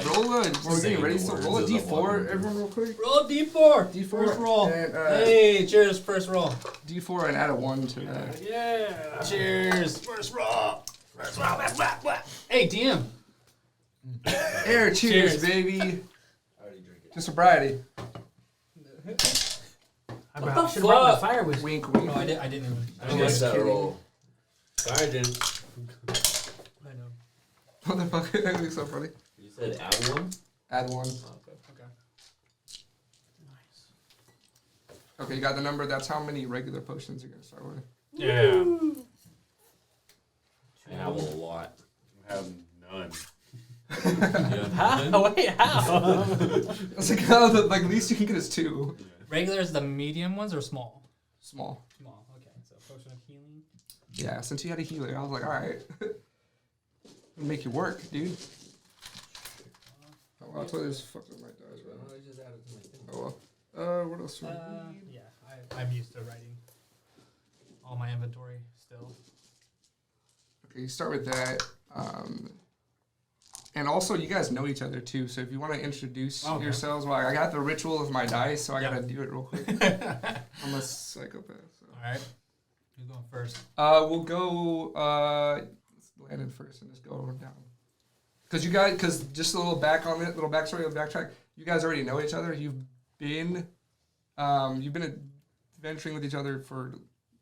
like we're getting ready, so roll a d4, everyone real quick. Roll a d4. D4. First roll. And, hey, cheers, first roll. d4 and add a 1 to that. Yeah. Cheers. First roll. First roll. Hey, DM. Air, cheers, baby. I already drink it. To sobriety. I should have brought my fire with Wink, me. wink. No, I didn't even. I missed that roll. Sorry, I didn't. I know. Motherfucker, that looks so funny. You said add 1? Add 1. Okay. Nice. Okay, you got the number. That's how many regular potions you're going to start with. Yeah. I have a lot. I have none. How? Wait, how? It's like, oh, the least you can get is 2. Regular is the medium ones or small? Small. Small, okay. So potion of healing. Yeah, since you had a healer, I was like, alright. Make you work, dude. Oh, well, I totally just fucked up my dice, bro. I just added to my thing. Oh, well. What else? Yeah, I'm used to writing all my inventory still. Okay, you start with that. And also, you guys know each other too, so if you want to introduce yourselves, well, I got the ritual of my dice, so I gotta do it real quick. I'm a psychopath. So. Alright. Who's going first? We'll go Landon first and just go down. Because just a little back on it, little backstory, little backtrack. You guys already know each other. You've been adventuring with each other for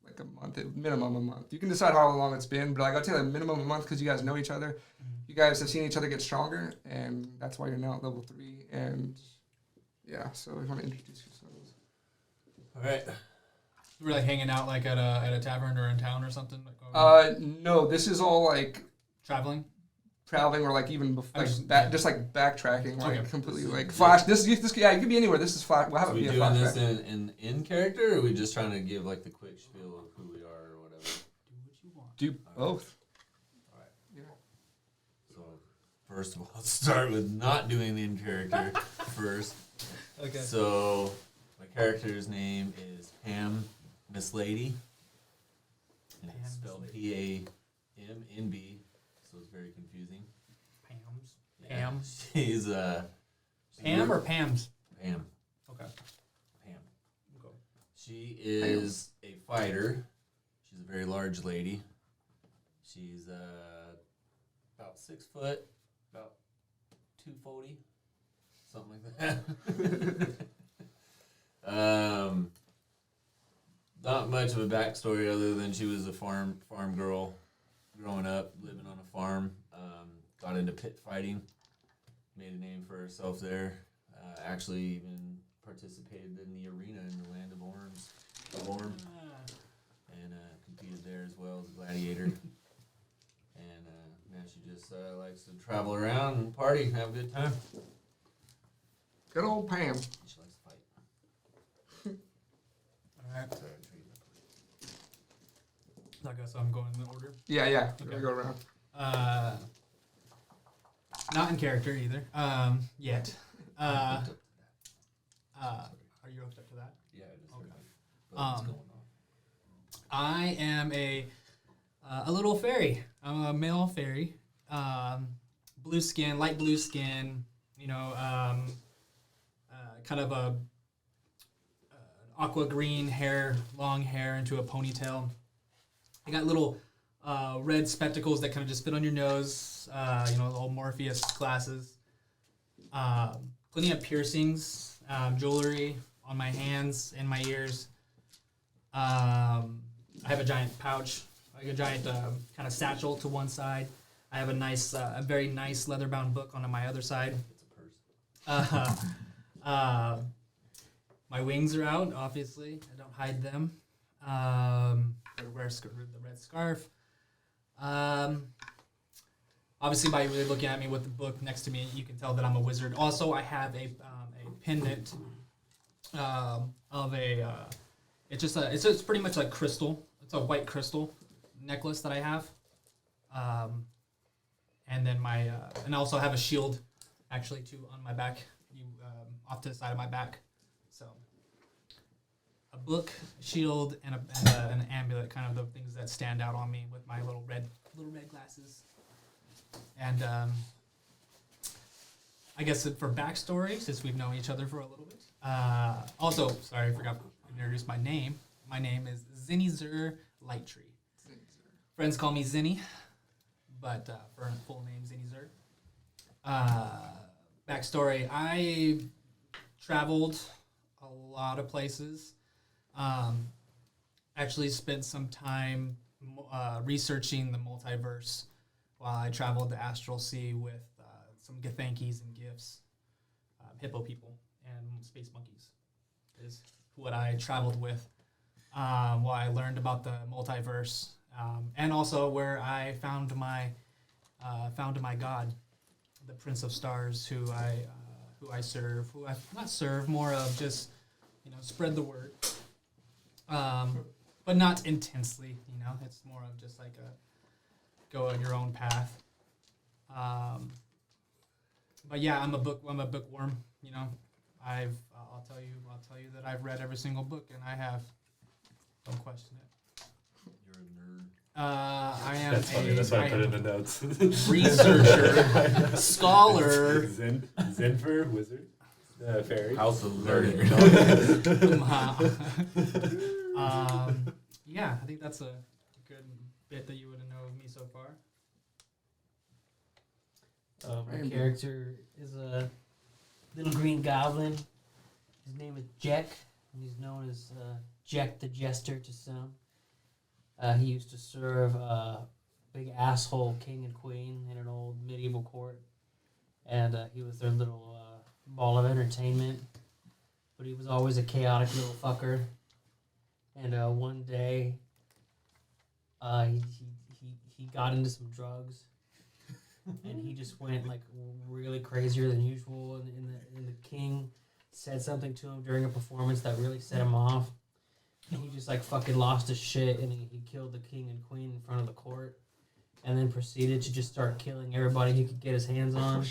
like a month, minimum a month. You can decide how long it's been, but I'll tell you, minimum a month because you guys know each other. You guys have seen each other get stronger, and that's why you're now at level 3. And yeah, so if you want to introduce yourselves. All right. We're like hanging out like at a tavern or in town or something. No, this is all like traveling or like even before, just like backtracking, like completely like flash. This you could be anywhere. This is flash. We'll have it be a flashback. Are we doing this in character, or are we just trying to give like the quick spiel of who we are or whatever? Do what you want. Do both. All right. Yeah. So first of all, let's start with not doing the in character first. Okay. So my character's name is Pam Miss Lady. And it's spelled P-A-M-N-B. So it's very confusing. Pam's. Yeah. Pam. She's Pam or Pam's? Pam. Okay. Pam. Okay. She is a fighter. She's a very large lady. She's about 6 foot, about 240, something like that. Not much of a backstory other than she was a farm girl growing up, living on a farm. Got into pit fighting, made a name for herself there. Actually even participated in the arena in the Land of Orm, and competed there as well as a gladiator. And now she just likes to travel around and party and have a good time. Good old Pam. She likes to fight. Alright. I guess I'm going in the order. Yeah. Okay. We're gonna go around. Not in character either. Yet. Are you hooked up to that? Yeah, I just okay. What's going on? I am a little fairy. I'm a male fairy. Blue skin, light blue skin. Kind of a aqua green hair, long hair into a ponytail. I got little red spectacles that kind of just fit on your nose. The old Morpheus glasses. Plenty of piercings, jewelry on my hands and my ears. I have a giant pouch, like a giant kind of satchel to one side. I have a very nice leather-bound book on my other side. It's a purse. My wings are out, obviously. I don't hide them. I wear the red scarf. Obviously, by really looking at me with the book next to me, you can tell that I'm a wizard. Also, I have a pendant of a. It's pretty much like crystal. It's a white crystal necklace that I have. And then and I also have a shield, actually, too, on my back, off to the side of my back. So, a book, shield, and an amulet, kind of the things that stand out on me with my little red glasses. And I guess for backstory, since we've known each other for a little bit. Also, sorry, I forgot to introduce my name. My name is Zinny Zur Lighttree. Friends call me Zinny, but for full name, Zinny Zur. Backstory, I traveled a lot of places. Actually spent some time researching the multiverse while I traveled the Astral Sea with some Githyankies and Gifts, hippo people, and space monkeys is what I traveled with while I learned about the multiverse, and also where I found my god, the Prince of Stars, who I serve, more of just spread the word, but not intensely. It's more of just like a go on your own path. But yeah, I'm a bookworm. I'll tell you that I've read every single book, and I have. Don't question it. You're a nerd. I am. That's funny. That's why I put it in the notes. Researcher, scholar. Zenfer, wizard, fairy. House of Learning. Yeah, I think that's a good bit that you would know of me so far. My character is a little green goblin. His name is Jack, and he's known as Jack the Jester to some. He used to serve a big asshole king and queen in an old medieval court, and he was their little ball of entertainment. But he was always a chaotic little fucker. And one day, he got into some drugs. And he just went like really crazier than usual, and the king said something to him during a performance that really set him off. And he just like fucking lost his shit, and he killed the king and queen in front of the court, and then proceeded to just start killing everybody he could get his hands on.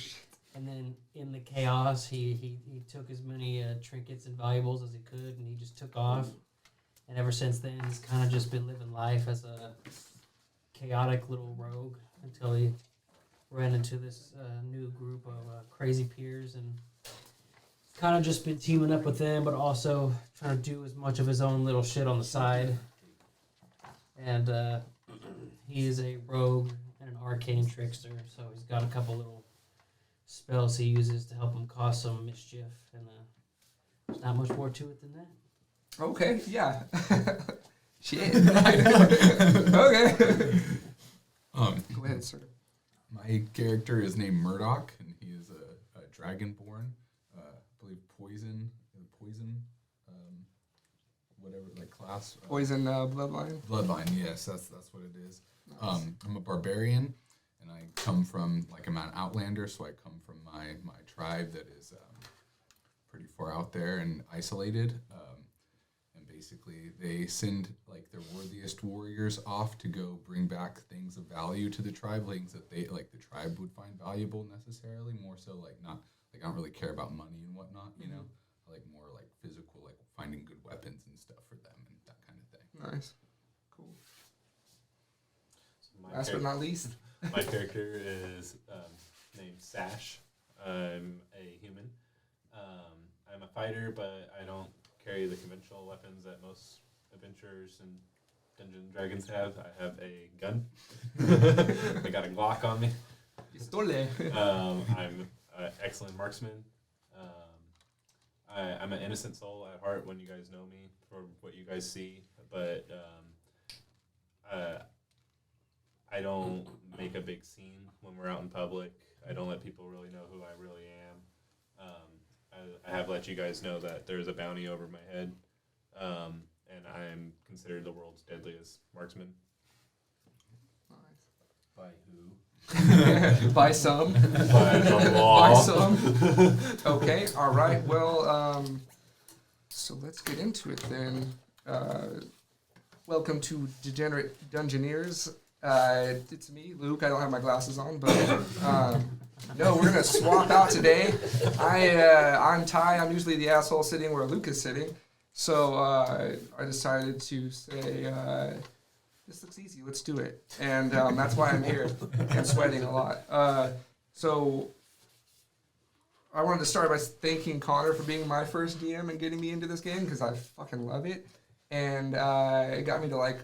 And then in the chaos, he took as many trinkets and valuables as he could, and he just took off. And ever since then, he's kind of just been living life as a chaotic little rogue until he ran into this new group of crazy peers, and kind of just been teaming up with them, but also trying to do as much of his own little shit on the side. And he is a rogue and an arcane trickster, so he's got a couple little spells he uses to help him cause some mischief, and there's not much more to it than that. Okay, yeah. Shit. Okay. Go ahead, sir. My character is named Murdoch, and he is a dragonborn. I believe poison, whatever, like class. Poison bloodline. Bloodline, yes, that's what it is. Nice. I'm a barbarian, and I come from, like, I'm an outlander, so I come from my tribe that is pretty far out there and isolated. And basically, they send, like, their worthiest warriors off to go bring back things of value to the tribe, things that they, like, the tribe would find valuable necessarily, more so, like, not, like, I don't really care about money and whatnot, you know? I like more, like, physical, like, finding good weapons and stuff for them and that kind of thing. Nice. Cool. So Last but not least. My character is named Sash. I'm a human. I'm a fighter, but I don't carry the conventional weapons that most adventurers and Dungeons and Dragons have. I have a gun. I got a Glock on me. Pistole. I'm an excellent marksman. I'm an innocent soul at heart when you guys know me for what you guys see, but I don't make a big scene when we're out in public. I don't let people really know who I really am. I have let you guys know that there's a bounty over my head, and I'm considered the world's deadliest marksman. By who? By some. By the law. By some. Okay, all right. Well, so let's get into it then. Welcome to Degenerate Dungeoneers. It's me, Luke. I don't have my glasses on, but no, we're gonna swap out today. I'm Ty. I'm usually the asshole sitting where Luke is sitting. So I decided to say, this looks easy. Let's do it, and that's why I'm here and sweating a lot. So I wanted to start by thanking Connor for being my first DM and getting me into this game because I fucking love it, and it got me to like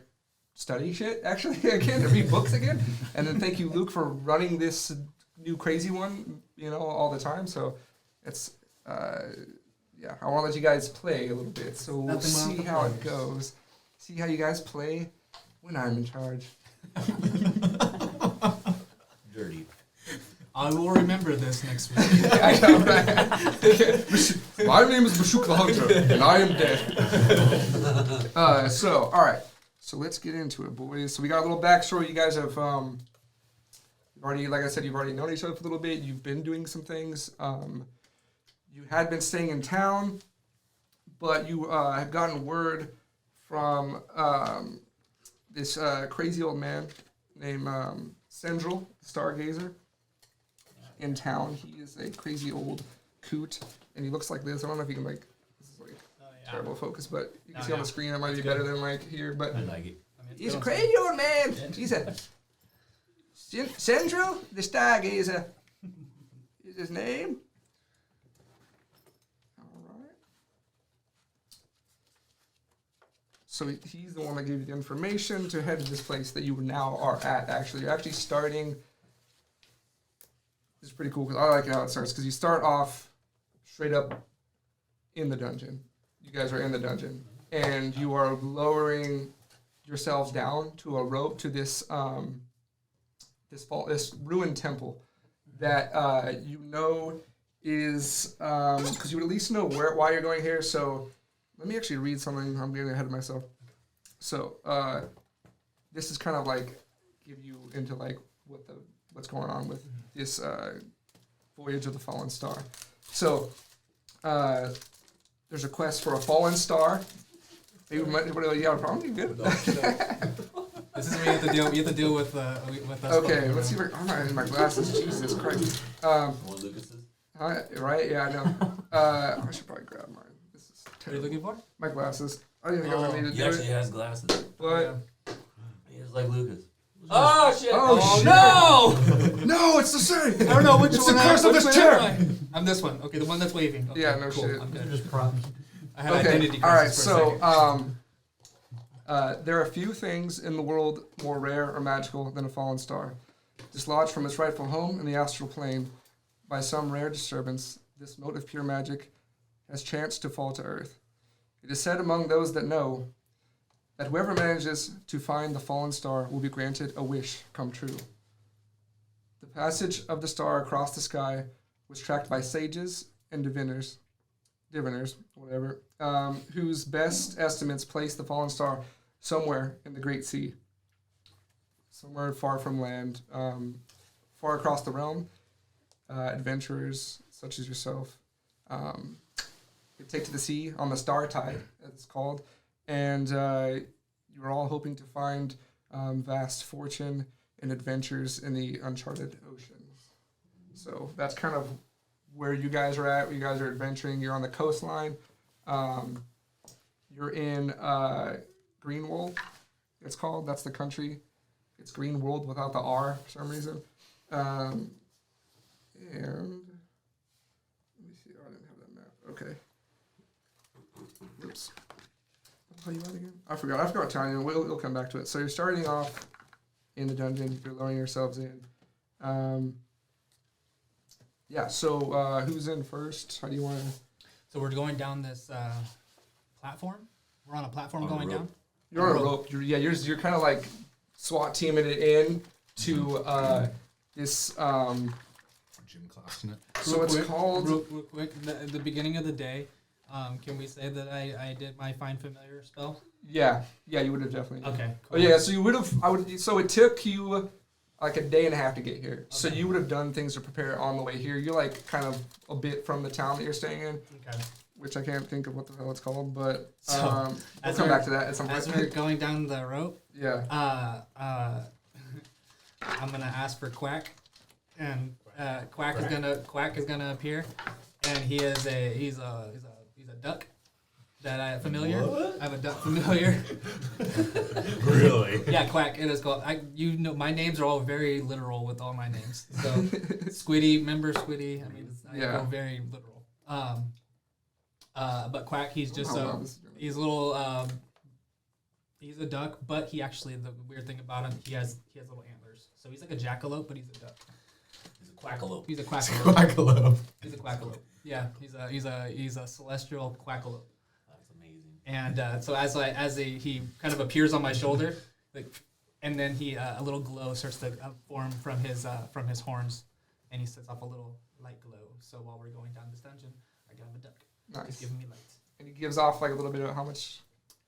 study shit actually again, to read books again, and then thank you, Luke, for running this new crazy one, all the time. So it's yeah, I want to let you guys play a little bit, so we'll see how it goes. See how you guys play when I'm in charge. Dirty. I will remember this next week. I know, right? My name is Bashuk the Hunter, and I am dead. So, all right. So let's get into it, boys. So we got a little backstory. You guys have already, like I said, you've already known each other for a little bit. You've been doing some things. You had been staying in town, but you had gotten word from this crazy old man named Sendril, the Stargazer, in town. He is a crazy old coot, and he looks like this. I don't know if you can this is terrible focus, but you can see on the screen. It might be better than here, but I like it. he's a crazy old man. He's a Sendril, the Stargazer is his name. So he's the one that gave you the information to head to this place that you now are at, actually. You're actually starting... This is pretty cool, because I like how it starts, because you start off straight up in the dungeon. You guys are in the dungeon. And you are lowering yourselves down to a rope to this this ruined temple that is... Because you would at least know why you're going here, so... Let me actually read something. I'm getting ahead of myself. So, this is kind of like give you into like what's going on with this voyage of the fallen star. So, there's a quest for a fallen star. You have a problem? You good? This is what you have to deal with us. Okay, let's see. I'm not in my glasses. Jesus Christ. One Lucas's? Right? Yeah, I know. I should probably grab mine. What are you looking for? My glasses. I didn't think I needed to He do actually it. has glasses. But He is like Lucas. Oh shit! Oh, No! no, it's the same. I don't know which It's one. the curse of which this one chair. am I? I'm this one. Okay, the one that's waving. Okay, Yeah, no cool. shit. I'm These are good. just props. I had Okay, identity all right. crisis for a second. So, there are few things in the world more rare or magical than a fallen star. Dislodged from its rightful home in the astral plane by some rare disturbance, this mote of pure magic has chanced to fall to earth. It is said among those that know that whoever manages to find the fallen star will be granted a wish come true. The passage of the star across the sky was tracked by sages and diviners, whatever, whose best estimates place the fallen star somewhere in the great sea, somewhere far from land, far across the realm. Adventurers such as yourself take to the sea on the star tide, as it's called, and you're all hoping to find vast fortune and adventures in the uncharted oceans. So that's kind of where you guys are at. You guys are adventuring. You're on the coastline. You're in Greenwold, it's called. That's the country. It's Greenwold without the R for some reason. And let me see. Oh, I didn't have that map. Okay. Oops. What the hell you at again? I forgot telling you. We'll come back to it. So you're starting off in the dungeon. You're lowering yourselves in. Yeah. So who's in first? How do you want to? So we're going down this platform. We're on a platform On a going rope. down. You're on a rope. You're kind of like SWAT teaming it in to this. Gym class in it. So it's called. Real quick. The beginning of the day. Can we say that I did my find familiar spell? Yeah, you would have definitely. Okay. Oh yeah, so you would have. So it took you like a day and a half to get here. So you would have done things to prepare on the way here. You're like kind of a bit from the town that you're staying in, Okay. which I can't think of what the hell it's called, but So, we'll as come we're- back to that at some As we're point. going down the rope, Yeah. I'm gonna ask for Quack, and Quack is gonna appear, and he's a duck. that I familiar. What? I have a duck familiar. Really? Yeah, Quack. It is called. My names are all very literal with all my names. So, Squiddy, remember Squiddy? I mean, I go very literal. But Quack, he's just he's a little. He's a duck, but he actually, the weird thing about him, he has little antlers. So he's like a jackalope, but he's a duck. He's a quackalope. He's a quackalope. Quackalope. He's a quackalope. Yeah, he's a celestial quackalope. That's amazing. And so he kind of appears on my shoulder, like, and then a little glow starts to form from his horns, and he sets off a little light glow. So while we're going down this dungeon, I got him a duck. Nice. He's giving me lights. And he gives off like a little bit of how much?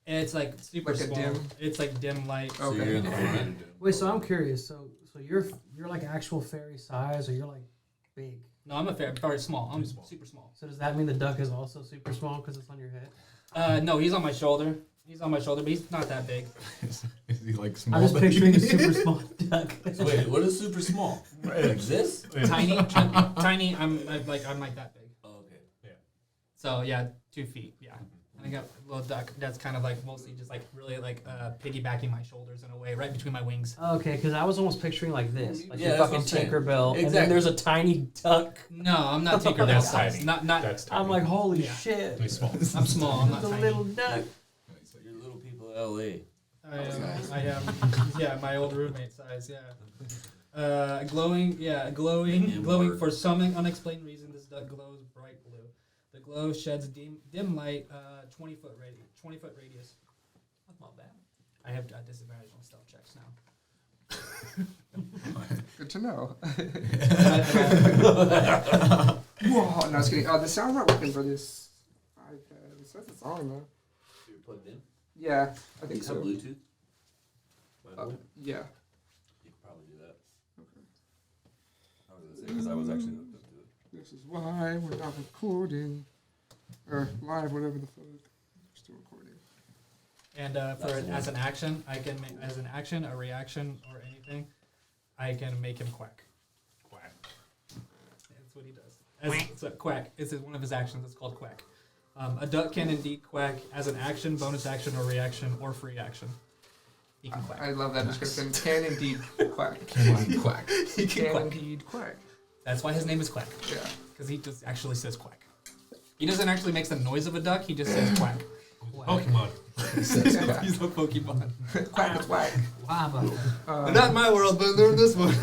It's like super Like a small. dim? It's like dim light. So you're in the front. Wait, so I'm curious. So you're like actual fairy size, or you're like big? No, I'm very small. I'm super small. So does that mean the duck is also super small because it's on your head? No, he's on my shoulder. But he's not that big. Is he like small? I'm just picturing a super small duck. So wait, what is super small? Like this? Tiny. I'm like that big. Oh, okay. Yeah. So yeah, 2 feet. Yeah. And I got a little duck that's kind of like mostly just like really like piggybacking my shoulders in a way, right between my wings. Okay, because I was almost picturing like this, like Yeah, your that's fucking what I'm saying. Tinkerbell, and then Exactly. there's a tiny duck. No, I'm not Tinkerbell That's size. tiny. Not. That's tiny. I'm like, holy Yeah. shit! He's small. I'm small. I'm not It's a tiny. little duck. You're little people in LA. I am. Yeah, my old roommate size. Yeah. Glowing. Yeah, glowing for some unexplained reason. This duck glows bright blue. The glow sheds dim light. 20 foot radius. That's not bad. I have disadvantage on stealth checks now. Good to know. Whoa, no, I was kidding. The sound's not working for this iPad. It says it's on though. You're plugged in? Yeah, I think You have so. Bluetooth? Yeah. You could probably do that. Okay. I was going to say, because I was actually hooked up to it. This is why we're not recording. Or live, whatever the fuck. We're still recording. And as an action, I can make as an action, a reaction, or anything, I can make him quack. Quack. That's what he does. It's a quack. It's one of his actions. It's called quack. A duck can indeed quack as an action, bonus action, or reaction, or free action. He can quack. I love that description. Can indeed quack. Can quack. He Can quack. indeed quack. That's why his name is Quack. Yeah. Because he just actually says quack. He doesn't actually make the noise of a duck. He just says quack. Pokemon. He's a Pokemon. Quack is whack. Lava. Not in my world, but they're in this one.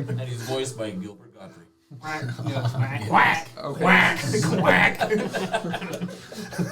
And he's voiced by Gilbert Godfrey. Quack. Okay. Quack. Quack.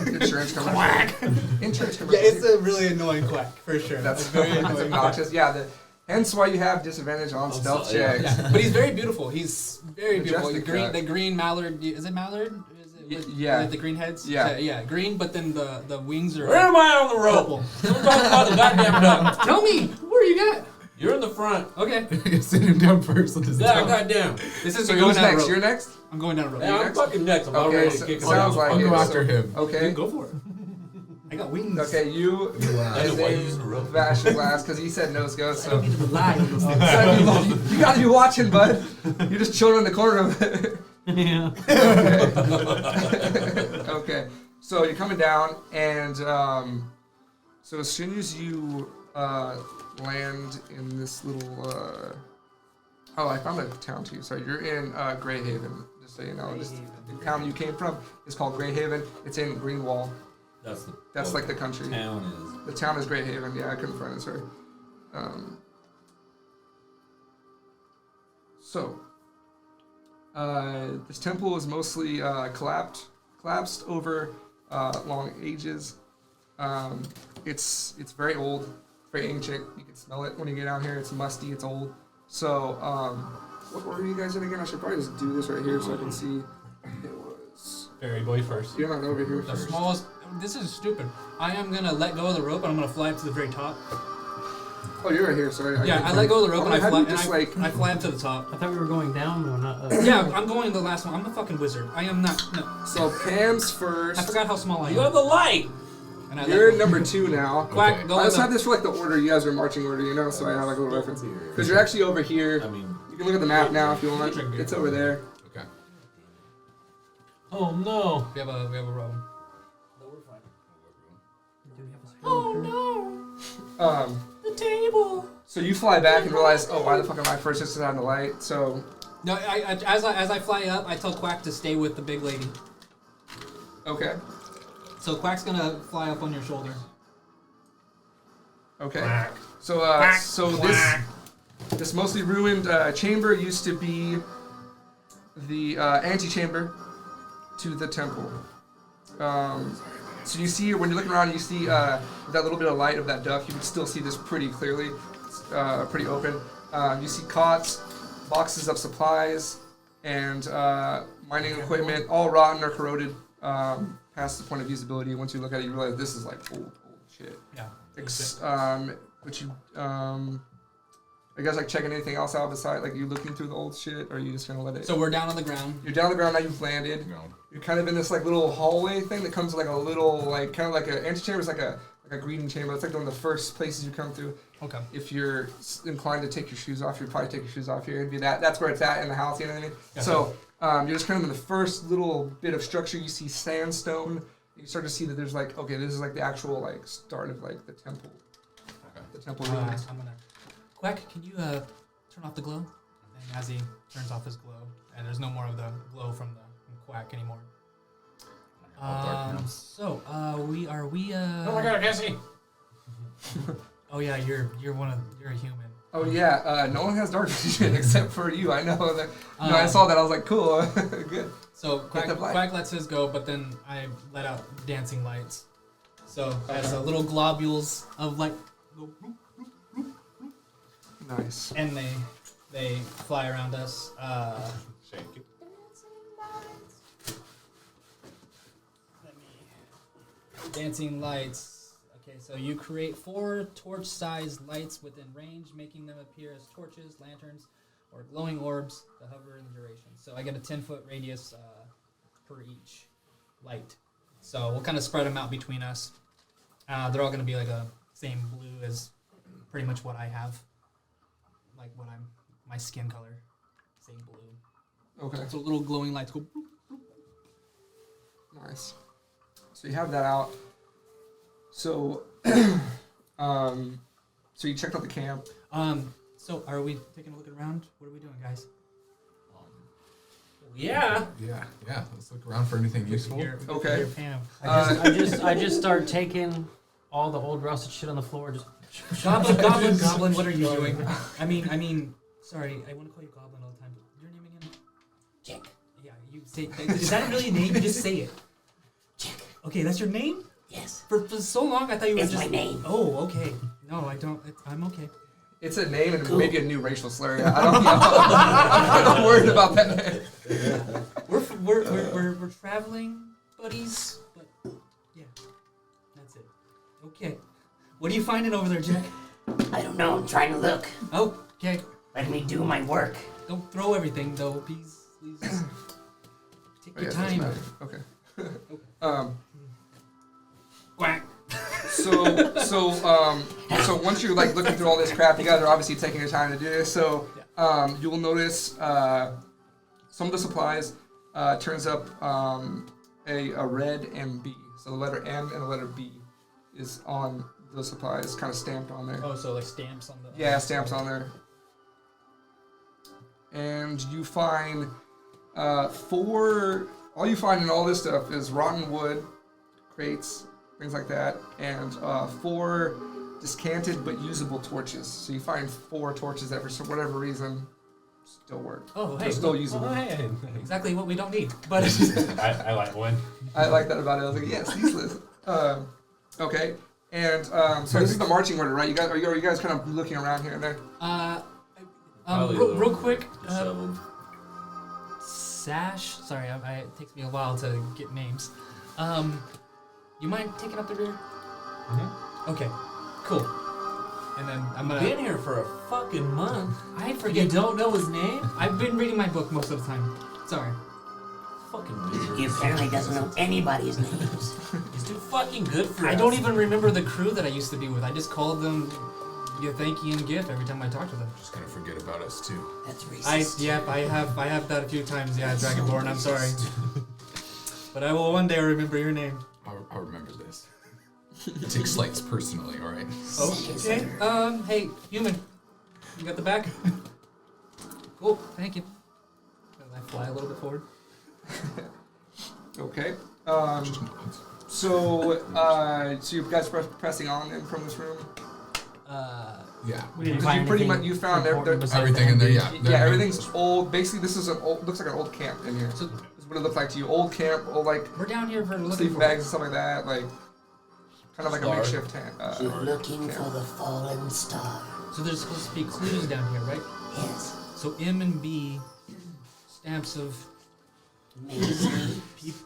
Insurance commercial. Quack. Insurance commercial. Yeah, it's a really annoying quack, for sure. That's very that's annoying. obnoxious. Yeah, hence why you have disadvantage on stealth checks. Yeah, but he's very beautiful. He's very beautiful. Majestic The green mallard. Is it mallard? Is it yeah. With the green heads. Yeah. Yeah. Green, but then the wings are. Where am I on the rope? We're talking about the goddamn duck. Tell me where you got. You're in the front. Okay. Sit him down first with his Yeah, tongue. goddamn. This is So going who's down a next? rope. You're next? I'm going down a rope. Yeah, I'm next? fucking next. I'm about Okay, ready to so, kick him sounds out. like I'll it. go So- after him. Okay. Go for it. I got wings. Okay, you I know as why you're a using a rope. Vash's last because he said nose go. So You gotta you gotta be watching, bud. You're just chilling in the corner of it. Yeah. Okay, so you're coming down, and so as soon as you land in this little, oh, I found a town too. Sorry, you're in Greyhaven. Just so you know, the town you came from is called Greyhaven. It's in Greenwall. That's like the country. Town The town is Greyhaven. Yeah, I couldn't find it. Sorry. So, this temple is mostly collapsed over long ages. It's very old, very ancient. You can smell it when you get down here. It's musty. It's old. So, what order are you guys in again? I should probably just do this right here so I can see. It was. Fairy boy first. You're not over here The first. smallest. This is stupid. I am gonna let go of the rope and I'm gonna fly up to the very top. Oh, you're right here. Sorry. Yeah, I let go of the rope and I How do fly. you And just I, like? I fly up to the top. I thought we were going down though, not up. Yeah, I'm going the last one. I'm a fucking wizard. I am not. No, So Pam's I first. forgot how small I You have am. the light. And I You're let go. number 2 now. Quack. Okay. Go I in just the- have this for like the order. You guys are marching order, you know, so I have like a little reference. Because you're actually over here. I mean, You can look at the map now if you want. Drink beer. It's over there. Okay. Oh no. We have a rope. no, we're fine. Oh Um, no, the table. so you fly back and realize, oh, why the fuck am I first? Just on the light. So No, as I fly up, I tell Quack to stay with the big lady. okay, So Quack's gonna fly up on your shoulder. okay. So this mostly ruined chamber used to be the antechamber to the temple. So you see, when you're looking around, you see that little bit of light of that duct. You can still see this pretty clearly. It's pretty open. You see cots, boxes of supplies, and mining equipment, all rotten or corroded past the point of usability. Once you look at it, you realize this is like old shit. Yeah. But you, are you guys like checking anything else out besides like you looking through the old shit, or are you just gonna let it? So we're down on the ground. You're down on the ground now. You've landed. No. You're kind of in this like little hallway thing that comes like a little like kind of like an antechamber. It's like a greeting chamber. It's like one of the first places you come through. Okay. If you're inclined to take your shoes off, you'd probably take your shoes off here. It'd be that's where it's at in the house. You know what I mean? Yeah. So you're just kind of in the first little bit of structure. You see sandstone. You start to see that there's like, okay, this is like the actual like start of like the temple. Okay. The temple I'm ruins. gonna. Quack, can you turn off the glow? And as he turns off his glow, and there's no more of the glow from Quack anymore. All dark now. So we are. Oh my god, I can't see. Oh yeah, you're a human. Oh yeah, no one has dark vision except for you. I know that. No, I saw that. I was like, cool, good. So Get the light. Quack lets his go, but then I let out dancing lights. So as little globules of light go, Nice. and they fly around us. Thank you. Dancing lights. Okay, so you create 4 torch-sized lights within range, making them appear as torches, lanterns, or glowing orbs that hover in the duration. So I get a 10-foot radius per each light. So we'll kind of spread them out between us. They're all going to be like a same blue as pretty much what I have. Like my skin color, same blue. Okay. So little glowing lights go. Nice. So you have that out. So, so you checked out the camp. So are we taking a look around? What are we doing, guys? Yeah. Yeah. Let's look around for anything useful. Okay. Pam. I just start taking all the old rusted shit on the floor. Just Goblin, what are you doing? I mean, sorry, I want to call you Goblin all the time. Your name again? Jack. Yeah, you say. Is that really a name? You just say it. Jack. Okay, that's your name? Yes. For so long, I thought you were It's just. my name. Oh, okay. No, I don't. I'm okay. It's a name and maybe a new racial slur. I don't know. I'm kind of worried about that name. We're traveling buddies, but yeah, that's it. Okay. What are you finding over there, Jack? I don't know. I'm trying to look. Oh, okay. Let me do my work. Don't throw everything though, please. Take Oh, your yeah, that's time. nice. Okay. Quack. So once you're like looking through all this crap, you guys are obviously taking your time to do this. So you will notice some of the supplies turns up a red MB. So the letter M and the letter B is on the supplies, kind of stamped on there. Oh, so like stamps on the. Yeah, stamps on there. And you find 4. All you find in all this stuff is rotten wood, crates, things like that, and 4 discanted but usable torches. So you find 4 torches that, for whatever reason, still work. Oh, hey. They're still usable. Oh, hey. Exactly what we don't need. But I like one. I like that about it. I was like, yes, useless. Okay, and so this is the marching order, right? Are you guys kind of looking around here and there? Probably real quick. disheveled. Sash. Sorry, it takes me a while to get names. You mind taking up the rear? Mm-hmm. Okay, cool. And then I'm gonna. Been here for a fucking month. I You forget. don't know his name? I've been reading my book most of the time. Sorry. Fucking wizard. He apparently doesn't know anybody's names. He's too fucking good for I us. don't even remember the crew that I used to be with. I just called them thank you and gift every time I talk to them. Just gonna forget about us too. That's racist. I have that a few times. Yeah, Dragonborn. I'm sorry, but I will one day remember your name. I'll remember this. Take slights personally, all right? Okay. Hey, human. You got the back? Cool. Thank you. And I fly a little bit forward. Okay. Just nods. So you guys pressing on in from this room? Yeah. We didn't Because find you pretty anything much you found important besides Everything the in there, bandage. yeah. Yeah, everything's old. Basically, this is looks like an old camp in here. So This is what it looked like to you. Old camp, old like we're down here for looking sleeping for. bags and stuff like that. Like kind of like a Star. makeshift tent. You're looking for the fallen star. So there's supposed to be clues down here, right? Yes. So M and B, stamps of Maybe.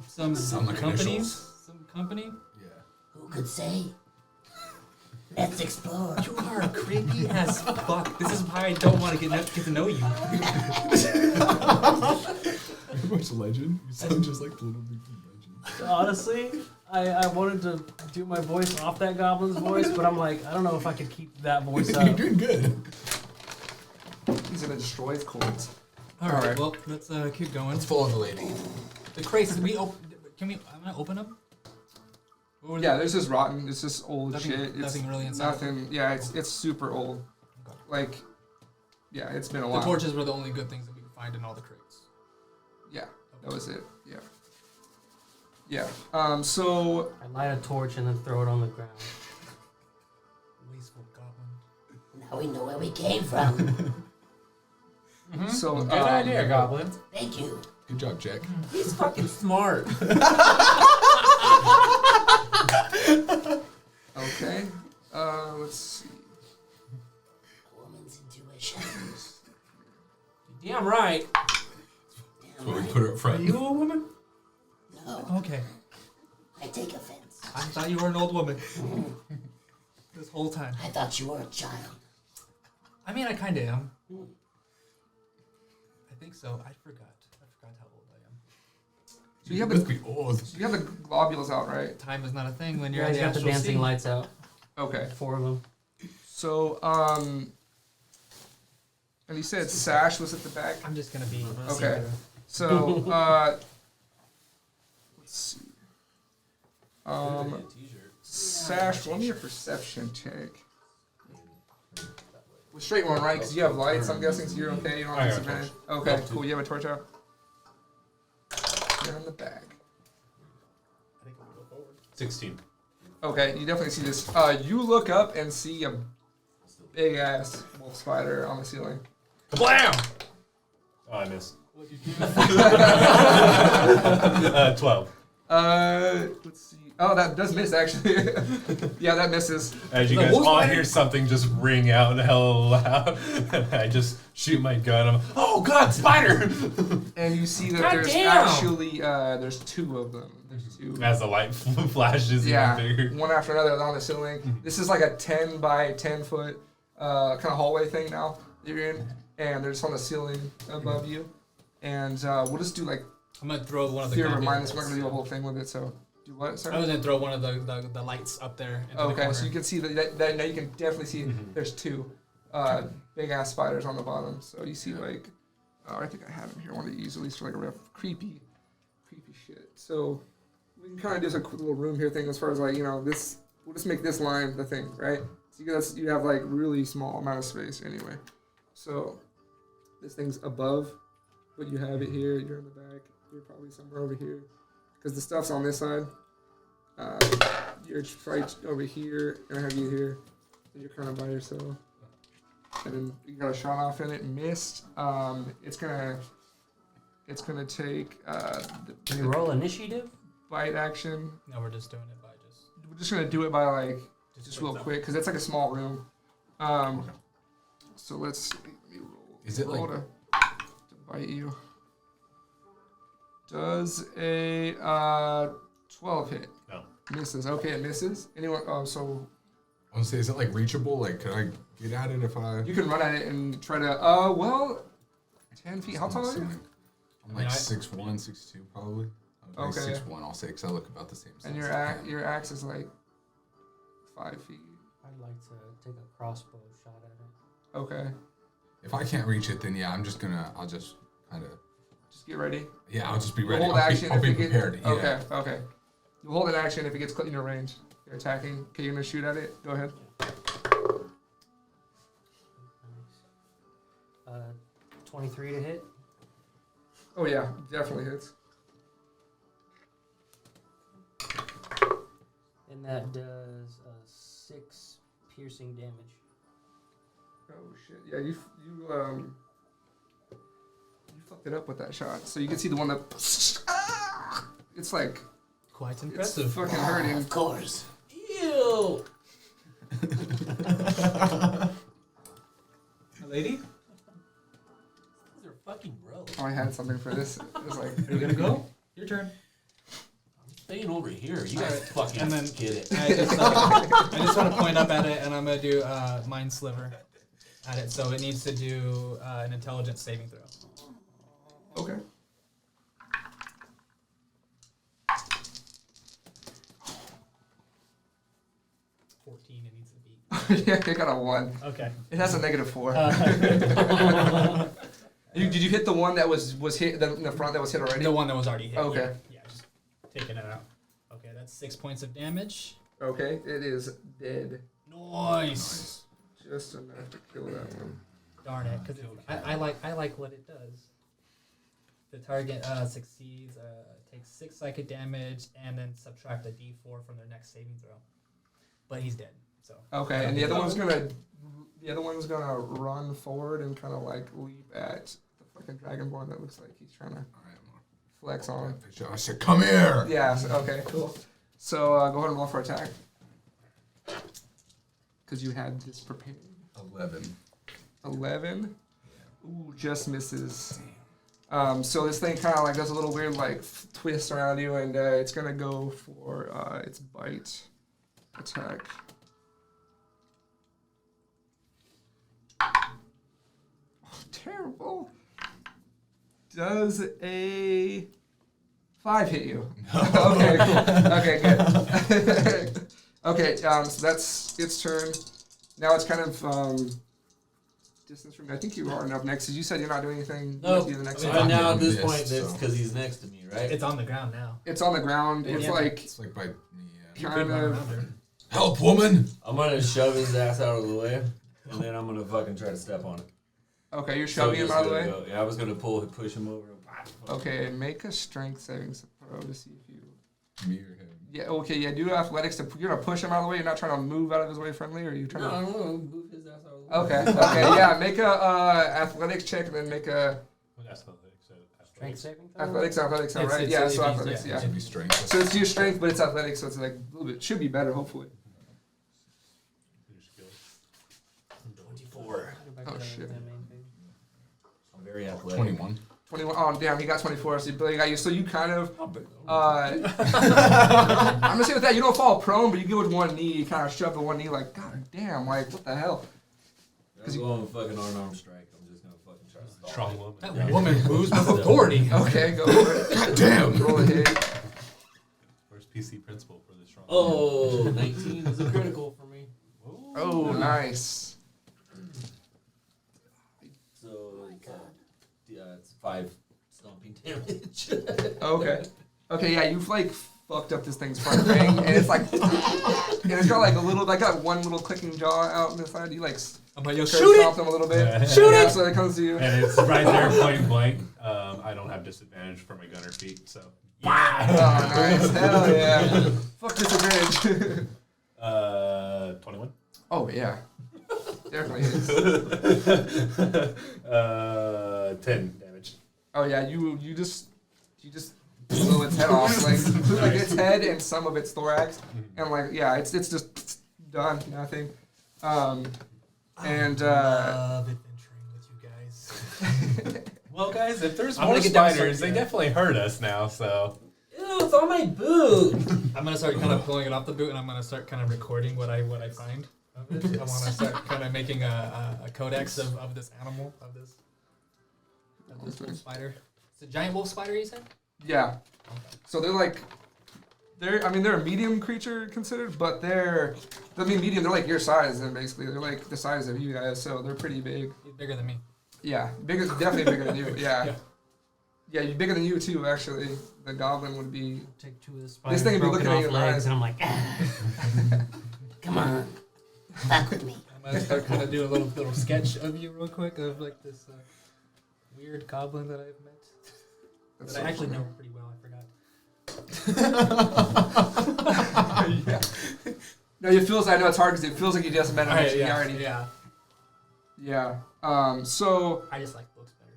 some Sound like companies, initials. some company. Yeah. Who could say? Let's explore. You are creepy as fuck. This is why I don't want to get to know you. Much legend. You sound just like the little big legend. Honestly, I wanted to do my voice off that goblin's voice, but I'm like, I don't know if I could keep that voice You're up. doing good. He's gonna destroy his coins. All right. Alright. Well, let's keep going. Let's follow the lady. The crates. Can we? I'm gonna open them. What was Yeah, it? there's just rotten. It's just old Nothing- shit. It's nothing really inside. Nothing. Yeah, it's super old. Okay. Like, yeah, it's been a The while. torches were the only good things that we could find in all the crates. Yeah, that was it. Yeah. Yeah. So I light a torch and then throw it on the ground. Wasteful goblin. Now we know where we came from. so Good idea, goblin. Thank you. Good job, Jack. He's fucking smart. Okay. Let's see. A woman's intuition. Damn right. Damn That's what we right. put her up Are front. you a woman? No, Okay. I take offense. I thought you were an old woman. This whole time. I thought you were a child. I mean, I kind of am. I think so. I forgot how old I am. So you have must the be old. you have the globules out, right? Time is not a thing when You you're guys in the got the astral dancing sea. lights out. Okay. 4 of them. So and you said Sash was at the back. I'm just gonna be. Okay. So let's see. T-shirt. Sash, roll me a perception check. Well, straight one, right? Because you have lights, I'm guessing, so you're okay. You don't I have got a disadvantage. Okay, cool. You have a torch out. You're in the back. 16. Okay, you definitely see this. You look up and see a big ass wolf spider on the ceiling. Blam! Oh, I missed. 12. Let's see. Oh, that does miss actually. Yeah, that misses. As you The guys wolf all spider? hear something just ring out hella loud, and I just shoot my gun. I'm, oh god, spider! And you see that God there's damn! actually there's 2 of them. There's 2. As the light flashes Yeah, even bigger. one after another on the ceiling. This is like a 10 by 10 foot kind of hallway thing now that you're in, and they're just on the ceiling above you. And we'll just do like I'm gonna throw one of the. theory of goblin mind. We're not lights. gonna do a whole thing with it. So do what, sir? I was gonna throw one of the lights up there. Into the Okay, corner. so you can see that now you can definitely see there's 2 big ass spiders on the bottom. So you see like, I think I have them here. I want to use at least for like a rough creepy shit. So we can kind of do a quick little room here thing as far as like this. We'll just make this line the thing, right? So you have like really small amount of space anyway. So this thing's above, but you have it here. You're in the back. You're probably somewhere over here, because the stuff's on this side. You're right over here, and I have you here, and you're kind of by yourself. And then you got a shot off in it, missed. It's gonna take Can we roll initiative? bite action. No, we're just doing it by just. We're just gonna do it by like just real quick, because it's like a small room. So let's see. Let me roll. Is it roll like- to bite you? Does a 12 hit? No. Misses. Okay, it misses. Anyone? Oh, so I want to say, is it like reachable? Like, can I get at it if I? you can run at it and try to. Well, 10 feet. How tall are you? I'm like 6'1", 6'2", probably. Okay. 6'1", I'll say, because I look about the same size. And your axe is like 5 feet. I'd like to take a crossbow shot at it. Okay. If I can't reach it, then yeah, I'll just kind of. Just get ready. Yeah, I'll just be You'll ready. hold I'll action be if it prepared. gets. Okay. Okay. You hold an action if it gets in your range. They're attacking. Okay, you're gonna shoot at it. Go ahead. Nice. 23 to hit. Oh yeah, definitely hits. And that does 6 piercing damage. Oh shit! Yeah, you fucked it up with that shot. So you can see the one that it's like Quite it's impressive. fucking hurting. Of course. Ew. A lady? These are fucking gross. Oh, I had something for this. It was like, Are you gonna go? Your turn. Staying over here. You guys fucking And then- get it. I just want to point up at it, and I'm gonna do Mind Sliver at it. So it needs to do an intelligence saving throw. Okay. 14 it needs to beat. Yeah, it got a 1. Okay. It has a -4. Did you hit the one that was hit in the front that was hit already? The one that was already hit. Okay. Yeah, just taking it out. Okay, that's 6 points of damage. Okay, it is dead. Nice. Just enough to kill that one. Darn it, because I like what it does. The target succeeds, takes 6 psychic damage, and then subtract a d4 from their next saving throw. But he's dead. So. Okay, and the other one's gonna run forward and kind of like leap at the fucking dragonborn that looks like he's trying to flex on him. I said, come here. Yeah. Okay. Cool. So go ahead and roll for attack. Because you had this prepared. 11. 11. Ooh, just misses. So this thing kind of like does a little weird like twist around you, and it's gonna go for its bite attack. Oh, terrible. Does a 5 hit you? Okay, cool. Okay, good. Okay, so that's its turn. Now it's kind of distance from me. I think you are up next. As you said, you're not doing anything. No. The next But one. now at this Missed, point, that's so. because he's next to me, right? It's on the ground now. It's on the ground. It's Yeah. like It's like by the kind of. help, woman. I'm gonna shove his ass out of the way, and then I'm gonna fucking try to step on it. Okay, you're So shoving him just out of the gonna way. go- yeah, I was gonna push him over. Okay, make a strength savings throw to see if you. Me or him? Yeah. Okay. Yeah. Do athletics to. You're gonna push him out of the way. You're not trying to move out of his way friendly, or are you trying No, to? I'm gonna move his ass out of the way. Okay. Okay. Yeah. Make a athletics check and then make a Strength saving throw? athletics, It's- right? it's- Yeah. it's- So it's- athletics. yeah, Yeah. It should be strength. So it's your strength, but it's athletics, so it's like a little bit. Should be better, hopefully. 24. Go back Oh, to the shit. main page. I'm very athletic. 21. 21. Oh damn, he got 24. So Billy got you. So you kind of. I'm gonna say with that, you don't fall prone, but you get with one knee. You kind of shove the one knee, like God damn, like what the hell? I'm going fucking arm strike. I'm just gonna fucking try to stop. Strong woman. That woman moves with authority. Okay, go for it. God damn. Roll a hit. Where's PC principal for this strong? Oh, 19 is a critical for me. Oh, nice. So it's 5 stomping damage. Okay. Okay, yeah, you've like fucked up this thing's front thing, and it's like, and it's got like a little, like got one little clicking jaw out on the side. You like I'm like, yo, curb shoot stomp it! them a little bit. Shoot Yeah, it! so it comes to you. And it's right there, point blank. I don't have disadvantage for my gunner feet, so. Oh, nice. Hell yeah. Fuck disadvantage. 21. Oh yeah. Definitely is. 10 damage. Oh yeah, you just blow its head off, like its head and some of its thorax, and like yeah, it's just done, nothing. And Love adventuring with you guys. Well, guys, if there's I'm more gonna get down spiders, some- they yeah. definitely hurt us now, so. Ew, it's on my boot. I'm gonna start kind of pulling it off the boot, and I'm gonna start kind of recording what I find of it. I want to start kind of making a codex of this animal, of this wolf spider. It's a giant wolf spider, you said? yeah, so they're a medium creature considered, but medium. They're like your size, and basically they're like the size of you guys, so they're pretty big. He's bigger than me. Yeah, bigger, definitely bigger than you. Yeah. Yeah. Yeah, you're bigger than you too. Actually, the goblin would be. Take 2 of the spiders, thing would be broken looking at off you in the legs, eyes. and I'm like, Come on. Back with me. I'm gonna start kind of do a little sketch of you real quick of like this weird goblin that I've met. That's That I so actually funny. know pretty well. I forgot. Yeah. No, it feels. I know it's hard because it feels like you just met him. Alright, You yeah, already. yeah. Yeah. So I just like looks better.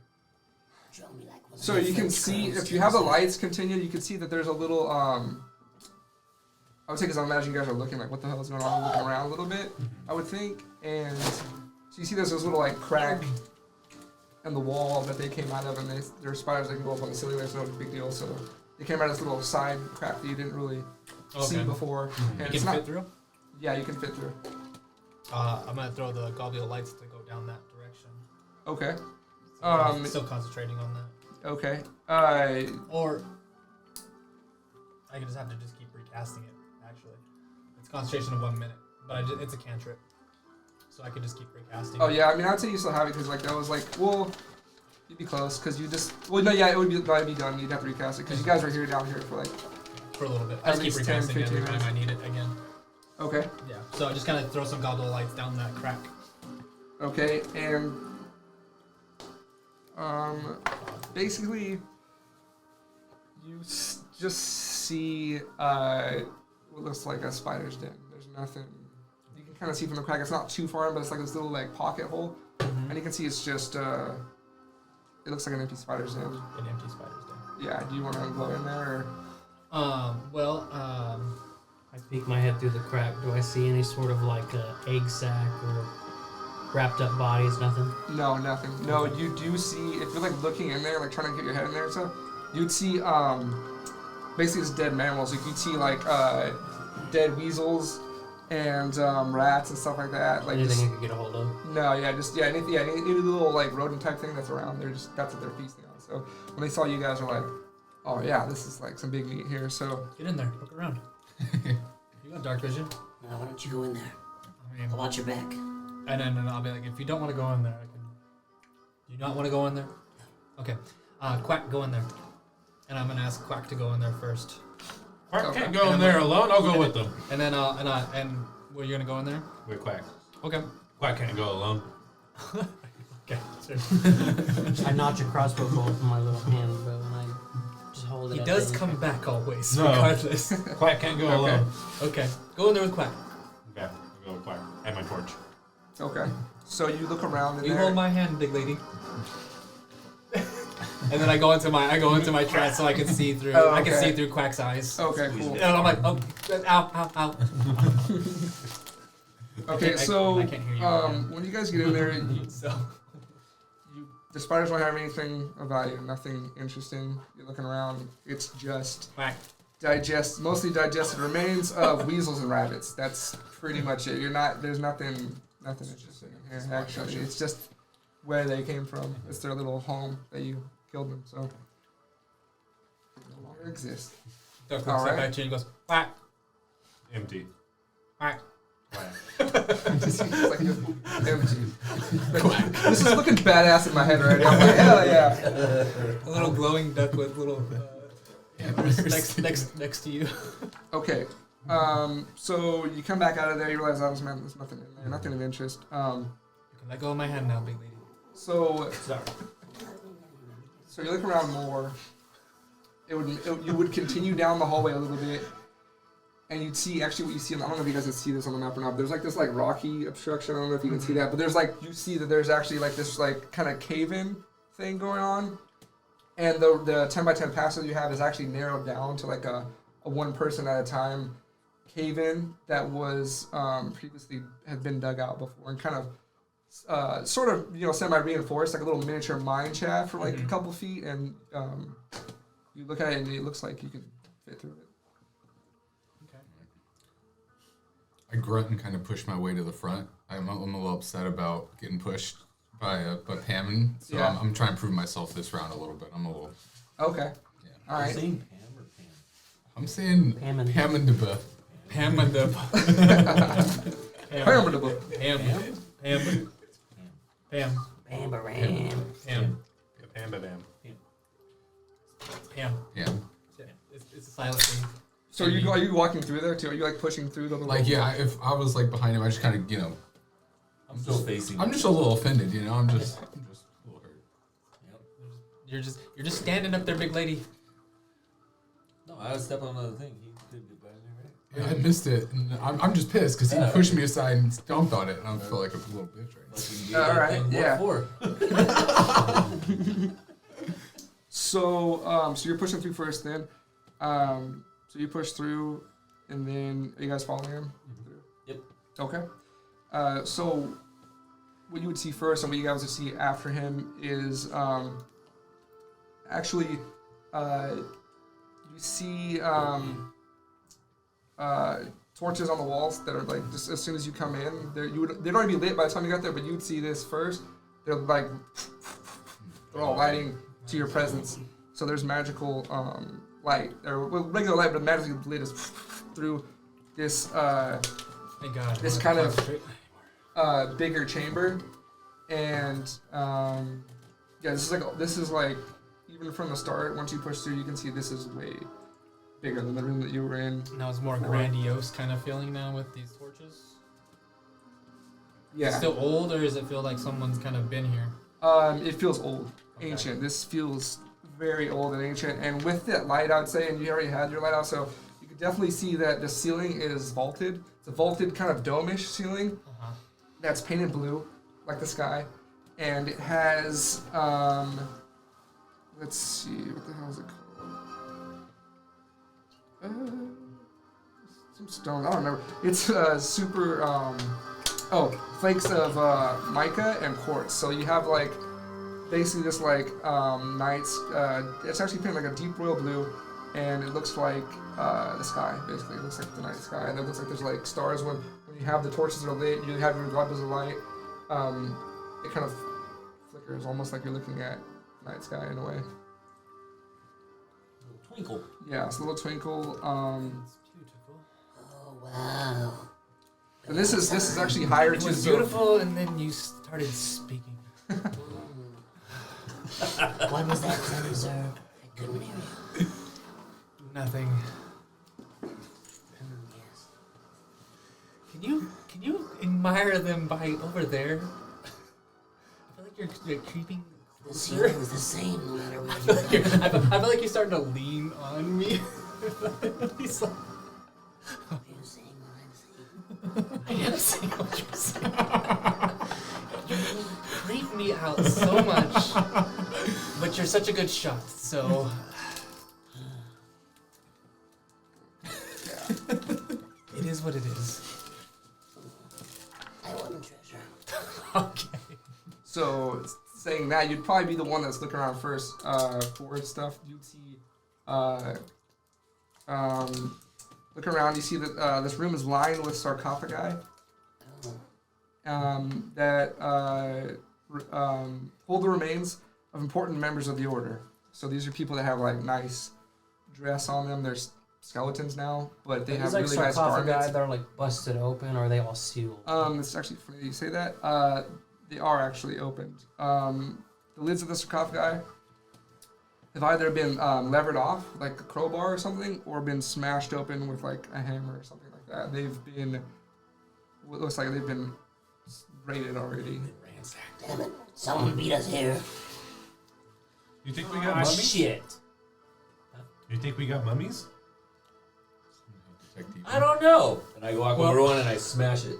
Show me like one of so your you can French see girls if you have the does. lights continue, you can see that there's a little. I would say because I imagine you guys are looking like what the hell is going on, looking around a little bit. I would think, and so you see there's this little like crack in the wall that they came out of, and there's spiders that can go up on the ceiling. There's no big deal. So they came out of this little side crack that you didn't really see Okay. before, and You it's can not. fit through. Yeah, you can fit through. I'm gonna throw the globule lights to go down that direction. Okay. So I'm Um, still concentrating on that. Okay. Or I could just have to just keep recasting it. Actually, it's concentration of 1 minute, but it's a cantrip, so I could just keep recasting. Oh it. yeah, I mean I'd say you still have it because like that was like you'd be close because you just no yeah it would be done. You'd have to recast it because you guys were down here for like For a little bit. I At just keep least 10, recasting it every 15 time I need it again. okay Yeah. So I just kind of throw some globule lights down that crack. okay and basically you just see what looks like a spider's den. There's nothing. You can kind of see from the crack. It's not too far in, but it's like this little like pocket hole, and you can see it's just it looks like an empty spider's den. An empty spider's den. Yeah. Do you want to go in there? Or? I peek my head through the crack. Do I see any sort of like egg sac or wrapped up bodies? Nothing. No, nothing. No, you do see if you're like looking in there, like trying to get your head in there and stuff. You'd see basically it's dead mammals. Like you'd see like dead weasels and rats and stuff like that. Like Anything just, I could get a hold of? no, yeah, just yeah, any little like rodent type thing that's around. That's what they're feasting on. So when they saw you guys, are like, oh yeah, this is like some big meat here. So Get in there. Look around. You got dark vision. Now, why don't you go in there? I mean, I'll watch your back. and then I'll be like, if you don't want to go in there, I can. Do you not want to go in there? Okay. Quack, go in there. And I'm gonna ask Quack to go in there first. Quack Okay. can't go in there alone. I'll go with them. And then well, you're gonna go in there? With Quack. Okay. Quack can't go alone. Okay. Sure. I notch a crossbow bolt with my little hand bow and I just hold it He up does and- come back always, No. regardless. Quack can't go Okay. alone. Okay. Go in there with Quack. Okay, I'll go with Quack. And my torch. okay, so you look around in You there. hold my hand, big lady. And then I go into my trance so I can see through. Oh, I can okay. see through Quack's eyes. Okay, cool. And I'm like, oh, ow, ow, ow. Okay, I so can't hear you. when you guys get in there, So the spiders don't have anything of value, nothing interesting. You're looking around. It's just Quack. mostly digested remains of weasels and rabbits. That's pretty much it. There's nothing interesting in here. Actually, it's just where they came from. It's their little home that you killed them. So they no longer exist. Duck All looks right. back to you and goes, Quack, Empty. quack. Quack. Just like empty. This is looking badass in my head already. I'm like, hell yeah. A little glowing duck with little next to you. Okay. So you come back out of there. You realize there's nothing in there. Nothing of interest. You can let go of my hand now, big lady. So Sorry. you look around more. You would continue down the hallway a little bit, and you'd see actually what you see. I don't know if you guys can see this on the map or not. There's like this like rocky obstruction. I don't know if you can see that, but there's like you see that there's actually like this like kind of cave-in thing going on, and the 10x10 passage you have is actually narrowed down to like a one person at a time cave-in that was previously had been dug out before and kind of. Sort of, semi-reinforced, like a little miniature mine shaft for like a couple feet, and you look at it and it looks like you can fit through it. I grunt and kind of push my way to the front. I'm a little upset about getting pushed by Pam, so Yeah. I'm trying to prove myself this round a little bit. I'm a little. Okay. Yeah. All right. Saying Pam or Pam? I'm saying Pam and- Pam and Deba. Ham and the Remember the book. Ham. Ham. Ham. Bam, bam. Ham. Yeah, Pam, bam. Pam. Yeah. Yeah, it's a silent thing. So are you walking through there too? Are you like pushing through the little? Like if I was like behind him, I just kind of I'm still facing. I'm just a little offended, I'm just a little hurt. Yep. You're just standing up there, big lady. No, I was stepping on another thing. He could get by me, right? Yeah, I missed it, and I'm just pissed because he pushed me aside and stomped on it, and I feel like a little bitch right now. Like we can get All that right, thing. yeah. What for? So you're pushing through first, then. So you push through, and then are you guys following him? Yep. Okay. So what you would see first, and what you guys would see after him is actually you see torches on the walls that are like just as soon as you come in, they'd already be lit by the time you got there, but you'd see this first. They're like they're all lighting to your presence. So there's magical light, or regular light, but magically lit is through this Thank God. this kind of bigger chamber, and yeah, this is like even from the start. Once you push through, you can see this is way bigger than the room that you were in. Now it's more grandiose kind of feeling now with these torches. Yeah. Is it still old, or does it feel like someone's kind of been here? It feels old, ancient. This feels very old and ancient. And with that light, I would say, and you already had your light out, so you can definitely see that the ceiling is vaulted. It's a vaulted kind of dome-ish ceiling that's painted blue, like the sky. And it has, let's see, what the hell is it called? Some stone, I don't remember. It's super, flakes of mica and quartz. So you have like basically this like night's. It's actually painted like a deep royal blue, and it looks like the sky. Basically, it looks like the night sky, and it looks like there's like stars when you have the torches that are lit. You have your globes of light. It kind of flickers, almost like you're looking at night sky in a way. Twinkle. Yeah, it's a little twinkle. It's beautiful. Oh, wow. And this is actually higher It too. was so- beautiful, and then you started speaking. What was that? Was unreserved? I couldn't hear you. Nothing. Yes. Can you admire them by over there? I feel like you're creeping The closer. ceiling's the same no matter where you go. I feel like you're starting to lean on me. He's like, Are you saying what I'm saying? I am seeing what you're saying. You creep me out so much, but you're such a good shot. So it is what it is. I want the treasure. Okay. So saying that, you'd probably be the one that's looking around first for stuff. You'd see, look around. You see that this room is lined with sarcophagi Oh. that hold the remains of important members of the order. So these are people that have like nice dress on them. There's skeletons now, but they have These like really nice sarcophagi garments. that are like busted open, or are they all sealed? It's actually funny that you say that. They are actually opened. The lids of the sarcophagi have either been levered off, like a crowbar or something, or been smashed open with like a hammer or something like that. They've been, what looks like they've been raided already. Damn it. Someone beat us here. You think we got Ah, mummies? shit. You think we got mummies? I don't know. And I walk over to one and I smash it.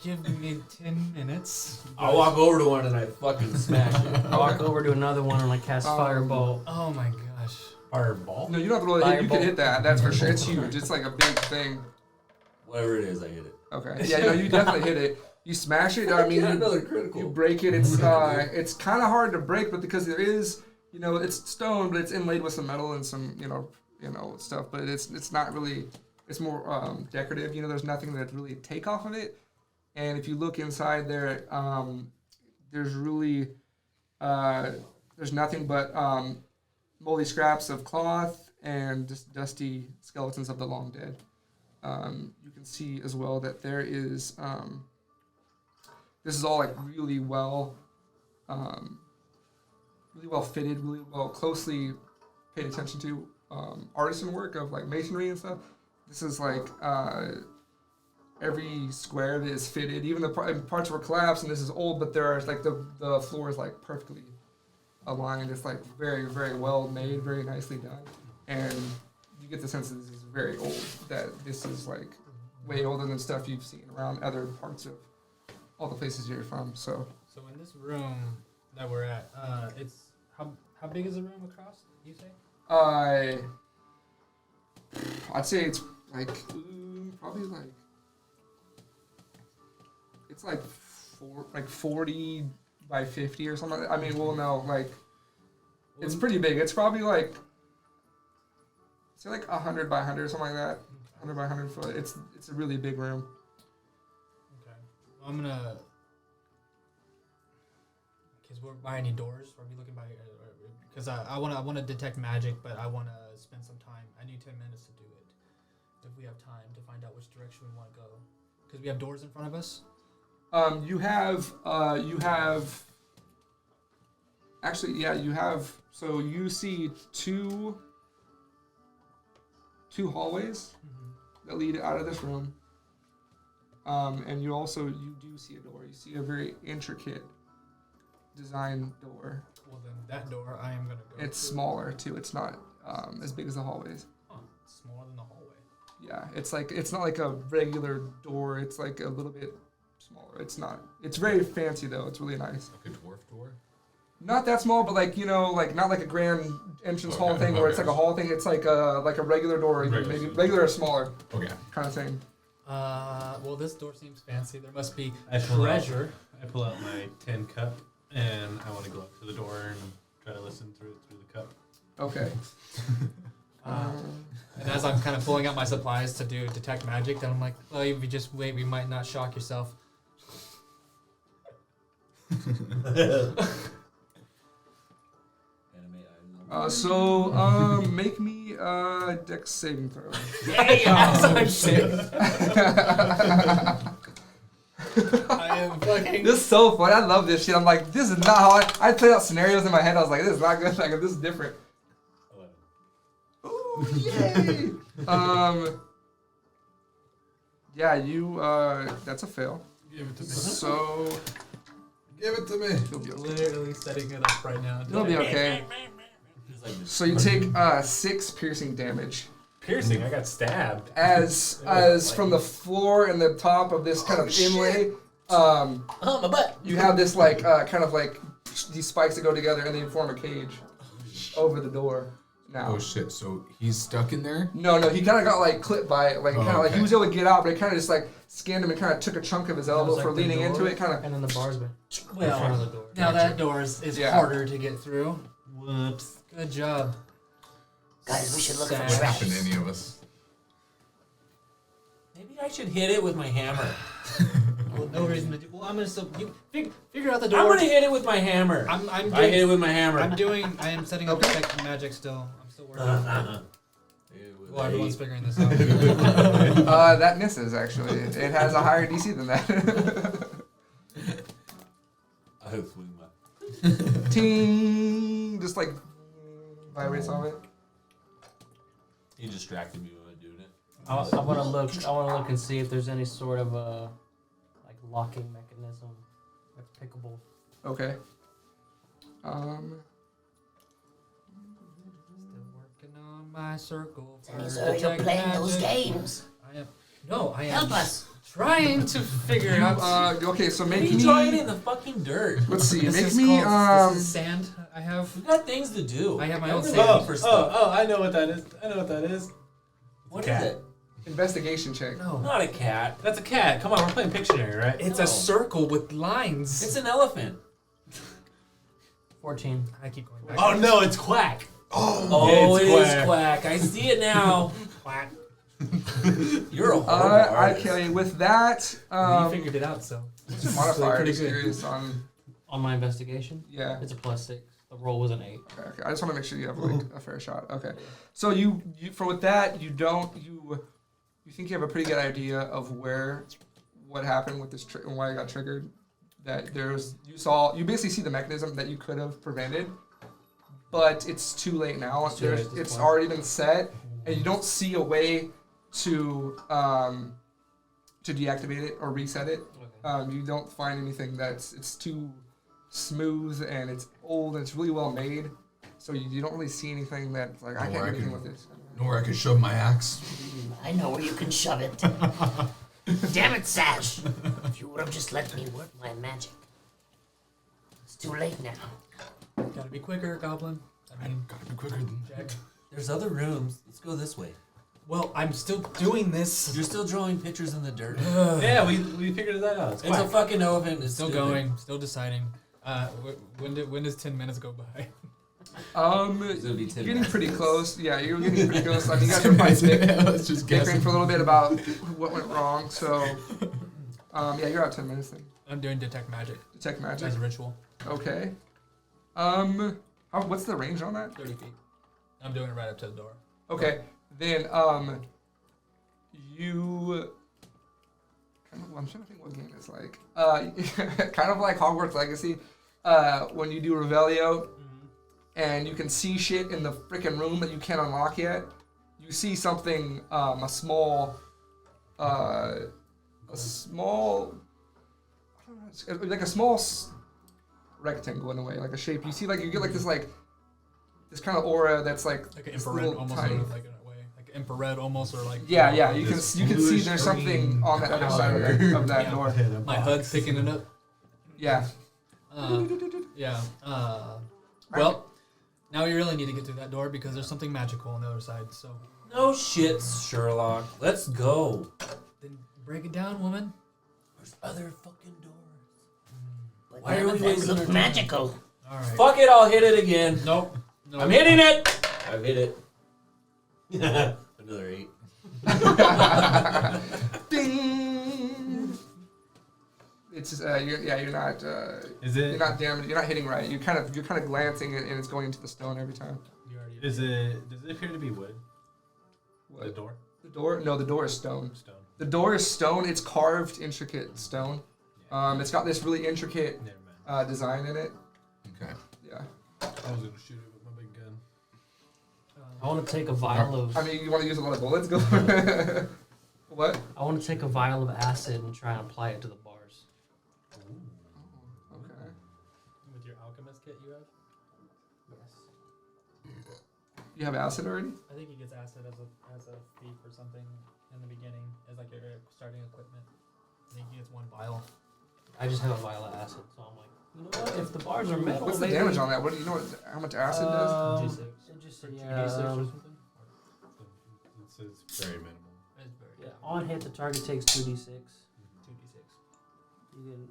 Give me 10 minutes. I walk over to one and I fucking smash it. I walk over to another one and like cast fireball. Oh my gosh. Fireball? No, you don't have to roll it. You Firebolt. can hit that. That's for sure. It's huge. It's like a big thing. Whatever it is, I hit it. Okay. Yeah, no, you definitely hit it. You smash it. I mean, Got you, another critical. you break it. It's kind of hard to break, but because there is, it's stone, but it's inlaid with some metal and some, stuff. But it's not really. It's more decorative. There's nothing that really take off of it. And if you look inside there, there's really there's nothing but moldy scraps of cloth and just dusty skeletons of the long dead. You can see as well that there is this is all like really well really well fitted, really well closely paid attention to artisan work of like masonry and stuff. This is like every square that is fitted, even the parts were collapsed, and this is old, but there are like the floor is like perfectly aligned. It's like very, very well made, very nicely done, and you get the sense that this is very old. That this is like way older than stuff you've seen around other parts of all the places you're from. So in this room that we're at, it's how big is the room across? You say? I'd say it's like probably like it's like 40 by 50 or something. I mean, we'll know. Like, it's pretty big. It's probably like say like 100 by 100 or something like that. 100 by 100 foot. It's a really big room. Okay. Well, I'm gonna. Because we're by any doors? Are we looking by? Because I want to detect magic, but I want to spend some time. I need 10 minutes to do it. If we have time to find out which direction we want to go, because we have doors in front of us. You have actually, yeah, you have. So you see two hallways that lead out of this room. And you do see a door. You see a very intricate design door. Well, then that door I am gonna go. It's smaller too. It's not as big as the hallways. Huh, it's smaller than the hallway. Yeah, it's not like a regular door. It's like a little bit smaller. It's very fancy though. It's really nice. Like a dwarf door? Not that small, but like not like a grand entrance hall thing where it's like a hall thing. It's like a regular door, maybe regular or smaller. Okay. Kind of thing. Well, this door seems fancy. There must be I pull treasure. I pull out my tin cup, and I want to go up to the door and try to listen through the cup. Okay. And as I'm kind of pulling out my supplies to do detect magic, then I'm like, well, if you just wait, we might not shock yourself. Make me a dex saving throw. I'm sick. I am fucking. This is so fun. I love this shit. I'm like, this is not how I played out scenarios in my head. I was like, this is not good. Like, this is different. 11. Ooh, yay! Yeah, you. That's a fail. Give it to me. So Give it to me. you'll be okay. Literally setting it up right now. You'll be okay. So you take 6 piercing damage Piercing, I got stabbed. as from the floor and the top of this kind of inlay. Oh, my butt. You have this like kind of like these spikes that go together and they form a cage over the door. Now. Oh shit! So he's stuck in there. No, he kind of got like clipped by it, like kind of like he was able to get out, but it kind of just like skinned him and kind of took a chunk of his elbow for leaning into it, kind of. And then the bar's been in Well, front of the door. now that door is Yeah. harder to get through. Whoops. Good job. Guys, we should look for Sad. What happened to traps. any of us? Maybe I should hit it with my hammer. Well, no reason to do. Well, I'm gonna still figure out the door. I'm gonna hit it with my hammer. I'm I hit doing. it with my hammer. I am setting up detect magic still. I'm still working on it. Well, everyone's figuring this out. That misses actually. It has a higher DC than that. I swing my. Ting, just like vibrates on it. He distracted me when I was doing it. I want to look. I want to look and see if there's any sort of like locking mechanism that's pickable. Okay. Still working on my circle. for Denny, sir, you're detect playing those magic. games. I am Help us. trying to figure out. Okay, so What are make you me. drawing in the fucking dirt? Let's see. This Make is me called, this is sand I have. We got things to do. I have my Don't own really sand. look for stuff. I know what that is. What is cat. it? investigation check. No. Not a cat. That's a cat. Come on, we're playing Pictionary, right? It's No. a circle with lines. It's an elephant. 14. I keep going back. Oh no, it's Quack. Oh, It's it is Quack. Quack. I see it now. Quack. You're a horrible artist. Okay, with that, You figured it out, so. what's your modifier? pretty Just good. curious on. On my investigation, Yeah. it's a +6. The roll was an 8. Okay. I just want to make sure you have like a fair shot. Okay. So you for with that you think you have a pretty good idea of what happened with this and why it got triggered. That you basically see the mechanism that you could have prevented, but it's too late now. It's too late at this It's point. already been set, and you don't see a way to deactivate it or reset it. Okay. You don't find anything it's too smooth and it's old and it's really well made. So you don't really see anything that's like I Or can't I do anything can- with this. Nor I could shove my axe. I know where you can shove it. Damn it, Sash. If you would have just let me work my magic. It's too late now. Gotta be quicker, Goblin. I mean, Gotta be quicker than Jack. There's other rooms. Let's go this way. Well, I'm still doing this. You're still drawing pictures in the dirt. Yeah, we figured that out. It's a fucking elephant. It's Still stupid. going. Still deciding. When does 10 minutes go by? It's gonna be 10 Getting minutes. pretty close. Yeah, you're getting pretty close. I mean, you guys are probably Let's just bickering guess. for a little bit about what went wrong. So, yeah, you're at 10 minutes then. I'm doing detect magic Detect magic. as a ritual. Okay. What's the range on that? 30 feet. I'm doing it right up to the door. Okay, then you. I'm trying to think what game it's like. Kind of like Hogwarts Legacy, when you do Revelio, and you can see shit in the freaking room that you can't unlock yet. You see something, a small. I don't know, it's like a small rectangle in a way, like a shape. You see, like you get like this kind of aura that's like Like an this infrared, little almost tiny. sort of like in a way, like infrared almost, or like. Yeah. You can This see bluish there's something green on the other side of that Yeah. door. My HUD's picking it up. Yeah. Yeah. Well, now we really need to get through that door because there's something magical on the other side. So No shit, Sherlock. Let's go. then break it down, woman. There's other fucking doors. But Why none are we of them wasting our look time? magical. All right. Fuck it, I'll hit it again. Nope. No. I'm hitting it. I've hit it. Another 8. Ding. It's just, you're not Is you're it? not damaged. You're not hitting right. You're kind of glancing and it's going into the stone every time. You already. Is it? Does it appear to be wood? The What? door. The door? No, the door is stone. Stone. The door is stone. It's carved, intricate stone. It's got this really intricate Never mind. design in it. Okay. Yeah. I was gonna shoot it with my big gun. I want to take a vial of. I mean, you want to use a lot of bullets? Go. What? I want to take a vial of acid and try and apply it to the bars. Okay. With your alchemist kit you have? Yes. You have acid already? I think he gets acid as a thief or something in the beginning as like your starting equipment. I think he gets one vial. I just have a vial of acid, so I'm like, you know what? If the bars are metal, What's the maybe- damage on that? What do you know? How much acid does? G6. It just Or yeah, 2d6 or something? It's very minimal. It's very yeah. On hit, the target takes 2d6. 2d6. You can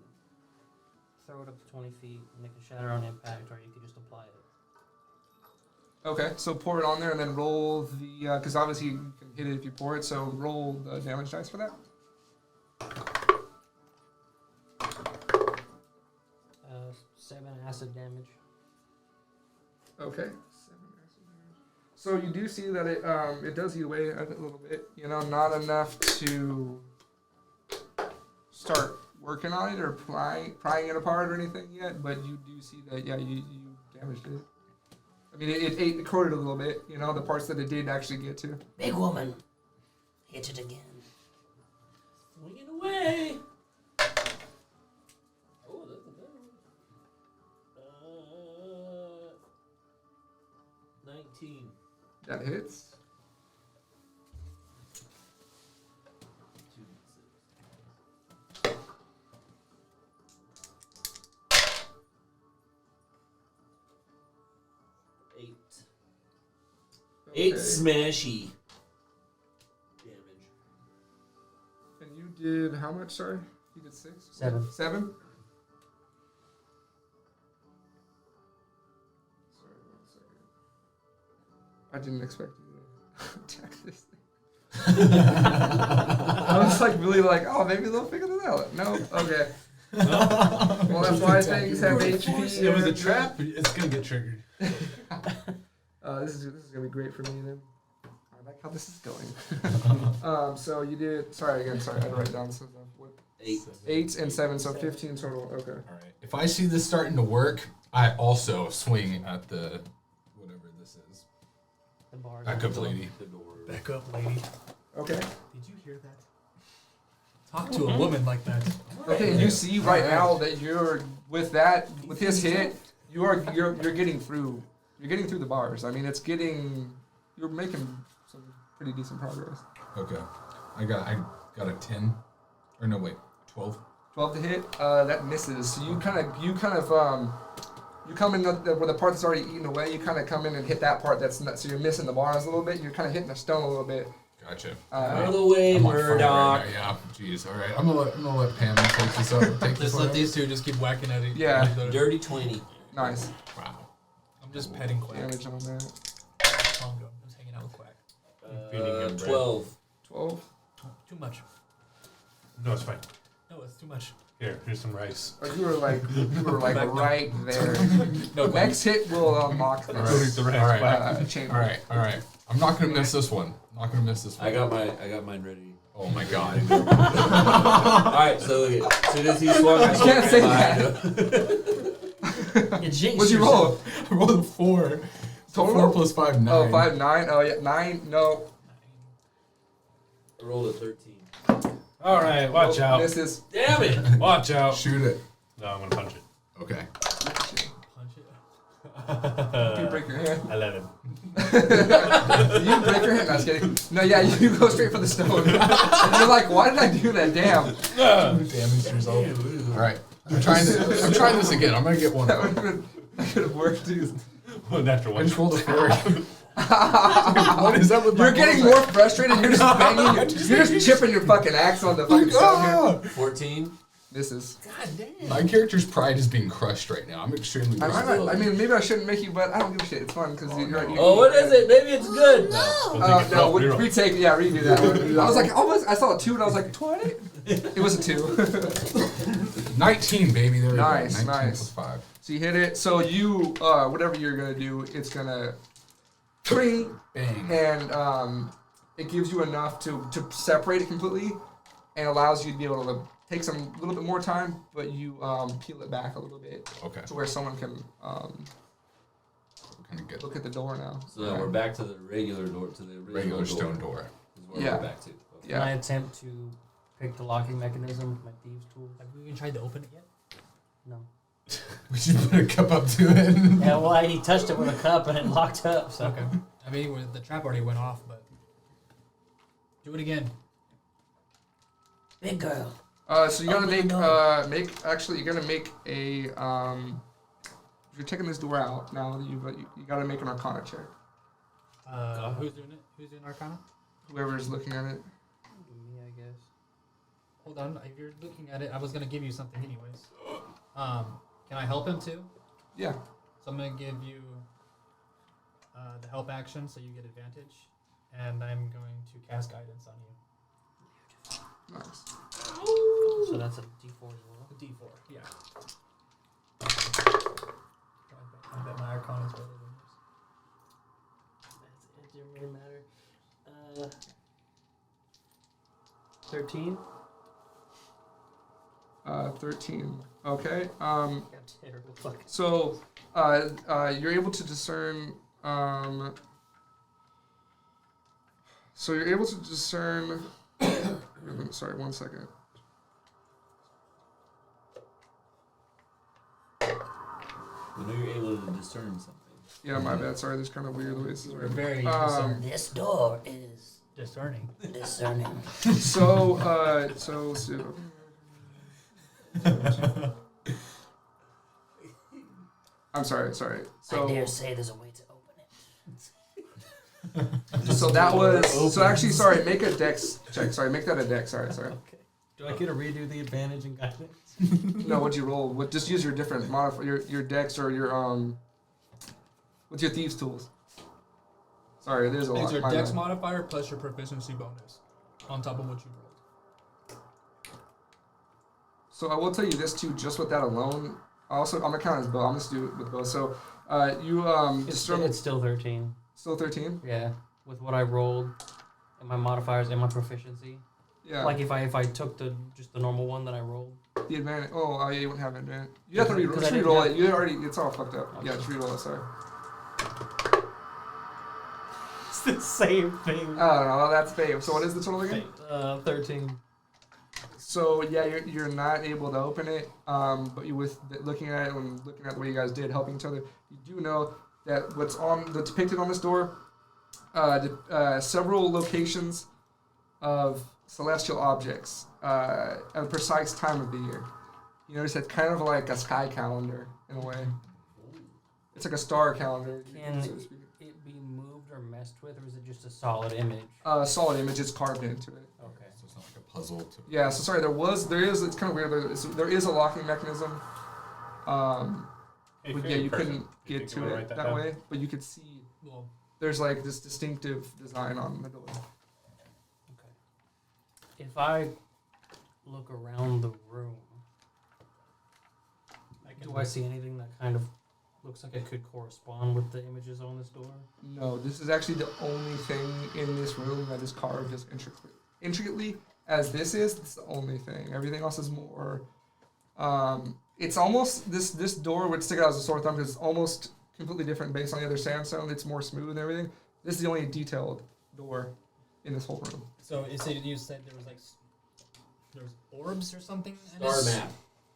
throw it up to 20 feet, and it can shatter on impact, or you can just apply it. Okay, so pour it on there and then roll the because obviously you can hit it if you pour it. So roll the damage dice for that. 7 acid damage. Okay. 7 acid damage. So you do see that it does eat away a little bit. You know, not enough to start working on it or prying it apart or anything yet. But you do see that you damaged it. I mean, it corroded a little bit. You know, the parts that it did actually get to. Big woman. Hit it again. Swinging away. Oh, that's a good one. 19. That hits. 2d6. 8. 8 Okay. smashy damage. And you did how much? Sorry, you did 6. 7. 7. Sorry, 1 second. I didn't expect you to attack this thing. I was like really like, oh, maybe they'll figure this out. No, okay. Well, that's why things have HP. It was a trap. It's gonna get triggered. This is gonna be great for me then. I like how this is going. So you did. Sorry, I had to write it down. So what? 8. 8 and 7, so 15 total. Okay. All right. If I see this starting to work, I also swing at this is. The bars. Back up, lady. The door. Back up, lady. Okay. Did you hear that? Talk to a woman like that. Okay, and you see right now that you're with his hit, you're getting through. You're getting through the bars. I mean, you're making some pretty decent progress. Okay. I got a 10. Or no, wait, 12. 12 to hit. That misses. So you come in where the part that's already eaten away. You kind of come in and hit that part that's not. So you're missing the bars a little bit. You're kind of hitting the stone a little bit. Gotcha. Out of the way, I'm on fire Murdoch. right now, yeah. Jeez. All right. I'm gonna let Pam take this up. Take this Just one let up. these two just keep whacking at it. Yeah. Dirty 20. Nice Wow. I'm just petting Quack. damage on that. I'm just hanging out with Quack. Feeding him bread. 12. 12. Too much. No, it's fine. No, it's too much. Here's some rice. Oh, you were like right there. No, Next hit will unlock All this right. All right. chamber. All right. I'm not gonna miss this one. Not gonna miss this one. I got mine ready. Oh my god. Alright, so as soon as he swung, I can't say that. You jinxed What'd you roll? I rolled a 4. Total? 4 plus 5, 9. Oh, 5, 9. Oh, yeah, 9. No. I rolled a 13. All right, watch out. Misses. Damn it! Watch out. Shoot it. No, I'm gonna punch it. Okay. Punch it. You break your hand. 11. You break your hand. No, I was kidding. No, yeah, you go straight for the stone. And you're like, why did I do that? Damn. You damaged yourself. All right. I'm trying this again. I'm gonna get one. That could have worked, dude. Natural I one. just rolled a 4. What is that with my You're getting bullseye? more frustrated. You're just banging. You're just chipping your fucking axe on the fucking stone here. 14. Misses. God damn. My character's pride is being crushed right now. I'm extremely. I mean, maybe I shouldn't make you, but I don't give a shit. It's fun because you're. Oh, what is it? Maybe it's good. No, retake. Yeah, redo that one. I was like, I saw a 2 and I was like, 20. It was a 2. 19, baby. There we Nice, go. 19 nice. plus 5. So you hit it. So you, whatever you're gonna do, it's gonna, bang, and it gives you enough to separate it completely, and allows you to be able to take a little bit more time, but you peel it back a little bit Okay. to where someone can Kind of good. look at the door now. So now we're back to the regular door, to the original Regular stone door. Is where Yeah. we're back to. Okay. Can I attempt to pick the locking mechanism with my thieves' tool? Have we even tried to open it yet? No. We should put a cup up to it. Yeah, well, he touched it with a cup and it locked up. So Okay. I mean, the trap already went off, but do it again. Big girl. So you gotta you're gonna make a if you're taking this door out now, you gotta make an Arcana check. Who's doing it? Who's doing Arcana? Whoever's looking at it. me, I guess. Hold on. If you're looking at it, I was gonna give you something anyways. Can I help him too? Yeah. So I'm gonna give you the help action, so you get advantage, and I'm going to cast guidance on you. Nice. So that's a D4 as well. A D4, yeah. I bet my Arcana is better than It didn't really matter. 13. 13. Okay. Got terrible fucking. So, you're able to discern. So you're able to discern. Sorry, 1 second. I know you're able to discern something. Yeah, my bad. Sorry, this kind of weird the way this is We're working. very This door is discerning. discerning. So, I'm sorry. I So, dare say there's a way to open it. so that was. So actually, sorry. Make a dex check. Sorry, make that a dex. Sorry. Okay. Do I get to redo the advantage and guidance? No, what'd you roll? Just use your different your dex or your with your thieves tools. Sorry, there's a lot. It's your My dex bad. modifier plus your proficiency bonus on top of what you rolled. So I will tell you this too, just with that alone. I'm gonna count as both. I'm gonna do it with both. So you It's still 13. still 13. Yeah, with what I rolled and my modifiers and my proficiency. Yeah. Like if I took just the normal one that I rolled. The advantage. Oh, yeah, you wouldn't have advantage. You have to Because I just didn't re-roll have- it. You already. It's all fucked up. Okay. Yeah, just re-roll it. Sorry. the same thing. I don't know. That's fave. So what is the total again? 13. So yeah, you're not able to open it. But you looking at it and looking at the way you guys did, helping each other, you do know that what's depicted on this door, several locations of celestial objects at a precise time of the year. You notice it's kind of like a sky calendar in a way. It's like a star calendar. Can it be moved or messed with, or is it just a solid image? Solid image is carved into it. Okay. So it's not like a puzzle. Yeah. So sorry, there is. It's kind of weird. There is a locking mechanism. Hey, But if yeah, you're you a person, couldn't do you get think you to wanna it write that down? way. But you could see Well, there's like this distinctive design on the door. Okay. If I look around the room, do I see anything that kind of looks like it could correspond with the images on this door? No, this is actually the only thing in this room that is carved as intricately as this is. It's the only thing. Everything else is more. It's almost this door would stick out as a sore thumb because it's almost completely different based on the other sandstone. It's more smooth and everything. This is the only detailed door in this whole room. so you said there was like there was orbs or something. in Star it?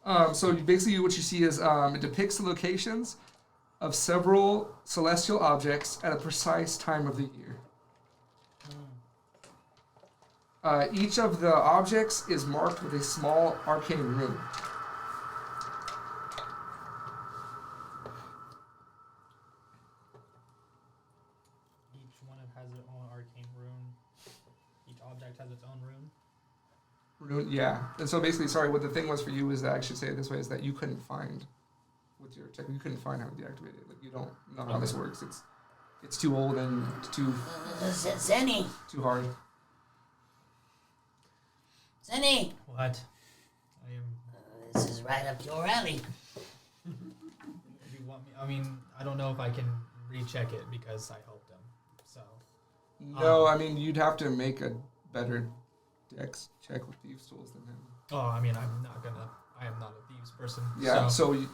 map. So basically what you see is it depicts the locations of several celestial objects at a precise time of the year. Each of the objects is marked with a small arcane rune. Each one has its own arcane rune. Each object has its own rune. Yeah, and so basically, sorry, what the thing was for you is that I should say it this way is that you couldn't find with your tech, you couldn't find how to deactivate it. Like you don't know how this works. It's too old and too Zenny, hard. Zenny, What? I am. this is right up your alley. If you want me, I mean, I don't know if I can recheck it because I helped him. So No, I mean you'd have to make a better dex check with thieves tools than him. I mean, I am not a thieves person. Yeah, So you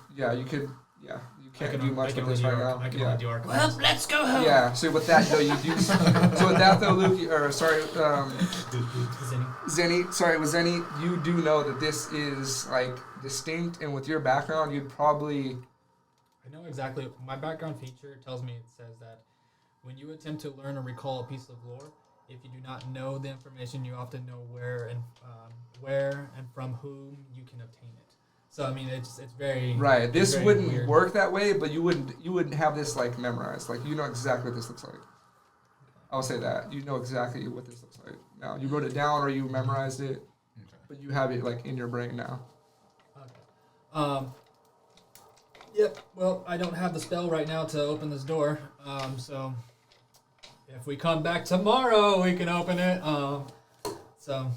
can't I do much with only this do right now. I can Yeah. only do arcane. Well, let's go home. Yeah, so with that though you do. So with that though, Luke, Zenny, sorry, with Zenny, you do know that this is like distinct, and with your background, you'd probably. I know exactly. My background feature tells me, it says that when you attempt to learn or recall a piece of lore, if you do not know the information, you often know where and from whom you can obtain it. So I mean, it's very Right. it's This very wouldn't weird. work that way, but you wouldn't have this like memorized. Like you know exactly what this looks like. I'll say that. You know exactly what this looks like. Now you wrote it down or you memorized it, Okay. but you have it like in your brain now. Okay. Yep. Well, I don't have the spell right now to open this door. So if we come back tomorrow, we can open it. So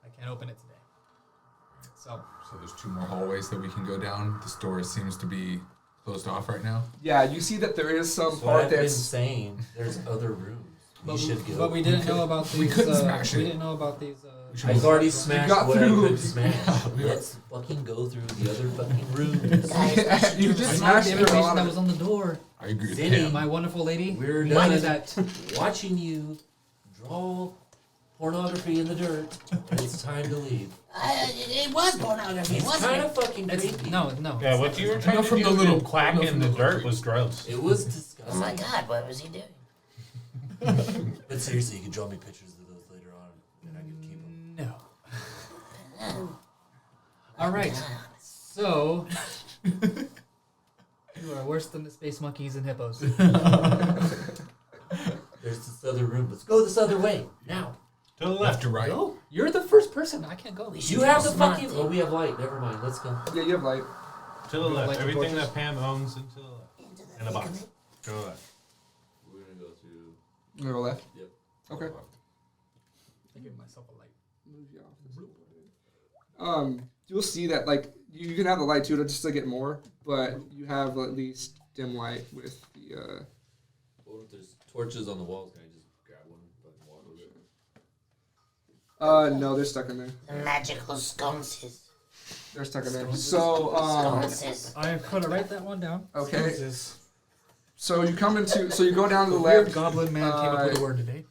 I can't open it today. So So there's 2 more hallways that we can go down. This door seems to be closed off right now. Yeah, you see that there is some So part I've been that's. saying there's other rooms. We should go. But we didn't know about these. We couldn't smash We it. didn't know about these. I've already You smashed got what through. I could smash. Let's fucking go through the other fucking rooms. Guys, You I just saw smashed the through a invitation lot that of was it. on the door. I agree with Zinni, him. My wonderful lady. We're What done is that? watching you draw pornography in the dirt. And it's time to leave. it was pornography, It's wasn't kind it? of fucking It's, creepy. no. Yeah, what you were trying to from do the with little- the quack I know in from the the little dirt was gross. It was Oh disgusting. my God, what was he doing? But seriously, you can draw me pictures of those later on, and I can keep them. No. Oh, All right. So you are worse than the space monkeys and hippos. There's this other room. Let's go this other way now. To the Left left. to right. No, you're the first person. I can't go. We should You go have the smart. fucking. Oh, we have light. Never mind. Let's go. Yeah, you have light. To the left. Like the Everything torches? that Pam owns into the left. Into the In a thick box. of it. To the left. We're gonna go through. You go left. Yep. Okay. I give myself a light. Move you off this little bit. You'll see that like you can have the light too to just to get more, but you have at least dim light with the. What if there's torches on the walls? Can I just grab one and walk over it? No, they're stuck in there. The magical sconces. They're stuck in there. So Sconces. I'm gonna write that one down. okay. So you come into. So you go down to the Weird left. goblin man came up with a word today.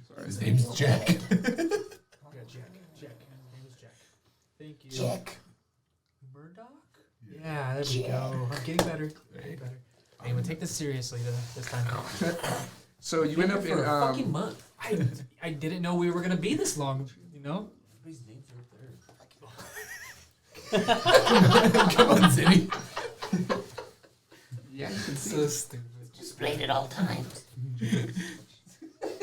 Sorry. His name's Jack. Yeah, Jack. His name is Jack. Thank you. Jack. Murdoch? Yeah, there we go. I'm getting better. Getting better. Hey, we'll take this seriously this time. So you end up in. for a fucking month. I didn't know we were gonna be this long. You know. Everybody's names are up there. Come on, Zinny. Yeah, you can see. So stupid. Just played at all times.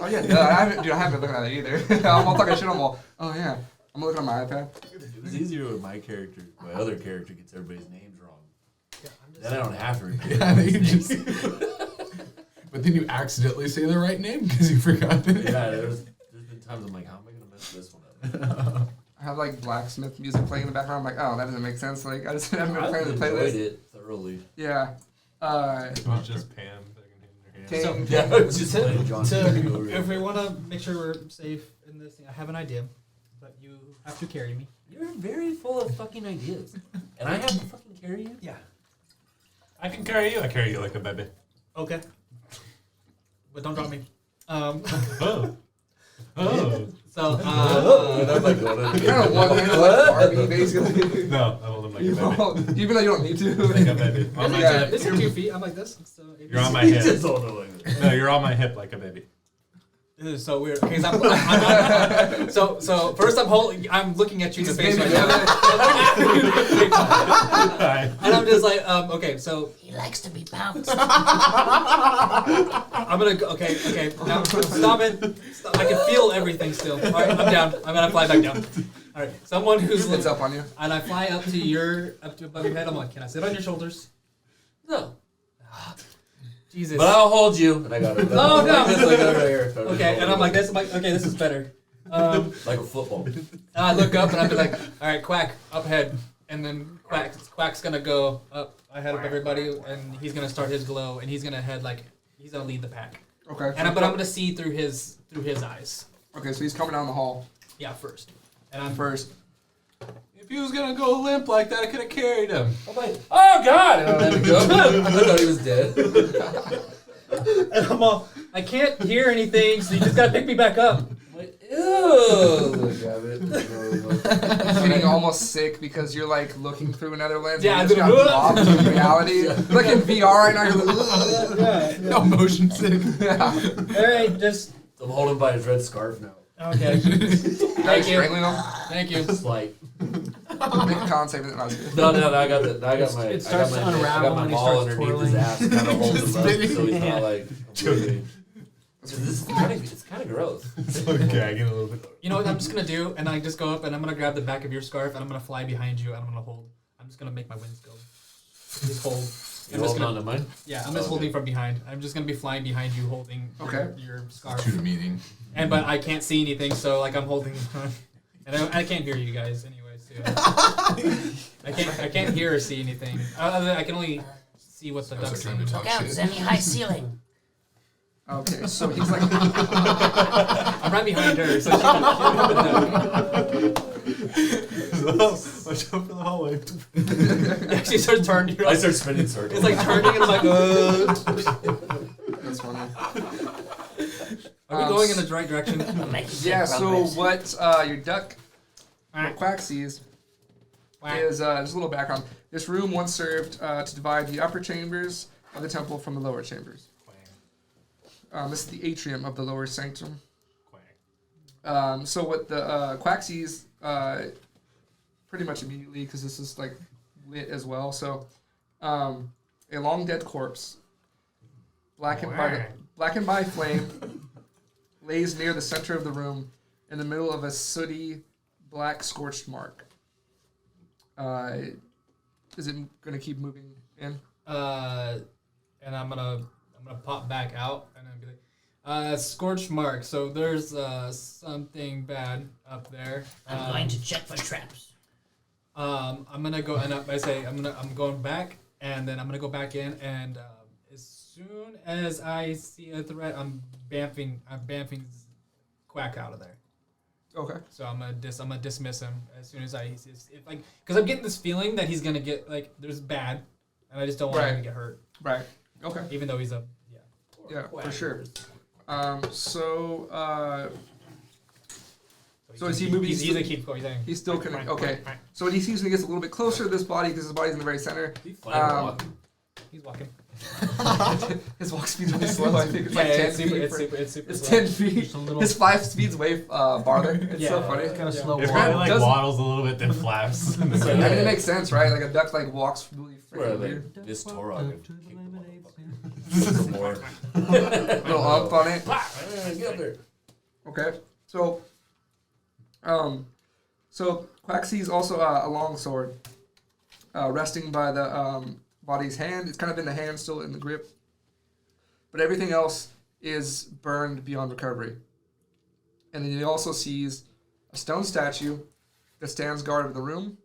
Oh yeah, duh, I haven't been looking at it either. I'm all talking shit. I'm all. Oh yeah, I'm looking on my iPad. It was easier when my other character gets everybody's names wrong. Yeah, I'm just. Then I don't have to remember. Yeah, you just. But then you accidentally say the right name because you forgot it. Yeah, there's been times I'm like, how am I gonna mess this one up? I have like blacksmith music playing in the background. I'm like, oh, that doesn't make sense. Like I just haven't been playing the enjoyed playlist. it thoroughly. Yeah. It was just Pam fucking hitting her hand. King. Yeah, I was just playing John. If we want to make sure we're safe in this thing, I have an idea, but you have to carry me. You're very full of fucking ideas, and I have to fucking carry you. Yeah. I can carry you. I carry you like a baby. Okay. But don't drop me. Oh. Oh. So, I'm like, You kind of one handed like Barbie, basically. No, I hold him like a You baby. won't- even though you don't need to. Like a baby. On my Yeah. hip. this is 2 feet. I'm like this. So You're on my He hip. just don't know like that. No, you're on my hip like a baby. This is so weird. Okay, so first I'm looking at you in the face right now, Hi. and I'm just like, okay, so He likes to be bounced. I'm gonna go, okay, now stop it. Stop. I can feel everything still. All right, I'm down. I'm gonna fly back down. All right, someone who's It's up on you. and I fly up to above your head. I'm like, can I sit on your shoulders? No, Jesus. but I'll hold you. And I got it. Oh, no. Like this, like that right here. Okay, and I'm like this. I'm like, okay, this is better. like a football. And I look up and I'll be like, all right, Quack, up ahead. And then Quack's gonna go up ahead of everybody, and he's gonna start his glow, and he's gonna he's gonna lead the pack. Okay. And but I'm gonna see through his eyes. Okay, so he's coming down the hall Yeah, first. And I'm first. If he was gonna go limp like that, I could have carried him. I'm like, oh god! And I let it go. I thought he was dead. And I'm all, I can't hear anything, so you just gotta pick me back up. I'm like, ew. Look at it. He's getting almost sick because you're like looking through another lens. Yeah, and you just got blobbed in reality. Yeah. You're like in VR right now. You're like, Yeah. No motion sick. yeah. All right, just I'm holding by his red scarf now. okay. Are you Thank you. strangling him? Thank you. It's like, Make a con save. No, it's good. no, I got my, It starts to I unravel got my when he ball starts underneath his twirling. ass, kind of holding him up, so he's Yeah. not like completely. This is kind of gross. It's okay, I get a little bit. You know what I'm just gonna do? And I just go up and I'm gonna grab the back of your scarf and I'm gonna fly behind you and I'm just gonna make my wings go. Just hold. You holding on to mine? Yeah, I'm just holding from behind. I'm just gonna be flying behind you, holding Okay. your scarf. To the meeting. But I can't see anything, so like I'm holding, and I can't hear you guys anyways. Too. I can't hear or see anything. I can only see what the I was ducks trying to see. talk Look out, shit. Zenny, high ceiling. Okay, so he's like, I'm right behind her, so she Watch out for the hallway. she starts turning. I start spinning circles. It's like turning, and I'm like, that's funny. Are we going in the right direction? We're making good Yeah. So progress. what your duck, what Quack sees is just a little background. This room once served to divide the upper chambers of the temple from the lower chambers. This is the atrium of the lower sanctum. So what the Quack sees pretty much immediately, because this is like lit as well. So a long dead corpse, blackened by flame, lays near the center of the room, in the middle of a sooty black scorched mark. Is it gonna keep moving in? And I'm gonna pop back out and then be like, scorched mark. So there's something bad up there. I'm going to check for traps. I'm gonna go and I say I'm going back and then I'm gonna go back in and as soon as I see a threat, I'm bamfing Quack out of there. Okay. So I'm gonna dismiss him as soon as because I'm getting this feeling that he's gonna get like there's bad, and I just don't want him Right. to get hurt. Right. Okay. Even though he's a Yeah, for sure. So is he moving? He's a keep going. He's still connected. Okay. So when he sees when he gets a little bit closer to this body, because his body's in the very center, He's flying He's walking. his walk speed's really slow. I think it's like 10 it's super, feet. it's super, it's super. It's slow. 10 feet. Just a little- His 5 speed's way farther. It's so Yeah. funny. Kind of Yeah. slow It walk. kind of like Does- waddles a little bit, then flaps. I mean, it makes sense, right? Like a duck like walks really Where freaking they weird. this Torog and To the kick lemonade the motherfucker. More. Little up on it. Get up there. Okay. So Quack sees also a long sword resting by the body's hand. It's kind of in the hand, still in the grip. But everything else is burned beyond recovery. And then he also sees a stone statue that stands guard over the room,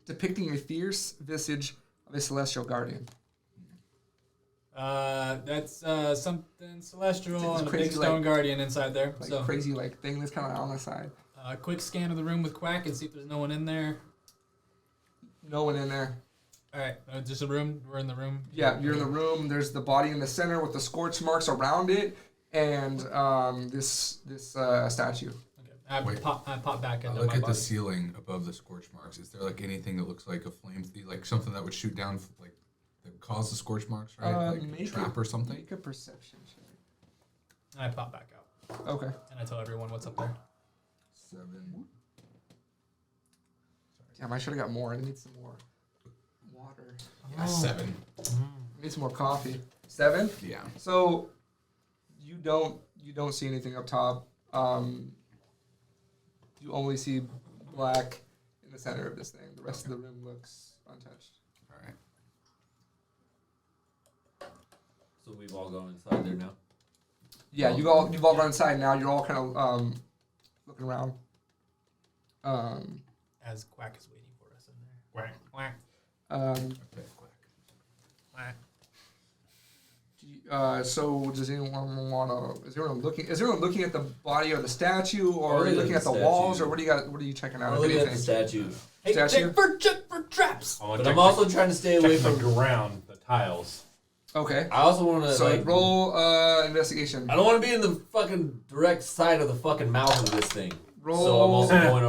depicting a fierce visage of a celestial guardian. That's something celestial It's and a crazy, big stone like- guardian inside there. Like So, crazy like thing that's kind of on the side. quick scan of the room with Quack and see if there's no one in there. No one in there. All right, just a room. We're in the room. Yeah, you're in the room. There's the body in the center with the scorch marks around it, and this statue. Okay. I Wait. pop back I into look my at body. the ceiling above the scorch marks. Is there like anything that looks like a flame, like something that would shoot down, like that cause the scorch marks, right? Like a Make trap or something. Make a perception check. And I pop back out Okay. and I tell everyone what's up there. 7. Damn, I should have got more. I need some more water. Yeah, 7. I need some more coffee. 7. Yeah. So you don't see anything up top. You only see black in the center of this thing. The rest of the room looks untouched. All right. So we've all gone inside there now. Yeah, you've all gone inside now. You're all kind of looking around. As Quack is waiting for us in there. Quack. Quack. Okay. Quack. So does anyone want to? Is everyone looking at the body or the statue, or I'll are you look looking at at the the walls, statue. or what do you got? What are you checking out? I'm if looking at the anything? statue. Hey, Statue? check for traps. I want But to I'm also trying to stay away check the from. ground, the tiles. Okay. I also want to So like. roll investigation. I don't want to be in the fucking direct side of the fucking mouth of this thing. Roll. So I'm also going to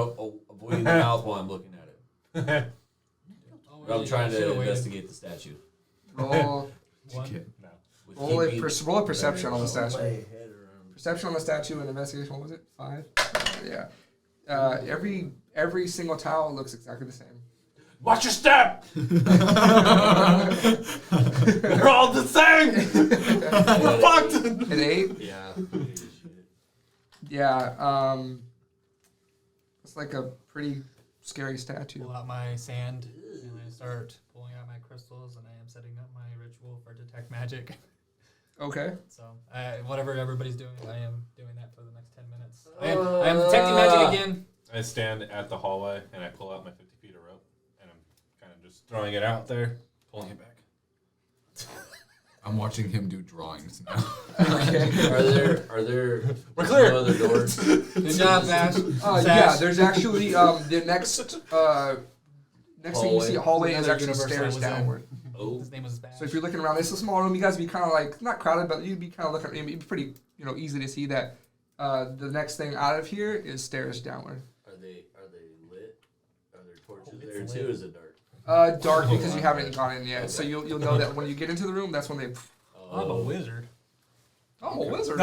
avoiding the mouth while I'm looking at it. Oh, But I'm trying should've to waited. investigate the statue. Roll. One. No. With Roll a, keeping- roll a perception on the My statue. head around- Perception on the statue and investigation. What was it? 5. Yeah. Every single tile looks exactly the same. Watch your step! We're all the same! We're fucked! An 8. Yeah. Yeah. It's like a pretty scary statue. Pull out my sand and I start pulling out my crystals and I am setting up my ritual for detect magic. Okay. So whatever everybody's doing, I am doing that for the next 10 minutes. I am detecting magic again. I stand at the hallway and I pull out my 50 feet of rope and I'm kind of just throwing it out there, pulling it back. I'm watching him do drawings now. Okay. Are there We're clear. no other doors? Good job, Sash. Yeah, Sash. there's actually the next thing you see a hallway is Another actually universe I stairs was in. downward. Oh. His name was Bash. So if you're looking around, it's a small room. You guys would be kind of like not crowded, but you'd be kind of looking. It'd be pretty, easy to see that the next thing out of here is stairs downward. Are they lit? Are there torches it's there lit. too? Or is it dark? Dark because you haven't gone in yet. So you'll know that when you get into the room, that's when they. I'm a wizard. I'm a wizard.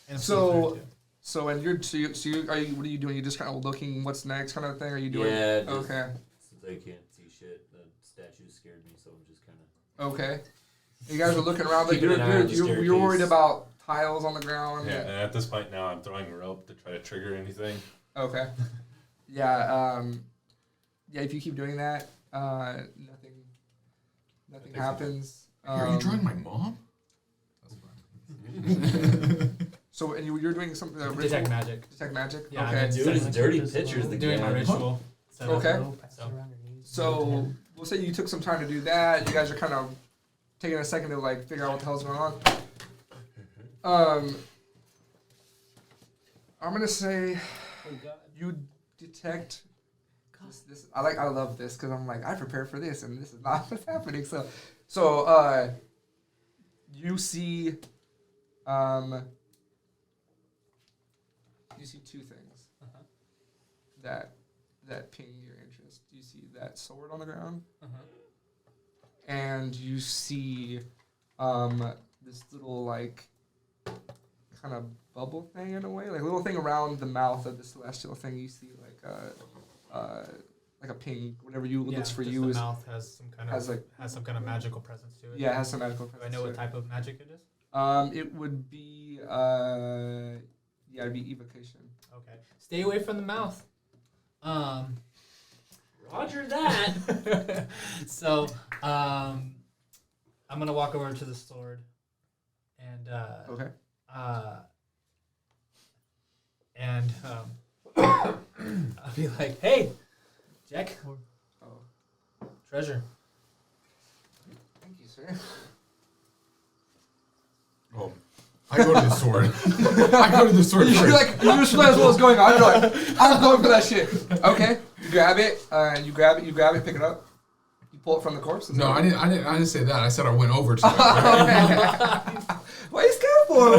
And So- So and you're so you are you what are you doing? You just kind of looking what's next kind of thing? Are you doing? Yeah. Just, Okay. Since I can't see shit, the statue scared me, so I'm just kind of. Okay. You guys are looking around, but Keeping an eye on the you're worried staircase. about tiles on the ground. Yeah, and at this point now I'm throwing rope to try to trigger anything. Okay. Yeah. Yeah. If you keep doing that, nothing happens. Are you drawing my mom? That's fine. So and you're doing something. detect magic. Detect magic. Yeah, Okay. I'm Dude, it's dirty pictures. The Doing my guy. ritual. So Okay. So, So we'll say you took some time to do that. You guys are kind of taking a second to like figure out what the hell's going on. I'm gonna say you detect I love this because I'm like I prepared for this and this is not what's happening. So you see two things that ping your interest. You see that sword on the ground, and you see this little like kind of bubble thing in a way, like a little thing around the mouth of the celestial thing. You see like a ping, whatever looks for you the is mouth has some kind of magical presence to it. Yeah, it has some magical Do I presence. know to what type of magic it is? It would be it'd be evocation. Okay. Stay away from the mouth. Roger that. So, I'm gonna walk over to the sword, and Okay. I'll be like, "Hey, Jack, Oh, treasure." thank you, sir. Oh, I go to the sword. I go to the sword You're first. like, you just realize what was going on. You're like, I'm going for that shit. Okay, you grab it. You grab it. Pick it up. You pull it from the corpse. No, I didn't say that. I said I went over to it. What are you scared for?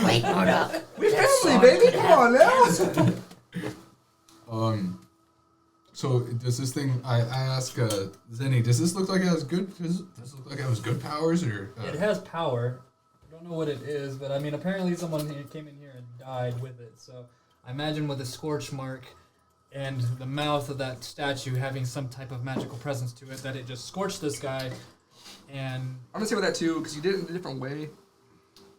Wait, Murdoch. We That family, sword baby. could Come have on now. cancer. So does this thing? I ask Zenny. Does this look like it has good? Does this look like it has good powers or? It has power. I don't know what it is, but I mean, apparently someone here came in here and died with it. So I imagine with a scorch mark and the mouth of that statue having some type of magical presence to it, that it just scorched this guy. And I'm gonna say with that too, because you did it in a different way.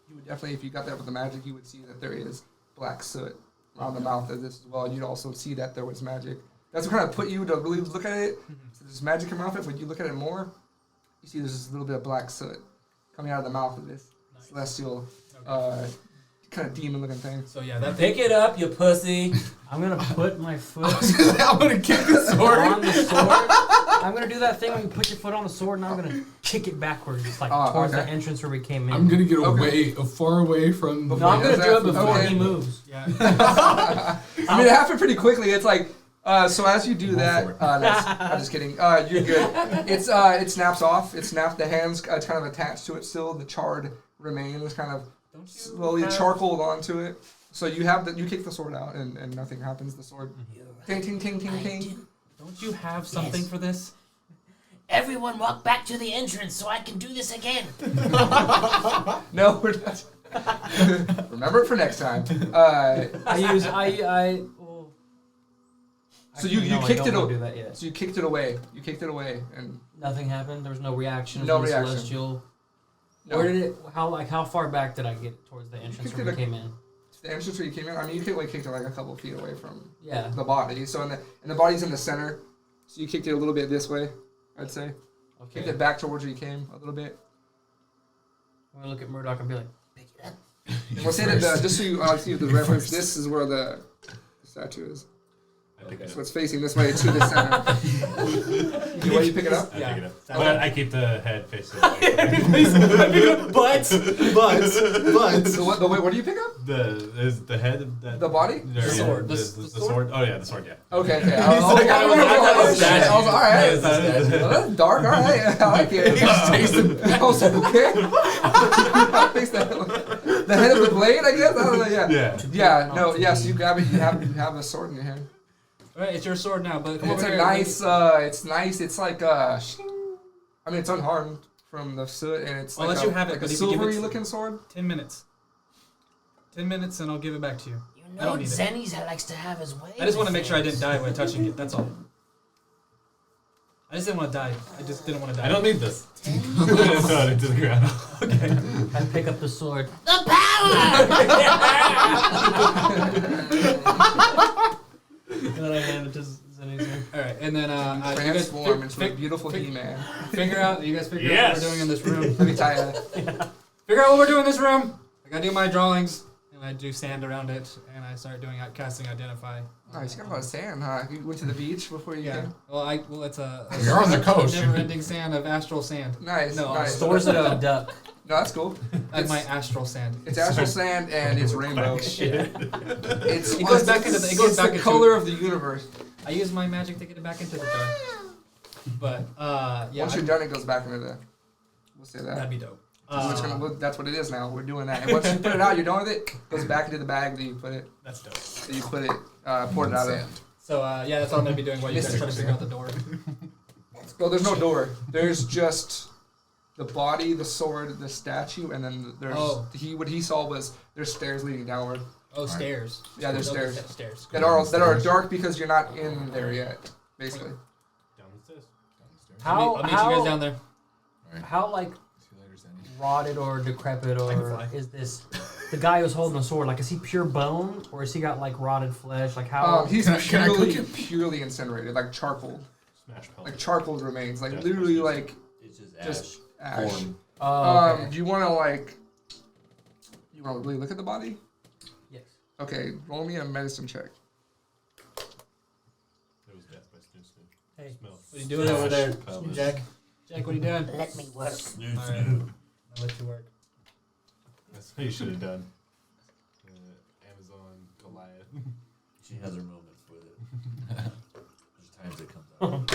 You would definitely, if you got that with the magic, you would see that there is black soot around the mouth of this as well. You'd also see that there was magic. That's what kind of put you to really look at it. So there's magic coming off it, but you look at it more, you see there's this little bit of black soot coming out of the mouth of this celestial, kind of demon-looking thing. so yeah, that Pick it up, you pussy. I'm gonna put my foot I'm gonna kick the sword. on the sword. I'm gonna do that thing when you put your foot on the sword, and I'm gonna kick it backwards, just like towards okay. the entrance where we came in. I'm gonna get Okay. far away from the. No, I'm gonna do it before Okay. he moves. yeah. I mean, it happened pretty quickly. It's like, so as you do Go that, for it. I'm just kidding. You're good. It snaps off. It snaps. The hands kind of attached to it still. The charred remains kind of Don't you slowly have- charcoaled onto it. So you kick the sword out and nothing happens. The sword, ting ting ting ting I ting. do. Don't you have something for this? Everyone walk back to the entrance so I can do this again. No, we're not. Remember it for next time. Well, So you actually, no, I kicked don't it wanna o- do that yet. So you kicked it away. And Nothing happened. There was no reaction No from the reaction. celestial. no. Where did it? How far back did I get towards the entrance kicked where it we came in? The entrance where you came in. I mean, you kicked it like a couple feet away from Yeah. the body. So and the body's in the center. So you kicked it a little bit this way, I'd say. Kicked Okay. it back towards where you came a little bit. I'm gonna look at Murdoch and be like, Pick it up. And we'll say that just so you see the reference. This is where the statue is. I pick it So up. it's facing this way to the center. Where you pick it up? I Yeah. pick it up. That But way. I keep the head facing away. but So what do you pick up? Is the head that The body? Or, The yeah, sword. The, The the sword? sword. Oh yeah, the sword. Yeah. Okay. I was like, like, I was like, oh, that's shit. I was like, all right. It's a statue. Well, that's dark. All right. I like it. I was like, okay. I fixed that. The head of the blade, I guess. I was like, yeah. Yeah. Yeah. No. Yeah. So you grab it. You have a sword in your hand. all right, it's your sword now. But come It's over a here. nice. It's nice. It's like shing. I mean, it's unharmed from the soot, and it's I'll like let you have it, like a but if you give it silvery to- looking sword. 10 minutes. 10 minutes, and I'll give it back to you. You I know don't need it. Zenny's likes to have his way. I just want to with make sure I things. didn't die by touching it. That's all. I just didn't want to die. I just didn't want to die. I don't need this. Throw it into the ground. I pick up the sword. The power! And then I hand it to Zenny's. All right, and then you guys Transform into a beautiful He-Man. figure out. You guys figure out Yes. what we're doing in this room. Let me tell you. Figure out what we're doing in this room. I gotta do my drawings, and and I do sand around it, and I start doing casting Identify. Nice. You got a lot of sand, huh? You went to the beach before you Yeah. came? Well, it's a You're on the coast. never-ending sand of astral sand. Nice. No, nice. Stores it up a duck. No, that's cool. That's my astral sand. It's astral sand and it's rainbow. It's It goes back into the. It goes it's back the into color of the universe. I use my magic to get it back into the jar. But yeah, Once you're done, it goes back into the. We'll say that. that'd be dope. That's what it is now. We're doing that. And once you put it out, you're done with it. It goes back into the bag that you put it. That's dope. That you put it. Poured it out of. So yeah, that's all I'm gonna be doing while you guys try to figure out the door. Well, there's no door. There's just the body, the sword, the statue, and then there's what he saw was there's stairs leading downward. Oh, stairs. Yeah, there's Okay, stairs Stairs. that are dark because you're not in there yet, basically. Down the stairs. How I'll meet you guys down there. how like See you later, Sandy. rotted or decrepit I can or fly. is this the guy who's holding the sword? Like, is he pure bone or has he got like rotted flesh? Like how? He's Can I cook purely him? purely incinerated, like charcoal, Smash pellet. like charcoal remains, like Death literally wishes. like It's just ash. ash. Form. Oh, okay. Do you want to like? You want to really look at the body? Yes. Okay, roll me a medicine check. It was death by Snoo Snoo. Hey, Smell. What are you doing over there, Pelvis. Jack? Jack, what are you doing? Let me work. Alright, I'll let you work. That's what you should have done. Amazon Goliath. She has her moments with it. There's times it comes out.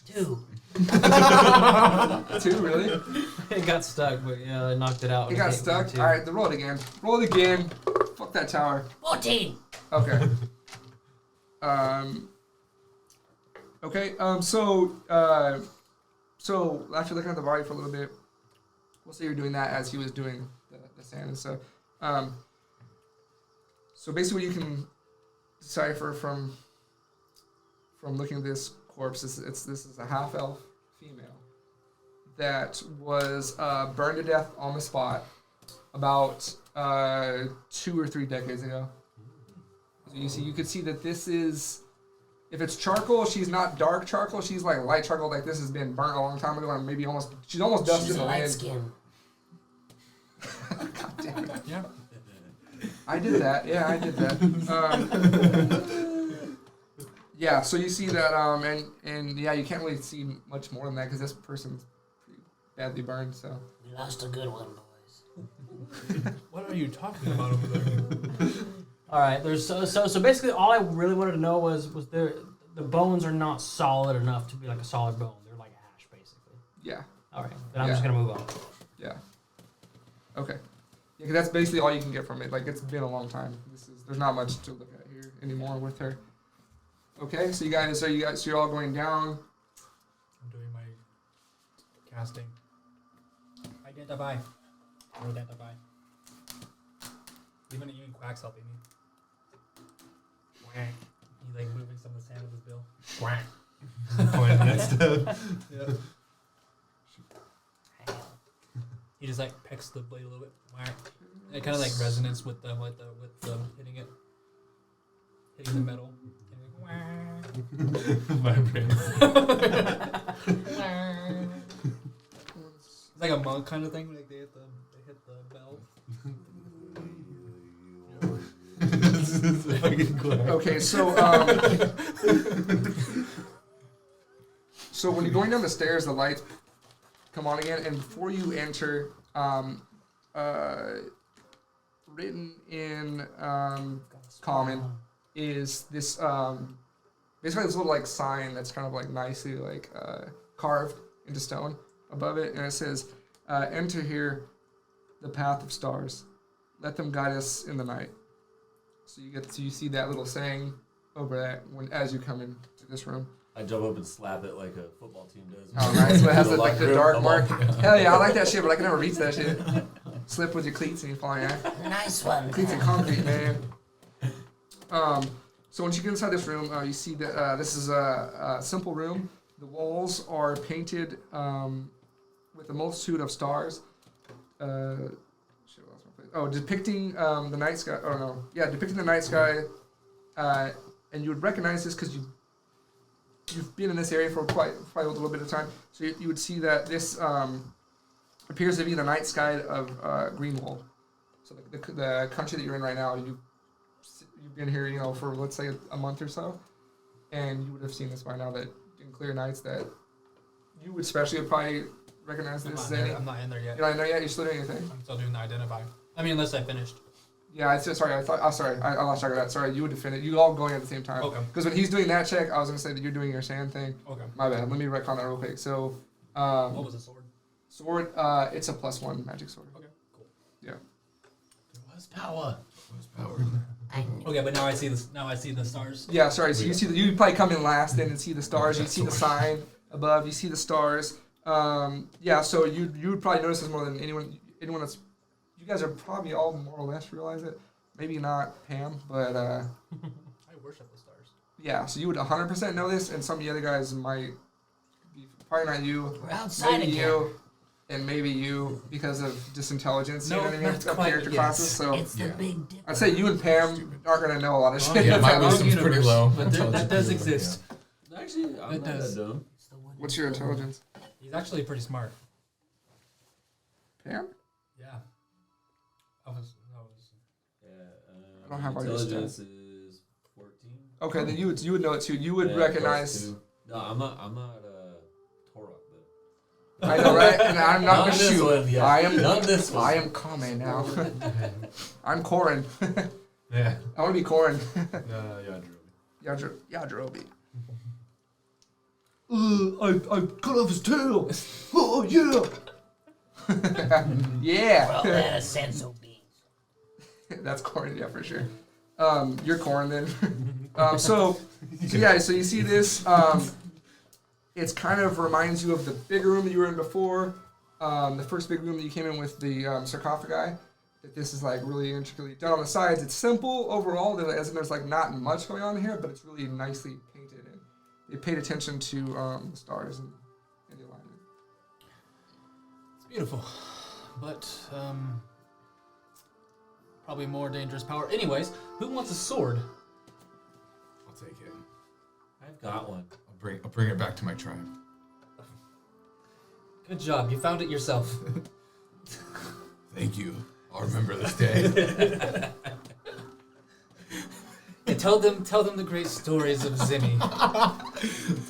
Two. 2, really? it got stuck, but yeah, I knocked it out. It and got hit me stuck. too. All right, then roll it again. Roll it again. Fuck that tower. 14. Okay. Okay. So after looking at the body for a little bit, we'll say you're doing that as he was doing the sand and stuff. So basically, what you can decipher from looking at this corpse is this is a half elf female that was burned to death on the spot about 2 or 3 decades ago. So you could see that this is, if it's charcoal, she's not dark charcoal. She's like light charcoal. Like this has been burnt a long time ago, and maybe she's almost dust She's in a the light wind. skin. God damn it! Yeah. I did that. Yeah, I did that. Yeah. So you see that, and yeah, you can't really see much more than that because this person's pretty badly burned. So. We lost a good one, boys. What are you talking about over there? All right. There's so basically all I really wanted to know was the bones are not solid enough to be like a solid bone. They're like ash, basically. Yeah. All right. Then I'm just gonna move on. Yeah. Okay. Yeah, 'cause that's basically all you can get from it. Like it's been a long time. There's not much to look at here anymore with her. Okay, so you're all going down. I'm doing my casting. Identify. Identify. Even Quack's helping me. He's like moving some of the sand with his bill. Pointing at stuff. Yeah. He just like pecks the blade a little bit. It kind of like resonance with the hitting it, hitting the metal. Vibrates. It's like a monk kind of thing. Like they hit the bell. Okay, so so when you're going down the stairs, the lights come on again, and before you enter, written in common is this basically this little like sign that's kind of like nicely like carved into stone above it, and it says, "Enter here, the path of stars. Let them guide us in the night." So you see that little saying over that as you come into this room. I jump up and slap it like a football team does. Oh, nice. So it has The like the locker dark room, mark. I'm all- Hell yeah, I like that shit, but I can never reach that shit. Slip with your cleats and you're flying out. Nice one. Cleats and concrete, man. So once you get inside this room, you see that this is a simple room. The walls are painted with a multitude of stars. Shit, I lost my place. Oh, depicting the night sky. Oh no, yeah, depicting the night sky. And you would recognize this because you've been in this area for quite a little bit of time. So you would see that this appears to be the night sky of Greenwald. So the country that you're in right now, you've been here, you know, for let's say a month or so, and you would have seen this by now that in clear nights that you would especially would probably recognize this as any. I'm not in there yet. You're not in there yet. You're still doing anything. I'm still doing the identify. I mean, unless I finished. Yeah, I said sorry. I thought. Oh, sorry. I lost track of that. Sorry, you would have finished. You all going at the same time. Okay. Because when he's doing that check, I was gonna say that you're doing your sand thing. Okay. My bad. Let me retcon that real quick. So, What was the sword? sword. It's a +1 magic sword. Okay. Cool. Yeah. What's power? Okay, but now I see this. Now I see the stars. Yeah. Sorry. So you see you probably come in last, then and see the stars. You see the sign above. You see the stars. Yeah. So you would probably notice this more than anyone that's. You guys are probably all more or less realize it. Maybe not Pam, but I worship the stars. yeah. So you would 100% know this, and some of the other guys might be probably not you. We're outside Maybe again. you, and maybe you because of disintelligence. No, you know what I mean? not Of quite character yet. classes. So It's the Yeah. big dipper. I'd say you and Pam aren't gonna know a lot of shit. Yeah, my Wrong wisdom's pretty universe, low. but that does Intelligence, exist. Actually, I'm It not does. that dumb. It's the wooden What's your spoon. intelligence? He's actually pretty smart. Pam? Yeah. I was. Yeah, I don't have all your intelligence is 14. Okay, then you would know it too. You would Yeah, recognize. +2. No, I'm not Torok though. I know, right? And I'm not gonna this shoot. one, yeah. I am Not this one. I am Kame now. I'm Korin. Yeah. I want to be Korin. Yeah, Drew. Yajirobe. I cut off his tail. Oh yeah. Yeah. Well, that is senso beans. That's Corin, yeah, for sure. You're Corin then. So yeah, so you see this. It's kind of reminds you of the big room that you were in before. The first big room that you came in with the sarcophagi. That this is like really intricately done on the sides. It's simple overall, as in there's like not much going on here, but it's really nicely painted and they paid attention to the stars and the alignment. It's beautiful, but probably more dangerous power. Anyways, who wants a sword? I'll take it. I've got one. I'll bring it back to my tribe. Good job. You found it yourself. Thank you. I'll remember this day. And tell them the great stories of Zimmy.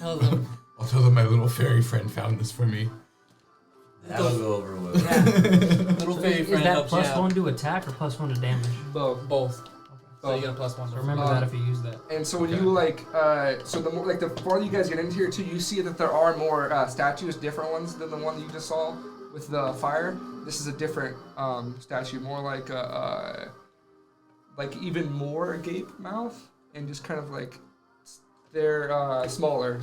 Tell them. I'll tell them my little fairy friend found this for me. That'll go over well. Little fairy Is friend that helps you plus out. 1 to attack or plus 1 to damage? Both. So you get a +1. So remember Um, that if you use that. And so when you so the more the farther you guys get into here too, you see that there are more statues, different ones than the one that you just saw with the fire. This is a different statue, more like like even more agape mouth, and just kind of like they're smaller,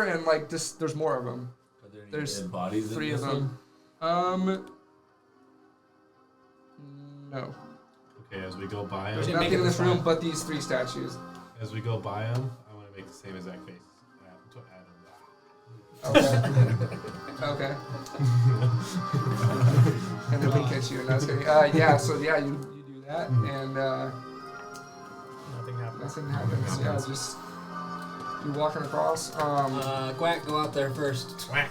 and like just there's more of them. Are there any There's dead bodies in 3 of this them. one? No, Okay, as we go by there's didn't them, make nothing it in this this room time. but these 3 statues. as we go by them, I want to make the same exact face to Adam. Okay. Okay. And then wink at you. And I was kidding. Yeah. So yeah, you do that, and Nothing happens. nothing happens. Yeah, just you're walking across. Quack, go out there first. Quack.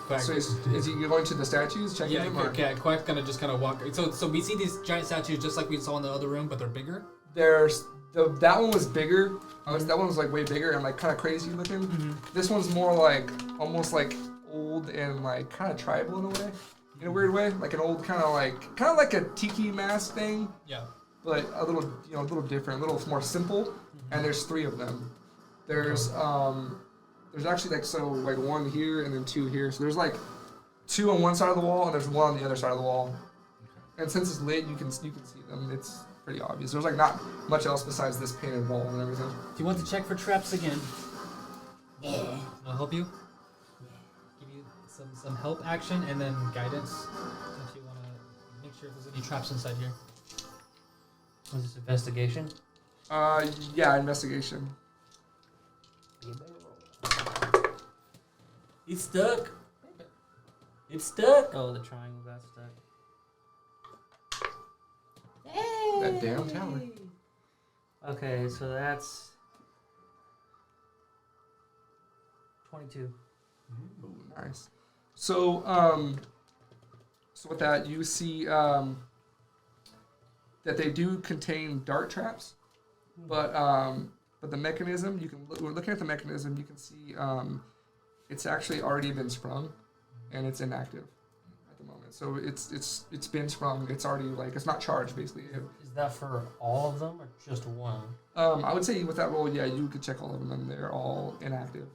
Quack. So is he going to the statues? Checking Yeah, them? Or? okay. Quack's gonna just kind of walk. So we see these giant statues just like we saw in the other room, but they're bigger. There's that one was bigger. That one was like way bigger and like kind of crazy looking. This one's more like almost like old and like kind of tribal in a way, in a weird way, like an old kind of like a tiki mask thing, Yeah. but a little different, a little more simple. And there's 3 of them. There's actually like 1 here and then 2 here. So there's like 2 on one side of the wall and there's 1 on the other side of the wall. And since it's lit, you can see them. It's pretty obvious. There's like not much else besides this painted wall and everything. Do you want to check for traps again? Yeah. I'll help you. Give you some help action and then guidance if you want to make sure if there's any traps inside here. Was this investigation? Yeah, investigation. It's stuck. It's stuck. Oh, the triangle got stuck. That damn tower. Okay, so that's 22. Ooh, nice. So with that, you see that they do contain dart traps, but the mechanism we're looking at the mechanism. You can see it's actually already been sprung, and it's inactive at the moment. So it's been sprung. It's already it's not charged basically. Is that for all of them or just one? I would say with that roll, yeah, you could check all of them, and they're all inactive.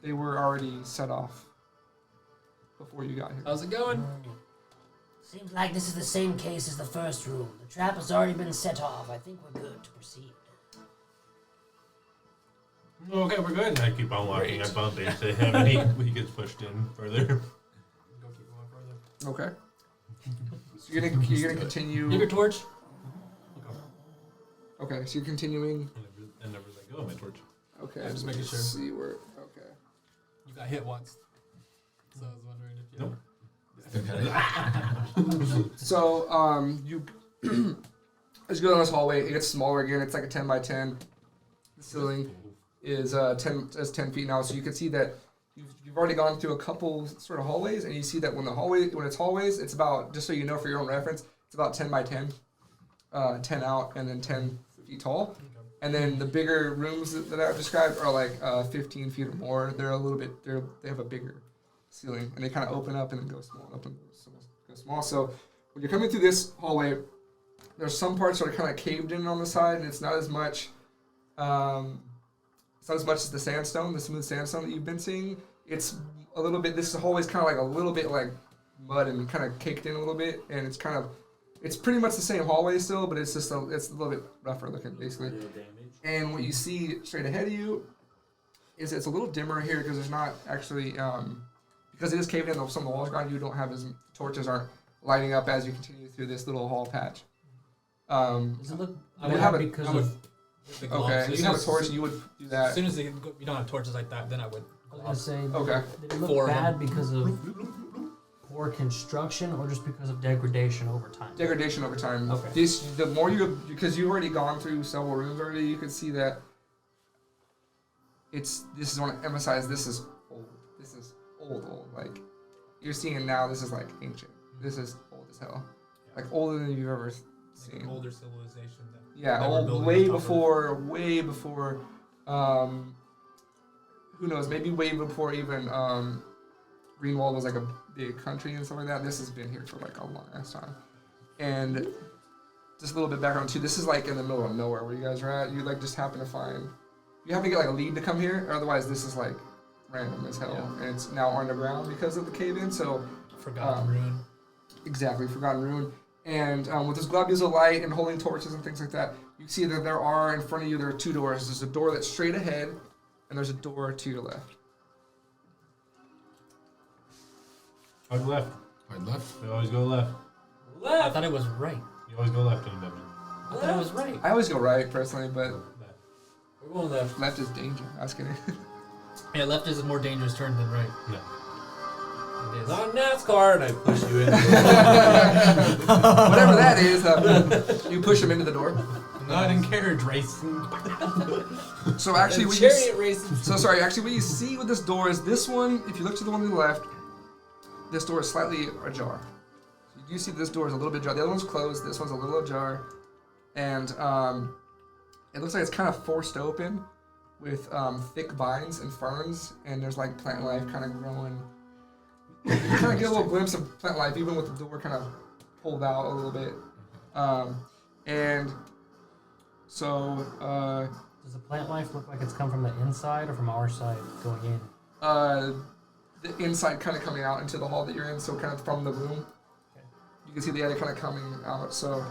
They were already set off before you got here. How's it going? Seems like this is the same case as the first room. The trap has already been set off. I think we're good to proceed. Okay, we're good. And I keep on walking. I bump into him, and he gets pushed in further. Go keep going further. Okay. So you're gonna continue. Leave your torch. Okay, so you're continuing. And never let go of my torch. Okay, Yeah, just so making let's sure. See where? Okay. You got hit once. So I was wondering if you. Nope. So you as you go down this hallway, it gets smaller again. It's like a 10 by 10. The ceiling is 10 feet now, so you can see that you've already gone through a couple sort of hallways, and you see that when it's hallways, it's about, just so you know for your own reference, it's about 10 by 10, 10 out, and then 10 feet tall. Okay. And then the bigger rooms that I've described are like 15 feet or more. They're a little bit, they have a bigger ceiling, and they kind of open up and then go small, open, go small. So when you're coming through this hallway, there's some parts that are kind of caved in on the side, and it's not as much. It's not as much as the sandstone, the smooth sandstone that you've been seeing. It's a little bit. This hallway's kind of like a little bit like mud and kind of caked in a little bit, and it's pretty much the same hallway still, but it's just it's a little bit rougher looking basically. And what you see straight ahead of you is it's a little dimmer here because there's not actually because it is caved in. Some of the walls around you don't have torches aren't lighting up as you continue through this little hall patch. Does it look? I you would have have a- because I would- of. with the gloves. Okay, So you as have a soon as- torch, you would do that. As soon as you don't have torches like that, then I would. I was gonna say. Okay. Did it look Four of bad because of poor construction or just because of degradation over time? Degradation over time. Okay. The more because you've already gone through several rooms already, you can see that this is, I want to emphasize, this is old. This is old. Like, you're seeing now, this is like ancient. This is old as hell. Like, older than you've ever Like seen. an older civilization. Yeah, that we're old, building way on top of. before, who knows, maybe way before even Greenwald was like a big country and stuff like that. This has been here for like a long ass time. And just a little bit background too, this is like in the middle of nowhere where you guys are at. You like just happen to find, you have to get like a lead to come here, otherwise this is like random as hell. Yeah. And it's now underground because of the cave in, so Forgotten Ruin. exactly, Forgotten Ruin. And with this globules of light and holding torches and things like that, you see that there are, in front of you, there are two doors. There's a door that's straight ahead, and there's a door to your left. Hard left. Hard left. We always go left. I thought it was right. You always go left in Batman. I thought it was right. I always go right, personally, but We're going left. left is danger. I was kidding. Yeah, left is a more dangerous turn than right. No. It is. Not NASCAR, and I push you in. Whatever that is, you push him into the door. Not in carriage racing. So actually, what you Chariot racing. what you see with this door is this one. If you look to the one to the left, this door is slightly ajar. So you do see this door is a little bit ajar. The other one's closed. This one's a little ajar, and it looks like it's kind of forced open with thick vines and ferns, and there's like plant life kind of growing. You kind of get a little glimpse of plant life, even with the door kind of pulled out a little bit. And so Does the plant life look like it's come from the inside or from our side going in? the inside kind of coming out into the hall that you're in, so kind of from the room. Okay. You can see the attic kind of coming out, so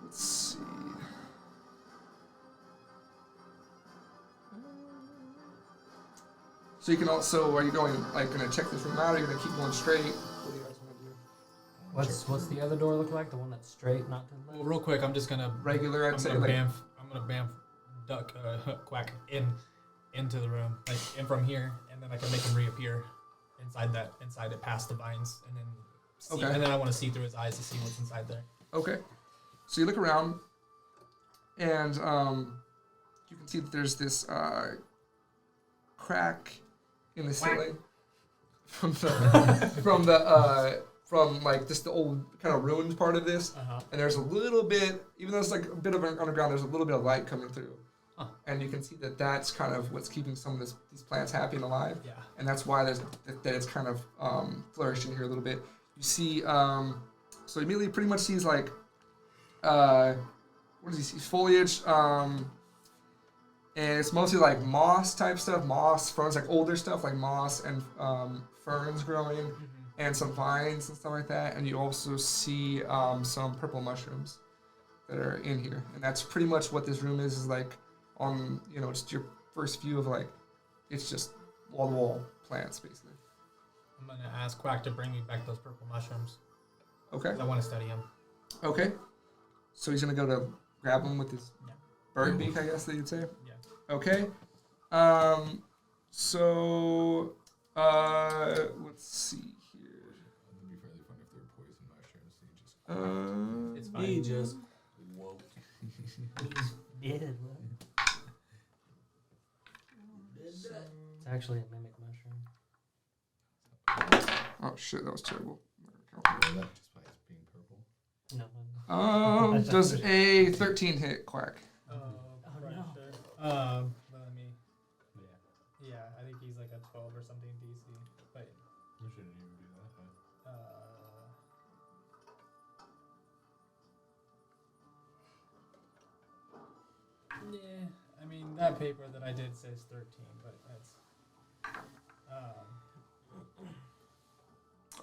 let's see. So you can also, are you going, like, gonna check this room out, or are you gonna keep going straight? What do you guys wanna do? What's the other door look like? The one that's straight, not to the Well, left? real quick, I'm just gonna Regular, I'd I'm say, gonna like, bamf, duck, quack into the room, like in from here, and then I can make him reappear inside it, past the vines, and then see, Okay. and then I want to see through his eyes to see what's inside there. okay. So you look around, and you can see that there's this crack in the ceiling from like just the old kind of ruined part of this, and there's a little bit, even though it's like a bit of an underground, there's a little bit of light coming through, and you can see that that's kind of what's keeping some of these plants happy and alive, and that's why that it's kind of flourishing here a little bit. You see, so immediately pretty much sees like, what does he see? Foliage, and it's mostly like moss type stuff, moss, ferns, like older stuff like moss and ferns growing, and some vines and stuff like that. And you also see some purple mushrooms that are in here, and that's pretty much what this room is like on, you know, just your first view of like, it's just wall-to-wall plants basically. I'm gonna ask Quack to bring me back those purple mushrooms. Okay. 'Cause I want to study them. Okay. So he's gonna go to grab them with his bird beak, I guess that you'd say. Yeah. Okay. So let's see here. It'd be fairly fun if they were poison mushrooms. It's He fine. just woke. He's dead. It's actually a mimic mushroom. Oh shit, that was terrible. That just by it being purple. No. Does a 13 hit Quack? Oh no. Let me. Yeah, I think he's like a 12 or something DC. But We shouldn't even do that. But yeah, I mean that paper that I did says 13, but that's.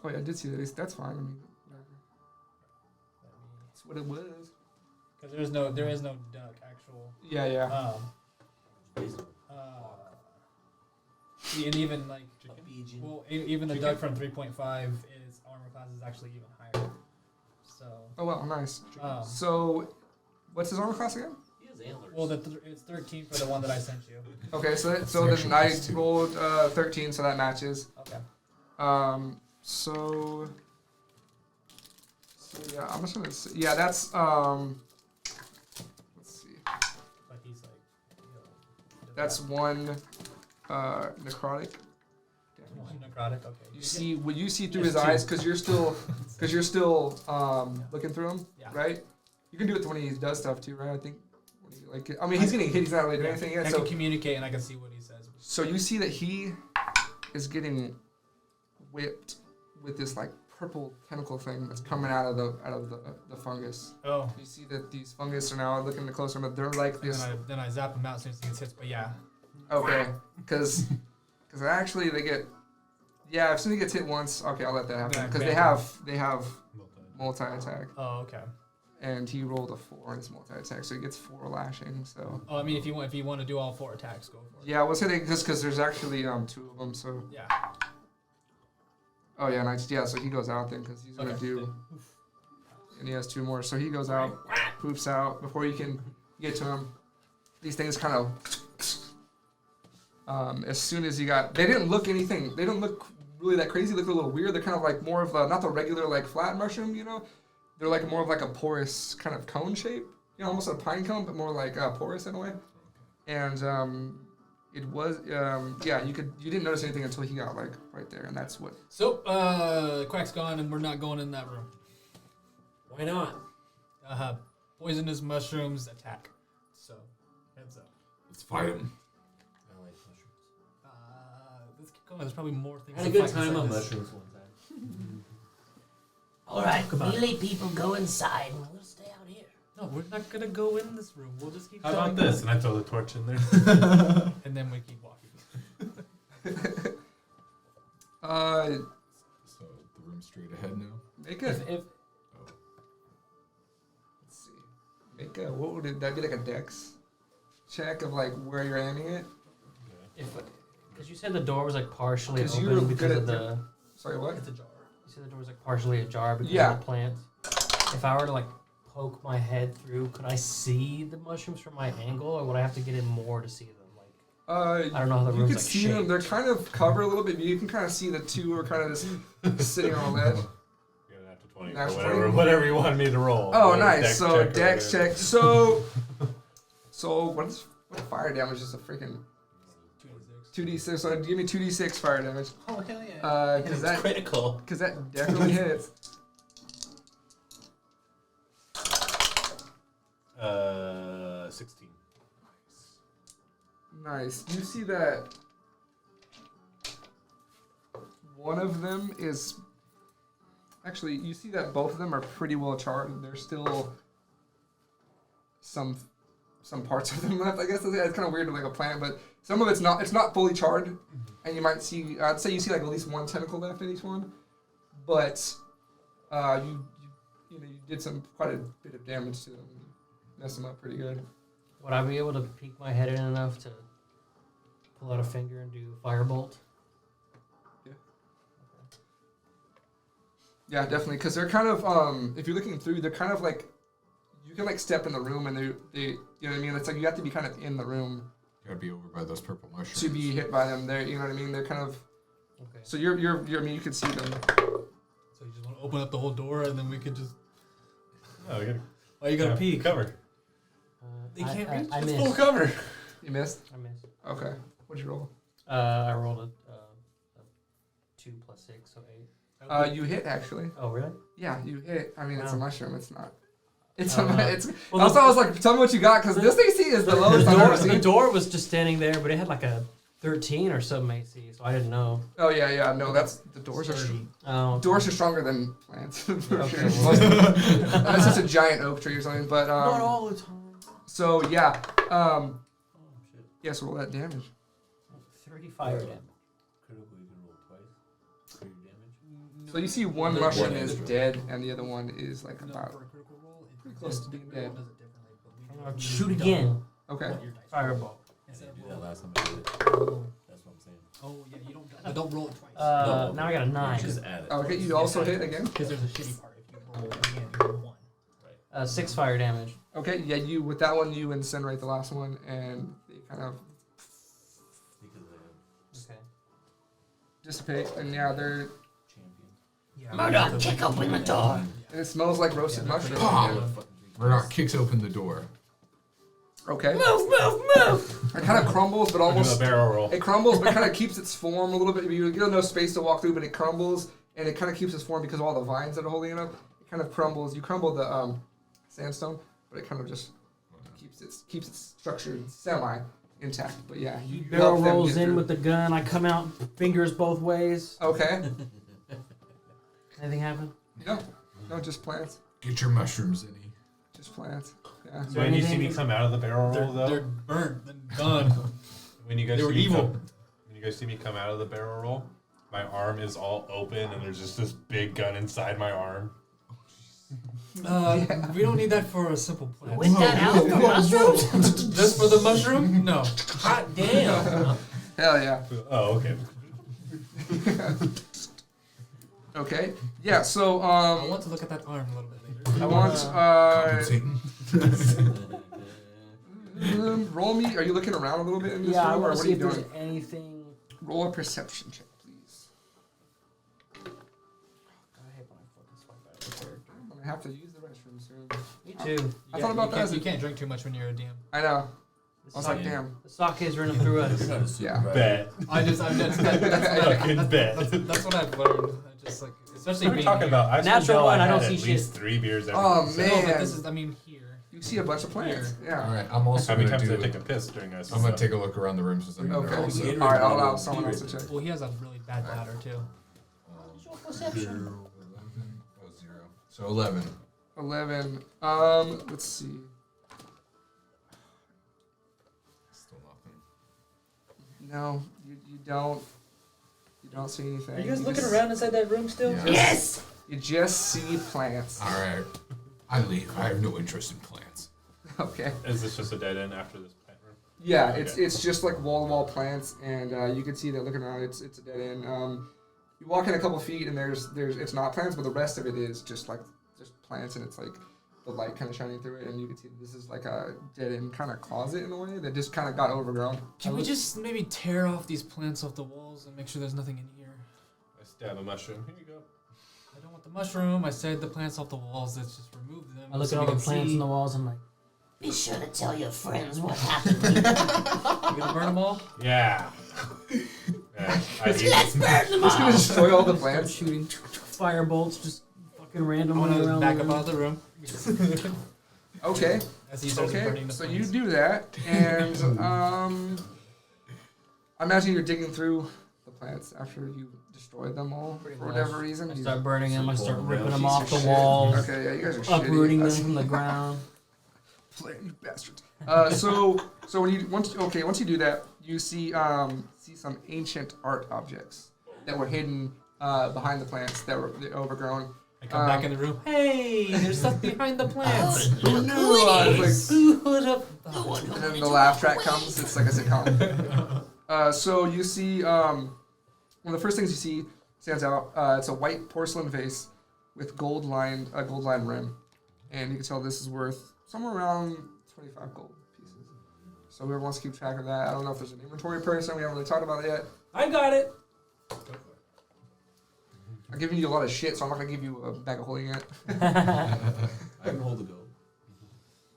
Oh yeah, I did see that. That's fine. I mean, whatever. Let me. That's what it was. Because there is no duck actual. Yeah. And even like, Pigeon. well, even the duck from 3.5 is armor class is actually even higher. So. Oh well, nice. So, what's his armor class again? He has antlers. well, it's 13 for the one that I sent you. Okay, so then actually I plus 2. rolled 13, so that matches. Okay. So yeah, I'm just gonna say, yeah, that's let's see, But he's like. that's one necrotic. Necrotic. Okay. You see what you see through Yes, his two. eyes because you're still looking through him, Yeah. right? You can do it when he does stuff too, right? I think. I mean, he's getting hit. He's not really doing anything yet. I So can communicate and I can see what he says. So you see that he is getting whipped with this like purple tentacle thing that's coming out of the fungus. Oh. You see that these fungus are now looking closer, but they're like And this. then I zap him out as soon as he gets hit. But yeah. Okay, because actually they get. Yeah, if somebody gets hit once, okay, I'll let that happen Yeah, because okay. they have multi attack, Oh, okay. and he rolled a 4 on his multi attack, so he gets 4 lashing. So Oh, I mean, if you want to do all 4 attacks, go for it. yeah, we'll say that just because there's actually 2 of them. So Yeah. oh yeah, nice. Yeah, so he goes out then because he's gonna Okay. do. And he has 2 more, so he goes out, poofs out before you can get to him. These things kind of, as soon as you got, they didn't look really that crazy. They look a little weird. They're kind of like more of not the regular like flat mushroom, you know. They're like more of like a porous kind of cone shape, you know, almost a pine cone, but more like porous in a way. And it was, yeah, you didn't notice anything until he got like right there, and that's what. So, Quack's gone, and we're not going in that room. Why not? Poisonous mushrooms attack. So, heads up. Let's fight him. I like mushrooms. Let's keep going. There's probably more things. I had a to good fight time on besides this. mushrooms one time. All right, melee people go inside, and we'll stay out here. No, we're not gonna go in this room. We'll just keep how going. about this? And I throw the torch in there. And then we keep walking. So the room's straight ahead now. Make a. If Let's see. Make a. What would that be like a dex check of like where you're aiming it? Because you said the door was like partially 'Cause you were open good because at of the. Sorry, what? it's a jar. You said the door was like partially ajar because Yeah. of the plants. If I were to like poke my head through, could I see the mushrooms from my angle, or would I have to get in more to see them? Like I don't know how the you room's can like see shaped. them. They're kind of covered a little bit, but you can kind of see the 2 are kind of just sitting on a ledge. You're gonna have to 20 Natural or 20? whatever you wanted me to roll. Oh, Whatever nice. dex So check or dex whatever. check. So what fire damage is a freaking 2d6. So give me 2d6 fire damage. Oh hell yeah! Because that critical. because that definitely hits. 16. Nice. You see that one of them is actually. You see that both of them are pretty well charred. There's still some parts of them left. I guess it's kind of weird to like a plant, but some of it's not. It's not fully charred, and you might see. I'd say you see like at least one tentacle left in each one, but you did quite a bit of damage to them. Messed them up pretty good. Would I be able to peek my head in enough to pull out a finger and do firebolt? Yeah, definitely, because they're kind of if you're looking through, they're kind of like you can like step in the room and they you know what I mean. It's like you have to be kind of in the room You gotta be over by those purple mushrooms. to be hit by them. They're you know what I mean. They're kind of Okay. so you're I mean you can see them. So you just want to open up the whole door and then we could just. Oh, we gotta Oh, you gotta peek. cover. They can't reach. I It's missed. full cover. You missed. I missed. Okay. What'd you roll? I rolled a 2 plus 6, so 8. You hit actually. Oh, really? Yeah, you hit. I mean, it's a Wow. mushroom. It's not. It's Oh, it's. Well, Also, I was like, tell me what you got, because this AC is the lowest I've ever the seen. door was just standing there, but it had like a 13 or something AC, so I didn't know. Oh yeah. No, that's the doors are. Oh, Doors are stronger than plants. For Okay, sure. well. Unless it's a giant oak tree or something. But Not all the time. so yeah. Oh, shit. Yes, roll that damage. 30 fire damage. Critical, you can roll twice. For your damage. So you see one No, mushroom one is extra. dead, and the other one is like No, about for a critical roll, pretty close to being dead. does it differently, but we I'll do shoot double again. Okay. what your dice Fireball. I Instead didn't of do that roll- last time I did it. Oh. That's what I'm saying. Oh yeah, you don't roll it twice. No, Now I got a 9. Just add it. Okay, you also hit again. Because there's a shitty part. If you roll again, you roll 1. 6 fire damage. Okay, yeah, you with that one you incinerate the last one, and they kind of Because Okay. dissipate, and yeah, they're champion. Yeah. Murdoch, kick open the door. and it smells like roasted mushrooms. Ah! Murdoch kicks open the door. Okay, Move. it kind of crumbles, but I'll do a almost barrel roll. it crumbles, but kind of keeps its form a little bit. You get no space to walk through, but it crumbles, and it kind of keeps its form because of all the vines that are holding it up. It kind of crumbles. You crumble the sandstone, but it kind of just keeps its structure semi intact. But yeah, you Barrel help them rolls get in through. with the gun. I come out, fingers both ways. Okay, Anything happen? no, just plants, Get your mushrooms, Zinny. just plants. Yeah. Is there When you see me anything- come out of the barrel roll, though, They're burnt and done. when you guys they were see me evil. when you guys see me come out of the barrel roll, my arm is all open and there's just this big gun inside my arm. We don't need that for a simple plant. Win that out for mushrooms. Just for the mushroom? No. Hot damn. Hell yeah. Oh, okay. Okay. Yeah. So I want to look at that arm a little bit later. I want Compensating. roll me. Are you looking around a little bit in this Yeah, I room, or want to what are see you if there's doing? anything. Roll a perception check, please. I hate when I fucking swipe out of the character. I'm gonna have to use the restroom soon. Me too. I thought about that as You a- can't drink too much when you're a DM. I know. The I was sake- like, damn. The sake is running through us. Yeah. Bet. That's Fucking bet. That's what I've learned. I just like, especially What are we being talking here. about? I Natural still one, I had don't at see least shit. 3 beers every Oh, episode. man. No, but this is, I mean, here. You see a bunch of plants. All Yeah. right, I'm also How many gonna times do. did I take a piss during this? I'm gonna take a look around the room since I'm in there Okay. also. All right. I'll allow someone else to check. Well, he has a really bad bladder, too. Perception. 0. So 11. 11. Let's see. Still nothing. No, you don't. You don't see anything. Are you guys looking just- around inside that room still? Yeah. Yes. You just see plants. All right. I leave. I have no interest in plants. Okay. Is this just a dead end after this plant room? Yeah, Okay. it's just like wall-to-wall plants, and you can see that looking around. It's a dead end. You walk in a couple feet, and there's it's not plants, but the rest of it is just plants, and it's like the light kind of shining through it, and you can see this is like a dead end kind of closet in a way that just kind of got overgrown. Can we just maybe tear off these plants off the walls and make sure there's nothing in here? I stab a mushroom. Here you go. I don't want the mushroom. I said the plants off the walls. Let's just remove them. I look so at all we the can plants see. in the walls. I'm like, Be sure to tell your friends what happened here. You gonna burn them all? Yeah. I eat Let's some- burn them Just gonna all. destroy all the Start plants. shooting fire bolts just fucking I'm randomly gonna around back the up room. out of the room. Okay. As he starts Okay. burning the So you plants. do that, and I imagine you're digging through the plants after you destroyed them all Pretty for much. whatever reason. I You- start burning them. I start Pull them ripping down. them off Piece the of shit. walls, Okay, yeah, you guys are shitty. uprooting them That's- from the ground. You bastards. So when you once you do that, you see some ancient art objects that were hidden behind the plants that were overgrown. I come back in the room. Hey, there's stuff behind the plants. Who knew? It's like, Who would have and thought? then the laugh track comes. It's like a sitcom. So you see one of the first things you see stands out. It's a white porcelain vase with a gold lined rim, and you can tell this is worth somewhere around 25 gold pieces. So whoever wants to keep track of that, I don't know if there's an inventory person. We haven't really talked about it yet. I got it. I'm giving you a lot of shit, so I'm not gonna give you a bag of holding it. I can hold the gold.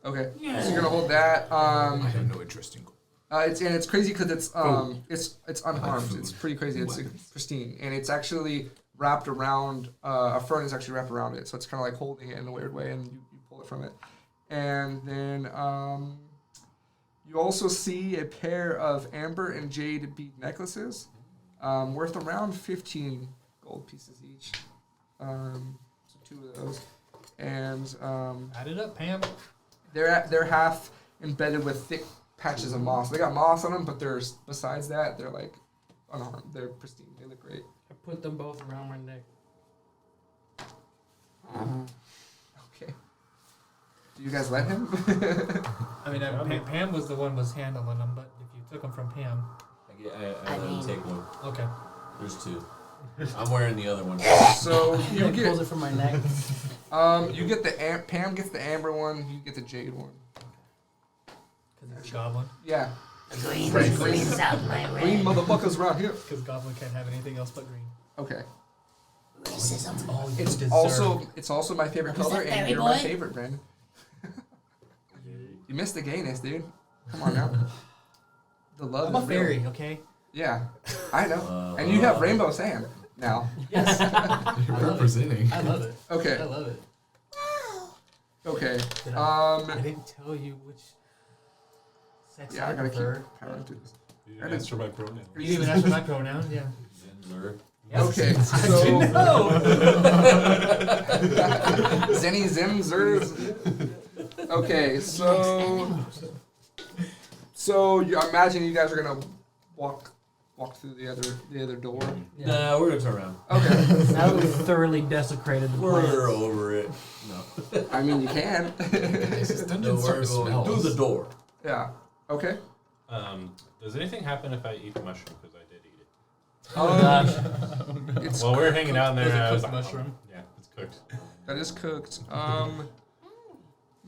Okay, so you're gonna hold that. I have no interest in gold. It's crazy because it's unharmed. It's pretty crazy. It's pristine, and it's actually wrapped around. A fern is actually wrapped around it, so it's kind of like holding it in a weird way, and you pull it from it. And then you also see a pair of amber and jade bead necklaces, worth around 15 gold pieces each. So 2 of those, and Add it up, Pam. they're half embedded with thick patches of moss. They got moss on them, but there's besides that they're like unharmed. They're pristine. They look great. I put them both around my neck. Okay. Do you guys let him? I mean, Pam was the one was handling them, but if you took them from Pam, I let him take one. okay. There's 2. I'm wearing the other one. So He you like pulls get it from my neck. you get the Pam gets the amber one. You get the jade one. Because it's a goblin. Yeah. Green Right. brings out my Green red. motherfuckers around here. Because goblin can't have anything else but green. Okay. Racism. All you It's deserve. also my favorite Was color, that and Fairy you're my Boy? favorite, Brandon. You missed the gayness, dude. Come on now. The love I'm a is real. fairy, okay? Yeah, I know. And you have rainbow sand now. Yes. You're representing. I love it. I Okay. love it. Okay. Did I didn't tell you which sex Yeah, I I gotta prefer. keep powering through this. You didn't answer my pronoun. You didn't even ask for my pronoun, yeah. Zinzer. Okay, I so didn't know. Zenny Zimzers. Okay, so you, I imagine you guys are gonna walk through the other door. Nah, we're gonna turn around. Okay, Now that we've thoroughly desecrated the We're plants. over it. No. I mean you can. This dungeon No, sort we're of going smells. through the door. Yeah. Okay. Does anything happen if I eat the mushroom? Because I did eat it. Oh gosh. It's Well, we were hanging out in there. Was it and I was cooked like, mushroom? Yeah, it's cooked. that is cooked.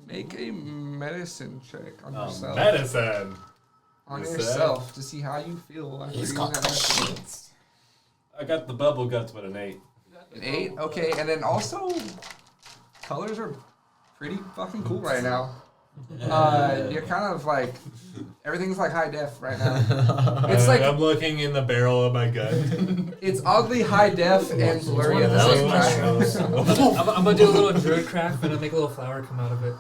Make a medicine check on yourself. Medicine. On Is that- yourself to see how you feel after He's eating got that the medicine. shits. I got the bubble guts, but an 8. An 8? Okay, and then also, colors are pretty fucking cool right now. You're kind of like, everything's like high def right now. It's like, I'm looking in the barrel of my gun. it's oddly high def and blurry at the Those same mushrooms. time. I'm gonna do a little druid craft and I'll make a little flower come out of it.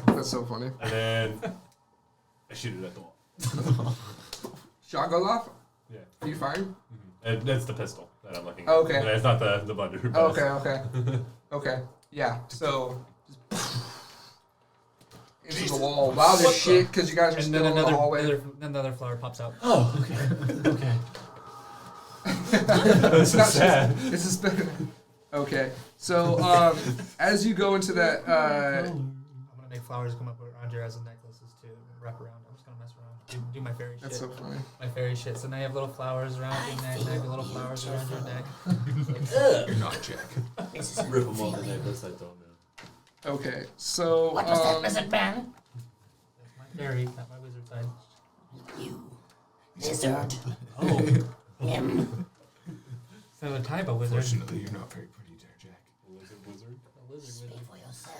That's so funny. And then I shoot it at the wall. Shot goes off? Yeah. Are you firing? And that's the pistol that I'm looking at. Okay. It's not the blunderbuss. Okay. Okay. Yeah, so, just into the wall. Wow, there's shit because you guys are And still then in the hallway. another flower pops out. Oh, okay. Okay. That's Not- sad. It's just okay. So as you go into that, I'm gonna make flowers come up around your eyes and necklaces too. Wrap around. I'm just gonna mess around. Do my fairy shit. that's so funny. My fairy shit. So now you have little flowers around your neck, little flowers around your neck. You're not Jack. This is Rip them off the necklace. I don't know. Okay, so What was that, Wizard Man? That's my fairy, not my wizard side. You. Wizard. Oh, Him. it's not a type of wizard. Unfortunately, you're not very pretty there, Jack. Wizard. A lizard Speak wizard. for yourself.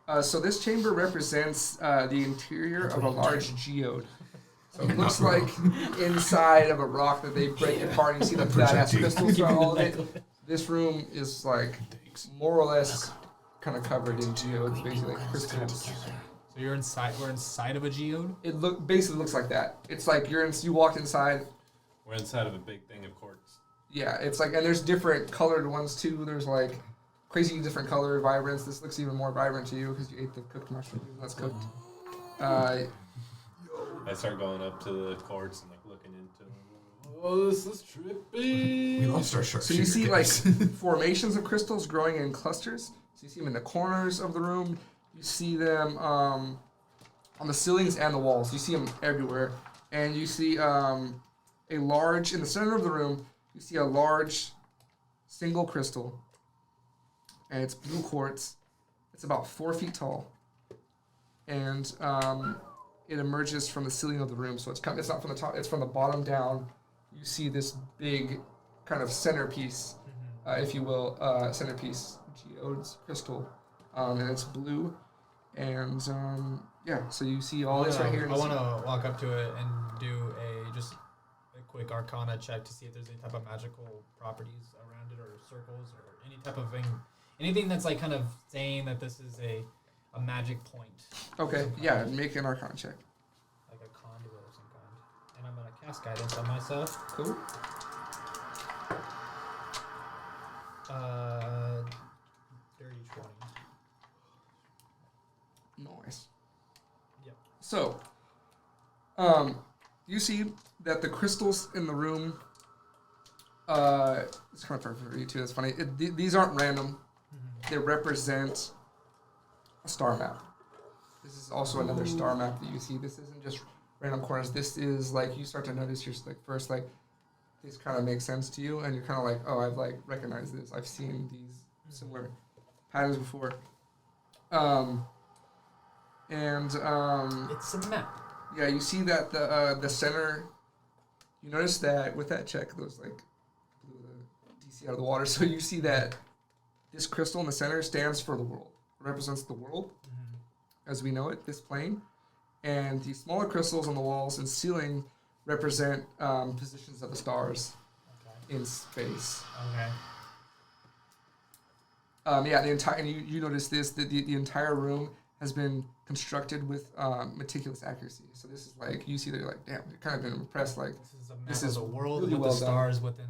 So this chamber represents the interior of a large geode. So it looks like inside of a rock that they break apart. And you see the badass crystals throughout all of it. This room is like more or less kind of covered in geodes, basically like crystals. So you're inside. We're inside of a geode. It basically looks like that. It's like you walked inside. We're inside of a big thing of quartz. Yeah, it's like, and there's different colored ones too. There's like crazy different color vibrance. This looks even more vibrant to you because you ate the cooked mushroom that's cooked. I start going up to the quartz and like looking into. Oh, this is trippy. We lost our sharpshooter. So you see like guys. formations of crystals growing in clusters. So you see them in the corners of the room. You see them on the ceilings and the walls. You see them everywhere. And you see in the center of the room, you see a large single crystal. And it's blue quartz. It's about 4 feet tall. And it emerges from the ceiling of the room. So it's not from the top, it's from the bottom down. You see this big kind of centerpiece, if you will, centerpiece geodes crystal. And it's blue. And so you see all this right here. I want to walk up to it and do just a quick Arcana check to see if there's any type of magical properties around it, or circles, or any type of thing, anything that's like kind of saying that this is a magic point. Okay, yeah, make an Arcana check. Like a conduit of some kind. And I'm gonna cast guidance on myself. Cool. Dirty 20. Nice. Yep. So, you see that the crystals in the room, it's kind of perfect for you too, that's funny. These aren't random. They represent a star map. This is also another star map that you see. This isn't just random corners. This is like, you start to notice you're like, first, like, these kind of make sense to you, and you're kind of like, oh, I've like recognized this. I've seen these similar patterns before. It's a map. Yeah, you see that the center. You notice that with that check, those like blew the DC out of the water. So you see that this crystal in the center stands for the world. It represents the world as we know it, this plane, and the smaller crystals on the walls and ceiling represent positions of the stars in space. Okay. The entire, and you notice this, the entire room has been constructed with meticulous accuracy. So this is like, you see that you're like, damn, you're kind of been impressed. Like, This is a map this of is the world really with well the done. stars within,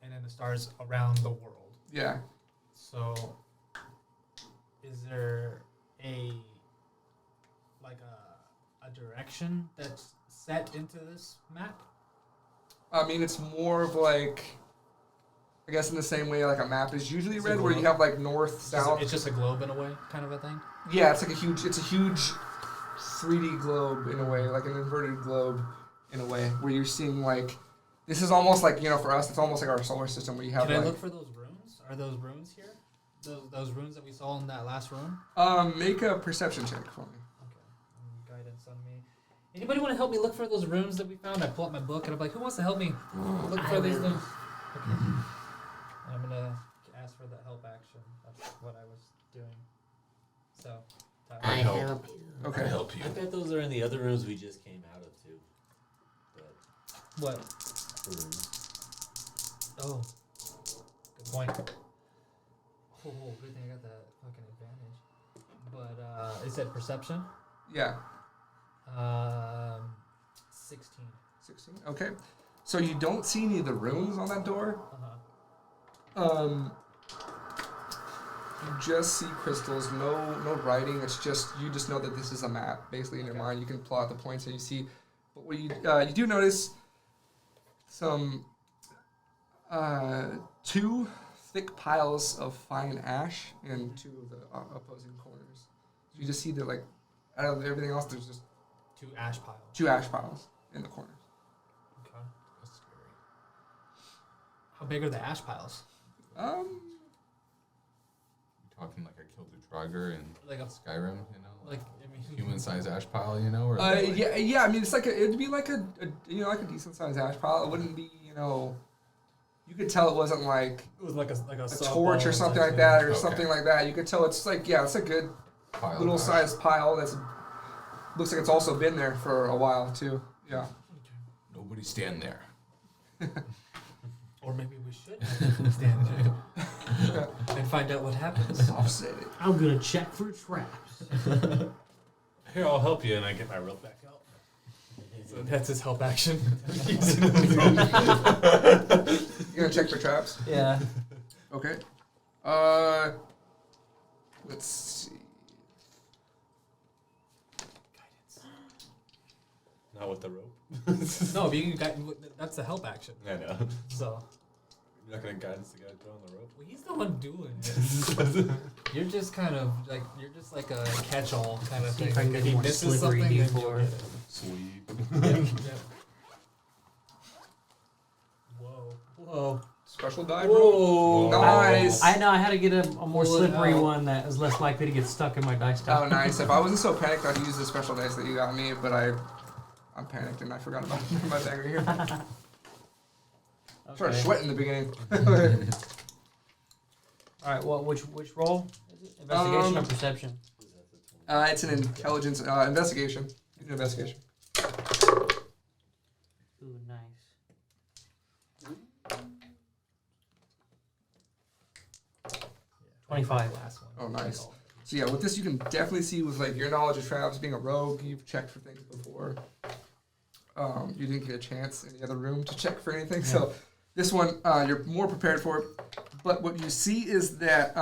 and then the stars around the world. yeah. So, is there a direction that's set into this map? I mean, it's more of like, I guess in the same way like a map is usually It's a read, where you globe. have like north, south. It's just a globe in a way, kind of a thing. Yeah, it's a huge 3D globe in a way, like an inverted globe in a way, where you're seeing like, this is almost like, for us, it's almost like our solar system where you have Can I like, look for those runes? Are those runes here? Those runes that we saw in that last room? make a perception check for me. Okay. Guidance on me. Anybody want to help me look for those runes that we found? I pull up my book and I'm like, who wants to help me look for these things? Okay. And I'm gonna ask for the help action. That's what I was doing. So, I Tyler. help you. Okay. help you. I bet those are in the other rooms we just came out of too. But What? rooms. Oh. Good point. Oh, good thing I got that fucking advantage. But, it said perception. Yeah. 16. 16. Okay. So you don't see any of the runes on that door. Uh-huh. You just see crystals, no writing. It's just, you just know that this is a map, basically in your Okay. mind. You can plot the points that you see. But what you do notice some 2 thick piles of fine ash in 2 of the opposing corners. You just see that, like, out of everything else, there's just 2 ash piles. 2 ash piles in the corners. Okay. That's scary. How big are the ash piles? Talking like I killed a Draugr in Like a Skyrim, like I mean human-sized ash pile, or yeah. I mean, it's like it'd be like a like a decent sized ash pile. It wouldn't be, you could tell it wasn't like it was like a a torch or something like that, or Okay. something like that. You could tell it's like, yeah, it's a good little ash. sized pile that's looks like it's also been there for a while too. Yeah. Nobody stand there. Or maybe we should stand there and find out what happens. Offset it. I'm gonna check for traps. Here, I'll help you, and I get my rope back out. So that's his help action. You gonna check for traps? Yeah. Okay. Let's see. Not with the rope. No, but you can that's the help action. I know. So You're not gonna guidance the guy throwing the rope. well, he's the one doing it. You're just kind of like a catch-all kind of See thing. if I can Like, get if he more misses slippery something, then before. you'll get it. Sweep. Yeah. Whoa. Special dive roll. Whoa. Nice. I know I had to get a more Pull it slippery out. one that is less likely to get stuck in my dice Oh, tower. nice. If I wasn't so panicked, I'd use the special dice that you got me, but I'm panicked and I forgot about my bag right here. Started Okay. sweating in the beginning. All right. Well, which roll? Is it? Investigation or perception? It's an intelligence investigation. You can investigation. Ooh, nice. 25. Last one. Oh, nice. So yeah, with this you can definitely see with like your knowledge of traps, being a rogue, you've checked for things before. You didn't get a chance in the other room to check for anything, so this one you're more prepared for it. But what you see is that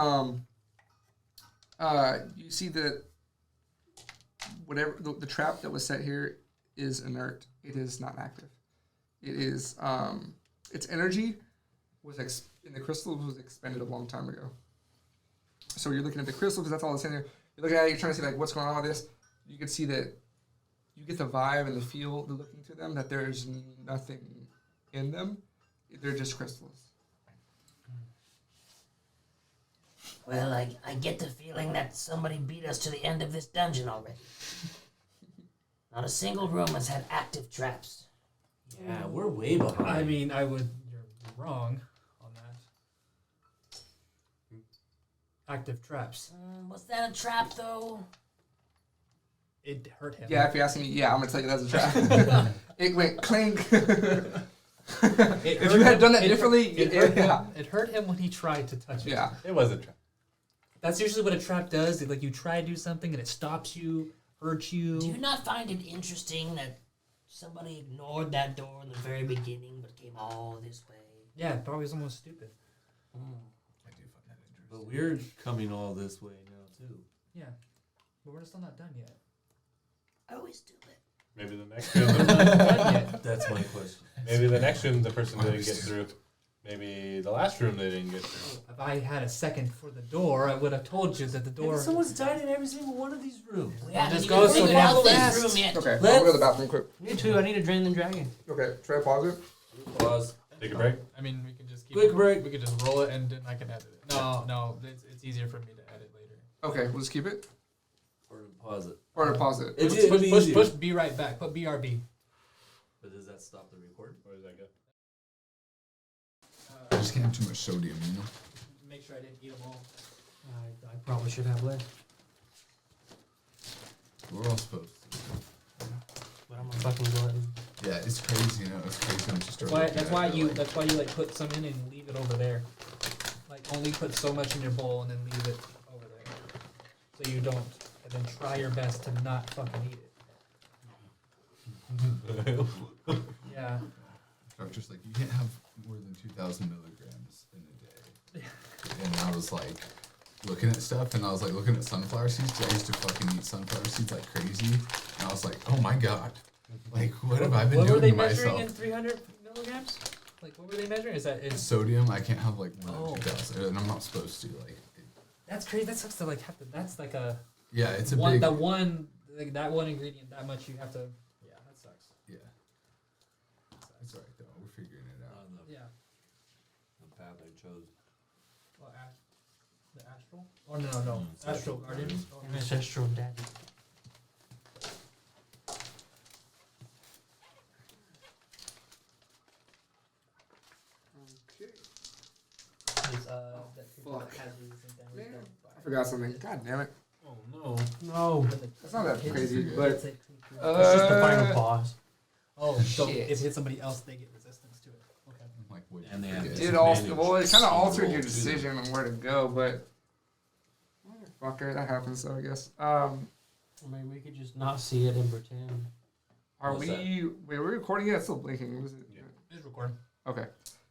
you see that whatever the trap that was set here is inert. It is not active. It is its energy was in the crystals was expended a long time ago. So you're looking at the crystal because that's all that's in there. You're looking at it, you're trying to see like what's going on with this. You can see that you get the vibe and the feel looking through them that there's nothing in them. They're just crystals. Well, I get the feeling that somebody beat us to the end of this dungeon already. Not a single room has had active traps. Yeah, we're way behind. I mean, you're wrong on that. Active traps. Was that a trap, though? It hurt him. Yeah, if you ask me, yeah, I'm gonna tell you that's a trap. It went clink. If you had done that differently, It hurt him when he tried to touch it. yeah. It was a trap. That's usually what a trap does. Like you try to do something and it stops you, hurts you. Do you not find it interesting that somebody ignored that door in the very beginning but came all this way? Yeah, probably was almost stupid. I do find that interesting. But we're coming all this way now too. Yeah, but we're still not done yet. Always do it. Maybe the next room. Done yet. That's my question. Maybe the next room the person didn't get through. Maybe the last room they didn't get through. If I had a second for the door, I would have told you that the door. Someone's died in every single one of these rooms. We haven't just even go so figured damn out this fast. room yet. Okay, I'll go to the bathroom quick. Me too. I need to drain the dragon. Okay, try to pause it. Pause. Take a break. I mean, we can just keep Quick break. We could just roll it and then I can edit it. No, it's easier for me to edit later. Okay, we'll just keep it. Or to pause it. Or to pause it. It'd be easier. Push be right back. Put BRB. But does that stop the record? Where does that go? I just can't have too much sodium, you know? Make sure I didn't eat them all. I probably should have less, We're all supposed to. but I'm a fucking glutton. Yeah, it's crazy, you know? It's crazy when you start looking That's at why it, you like, that's why you like put some in and leave it over there. Like only put so much in your bowl and then leave it over there, so you don't. And then try your best to not fucking eat it. Yeah. Doctor's like, you can't have more than 2,000 milligrams in a day. And I was like, looking at stuff, and I was like, looking at sunflower seeds, 'cause I used to fucking eat sunflower seeds like crazy. And I was like, oh my god. Like, what have I been What were doing they to measuring myself? in 300 milligrams? Like what were they measuring? Is that it's Sodium, I can't have like more Oh. than 2,000, and I'm not supposed to. Like, that's crazy. That sucks to like have to. That's like a yeah, it's a one big. that one like that one ingredient that much you have to. Yeah, that sucks. Yeah. It's alright though. We're figuring it out. On Yeah. the path I chose. Well, the astral? Oh no, astral guardian. Ancestral daddy. Okay. Is, that Fuck. has resistant damage. I forgot something. God damn it. Oh no. No. No. That's not that crazy, It's but it's just the final boss. Oh, so Shit. if it hits somebody else, they get resistance to it. Okay. Like, what And they have forget? did also disadvantage well. It kind of on the altered roll, your too. decision on where to go, but fucker, that happens. So I guess. I mean, we could just not see it and pretend. Are What's we? Wait, we're recording it. It's still blinking. What is it? Yeah. It's recording. Okay.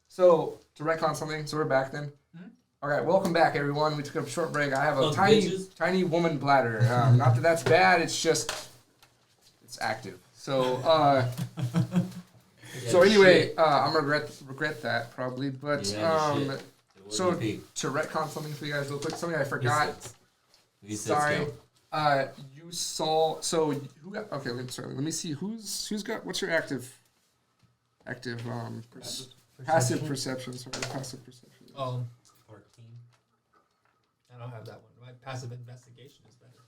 So to retcon something, so we're back then. Mhm. All right, welcome back, everyone. We took a short break. I have a Those tiny, bitches. tiny woman bladder. Not that that's bad. It's just it's active. So, so anyway, I'm gonna regret that probably. But Yeah, shit. What so do you think? to retcon something for you guys real quick, something I forgot. You said Sorry. skill. You saw. So who got? Okay, let me see. Who's got? What's your active? Passive perception. Sorry, passive perception. 13. 14. I don't have that one. My passive investigation is better.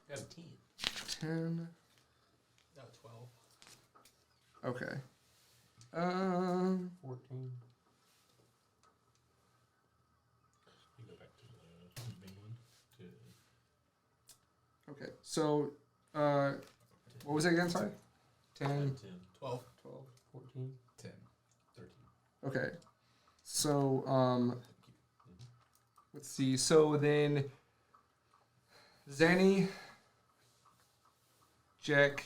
You got a 10. 10. No, 12. Okay. 14. You go back to the main one. Okay. So, what was it again? Sorry. 10, 10. 12. 12. 14. 10. 13. Okay. So, let's see. So then, Zanny, Jack,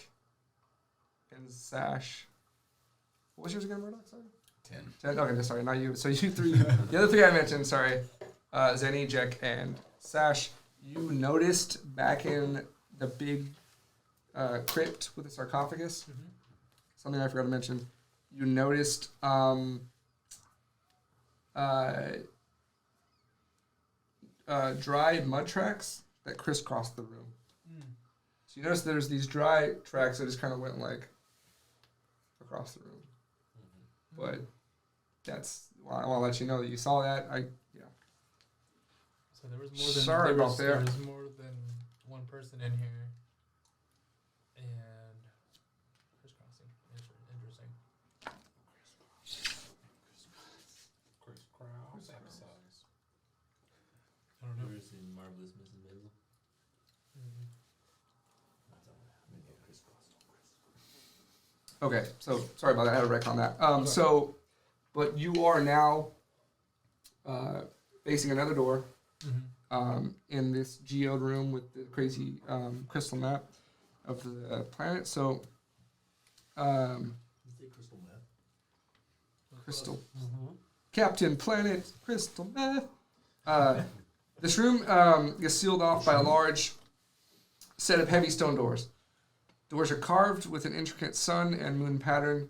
and Sash. What was yours again, Murdoch? Sorry. 10. 10. Okay, sorry, not you. So you three, the other three I mentioned, sorry, Zenny, Jack, and Sash, you noticed back in the big crypt with the sarcophagus, something I forgot to mention, you noticed dry mud tracks that crisscrossed the room. So you notice there's these dry tracks that just kind of went like across the room. But that's, well, I want to let you know that you saw that. So there was more than Sorry there about was, that. There was more than one person in here, and crisscrossing. Interesting. Crisscross applesauce. I don't know. Where's the marvelous Mrs. Maisel? Okay, so sorry about that. I had a wreck on that. So, but you are now facing another door in this geode room with the crazy crystal map of the planet. So, You say crystal meth? crystal Captain Planet Crystal Meth. This room is sealed off by a large set of heavy stone doors. Doors are carved with an intricate sun and moon pattern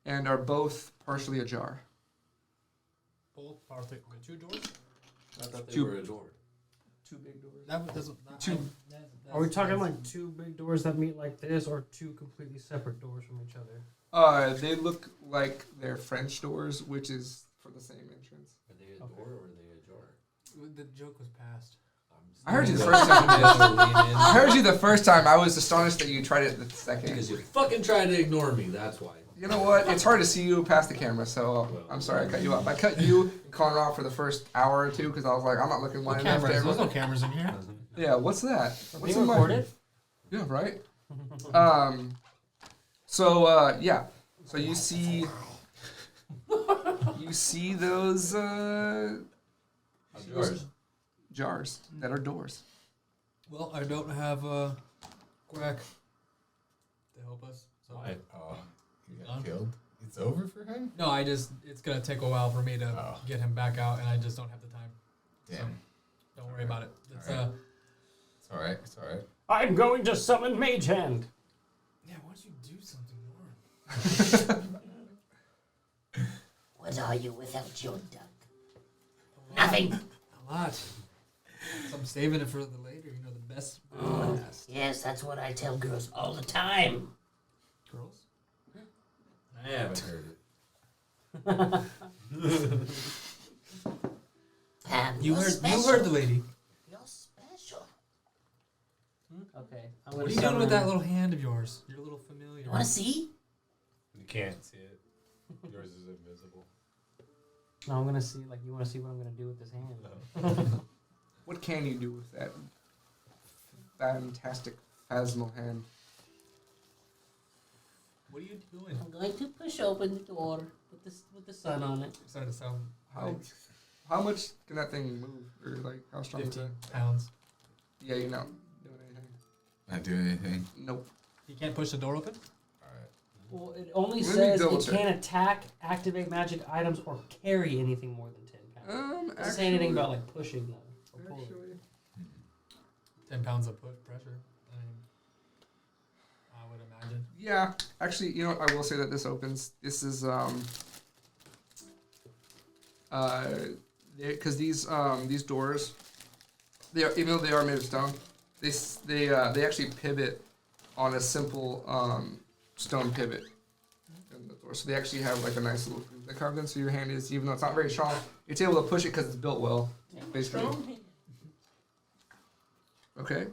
and are both partially ajar. Both power thick with 2 doors. I thought they Two. were adored. 2 big doors. That doesn't. That, Two. Are we talking like 2 big doors that meet like this, or 2 completely separate doors from each other? They look like they're French doors, which is for the same entrance. Are they a door or are they ajar? The joke was passed. I heard you the first time. I heard you the first time. I was astonished that you tried it the second. Because you fucking tried to ignore me, that's why. You know what? It's hard to see you past the camera, so I'm sorry I cut you off. I cut you and Connor off for the first hour or two because I was like, I'm not looking wide enough. Cameras. There's no There. cameras in here. Yeah, what's that? What's Being in my- recorded? Yeah, right. Yeah. So you see those Yours. jars that are doors. Well, I don't have Quack to help us. So Why? Oh, he Done? got killed. It's over for him? no, it's gonna take a while for me to Oh. get him back out, and I just don't have the time. Damn. Don't worry about it. It's Alright. It's alright. It's alright. I'm going to summon Mage Hand. yeah. Why don't you do something more? What are you without your duck? Nothing. A lot. So I'm saving it for the later. You know, the best. Oh, yes, that's what I tell girls all the time. Girls. I haven't heard it. You You're heard. special. You heard the lady. You're special. Okay. I'm What are you doing with that little hand of yours? You're a little familiar. You want to see? You can't see it. Yours is invisible. No, I'm gonna see. Like, you want to see what I'm gonna do with this hand? What can you do with that fantastic phasmal hand? What are you doing? I'm going to push open the door with the sun on it. Starting to sound How much can that thing move? Or like how strong is 15 it? pounds. Yeah, you're not doing anything. Not doing anything. Nope. You can't push the door open? Well, it only Let me says double it check. can't attack, activate magic items, or carry anything more than 10 pounds. It doesn't say anything about like pushing them or pulling. Actually, 10 pounds of pressure. I would imagine. yeah. Actually, you know what? I will say that this opens. This is because these doors, even though they are made of stone, they actually pivot on a simple stone pivot in the door. So they actually have like a nice little groove that carved in. So your hand is, even though it's not very strong, it's able to push it because it's built well. Basically. Okay.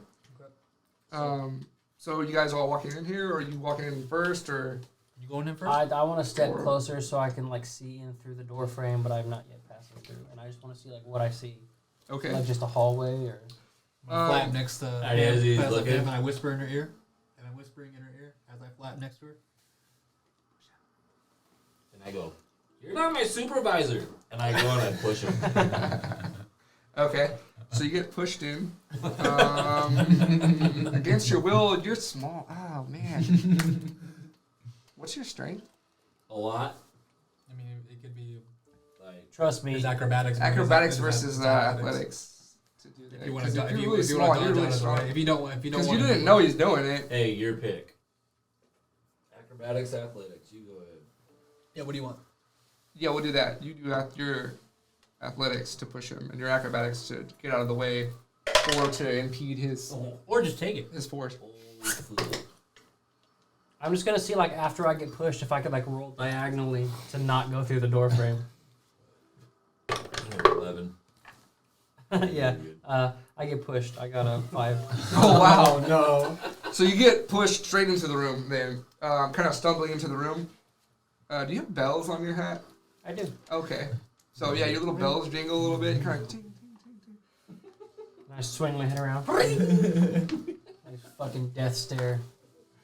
So you guys all walking in here, or are you walking in first, or? You going in first? I want to step Or- closer so I can like see in through the door frame, but I'm not yet passing through, and I just want to see like what I see, Okay. like just a hallway or. I'm flap next to Alright, as he's Pam, looking. and I whisper in her ear. And I'm whispering in her ear as I flap next to her. And I go, "You're not my supervisor." And I go and I push him. Okay. So you get pushed in. Against your will, you're small. Oh man. What's your strength? A lot. I mean, it could be Like, Trust me. his acrobatics. Acrobatics his versus athletics. athletics. To do that. If you want 'Cause to, if if you're you, really if you want small, to you're dodge really out of the way. strong. If you don't Because want you to didn't know he's doing it. hey, your pick. Acrobatics, athletics. You go ahead. Yeah, what do you want? Yeah, we'll do that. You do your athletics to push him, and your acrobatics to get out of the way, or to impede his Or just take it. force. Holy food. I'm just gonna see like after I get pushed if I could like roll diagonally to not go through the door frame. 11. Yeah. I get pushed. I got a 5. Oh wow! no. So you get pushed straight into the room, then kind of stumbling into the room. Do you have bells on your hat? I do. Okay. So yeah, your little bells jingle a little bit. You kind of ting, ting, ting, ting. And I swing my head around. Nice fucking death stare.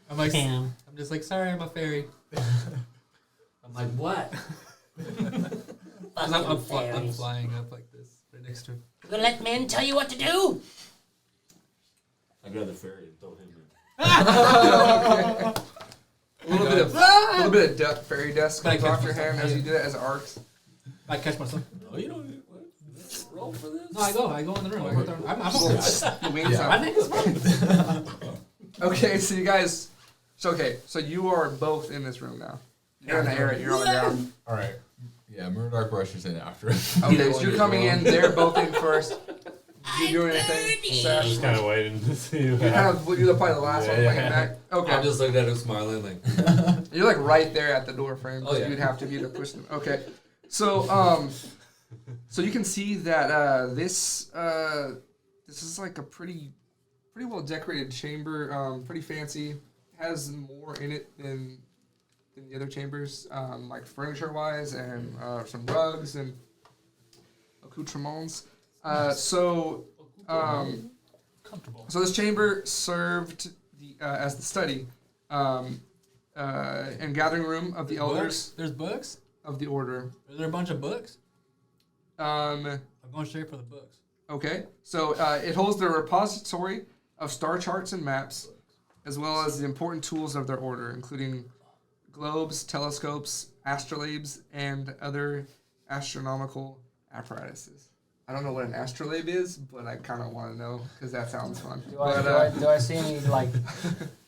I'm like, Damn. I'm just like, sorry, I'm a fairy. I'm like, what? I'm fairies. flying up like this, right next to her. You gonna let men tell you what to do? I grab the fairy and throw him in. A little bit of fairy dust Can I comes catch off your myself? hand as you do it as arcs. I catch myself. No, you don't. What? Roll for this? No, I go in the room. I go there. I'm okay. You wing My some. neck is fine. Okay, so you guys. So you are both in this room now. You're in the area. You're on the ground. All right. Yeah, Murdoch rushes in after us. Okay, Either so one you're is coming wrong. in. They're both in first. You doing anything, Sash? Just kind of waiting to see who You're kind of you're probably the last one Yeah. bringing back. Okay. I'm just looking at him smiling like. You're like right there at the door frame. Oh, yeah. You'd have to be to push them. Okay. So so you can see that this is like a pretty well decorated chamber. Pretty fancy. Has more in it than the other chambers, like furniture wise, and some rugs and accoutrements. So this chamber served as the study and gathering room of the elders There's books? of the order. Is there a bunch of books? Um, I'm going straight for the books. okay, so it holds the repository of star charts and maps, as well as the important tools of their order, including globes, telescopes, astrolabes, and other astronomical apparatuses. I don't know what an astrolabe is, but I kind of want to know because that sounds fun. Do But, I see any like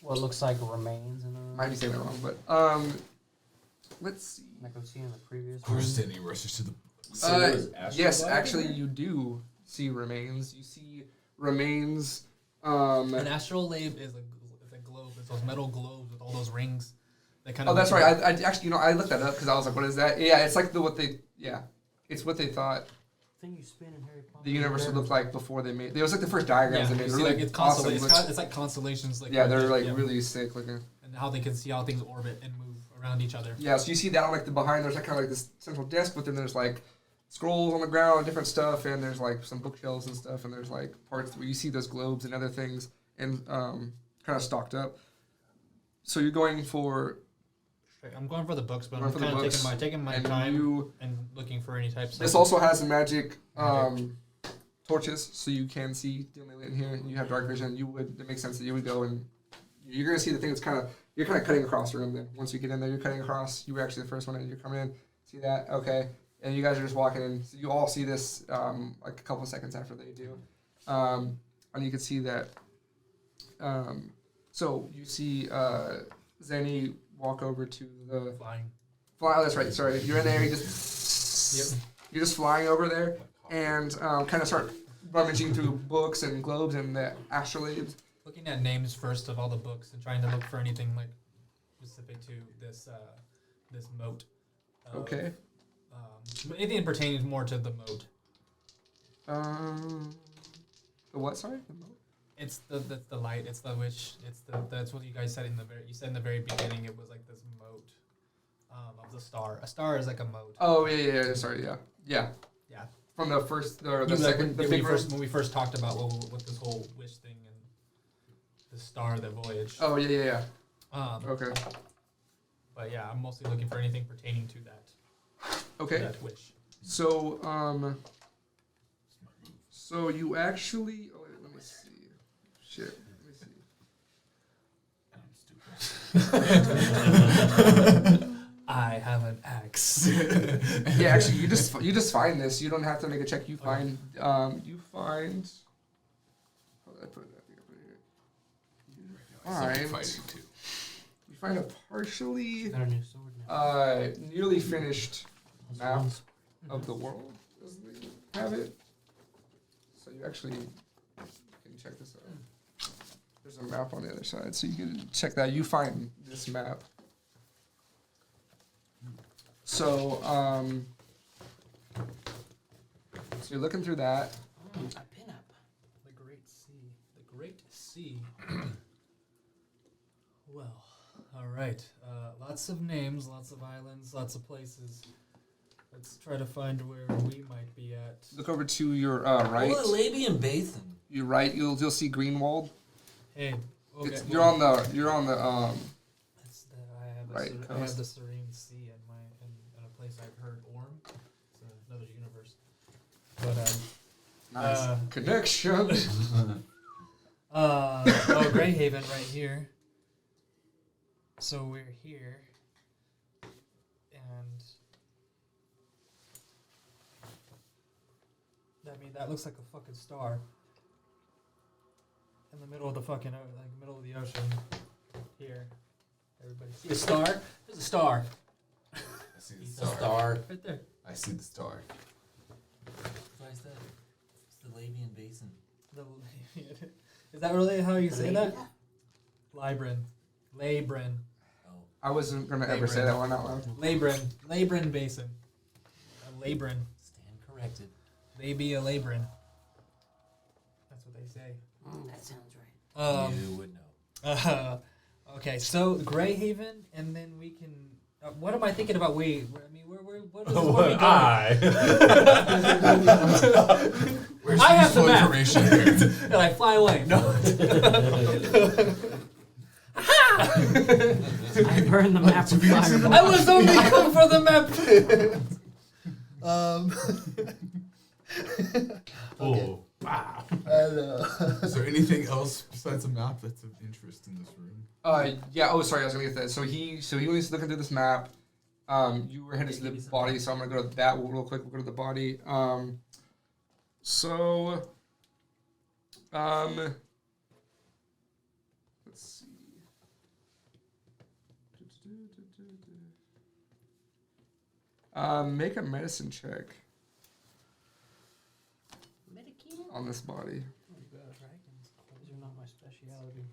what looks like remains in the room? might be saying that wrong, but let's see. Like I've seen in the previous Pushes room. in, he rushes to the. Yes, actually, you do see remains. You see remains. An astrolabe is a globe. It's those metal globes with all those rings. That kind Oh, of. that's right. I actually, I looked that up because I was like, "What is that?" Yeah, it's like it's what they thought Thing you spin in Harry Potter. the universe would look like before they made. It was like the first diagrams Yeah, they made. you They're see, really like it's awesome. it's like constellations. Like Yeah, they're like yeah. really sick looking. And how they can see how things orbit and move around each other. Yeah, so you see that on like the behind. There's like kind of like this central desk, but then there's like scrolls on the ground, different stuff, and there's like some bookshelves and stuff, and there's like parts where you see those globes and other things, and kind of stocked up. So you're going for. I'm going for the books, but Going I'm for the kind of books, taking my and time you- and looking for any types. This of also has magic torches, so you can see dimly in here. And you have dark vision. It makes sense that you would go and you're gonna see the thing that's you're kind of cutting across the room. Then once you get in there, you're cutting across. You were actually the first one in. You're coming in. See that? Okay. And you guys are just walking in. So you all see this like a couple of seconds after they do, and you can see that. So you see Zanny walk over to the flying. Oh, that's right. Sorry, you're in there. You just you're just flying over there and kind of start rummaging through books and globes and the astrolabes. Looking at names first of all the books and trying to look for anything like specific to this this moat. Okay. Anything pertaining more to the moat. The what? Sorry. The moat? It's the light. It's the witch. That's what you guys said in the very beginning. It was like this moat of the star. A star is like a moat. Oh yeah. Sorry. Yeah. From the first or the second, when we first talked about what this whole wish thing and the star, the voyage. Oh yeah. Okay. But yeah, I'm mostly looking for anything pertaining to that. Okay. That wish. So so you actually. Oh wait, let me see. Shit. Let me see. I have an axe. Yeah, actually, you just find this. You don't have to make a check. You find How did I put that? I think I put it here. You find a partially Got a new sword now. nearly finished map Ones. of the world as they have it. So you actually can check this out. There's a map on the other side, so you can check that. You find this map. So, so you're looking through that. A pinup. The Great Sea. The Great Sea. Well, all right. Lots of names, lots of islands, lots of places. Let's try to find where we might be at. Look over to your right. Oh, the Labian Basin. You're right. You'll see Greenwald. Hey, okay. It's, you're on the That's the, I Right, have coast. the Serene Sea in a place I've heard Orm. It's another universe. But nice connection. Greyhaven right here. So we're here, and that looks like a fucking star in the middle of the fucking middle of the ocean. Here, everybody see a star? There's a star I see the It's star. a star. right there. I see the star. What is that? It's the Labian Basin. Is that really how you say that? Libran. Oh, I wasn't gonna ever say that one out loud. Labran Basin. A Labran. stand corrected. Labia Labran. That's what they say. That sounds right. You would know. Okay, so Greyhaven, and then we can. What am I thinking about? Wait, I mean, what is where we going? Where's I have the useful map. information here? And I fly away. No. I burned the map with fireball. I was only come for the map. Oh, wow. Is there anything else besides a map that's of interest in this room? Yeah. Oh, sorry. I was gonna get that. So he was looking through this map. You were headed to the body, so I'm gonna go to that real quick. We'll go to the body. Let's see. Make a medicine check on this body. These are not my speciality.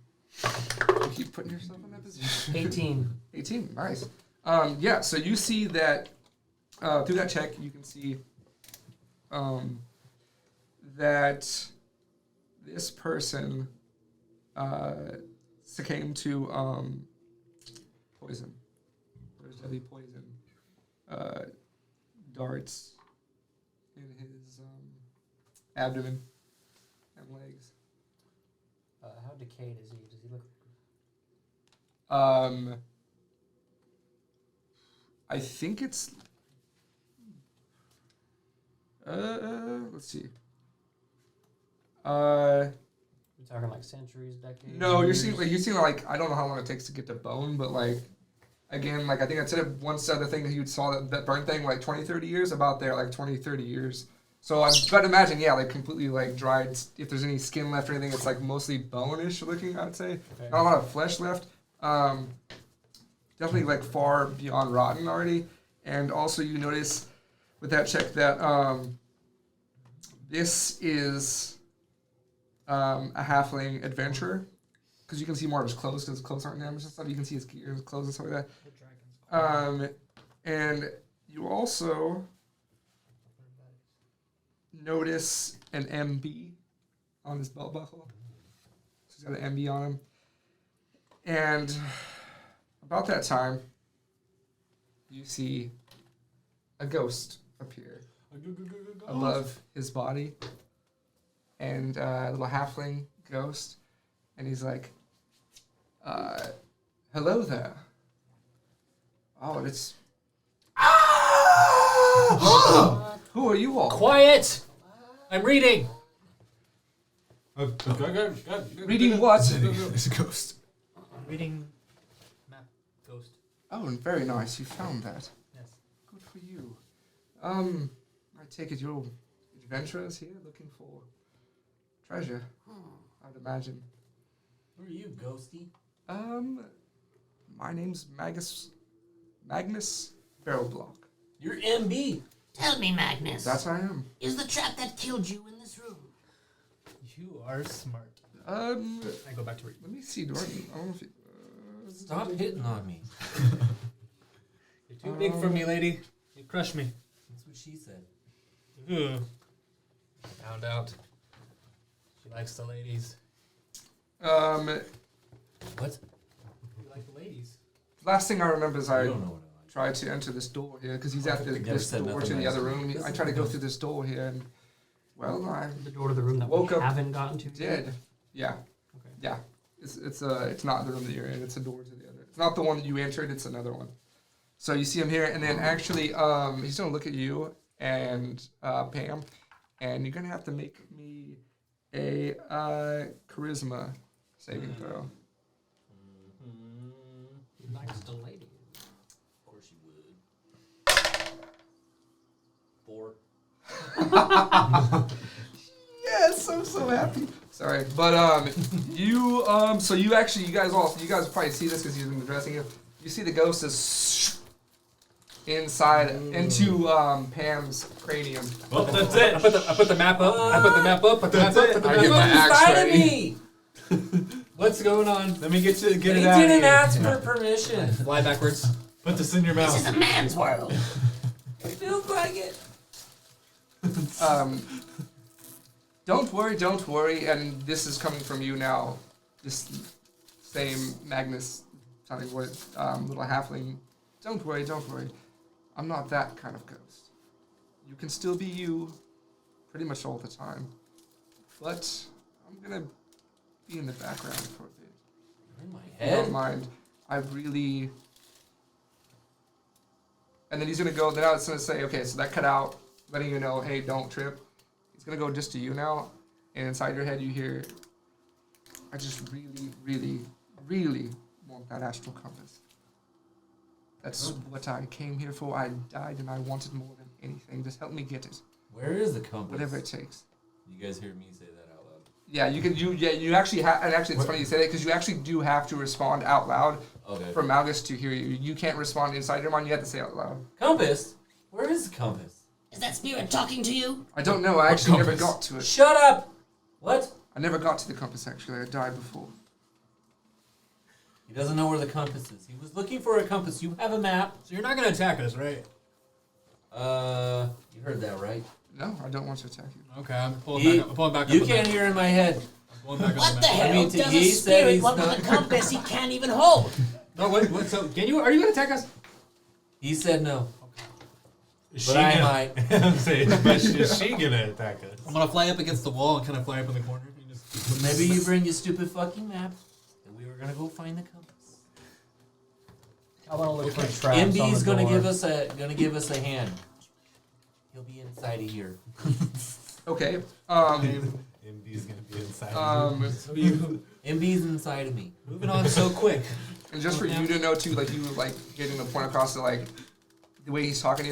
You keep putting yourself in that position. 18. 18, nice. Yeah, so you see that through that check, you can see that this person succumbed to poison. There's heavy poison, darts, in his abdomen and legs. How decayed is he? Does he look? I think it's. Let's see. We're talking like centuries, decades. No, you're years? seeing like I don't know how long it takes to get to bone, but like again, like I think I said once other thing that you saw that burn thing like 20, 30 years about there, like 20, 30 years. So I'm trying to imagine, yeah, like completely like dried. If there's any skin left or anything, it's like mostly bone-ish looking. I'd say Okay. not a lot of flesh left. Definitely like far beyond rotten already. And also you notice with that check that this is a halfling adventurer, because you can see more of his clothes because his clothes aren't damaged and stuff. You can see his gear, his clothes and stuff like that. And you also notice an MB on his belt buckle. So he's got an MB on him. And about that time, you see a ghost appear above his body. And a little halfling ghost. And he's like, hello there. Oh, it's... Who are you all? Quiet! I'm reading. Reading what? It's a ghost. I'm reading map ghost. Oh, very nice. You found that. Yes. Good for you. I take it you're adventurers here looking for treasure, I'd imagine. Who are you, Ghosty? My name's Magnus Barrelblock. You're MB. Tell me, Magnus. That's I am. Is the trap that killed you in this room? You are smart. I I go back to read. let me see. I don't know if you, Stop hitting on me. You're too big for me, lady. You crush me. That's what she said. Ugh. Found out. She likes the ladies. What? You like the ladies? last thing I remember is I I don't know what I like. tried to enter this door here because he's at Never this said door nothing to the nice. other room. I tried to go through this door here and, well, I The door to the room that Woke we up haven't gotten to. yet? did. Yeah. Okay. Yeah. It's not the room that you're in. It's a door to the other. It's not the one that you entered. It's another one. So you see him here, and then actually, he's gonna look at you and Pam, and you're gonna have to make me a charisma saving throw. He likes the lady. Of course you would. 4. Yes, I'm so happy. Sorry, but you so you guys probably see this because he's been addressing you. You see the ghost is inside into Pam's cranium. Well, that's it. I put the map up. I put the map up. Put the map up. Put the I map get up. my axe Inside of ready. me! What's going on? Let me get He it out of didn't here. ask for permission. Fly backwards. Put this in your This is mouth. a man's world. Feels like it. Don't worry, and this is coming from you now. This same Magnus sounding voice, little halfling. Don't worry. I'm not that kind of ghost. You can still be you, pretty much all the time. But I'm gonna be in the background for a bit. In my If you don't head? mind. I really. And then he's gonna go. Then it's gonna say, okay, so that cut out, letting you know, hey, don't trip. It's gonna go just to you now, and inside your head you hear, I just really want that astral compass. That's what I came here for. I died and I wanted more than anything. Just help me get it, Where is the compass? whatever it takes. You guys hear me say that out loud. Yeah, you actually have, and actually it's funny you say that because you actually do have to respond out loud Okay. for Malgus to hear you. You can't respond inside your mind. You have to say it out loud. Compass? Where is the compass? Is that spirit talking to you? I don't know. I actually never compass? got to it. Shut up! What? I never got to the compass. Actually, I died before. He doesn't know where the compass is. He was looking for a compass. You have a map. So you're not gonna attack us, right? You heard that right? No, I don't want to attack you. Okay, I'm pulling He- back up. I'm pulling back up. You the can't map. hear in my head. I'm pulling back up What the the map. hell mean, does he a said spirit he's want with not- a compass he can't even hold? No, what? So, are you gonna attack us? He said no. Is But she I gonna- might. I'm saying, but is she gonna attack us? I'm gonna fly up against the wall and kind of fly up in the corner. You just- Maybe you bring your stupid fucking map, and we were gonna go find the compass. I want to look for traps on MB's the gonna door. give us a hand. He'll be inside of here. Okay. MD's gonna be inside. So you MB's inside of me. moving on so quick. And just for you to know too, like you like getting the point across to like the way he's talking to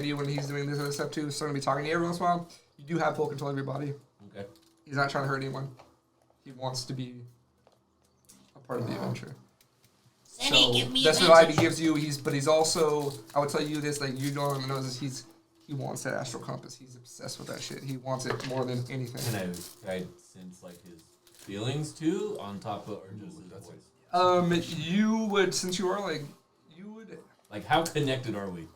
you, when he's doing this other stuff too. So gonna be talking to you every once in a while. You do have full control of your body. Okay. He's not trying to hurt anyone. He wants to be a part of the adventure. Sammy, give me that's a the vibe he message. gives you. But he's also, I would tell you this, like you don't even know this. He wants that astral compass. He's obsessed with that shit. He wants it more than anything. Can I sense like his feelings too, on top of, or just his voice? You would, since you are like, you would Like, how connected are we?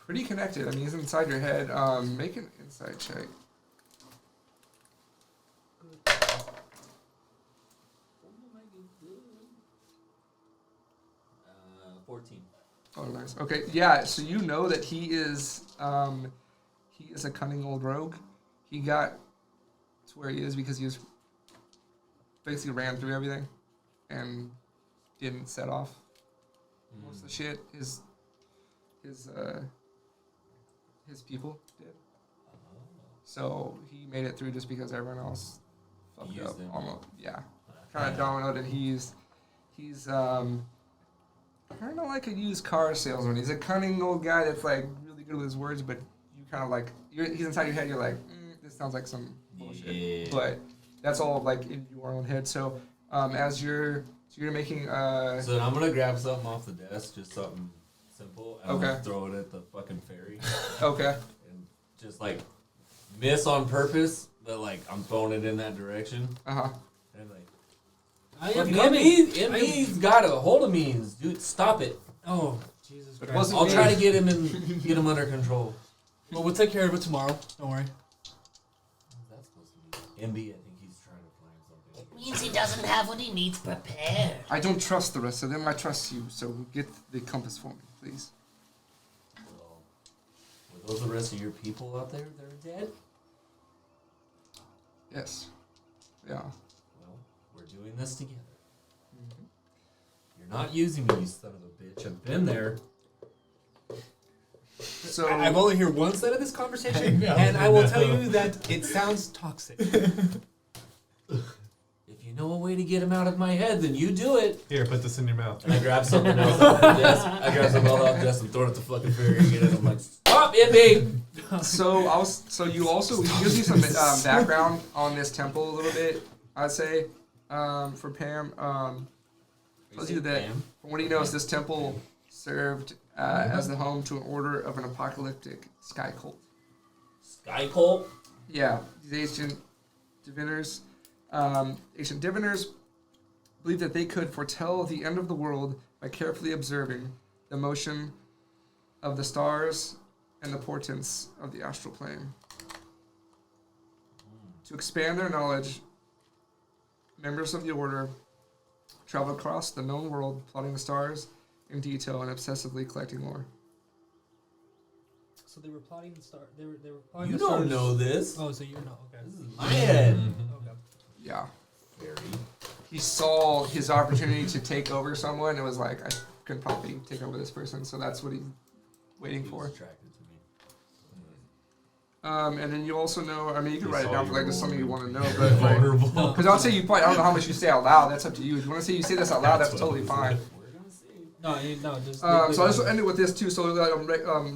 pretty connected. I mean, he's inside your head. Make an insight check. 14. Oh, nice. Okay, yeah. So you know that he is a cunning old rogue. He got to where he is because he was basically ran through everything and didn't set off most of the shit. His people did. So he made it through just because everyone else fucked Used up. him. Almost, yeah. Kind of dominoed, and he's kind of like a used car salesman. He's a cunning old guy that's like really good with his words, but you kind of like he's inside your head. You're like, this sounds like some bullshit. Yeah. But that's all like in your own head. So you're making So I'm gonna grab something off the desk, just something simple, and I'm Okay. gonna throw it at the fucking ferry, okay. and just like miss on purpose, but like I'm throwing it in that direction, Uh-huh. and like I am fucking coming. MB's got a hold of me, dude. Stop it! Oh, Jesus But it Christ. wasn't I'll me. try to get him under control. Well, we'll take care of it tomorrow. Don't worry. What's that supposed to be? MB, I think he's trying to find something. It means he doesn't have what he needs prepared. I don't trust the rest of them. I trust you. So get the compass for me, please. Well, were those the rest of your people out there that are dead? Yes. Yeah. Well, we're doing this together. You're not using me, you son of a bitch. I've been there. So I've only heard one side of this conversation, I know, and I will I tell know. you that it sounds toxic. If you know a way to get him out of my head, then you do it. Here, put this in your mouth. And I grab something else off the desk. I grab something else off the desk and throw it at the fucking ferry and get it. I'm like, stop it, me! he gives you some background on this temple a little bit. I'd say for Pam. Tells you that from what he knows, this temple served as the home to an order of an apocalyptic sky cult. Sky Cult? Yeah, these ancient diviners believed that they could foretell the end of the world by carefully observing the motion of the stars and the portents of the astral plane. To expand their knowledge, members of the order traveled across the known world, plotting the stars in detail and obsessively collecting lore. So they were plotting the star. They were plotting You the don't stars. know this. Oh, so you know? Okay. This is my head. Okay. Yeah. Ferry. He saw his opportunity to take over someone and was like, I could probably take over this person, so that's what he's waiting for. Attracted to me. And then you also know, I mean, you can He write it saw down you for like were just something you want to know, vulnerable. but like, Vulnerable. because I'll say you probably, I don't know how much you say out loud, that's up to you. If you want to say you say this out loud, that's totally fine. We're gonna see. No, just. So I just ended with this too. So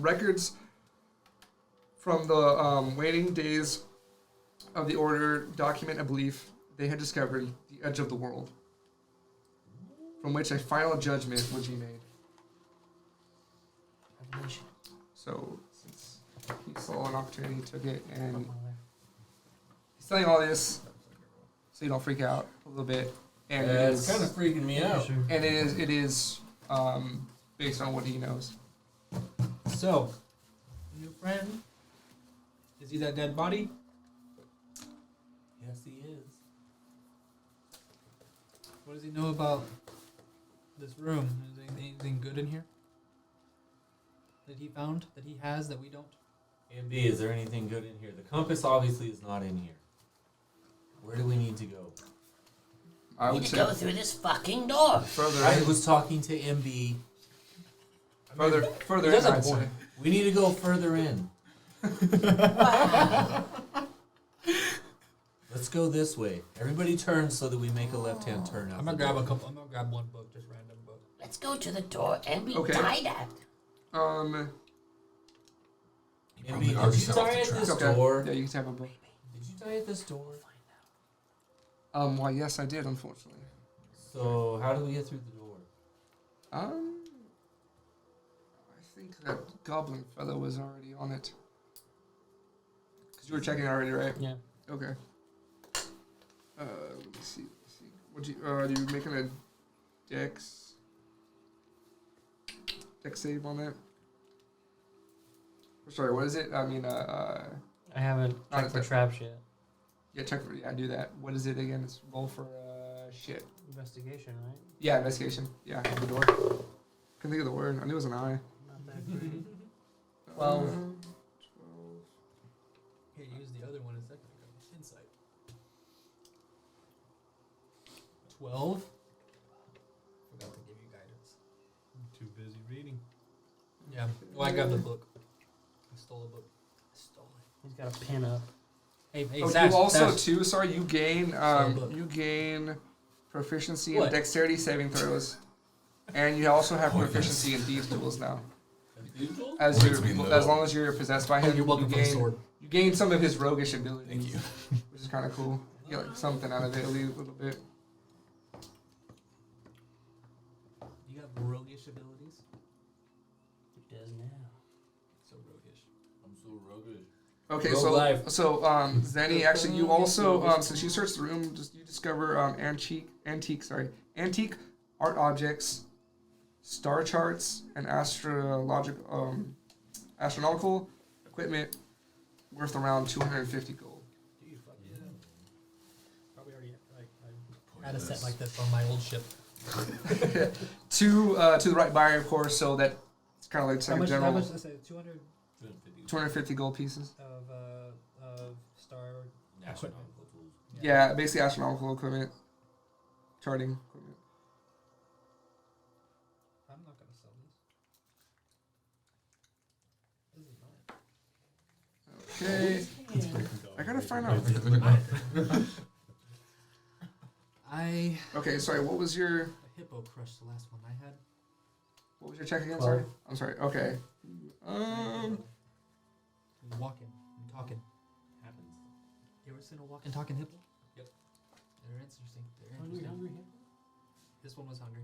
records from the waning days of the order document a belief they had discovered the edge of the world, from which a final judgment would be made. Revelation. So since he saw an opportunity, he took it, and he's telling all this so you don't freak out a little bit. And Yeah, it it's is, kind of freaking me out. and it is based on what he knows. So, new friend. Is he that dead body? Yes, he is. What does he know about this room? Is there anything good in here? that he found that he has that we don't? MB, is there anything good in here? The compass obviously is not in here. Where do we need to go? I We would need to say go through this fucking door. further I in. was talking to MB. Further He in, does have a I'd say. point. We need to go further in. Let's go this way. Everybody turn so that we make a left-hand turn out. I'm gonna grab a couple. I'm gonna grab one book, just random book. Let's go to the door and be Okay. tied at. MB, probably did already you set off die the at trap. this Okay. door? Yeah, you can tap a book. Did you die at this door? Well, yes, I did, unfortunately. So how do we get through the door? I think that goblin fellow was already on it. Because you were checking already, right? Yeah. Okay. Let me see. Would you are you making a dex save on that? Sorry, what is it? I mean, I haven't Not checked for a- traps yet. yeah, check for do that. What is it again? It's roll for shit. Investigation, right? Yeah, investigation. Yeah, on the door. Couldn't think of the word. I knew it was an I. Not that great. 12. 12. Here, use the other one a second ago. Insight. 12. Forgot to give you guidance. I'm too busy reading. Yeah. Well, I grabbed the book. I stole the book. I stole it. He's got a pin up. Hey, Oh, Sash, you also Sash. too. Sorry, you gain look. you gain proficiency What? in dexterity saving throws, and you also have Oh, proficiency in these tools now. Usual? As Points me in the- as long as you're possessed by Oh, him, you're welcome you for the gain sword. you gain some of his roguish abilities. Thank you. Which is kind of cool. You get like something out of it, at least a little bit. You got roguish abilities? It does now. So roguish. I'm so roguish. Okay, Rogue so life. Zenny, actually, you also since you search the room, you discover antique art objects, star charts, and astronomical equipment worth around 250 gold. Dude, fuck yeah. Probably already I had a set like this on my old ship. To the right buyer, of course, so that it's kind of like, it's like a How general much did I say? 200 250 gold pieces. of star Astronomical tools. Yeah, basically astronomical equipment, charting equipment. I'm not gonna sell this. This is mine. Okay, I gotta find out. I Okay, sorry. What was your a hippo crushed the last one I had. check again? 12. Sorry, I'm sorry. Okay. Walking and talking happens. You ever seen a walking talking hippo? Yep. They're interesting. This one was hungry.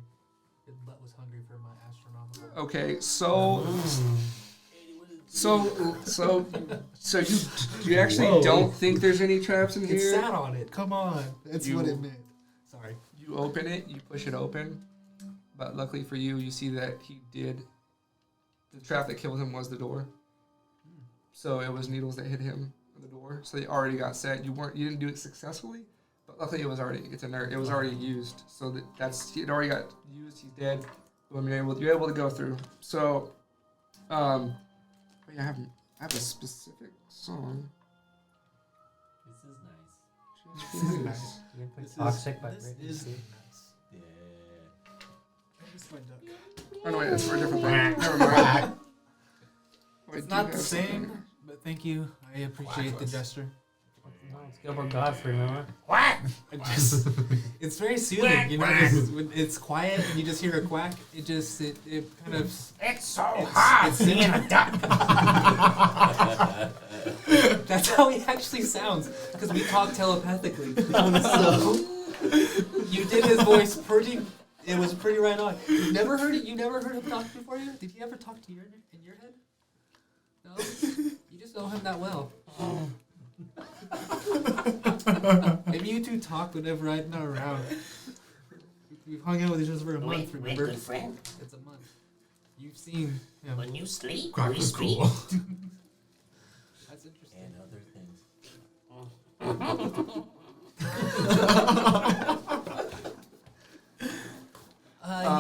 His butt was hungry for my astronomical. Okay, so you actually Whoa. don't think there's any traps in It here? sat on it. Come on. That's what it meant. Sorry. You open it, you push it open, but luckily for you, you see that he did. The trap that killed him was the door. So it was needles that hit him in the door. So they already got set. You didn't do it successfully, but luckily it was already it was already used. So it already got used. He's dead. Boom, you're able to go through. So, I have a specific song. This is nice. You can put This toxic by this breaking is the nice. Yeah. Where's my duck? Oh no, wait, it's for a different thing. Never mind. Wait, It's do not have the same, something? but thank you. I appreciate the gesture. No, it's Gilbert Godfrey, remember? Quack! It's very soothing, you know. When it's quiet and you just hear a quack. It kind of. It's so It's- hot it's- being a duck. That's how he actually sounds, because we talk telepathically. So you did his voice pretty. It was pretty right on. You never heard it. You never heard him talk before you. Did he ever talk to you in your head? No. You just know him that well. Maybe you two talk whenever I'm not around. We've hung out with each other for a month. We're Remember? good friend. It's a month. You've seen him. When you sleep, Quack we was speak. cool. That's interesting. And other things.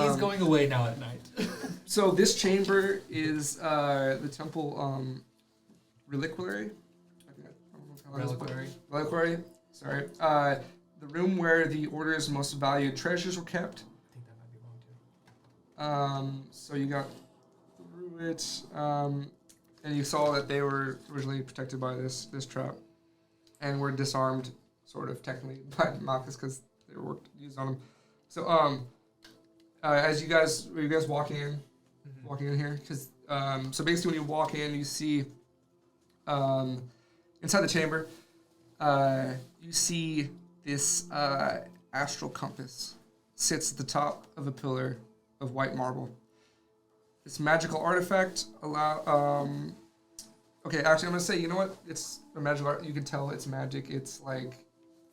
He's going away now at night. So this chamber is the temple reliquary. I don't know how this- Reliquary. Reliquary. Sorry. The room where the Order's most valued treasures were kept. I think that might be wrong too. So you got through it, and you saw that they were originally protected by this trap, and were disarmed, sort of technically by Malchus because they were used on them. So as you guys walking in here, because so basically when you walk in, you see inside the chamber, you see this astral compass sits at the top of a pillar of white marble. This magical artifact okay, actually, I'm gonna say, you know what? It's a magical art. You can tell it's magic. It's like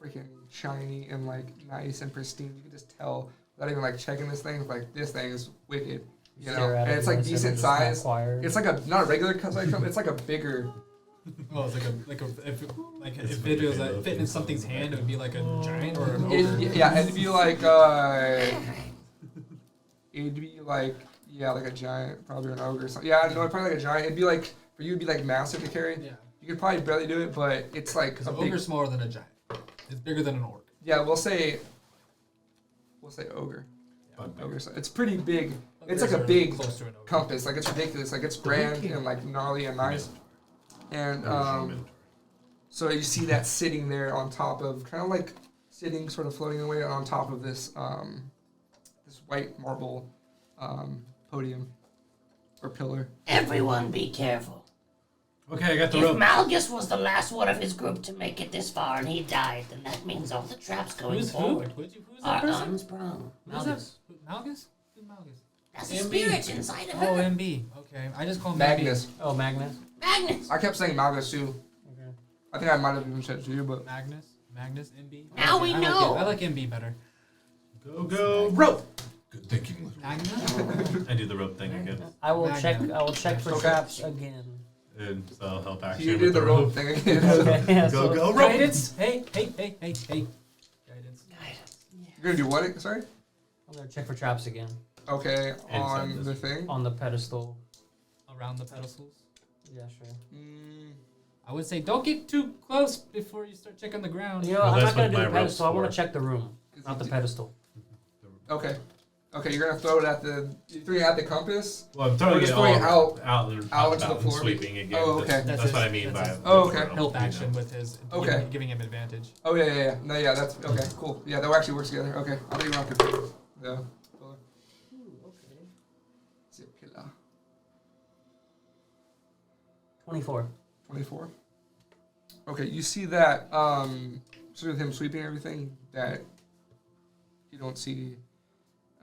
freaking shiny and like nice and pristine. You can just tell without even like checking this thing. Like this thing is wicked, you know. Stare at And it it's like and decent just not size. acquired. It's like not a regular size compass. It's like a bigger. Oh, it's if it was like fit in something's hand, it would be like a giant or an ogre. It'd be like like a giant, probably an ogre or something. Yeah, no, probably like a giant. It'd be like for you, it'd be like massive to carry. Yeah, You could probably barely do it, but it's like because a an big. ogre's smaller than a giant. It's bigger than an orc. Yeah, we'll say ogre. Bugbear. Ogre. It's pretty big. It's Ogres like a are big close to an ogre. compass. Like it's ridiculous. Like it's grand and like gnarly and nice. And so you see that sitting there on top of, kind of like sitting, sort of floating away on top of this this white marble podium or pillar. Everyone be careful. Okay, I got the If rope. Malgus was the last one of his group to make it this far and he died, then that means all the traps going Who's forward Who's that are person? unsprung. Who's that? Malgus. Malgus? Who's Malgus? That's the MB. spirit inside of Oh, her. MB. Okay, I just call him Magnus. Oh, Magnus. Magnus. I kept saying Magnus too. Okay. I think I might have even said it to you, but MB. Magnus, MB. Now Okay, we I like know. it. I like MB better. Go, rope! Good thinking, little. Magnus? I do the rope thing again. I will Magnus. check. I will check for Okay. traps again. And so I'll help action you with did the rope thing again. Okay. Yeah, Go, so go, rope! Guidance. Hey. Guidance. You're gonna do what? Sorry. I'm gonna check for traps again Okay, Inside on this. the thing. on the pedestal. Around the pedestals. Yeah, sure. I would say don't get too close before you start checking the ground. You know, Well, I'm that's not gonna what do my the pedestal. I rope's want for. to check the room, not the pedestal. Okay. Okay, you're gonna throw it at the. You threw it at the compass. Well, I'm throwing We're just it throwing all it out and out into about the and floor. sweeping again. Oh, okay. That's, That's what his- I mean by that's his- Oh, with the okay. rope, Help you action know. with his Okay. giving him advantage. Oh yeah. No, yeah, that's okay. Cool. Yeah, that actually works together. Okay, I thought you were off the pillar. It's a pillar. 24. 24. Okay, you see that sort of him sweeping everything, that you don't see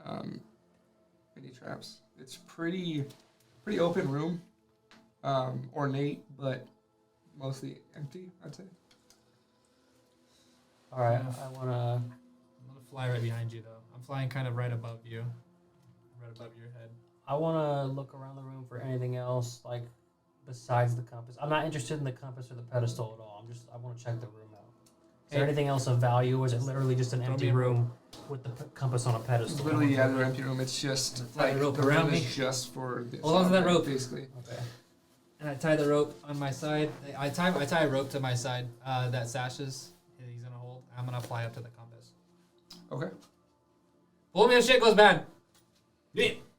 any traps. It's pretty open room, ornate but mostly empty, I'd say. All right. Yeah. I wanna. I'm gonna fly right behind you though. I'm flying kind of right above you, right above your head. I wanna look around the room for anything else like besides the compass. I'm not interested in the compass or the pedestal at all. I want to check the room out. Is there Hey. anything else of value, or is it literally just an Throw empty me a rope. room with the compass on a It's pedestal? literally the empty room. It's just Tie like the rope the around room me. is just for this. Hold on to that object, rope. basically. Okay. And I tie the rope on my side. I tie a rope to my side that Sash's. He's gonna hold. I'm gonna fly up to the compass. Okay. Pull me if shit goes bad.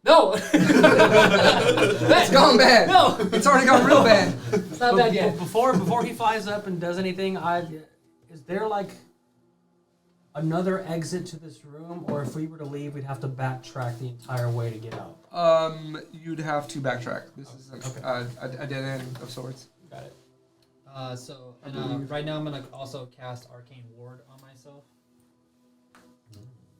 No. It's gone bad. No. It's already gone real bad. It's not bad yet. Before he flies up and does anything, is there like another exit to this room, or if we were to leave, we'd have to backtrack the entire way to get out? You'd have to backtrack. This is a dead end of sorts. Got it. Right now I'm gonna also cast Arcane Ward on myself.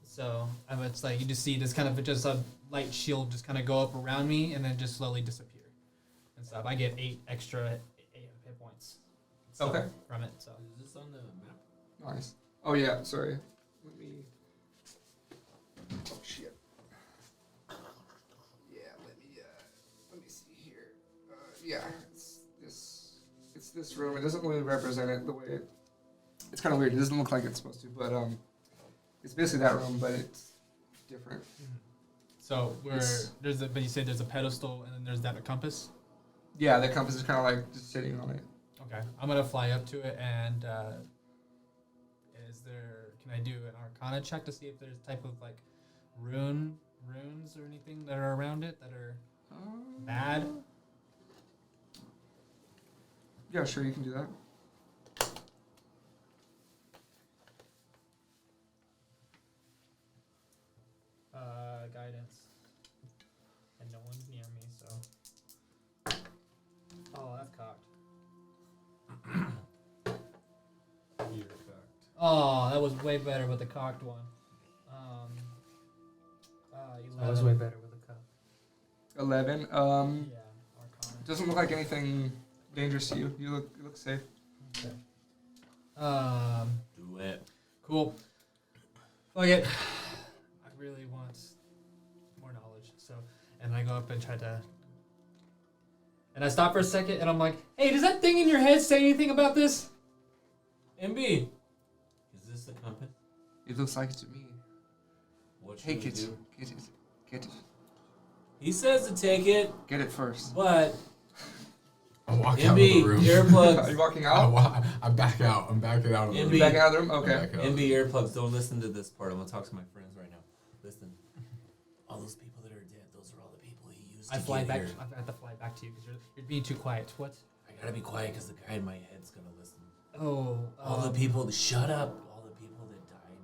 So it's like you just see this kind of just a light shield just kind of go up around me and then just slowly disappear and stuff. I get 8 extra hit points. So, Okay. From it. So Is this on the map? Nice. Oh yeah, sorry. Let me. Oh shit. Yeah, let me see here. Yeah, it's this room. It doesn't really represent it the way it. It's kind of weird. It doesn't look like it's supposed to, but it's basically that room, but it's different. So but you said there's a pedestal and then there's that compass. Yeah, the compass is kind of like just sitting on it. Okay, I'm gonna fly up to it and can I do an Arcana check to see if there's type of like runes or anything that are around it that are bad? Yeah, sure, you can do that. Guidance. And no one's near me, so. Oh, that's cocked. You're cocked. Oh, that was way better with the cocked one. 11. That was way better with a cup. 11. Yeah, Arcana. Doesn't look like anything dangerous to you. You look safe. Okay. Do it. Cool. Fuck it. I really want more knowledge. So, and I go up and try to. And I stop for a second and I'm like, hey, does that thing in your head say anything about this? MB, is this the compass? It looks like it to me. What should Take we it. do? Get it. He says to take it, Get it first. but I walk out of the MB, room. Are you earplugs. walking I out? I back out. I'm backing out of the MB. room. You backing out of the room? I'm Okay. backing out of MB the room. earplugs. Don't listen to this part. I'm gonna talk to my friends right now. Listen, all those people that are dead, those are all the people he used to I fly get back. here. I have to fly back to you because you're being too quiet. What? I gotta be quiet because the guy in my head's gonna listen. Oh. All the people, shut up. All the people that died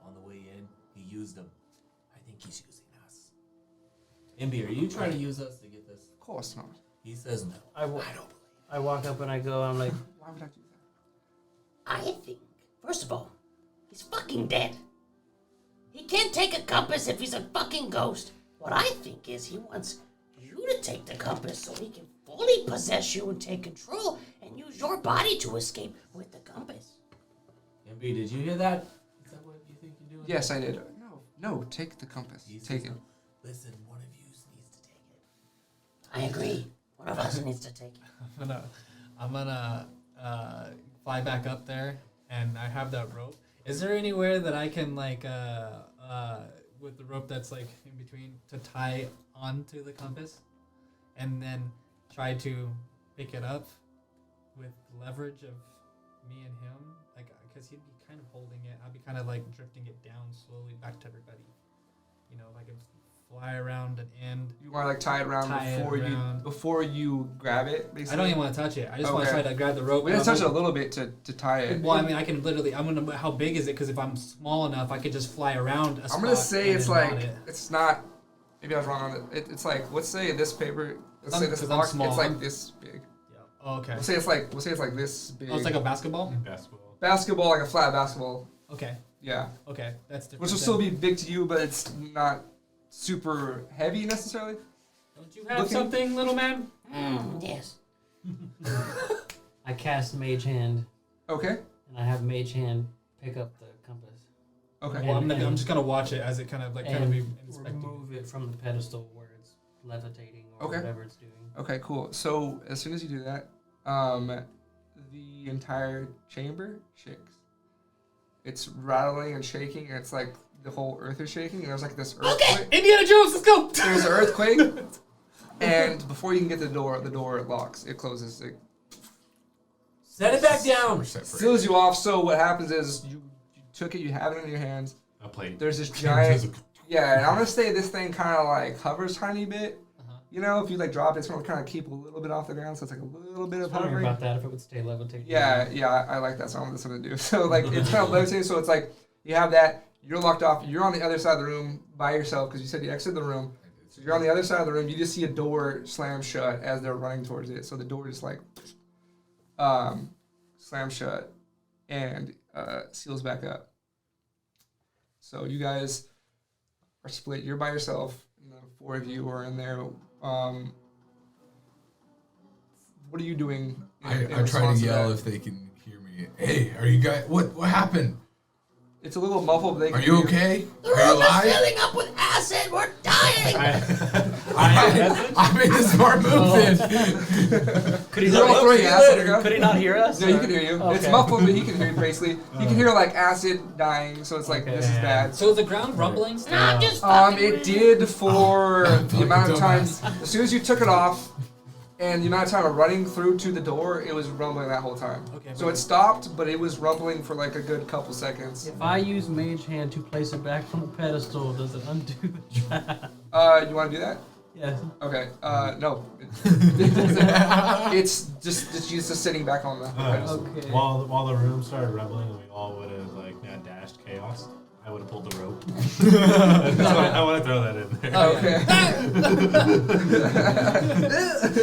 on the way in, he used them. I think he's using us. MB, are you trying to use us to get this? Of course not. He says no. I don't believe. I walk up and I go, I'm like, Why would I do that? I think, first of all, he's fucking dead. He can't take a compass if he's a fucking ghost. What I think is he wants you to take the compass so he can fully possess you and take control and use your body to escape with the compass. MB, did you hear that? Is that what you think you're doing? Yes, I did. No, take the compass. He Take says it. no. Listen, one of you needs to take it. I agree. One of us needs to take it. I'm gonna fly back up there, and I have that rope. Is there anywhere that I can like with the rope that's like in between to tie onto the compass, and then try to pick it up with leverage of me and him, like because he'd be kind of holding it, I'd be kind of like drifting it down slowly back to everybody. You know, if I could fly around an end. You want to like tie it around before you grab it. Basically. I don't even want to touch it. I just want to try to grab the rope. We just touch it a little bit to tie it. Well, I mean, I can literally. I'm gonna. How big is it? Because if I'm small enough, I could just fly around a spot. I'm gonna say and it's then like mount it. it's not. Maybe I was wrong on it. It's like let's say this paper. Let's say this 'cause I'm box. small. It's like this big. Yeah. Oh, okay. We'll say it's like this big. Oh, it's like a basketball. Basketball. basketball, like a flat basketball. Okay. Yeah, Okay. That's different. which will still be big to you, but it's not super heavy necessarily. Don't you have something, little man? Yes. I cast Mage Hand, Okay. and I have Mage Hand pick up the compass. Okay. Well, I'm And- just gonna watch it as it kind of and be inspecting. remove it from the pedestal where it's levitating or Okay. whatever it's doing. Okay, cool. So as soon as you do that, the entire chamber shakes. It's rattling and shaking, and it's like the whole earth is shaking, and there's like this earthquake. Indiana Jones, let's go. There's an earthquake, and before you can get to the door locks. It closes. It Set it back down. We're separated. seals you off. So what happens is you took it, you have it in your hands. A plate. There's this giant. Yeah, and I'm gonna say this thing kind of like hovers tiny bit. You know, if you like drop it, it's gonna kind of keep a little bit off the ground, so it's like a little bit of I was wondering hovering. about that if it would stay levitating. Yeah, I like that, so that's what I'm gonna do. So like it's kind of levitating, so it's like you have that, you're locked off, you're on the other side of the room by yourself because you said you exited the room. So you're on the other side of the room, you just see a door slam shut as they're running towards it. So the door just like slams shut and seals back up. So you guys are split. You're by yourself. And the four of you are in there. What are you doing? I try to yell if they can hear me. Hey, are you guys? What happened? It's a little muffled. But they Are can you hear okay? The Are you room is alive? filling up with acid. We're dying. I made a smart move then. Could he You're all throwing acid at the ground? Could he not hear us? No, he or- can hear you. It's Okay. muffled, but he can hear you basically. He can hear like acid dying, so it's like Okay, this is yeah. bad. So is the ground rumbling still? No, I'm just fucking It with did for the fucking amount of time. dumbass. As soon as you took it off, and the amount of time of running through to the door, it was rumbling that whole time. Okay, So it stopped, but it was rumbling for like a good couple seconds. If I use Mage Hand to place it back from the pedestal, does it undo the trap? You want to do that? Yes. Okay. No. It's just sitting back on the pedestal. Okay. While the room started rumbling and we all would have like mad dashed chaos, I would have pulled the rope. So I want to throw that in there. Oh, okay.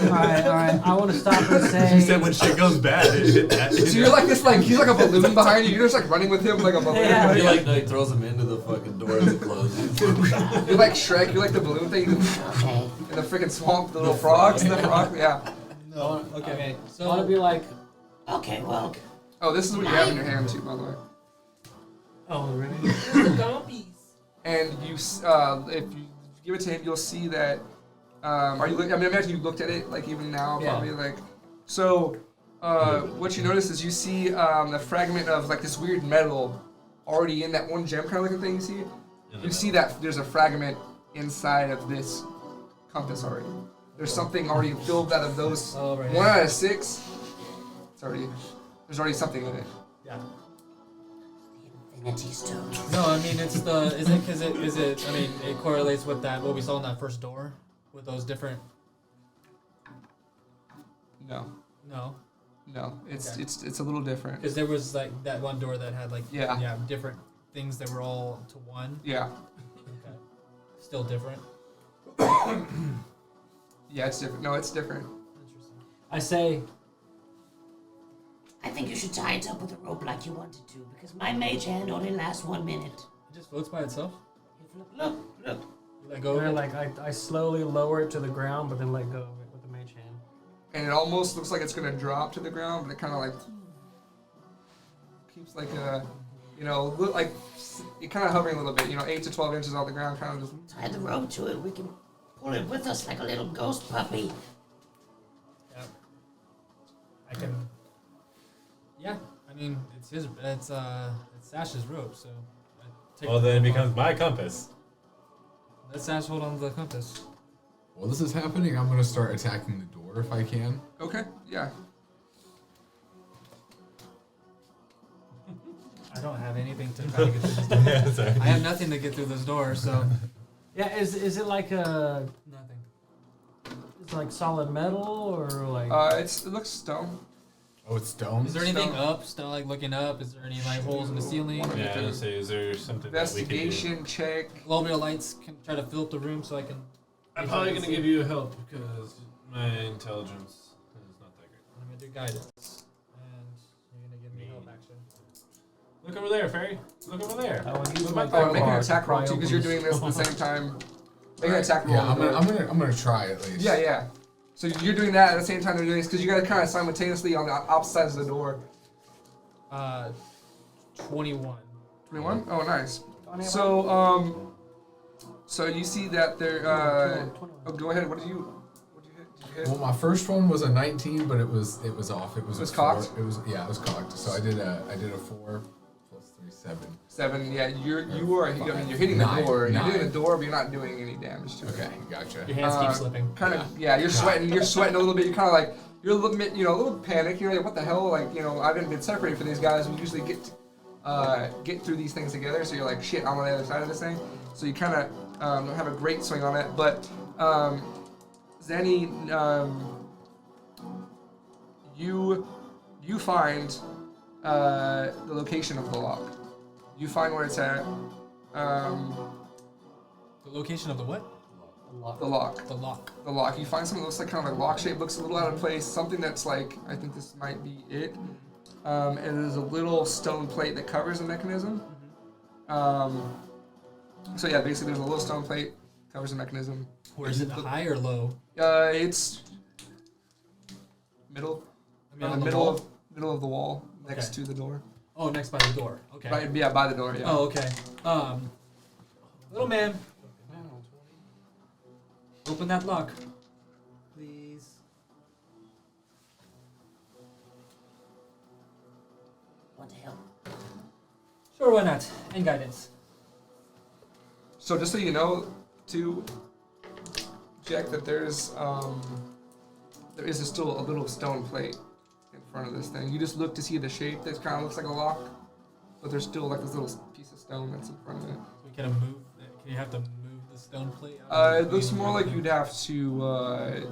Alright. I want to stop and say. You said when shit goes bad, it hit that. So you're like this, like he's like a balloon behind you. You're just like running with him like a balloon. Yeah. He like no, he throws him into the fucking door as it closes. You're like Shrek. You're like the balloon thing in Okay. the freaking swamp. The little frogs. The frog. Yeah. No. Okay. I want to be like, Okay, well, Oh, this is what you have in your hand too, by the way. oh, really? And you, if you give it to him, you'll see that. Are you? I mean, imagine you looked at it like even now, Yeah. probably like. So, what you notice is you see the fragment of like this weird metal already in that one gem kind of looking thing. You see, you see that there's a fragment inside of this compass already. There's something already filled out of those. Oh, right. 1 out of 6. It's already. There's already something in it. Yeah. Infinity Stone. No, I mean it's the is it I mean it correlates with that what we saw in that first door with those different No, no no, it's Okay. it's a little different. because there was like that one door that had like Yeah. different things that were all to one. Yeah, Okay. Still different. yeah, it's different. No, it's different. Interesting. I say, I think you should tie it up with a rope like you wanted to, because my mage hand only lasts 1 minute. It just floats by itself. Look. You let go. or of it? like I slowly lower it to the ground, but then let go of it with the Mage Hand. And it almost looks like it's gonna drop to the ground, but it kind of like keeps like a, like it kind of hovering a little bit. 8 to 12 inches off the ground, kind of just. Tie the rope to it. We can pull it with us like a little ghost puppy. Yeah. I can. Yeah, I mean it's Sash's rope, so. I take Well, the then it rope off. becomes my compass. Let Sash hold on to the compass. While this is happening, I'm gonna start attacking the door if I can. Okay, yeah. I don't have anything to try to get through this door. Yeah, sorry. I have nothing to get through this door, so Yeah, is it like a nothing. it's like solid metal or like It looks stone. Oh, it's stone. Is there anything Stone. up? Still like looking up? Is there any like holes in the ceiling? One of Yeah, I was gonna say, is there something that we can do? Investigation check. Low bit of lights can try to fill up the room so I can. I'm probably gonna give you a help because my intelligence is not that great. I'm gonna do guidance, and you're gonna give me help action. Look over there, Fairy. Look over there. I would use Look my at my Oh, make an crowbar attack to roll pry too, because open you're doing this at the stone. same time. Make an attack roll. Yeah, I'm gonna try at least. Yeah, yeah. So you're doing that at the same time they're doing this, because you guys kind of simultaneously on the opposite sides of the door. 21. 21? Oh, nice. Donnie, So you see that there. 21. Oh, go ahead. What did you hit? Did you hit? Well, my first one was a 19, but it was off. It was It was a cocked? 4. It was it was cocked. So I did a 4 plus 3, 7. 7. Yeah, you're hitting the Nine. door. You're Nine. hitting the door, but you're not doing any damage to it. Okay, gotcha. Your hands keep slipping. Kind of. Yeah, you're sweating. You're sweating a little bit. You're kind of like you're a little bit, a little panicked. You're like, what the hell? Like, I haven't been separated from these guys. We usually get through these things together. So you're like, shit, I'm on the other side of this thing. So you kind of don't have a great swing on it. But Zanny, you find the location of the lock. You find where it's at. The location of the what? The lock. The lock. The lock. You find something that looks like kind of like lock shape, looks a little out of place. Something that's like, I think this might be it. And there's a little stone plate that covers the mechanism. So yeah, basically there's a little stone plate covers the mechanism. Or is it high or low? It's middle. I mean, On on the the wall? middle of the wall next Okay. to the door. Oh, next by the door. Okay. Right, yeah, by the door. Yeah. Oh, okay. Little man, open that lock, please. Want to help? Sure, why not? And guidance. So just so you know, too, Jack, that there is still a little stone plate in front of this thing. You just look to see the shape that kind of looks like a lock, but there's still like this little piece of stone that's in front of it. So we kind of move. Can you have to move the stone plate? Out of It the looks way? more like you'd have to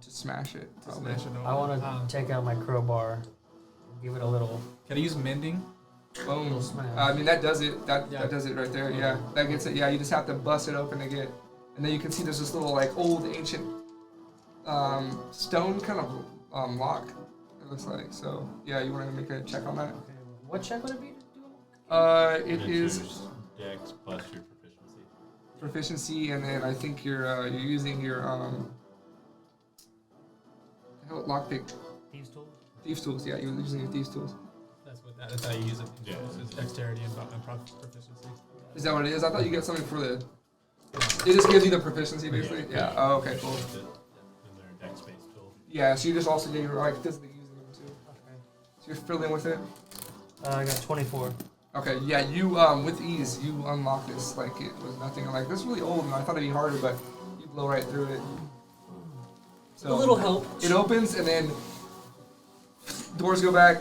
smash it. To Probably. smash it over. I want to take out my crowbar, give it a little. Can I use mending? Boom. Smash. I mean that does it. That Yeah. that does it right there. Yeah, that gets it. Yeah, you just have to bust it open to get, and then you can see there's this little like old ancient stone kind of lock. It looks like. So yeah, you want to make a check on that? Okay, what check would it be to do? It is Dex plus your proficiency. proficiency, and then I think you're using your lockpick Thieves' tool. thieves tools. Yeah, you're using your thieves tools. That's how you use it. Yeah. It's dexterity and proficiency. Is that what it is? I thought you get something for the. It just gives you the proficiency basically. Yeah. Oh, okay, cool. And they're dex-based tool. Yeah, so you just also get your like physically using them too. Okay. So you're filling with it. I got 24. Okay, yeah, you with ease you unlock this like it was nothing. I'm like, this is really old, and I thought it'd be harder, but you blow right through it. So A little help. it opens, and then doors go back.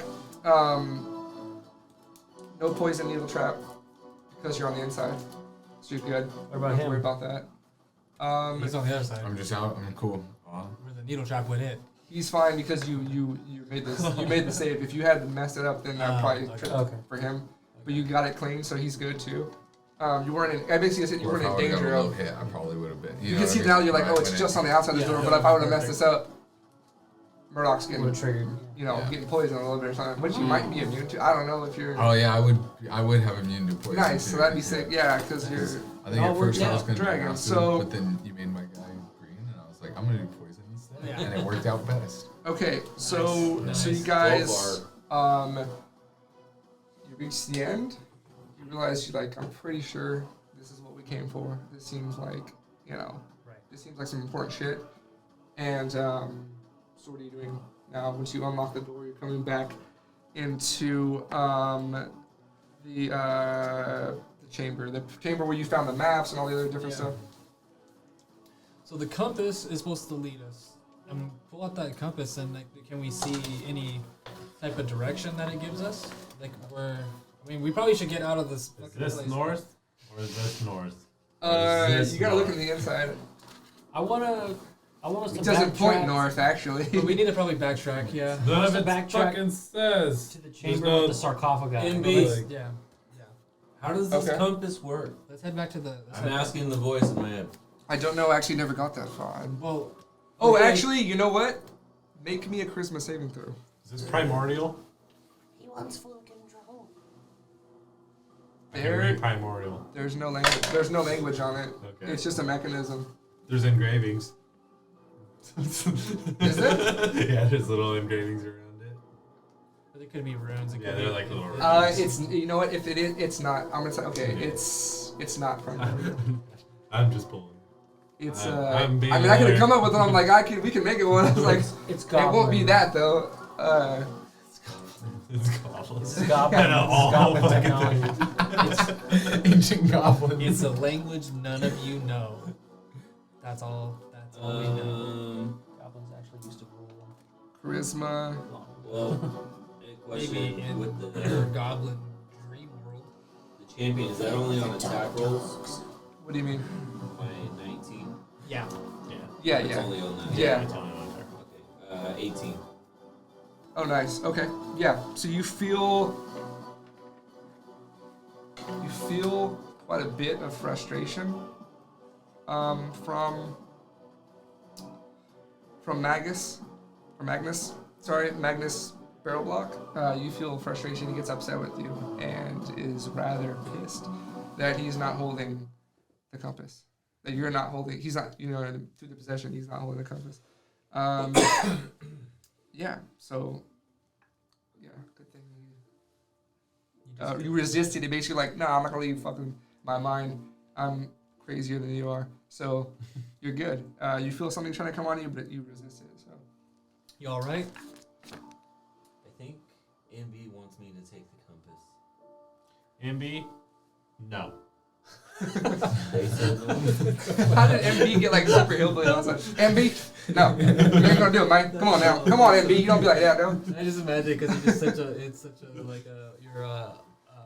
No poison needle trap because you're on the inside, so you're good. What about Don't him? worry about that. He's on the other side. I'm just out. I'm cool. Where the needle trap would hit. He's fine because you made this. You made the save. If you had messed it up, then that probably okay. tripped Okay. for him. But you got it clean, so he's good too. You weren't in. I basically said you Or if weren't I in would've got danger a low of. hit, I probably would have been. You know can what see I mean? now you're like, Right oh, it's when just it- on the outside of the Yeah, door. yeah, But if I would have messed perfect. this up, Murdoch's Would getting, have triggered. Yeah. getting poisoned a little bit or something, which you might be immune to. I don't know if you're. Oh yeah, I would have immune to poison. Nice, so too, that'd be yeah. sick. Yeah, because you're. I think All at first worked I was out. gonna Dragon, do acid, so- but then you made my guy green, and I was like, I'm gonna do poison instead, Yeah. and it worked out best. Okay, so Nice. so you Nice. guys, you reach the end. You realize you're like, I'm pretty sure this is what we came for. This seems like, Right. this seems like some important shit. And so what are you doing now? Once you unlock the door, you're coming back into the chamber where you found the maps and all the other different Yeah. stuff. So the compass is supposed to lead us. And pull out that compass and like, can we see any type of direction that it gives us? Like we probably should get out of this. Is fucking this place. north or is this north? Or is this You gotta look north? on the inside. I want us to It doesn't point backtrack north, actually. But we need to probably backtrack. Yeah. None of to it backtrack fucking says. to the There's chamber no- with the sarcophagi. NB. Let's- Yeah. Yeah. How does this Okay. compass work? Let's head back to the. let's I'm head back- asking the voice in my head. I don't know. Actually, never got that far. Well. Oh, okay. actually, you know what? Make me a charisma saving throw. Is this primordial? He wants full control. I can read primordial. There's no language. There's no language on it. Okay. It's just a mechanism. There's engravings. Is there? Yeah, there's little engravings around it. There could be runes. It Yeah, could they're be- like little It's you know what? If it is, it's not. I'm gonna say okay. It's not from. I'm just pulling. It's I'm being I mean, I could have lawyer. come up with it. I'm like, we can make it one. I was like, It's it goblin. won't be that though. It's goblins. It's goblin. And all It's goblin fucking technology. Ancient goblins. It's a language none of you know. That's all. That's all we know. Goblins actually used to rule. Charisma. Well, a question Maybe in with their goblin dream world. the champion, is that only on attack rolls? What do you mean? My 19. Yeah. Yeah. Yeah, It's yeah, only on that. yeah. It's only on there. Okay. 18. Oh, nice. Okay. Yeah. So you feel quite a bit of frustration from Magnus. Sorry, Magnus Barrel Block. You feel frustration. He gets upset with you and is rather pissed that he's not holding the compass. That you're not holding. He's not. Through the possession, he's not holding the compass. Yeah. So. Yeah. Good thing. you resisted it. Basically, like, nah, I'm not gonna leave fucking my mind. I'm crazier than you are, so you're good. You feel something trying to come on you, but you resist it. So You all right? I think MB wants me to take the compass. MB? No. They said no. how did MB get like super hillbilly all of a sudden? MB, no, you ain't gonna do it, man. Come on now, come on, MB. You don't be like that, though. I just imagine because you're just such a like you're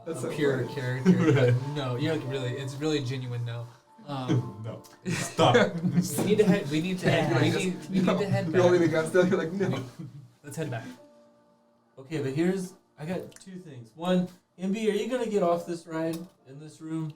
That's a so pure funny. character. But no, you're like really. It's really genuine. No. No. Stop. We need to head. We need to head. We need to head You're holding the back. gun still. You're like, no. Let's head back. Okay, but I got two things. One, MB, are you gonna get off this ride in this room?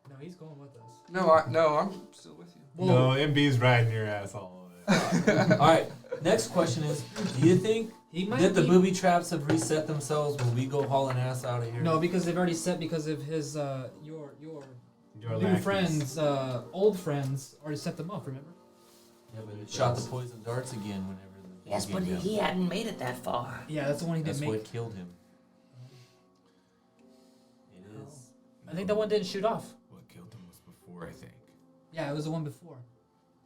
No, he's going with us. No, I'm still with you. No, MB's riding your ass all of it. All right. Next question is, do you think He might that the be- booby traps have reset themselves when we go hauling ass out of here? No, because they've already set because of his your Your new lackeys. friends, old friends already set them up. Remember? Yeah, but it shot the poison darts again whenever the Yes, but game he hadn't made it that far. Yeah, that's the one he That's didn't what make. killed him. It is. I think that one didn't shoot off. What killed him was before, I think. Yeah, it was the one before.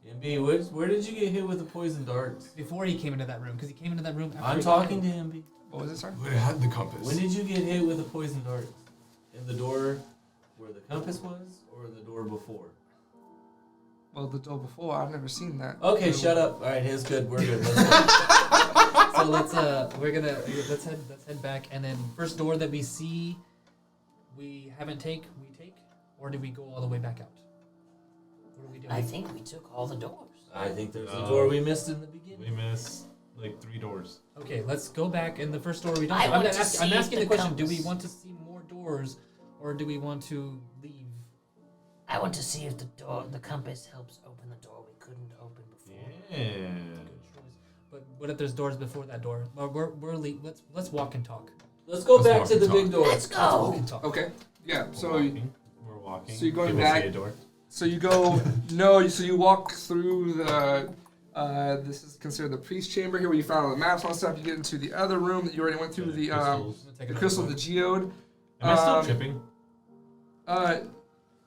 MB, where did you get hit with the poison darts? Before he came into that room, because he came into that room after I'm he- talking to MB. What was it, sorry? But it had the compass. When did you get hit with the poison darts? In the door where the compass was, or the door before? Well, the door before, I've never seen that. Okay, shut up. All right, it's good. We're good. Let's go. So let's head back, and then first door that we see, we take, or do we go all the way back out? What do we do? I think we took all the doors. I think there's a No. door we missed in the We beginning. missed like 3 doors. Okay, let's go back in the first door we don't. I I'm, want not to ask- see I'm asking the question: do we compass. want to see more doors, or do we want to leave? I want to see if the compass helps open the door we couldn't open before. Yeah. But what if there's doors before that door? Well, let's walk and talk. Let's go Let's back walk to the and big talk. door. Let's Walk go. and talk. Okay. Yeah. We're walking. so you're going Can we back- see a door? So you go. No. So you walk through the. This is considered the priest chamber here, where you found all the maps and stuff. You get into the other room that you already went through. The I'm gonna take the another crystal, look. the geode. Am I still um, tripping?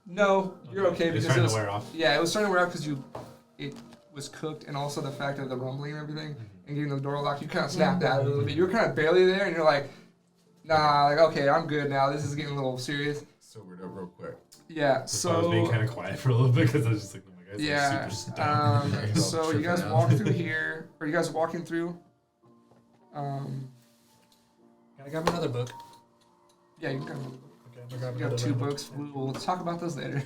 No, you're okay It's because it starting was. to wear off. Yeah, it was starting to wear out because it was cooked, and also the fact of the rumbling and everything, and getting the door locked. You kind of snapped out of it a little bit. You were kind of barely there, and you're like, nah, like okay, I'm good now. This is getting a little serious. Sobered up real quick. Yeah. That's why I was being So kind of quiet for a little bit because I was just like, oh my god, yeah. super stoned. Yeah, So you tripping guys out. walk through here. Are you guys walking through? Gotta grab another book. Yeah, you can kind of. Okay, I'm gonna grab You got another 2 book. books. We'll talk about those later.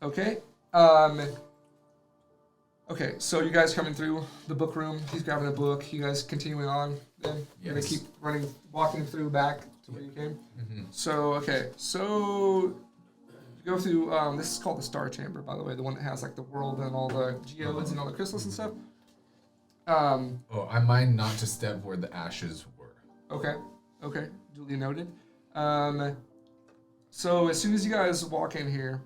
Okay. Okay, so you guys coming through the book room. He's grabbing a book. You guys continuing on. Then you're Yes. gonna keep walking through back to where you came. Mm-hmm. So okay, so you go through. This is called the Star Chamber, by the way, the one that has like the world and all the geodes and all the crystals and stuff. Oh, I mind not to step where the ashes were. Okay, duly noted. So as soon as you guys walk in here,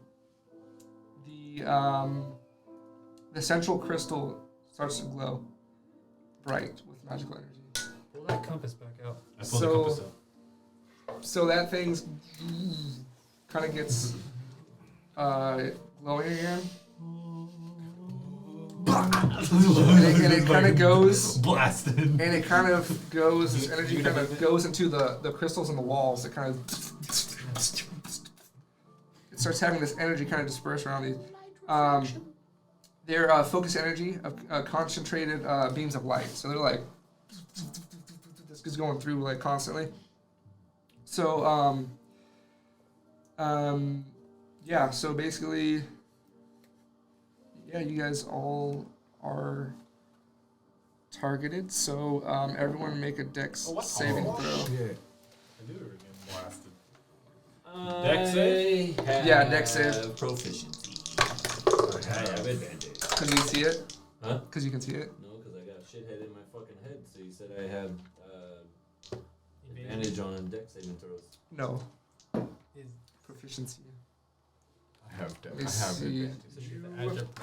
the central crystal starts to glow bright with magical energy. Pull that compass back out. I pulled so- the compass out. So that thing's kind of gets glowing again, and it kind of goes. Blasted. And it kind of goes, this energy kind of goes into the crystals and the walls. It kind of. It starts having this energy kind of disperse around these. They're focused energy of concentrated beams of light. So they're like. This is going through like constantly. So, yeah, so basically. Yeah, you guys all are targeted, so everyone make a dex saving throw. Shit. I knew we were getting blasted. Dex save? Yeah, dex save. Proficiency. I have advantage. Because you see it? Huh? Because you can see it? No, because I got shithead in my fucking head. So you said I had advantage on dex saving throws. No. Is- Proficiency. I have Let me advantage. see.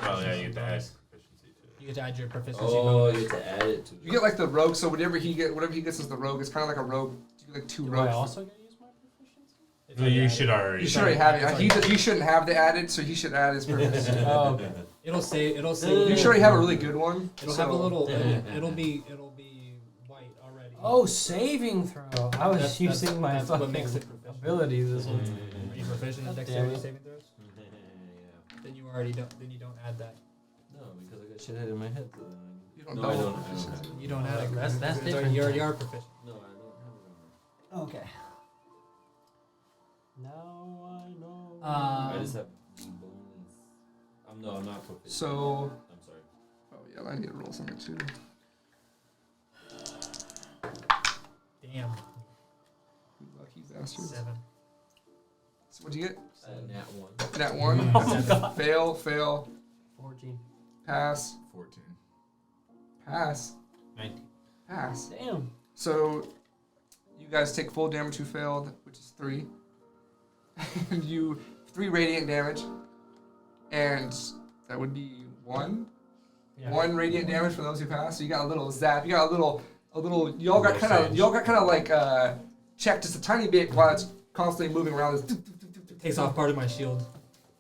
Oh yeah, you get the add proficiency too. You get to add your proficiency. Oh, bonus. you get to add it to. You get like the rogue, so whatever he gets as the rogue, it's kind of like a rogue. You get like 2 Do rogues. I also get to use my proficiency? It's So already you added. should already. You should already have It's it. He shouldn't have the added, so he should add his proficiency. Oh, okay. It'll say. It'll say. You should already have a really good one. It'll so- have a little. It'll be white already. Oh, saving throw. I was That's- using my that's what fucking makes it proficient. ability this one. Are you proficient in God dexterity damn it. saving throws? Yeah. Then you already don't. Then you don't add that. No, because I got shit head in my head. So then You don't no, know. I don't. I don't have it. You don't add it. That's It's already- different. You already are proficient. No, I don't have it on Okay. Now I know. I just have bonus. I'm not proficient. So- I'm sorry. Oh yeah, I need to roll something too. Damn. You lucky bastard. 7. So what'd you get? Nat 1. That one. Oh my god. Fail. 14. Pass. 14. Pass. 19. Pass. Damn. So you guys take full damage who failed, which is 3. And you 3 radiant damage, and that would be 1. Yeah. 1 radiant damage for those who pass. So you got a little zap. You got a little. Y'all got Little kind of. change. Y'all got kind of like checked just a tiny bit while it's constantly moving around. It's Takes off part of my shield,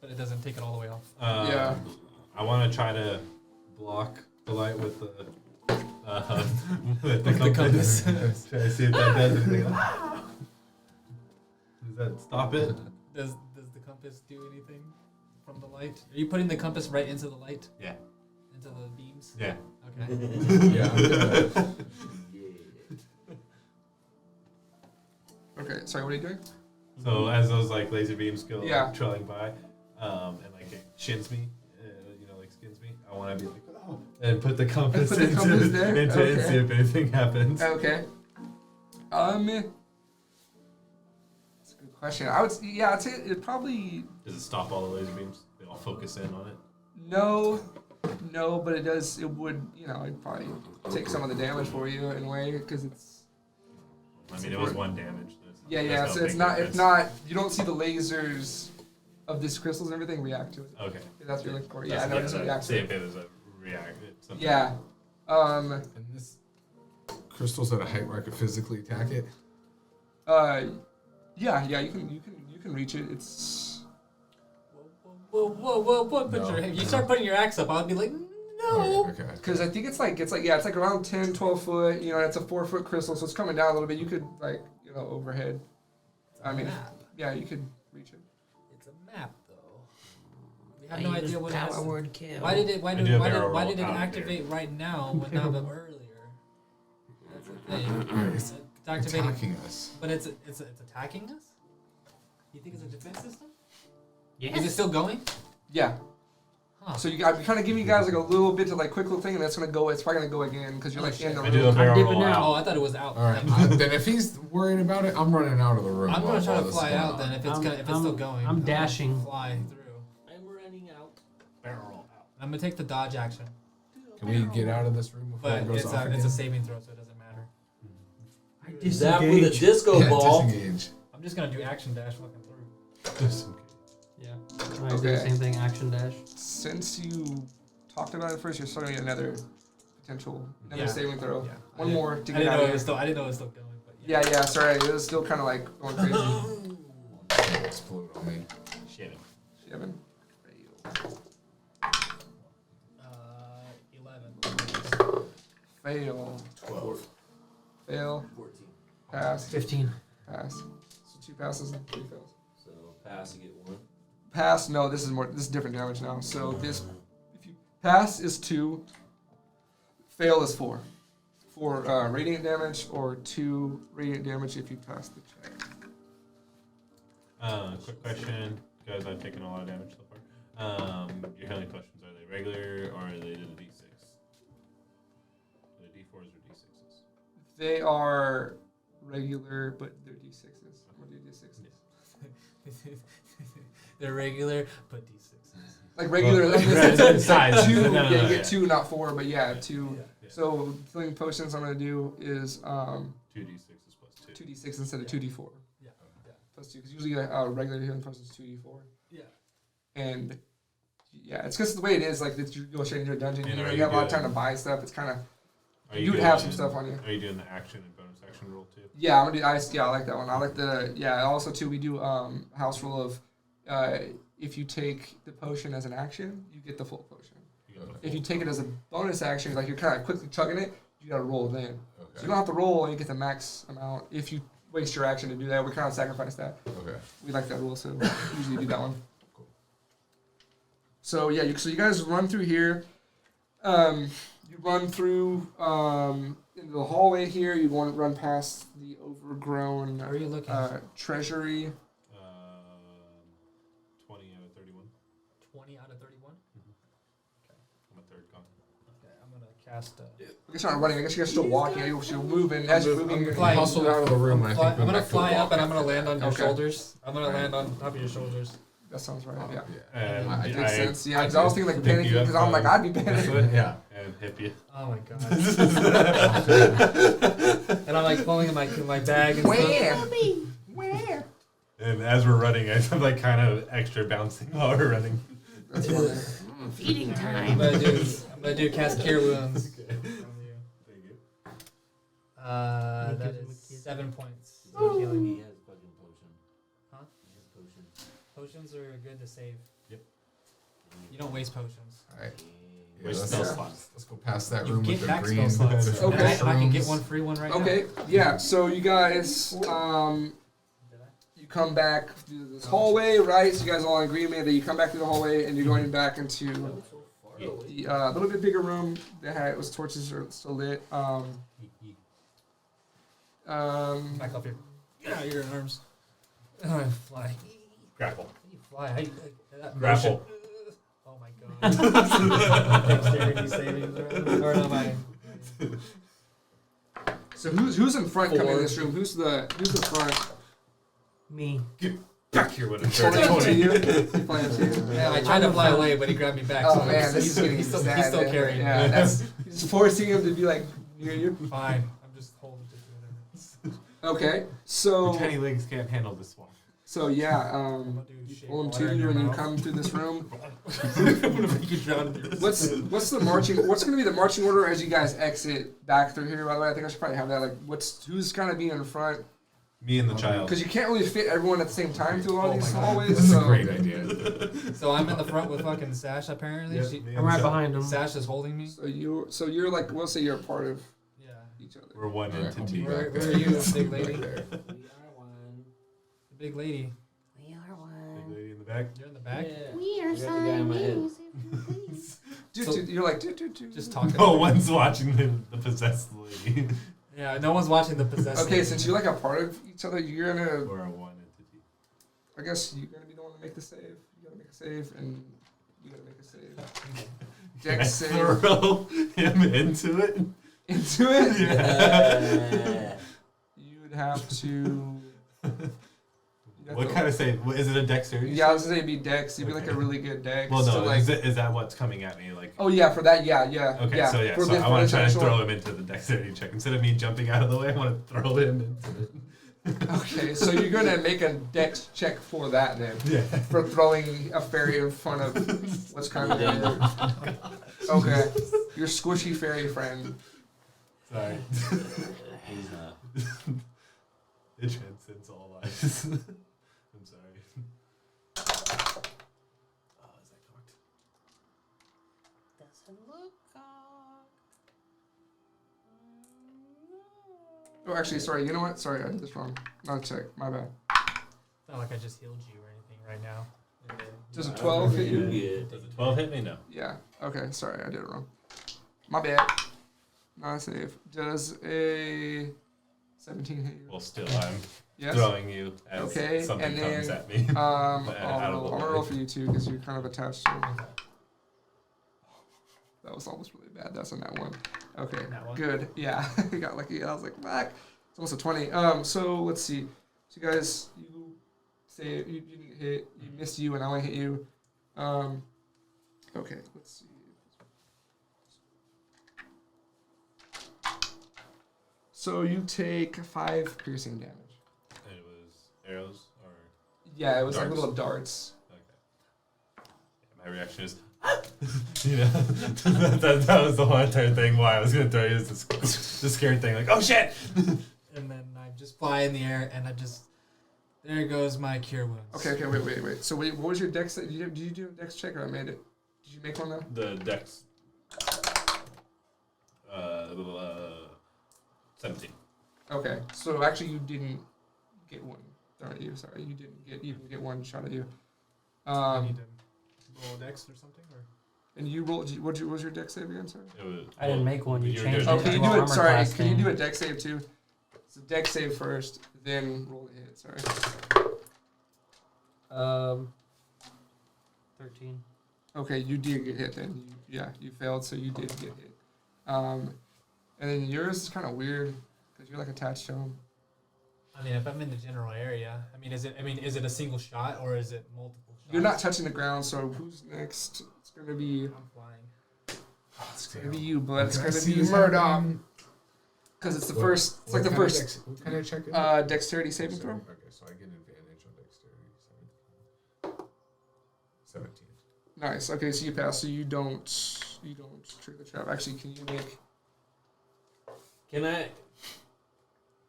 but it doesn't take it all the way off. Yeah. I want to try to block the light with the with the compass. Try to see if that does anything. Does that stop it? Does the compass do anything from the light? Are you putting the compass right into the light? Yeah. Into the beams? Yeah. Okay. Yeah. I'm gonna- Okay. Sorry. What are you doing? So as those like laser beams go Yeah. like, trailing by, and like it shins me, like skins me, I want to be like, oh, and put the compass Put the into compass there? and Okay. see if anything happens. Okay. That's a good question. I'd say it probably Does it stop all the laser beams? They all focus in on it. no, but it would, it'd probably take some of the damage for you in a way because it's I mean, it was 1 damage. There's yeah. no So it's big not difference. you don't see the lasers of these crystals and everything react to it. Okay. That's what you're looking for. That's- Yeah, I know it's react See to if it. it was a react. Something. Yeah. And this crystal's at a height where I could physically attack it. Yeah. You can reach it. It's Whoa! Put No. your, you start putting your axe up, I'll be like, no. Okay. because I think it's like around 10, 12 foot. It's a 4-foot crystal, so it's coming down a little bit. You could overhead. I mean, Map. yeah, you could reach it. It's a map, though. We have no I use idea what it power has. word kill. Why did it? Why I did? do a Why barrel did? Why roll did it out activate right now, but not earlier? That's the thing. It's It's activating, attacking us. but it's attacking us. You think it's a defense system? Yes. Is it still going? Yeah. Huh. So I'm kind of giving you guys like a little bit to like quick little thing, and that's gonna go. It's probably gonna go again because you're like in the I do a room. barrel dipping roll out. Oh, out. I thought it was out. All right. Then if he's worried about it, I'm running out of the room. I'm while gonna try all to this is fly going out on. then if it's I'm- still going. I'm dashing. Fly through. I'm running out. Barrel roll out. I'm gonna take the dodge action, Can we get out of this room before but it goes off again? it's a saving throw, so it doesn't matter. Zap with a disco Yeah, ball. disengage. I'm just gonna do action dash looking through. Just okay. Yeah. I do the Okay. same thing. Action dash. Since you talked about it first, you're starting another potential Yeah. saving throw. Yeah. One more to I get didn't out know of it here. was still. I didn't know it was still going, but Yeah. Sorry, it was still kind of like going crazy. Explode on me. Shit. 7. 11. Fail. 12. Fail. 14. Pass. 15. Pass. So 2 passes and 3 fails. So pass, you get 1. Pass. No, this is different damage now. So this, if you pass is 2. Fail is 4. 4 radiant damage or 2 radiant damage if you pass the check. Quick question, guys. I've taken a lot of damage so far. Your healing potions, are they regular or are they the D6? Are they D4s or D6s? They are regular, but they're d6s. I'm gonna do d6s. They're regular, but D6s. Like regular, Well, like right, this, it's size. two. No, Yeah, you yeah. get 2, not 4, but yeah, 2. Yeah. So healing potions I'm gonna do is 2 D6s plus 2. 2d6 instead of 2d4. Yeah. Plus 2, because usually a regular healing potion is 2d4. Yeah. And Yeah, it's because the way it is. Like, you go straight into a dungeon. And You know, are you you have a lot of good? time to buy stuff. It's kind of. Are You would have some doing- stuff on you. Are you doing the action and bonus action roll too? Yeah, I'm gonna do ice. Yeah, I like that one. I like the. Yeah, also too, we do house rule of, if you take the potion as an action, you get the full potion. You got the If full- you take it as a bonus action, like you're kind of quickly chugging it, you gotta roll then. So Okay. you don't have to roll and you get the max amount. If you waste your action to do that, we kind of sacrifice that. Okay. We like that rule, so we usually do that one. Cool. So yeah, so you guys run through here. You run through into the hallway here. You want to run past the overgrown Where are you looking? treasury. 20 out of 31. 20 out of 31. I'm a third con. Okay, I'm gonna cast. I guess you're not running. I guess you're still walking. You're moving. As you're moving, you're flying. Hustled out of the room. And I think I'm we're gonna back to fly up and I'm walking. gonna land on your Okay. shoulders. I'm gonna land on top of your shoulders. that sounds right. Oh, Yeah. And I- It I- makes sense. Yeah, 'cause I I was thinking like pick you panicking up because I'm like, on I'd be this panicking. foot, yeah, and hip you. Oh my god. And I'm like pulling in my bag and stuff. Where? And as we're running, I'm like kind of extra bouncing while we're running. That's funny. Feeding I'm time. gonna do cast cure wounds. Thank you. That is 7 points. He has fucking potion. Huh? He has potion. Potions are good to save. Yep. You don't waste potions. All right. Where's let's, spell uh, slots? let's go past that You room get with the back green. spell slots. Okay. And I can get one free one right now. Okay. Yeah. So you guys, Did I? you come back through this hallway, right? So you guys all in agreement that you come back through the hallway and you're going back into the little bit bigger room that had was torches are still lit. Back up here. Yeah, you're in arms. I fly. Grapple. You fly. That Grapple. motion- Oh my god. Dexterity saving throw. Or no, my. So who's in front coming in Four. this room? Who's the front? Me. Get back here when it's Flying to 30. you? Flying to you? Yeah, I tried to fly away, but he grabbed me back. Oh so man, this is getting he's still, sad. he's still man. carrying me. Yeah, that's he's forcing him to be like near you. Fine. I'm just holding it. Okay, Your so tiny legs can't handle this one. yeah, I'm gonna do you shake pull him water to in you your and you mouth. come through this room. I'm gonna make you drown in your What's the marching? What's going to be the marching order as you guys exit back through here? By the way, I think I should probably have that. Like, who's kind of being in front? Me and the child. Because you can't really fit everyone at the same time through all Oh these my God. hallways. That's so a great idea. So I'm in the front with fucking Sash apparently. Yep, She, me and I'm right the child. behind him. Sash is holding me. So you're like, we'll say you're a part of Yeah. each other. We're one All right, I'll entity. be Where, back where there. are you, big lady? Right there. We are one. The big lady. We are Big one. lady in the back. You're in the back. We are I got the guy in my head. Siamese. Dude, you're like, dude. Just talking. No one's watching the possessed lady. Yeah, no one's watching the possessed. Okay, lady. since you're like a part of each other, you're gonna. Or a one entity. I guess you're gonna be the one to make the save. You gotta make a save, and you gotta make a save. Can I Dex save throw him into it? into it. Yeah. You would have to. What kind of save? Is it a dexterity? Yeah, I was gonna say it'd be Dex. You'd be like a Okay. really good Dex. Well, to no. like, Is that what's coming at me? Like. oh yeah, for that, yeah. Okay, yeah. so yeah, For so the- I for want the to try and actual- throw him into the dexterity check instead of me jumping out of the way. I want to throw him into it. Okay, so you're gonna make a Dex check for that then, Yeah. for throwing a fairy in front of what's kind of okay, your squishy fairy friend. Sorry. He's not. It transcends all lives. I'm sorry. Oh, is that cocked? Doesn't look cocked. Oh, actually, sorry. You know what? Sorry, I did this wrong. Not a check. My bad. It's not like I just healed you or anything right now. Does a 12 hit you? Yeah. Does a 12 hit me? No. Yeah. Okay. Sorry, I did it wrong. My bad. Not a save. Does a 17 hit you? Well, still, I'm Yes. throwing you as Okay, something and comes then, at me. I'll out of the roll way. for you too because you're kind of attached to it. That was almost really bad. That's on that one. Okay, That one? good. Yeah, you got lucky. I was like, fuck. It's almost a 20. So let's see. So you guys, you say you didn't hit. You missed you, and I hit you. Okay, let's see. So you take 5 piercing damage. And it was arrows or. Yeah, it was like Darts? little darts. Okay. my reaction is, you know, that was the whole entire thing. Why I was gonna throw you is the scared thing, like, oh shit! And then I just fly in the air, and there goes my cure wounds. Okay, wait. So what was your dex? Did you do a dex check or I made it? Did you make one though? The dex. 17. Okay, so actually you didn't get one. Sorry, you didn't even get one shot at you. I need to roll a dex or something, or And you rolled. What was your dex save again? Sorry. I didn't make one. You you were changed doing it. Oh, can you to do armor it? Sorry, class can you thing. do a dex save too? So dex save first, then roll the hit. Sorry. 13. Okay, you did get hit then. You failed, so you did get hit. And then yours is kind of weird because you're like attached to him. I mean, if I'm in the general area, is it a single shot or is it multiple shots? You're not touching the ground, so who's next? It's gonna be. I'm flying. It's gonna be you, but it's Can I gonna see be this Murdoch. happen? Because it's the What- first. It's like the what kind of first. What kind of check is it? Dexterity saving throw. Okay, so I get advantage on dexterity. 17. Nice. Okay, so you pass. So you don't trigger the trap. Actually, can you make? Can I?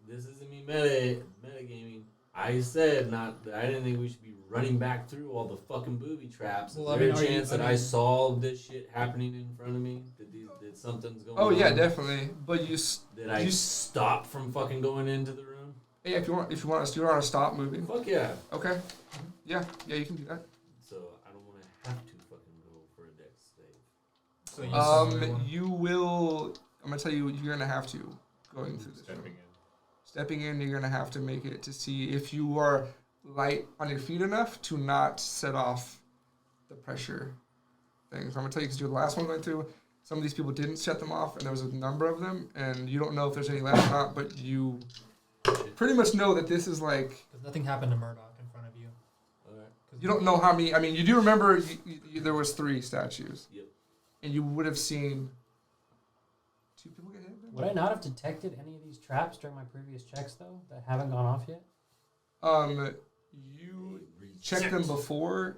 This isn't me metagaming. I said not. I didn't think we should be running back through all the fucking booby traps. Well, Is I there mean, a are you- chance that I I mean- saw this shit happening in front of me? Did something's going on? Oh yeah, definitely. But Did I stop from fucking going into the room? yeah, if you want us, do you want to stop moving? Fuck yeah. Okay. Yeah, you can do that. So I don't want to have to fucking go for a dex save. So you You will. I'm gonna tell you, you're gonna have to going through this room. Stepping in, you're gonna have to make it to see if you are light on your feet enough to not set off the pressure thing. So I'm gonna tell you because you're the last one going through. Some of these people didn't set them off, and there was a number of them, and you don't know if there's any left or not. But you pretty much know that this is like because nothing happened to Murdoch in front of you. Alright. you don't know how many. I mean, you do remember there was 3 statues. Yep. And you would have seen 2 people get hit. Would I not have detected any of these traps during my previous checks, though, that haven't gone off yet? You checked them before,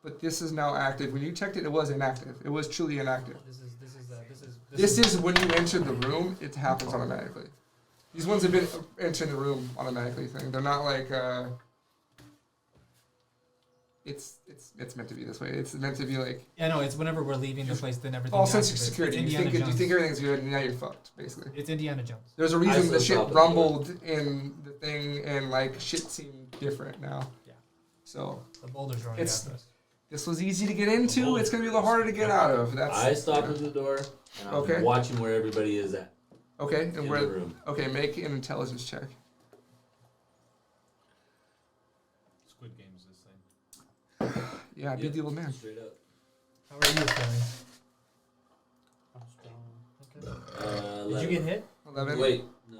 but this is now active. When you checked it, it was inactive. It was truly inactive. This is when you enter the room, it happens automatically. These ones have been entering the room automatically thing. They're not like it's meant to be this way. It's meant to be like Yeah, no, it's whenever we're leaving the place, then everything. all sense of activates. security. It's You Indiana think Jones. everything's good, and now you're fucked, basically. It's Indiana Jones. There's a reason still the shit stop at the rumbled in the thing, and like shit seemed different now. Yeah. So The boulders running It's- after us. this was easy to get into. It's gonna be a little harder to get out of. That's I stopped at the door and I'm Okay. watching where everybody is at okay. in And the where? room. Okay, make an intelligence check. Squid Game's this thing. Yeah, be Yep, the old man. Straight up. How are you, Kelly? I'm strong. Okay. Did you get hit? 11. Wait, no,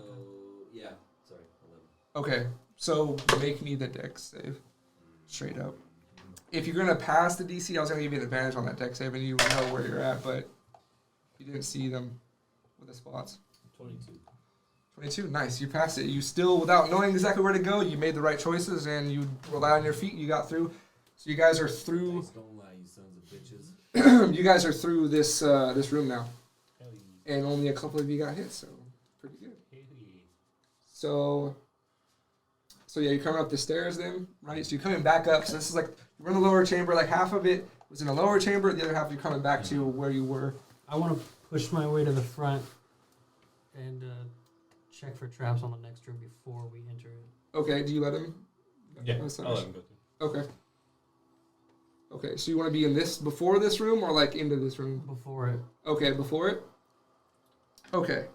yeah, sorry, 11. Okay, so make me the dex save. Straight up. If you're gonna pass the DC, I was gonna give you an advantage on that dex save, and you would know where you're at, but you didn't see them with the spots. 22. 22, nice. You passed it. You still, without knowing exactly where to go, you made the right choices, and you relied on your feet. You got through. So you guys are through. Thanks, don't lie, you sons of bitches. You guys are through this this room now, Hell yeah. and only a couple of you got hit, so pretty good. So yeah, you're coming up the stairs then, right? So you're coming back up. So this is like you're in the lower chamber. Like half of it was in the lower chamber. The other half you're coming back to where you were. I want to push my way to the front and check for traps on the next room before we enter it. Okay. Do you let him? Yeah, That's I'll let him go through. Okay. Okay. So you want to be in this before this room or like into this room? Before it. Okay, before it. Okay.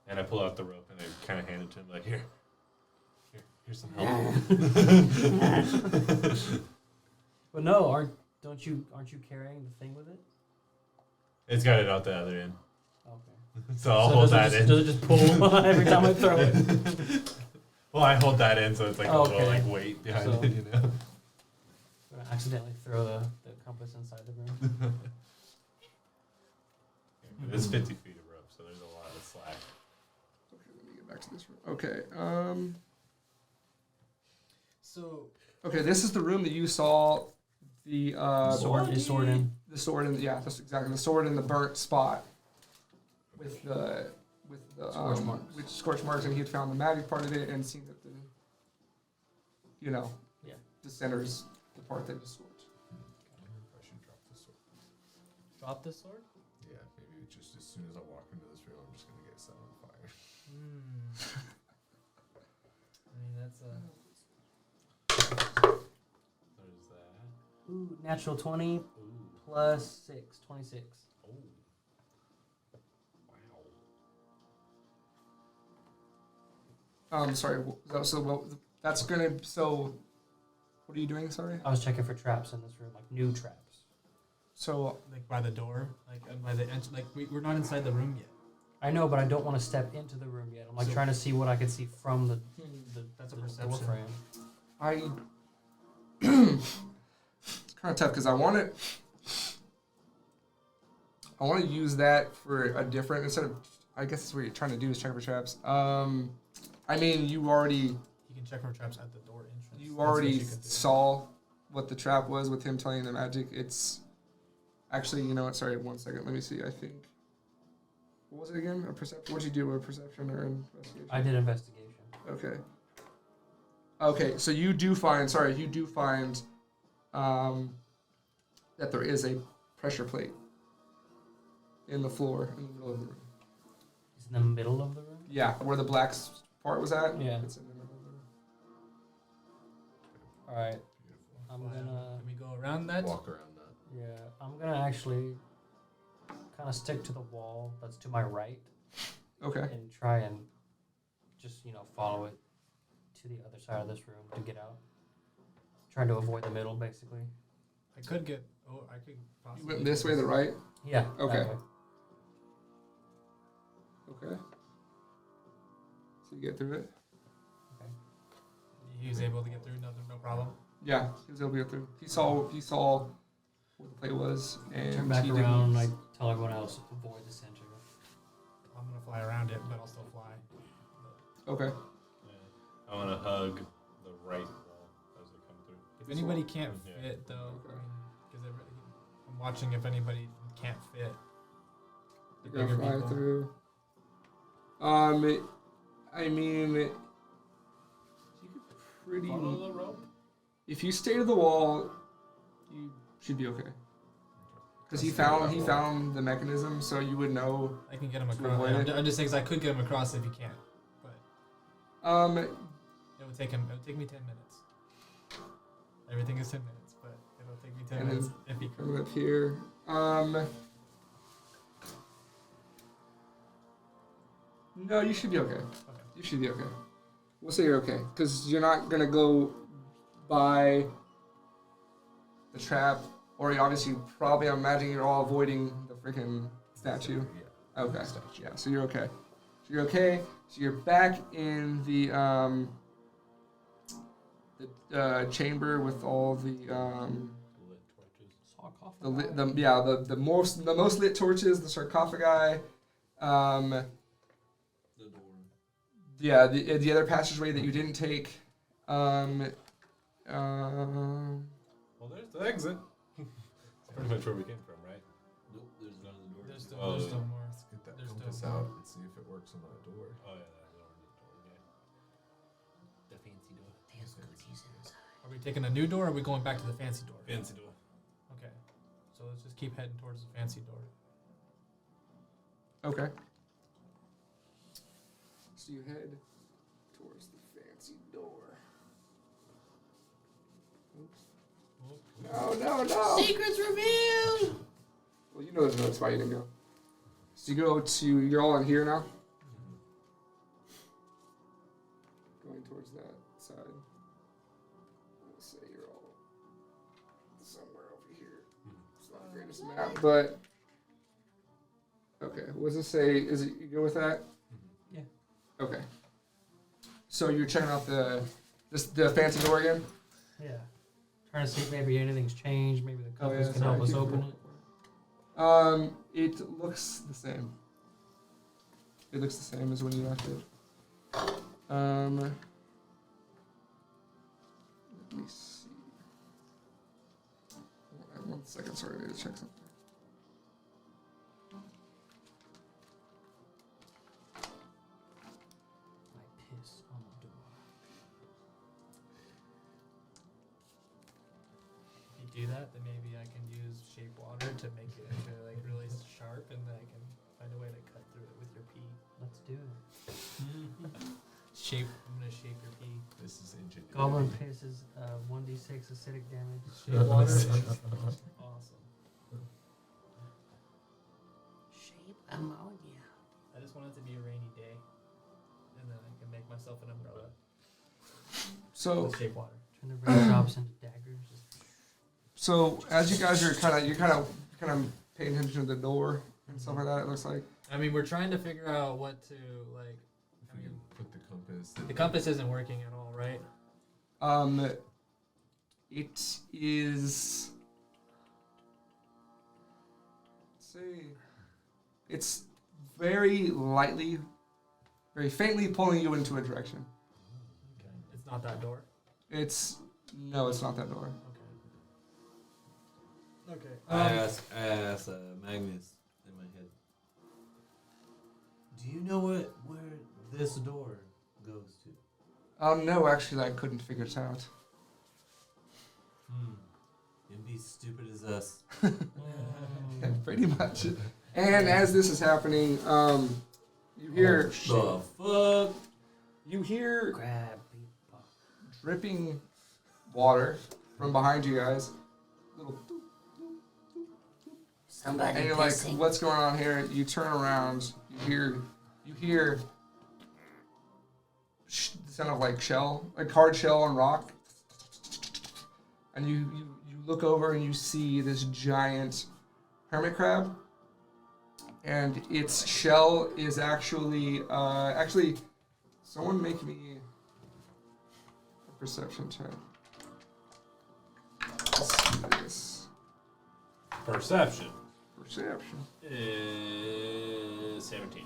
And I pull out the rope and I kind of hand it to him, like, here's some help. But no, aren't you carrying the thing with it? It's got it out the other end. Okay. So I'll So hold does it that just, in. Does it just pull every time I throw it? Well, I hold that in, so it's like a little Okay. like weight behind So- it, you know. I'm gonna accidentally throw the compass inside the room. It's 50 feet of rope, so there's a lot of slack. Okay, let me get back to this room. Okay. So Okay, this is the room that you saw The Sword is sword in. The sword in that's exactly the sword in the burnt spot with the Scorch marks. with scorch marks, and he had found the magic part of it and seen that the Yeah. the center is the part that is scorched. I should drop the sword. Drop the sword? Yeah, maybe just as soon as I walk into this room, I'm just gonna get set on fire. I mean, that's There's that. Ooh, natural 20 Ooh. plus 6, 26. Oh. Wow. Sorry. That's gonna. So, what are you doing? Sorry. I was checking for traps in this room, like new traps. So like by the door, like by the entrance. Like we're not inside the room yet. I know, but I don't want to step into the room yet. I'm like So- trying to see what I can see from the That's a the perception. door frame. It's kind of tough because I want to use that for a different instead of. I guess that's what you're trying to do is check for traps. I mean, you already You can check for traps at the door entrance. you That's what already you could do. saw what the trap was with him telling you the magic. It's actually, you know what? Sorry, 1 second. Let me see. I think. What was it again? A perception. What'd you do? A perception or investigation? I did investigation. Okay. Okay, so you do find, that there is a pressure plate in the floor in the middle of the room. It's in the middle of the room. Yeah, where the black part was at. Yeah. It's in the middle of the room. All right. Beautiful. I'm Fly gonna. out. Can we go around that? Walk around that. Yeah, I'm gonna actually kind of stick to the wall that's to my right Okay. and try and just follow it to the other side of this room to get out. Trying to avoid the middle, basically. I could get. Oh, I could You possibly. went this way, the right. Yeah. that Okay. way. Okay. So you get through it. He was able to get through. No problem. Yeah, he was able to get through. He saw where the plate was, and Turn back he around. didn't. I tell everyone else avoid the center. I'm gonna fly around it, but I'll still fly. Okay. Yeah. I want to hug the right wall as we come through. If anybody can't Yeah. fit, though, Okay. because I'm watching if anybody can't fit. The You're gonna bigger fly people. through. I mean, you could pretty. Follow the rope. If you stay to the wall, you should be okay. Because he found the mechanism, so you would know. I can get him To across. avoid it? I'm just saying 'cause I could get him across if he can't, but it would take him. It would take me 10 minutes. Everything is 10 minutes, but it'll take me 10 And then minutes if he could. coming up here. No, you should be okay. You should be okay. We'll say you're okay, because you're not gonna go by the trap, or you obviously probably. I'm imagining you're all avoiding the freaking statue. Yeah. Okay. Statue. Yeah, so you're okay. So you're okay. So you're back in the chamber with all the Lit torches. the most lit torches, the sarcophagi, The door. yeah, the other passageway that you didn't take. Well, there's the exit. That's pretty much where we came from, right? Nope, there's none of the doors. There's still, Oh, there's still more. Let's get that There's compass still- out and see if it works on that door. Oh yeah, that door. Yeah. The fancy door. There's cookies inside. Are we taking a new door or are we going back to the fancy door? Fancy door. Okay. So let's just keep heading towards the fancy door. Okay. So you head towards the fancy door. Oops. No. Secrets revealed! Well, you know there's another spot you didn't go. So you go to, you're all in here now? Going towards that side. Let's say you're all somewhere over here. It's not the greatest map, but. Okay, what does it say? Is it, you go with that? Yeah. Okay. So you're checking out the fancy door again? Yeah. Trying to see if maybe anything's changed. Maybe the Oh, compass can help us open it. It looks the same. It looks the same as when you left it. Let me see. 1 second, sorry, I need to check something. I piss on the door. If you do that, then maybe I can use shape water to make it into like really sharp, and then I can find a way to cut through it with your pee. Let's do it. I'm gonna shape your pee. This is ingenuity. Goblin piss is 1d6 acidic damage. Shape water. Awesome. Shape ammonia. I just want it to be a rainy day, and then I can make myself an umbrella So, with shape water. Turn the raindrops into daggers. so as you guys are kind of paying attention to the door and stuff like that, it looks like. I mean, we're trying to figure out what to like. If we can put the compass. The compass isn't working at all, right? It is. Let's see. It's very lightly, very faintly pulling you into a direction. Okay. It's not that door. It's not that door. Okay. Okay. I ask Magnus in my head. Do you know where this door goes to? No, actually, I couldn't figure it out. You'd be stupid as us. Yeah, pretty much. And as this is happening, you hear The fuck? you hear Grab people. dripping water from behind you guys. Little, Somebody and you're like, pissing. "What's going on here?" You turn around. You hear the sound of like shell, like hard shell on rock. And you look over and you see this giant hermit crab. And its shell is actually someone make me a perception check. Let's see this. Perception Perception. is 17.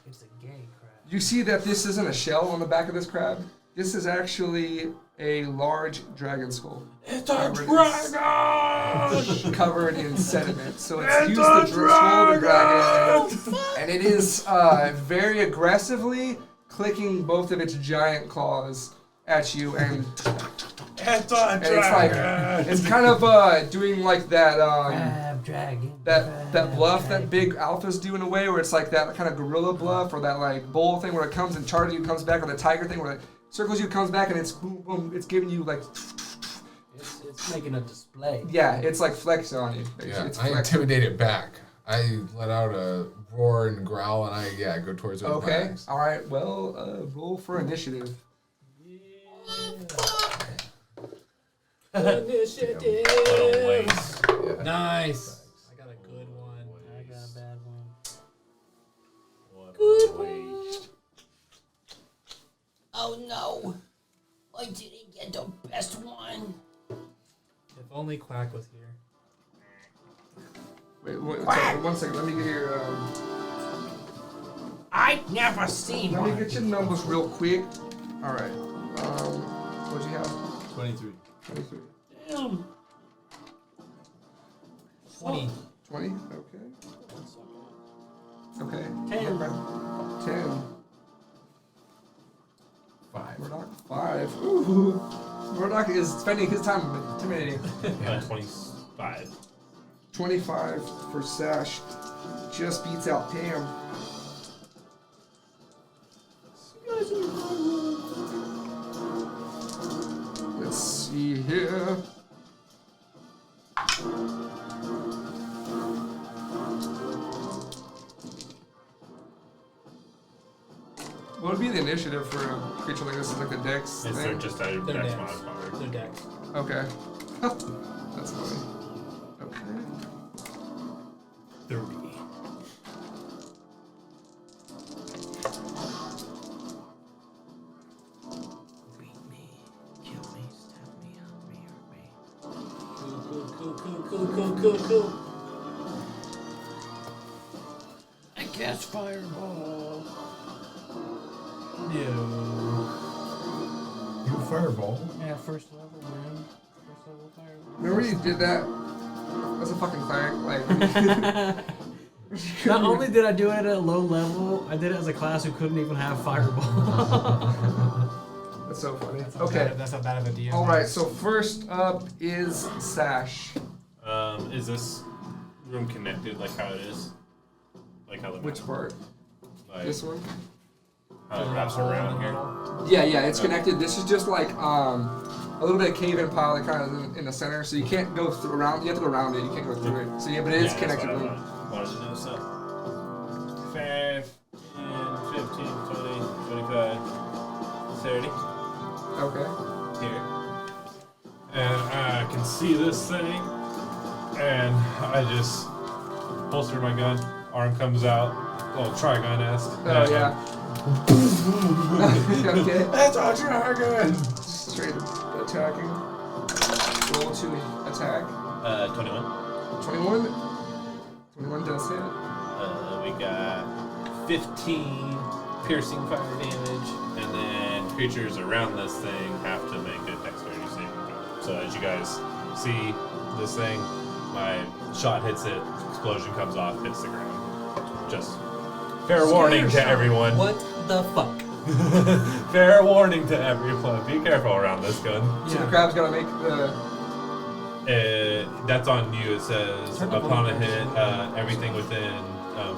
It's a gay crab. You see that this isn't a shell on the back of this crab. This is actually a large dragon skull. It's a dragon! Covered in sediment. So it's used to swallow the dragon. And it is very aggressively clicking both of its giant claws at you. And it's like, it's kind of doing like that, Crab dragon. that bluff that dragon. big alphas do in a way, where it's like that kind of gorilla bluff, or that like bull thing where it comes and charges you, comes back, or the tiger thing where it circles you, comes back, and it's boom, boom, it's giving you like, It's making a display. yeah, it's like flexing on you. Yeah, It's I flexing. intimidate it back. I let out a roar and growl, and I go towards it. with my Okay, axe. all right. Well, roll for initiative. Initiative. What a waste. Yeah. Nice. I got a good one. I got a bad one. What Good a waste. Oh no! I didn't get the best one. If only Quack was here. Wait, sorry, 1 second. Let me get your I've never seen let me one. get your numbers real quick. All right. What'd you have? 23. 23. Damn. 20. 20. Okay. Okay. 10. 10. 5. Murdoch 5. Ooh. Murdoch is spending his time intimidating. 25. 25 for Sash. Just beats out Pam. Let's see here. What would be the initiative for a creature like this? Is like the dex It's thing? just a They're dex dex. modifier. They're dex. Okay. That's funny. Okay. 30. Beat me, kill me, stab me, hurt me, hurt me. Cool. I cast fireball. No. You fireball. Yeah, first level, man. First Remember you did that? That's a fucking cleric. Like, Not only did I do it at a low level, I did it as a class who couldn't even have fireball. that's so funny. That's not Okay. bad, that's not bad of a DM. All right. So first up is Sash. Is this room connected like how it is? Like how the Which part? like, This one? how it wraps around here? Yeah, it's connected. This is just like a little bit of cave-in pile that kind of in the center, so you can't go through around. You have to go around it. You can't go through it. So yeah, but it is Yeah, connected. that's what I room. wanted to know. So 5, 10, 15, 20, 25, 30 Okay. here. And I can see this thing. And I just holster my gun. Arm comes out. Little Trigun-esque. Oh yeah. Okay. That's our dragon! Straight attacking. Roll to attack. 21. 21. 21 does hit. We got 15 piercing fire damage, and then creatures around this thing have to make a dexterity saving throw. So as you guys see this thing, my shot hits it, explosion comes off, hits the ground. Just fair warning to everyone. What the fuck? Fair warning to everyone. Be careful around this gun. So the crab's gotta make the. That's on you. It says Turn the upon a volume hit, down. everything within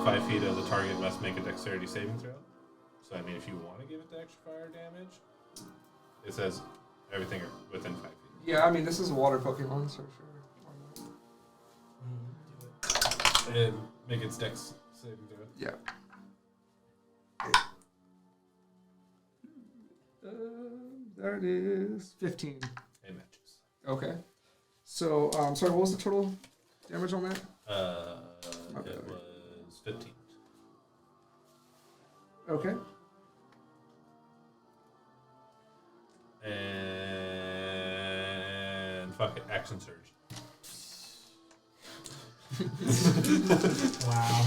5 feet of the target must make a dexterity saving throw. So I mean, if you want to give it the extra fire damage, it says everything within 5 feet. Yeah, I mean this is a water Pokemon, so sure. Why not? And make its dex saving throw. Yeah. That is 15. It matches. Okay. So, sorry, what was the total damage on that? It was 15. Okay. And fuck it, action surge. Wow.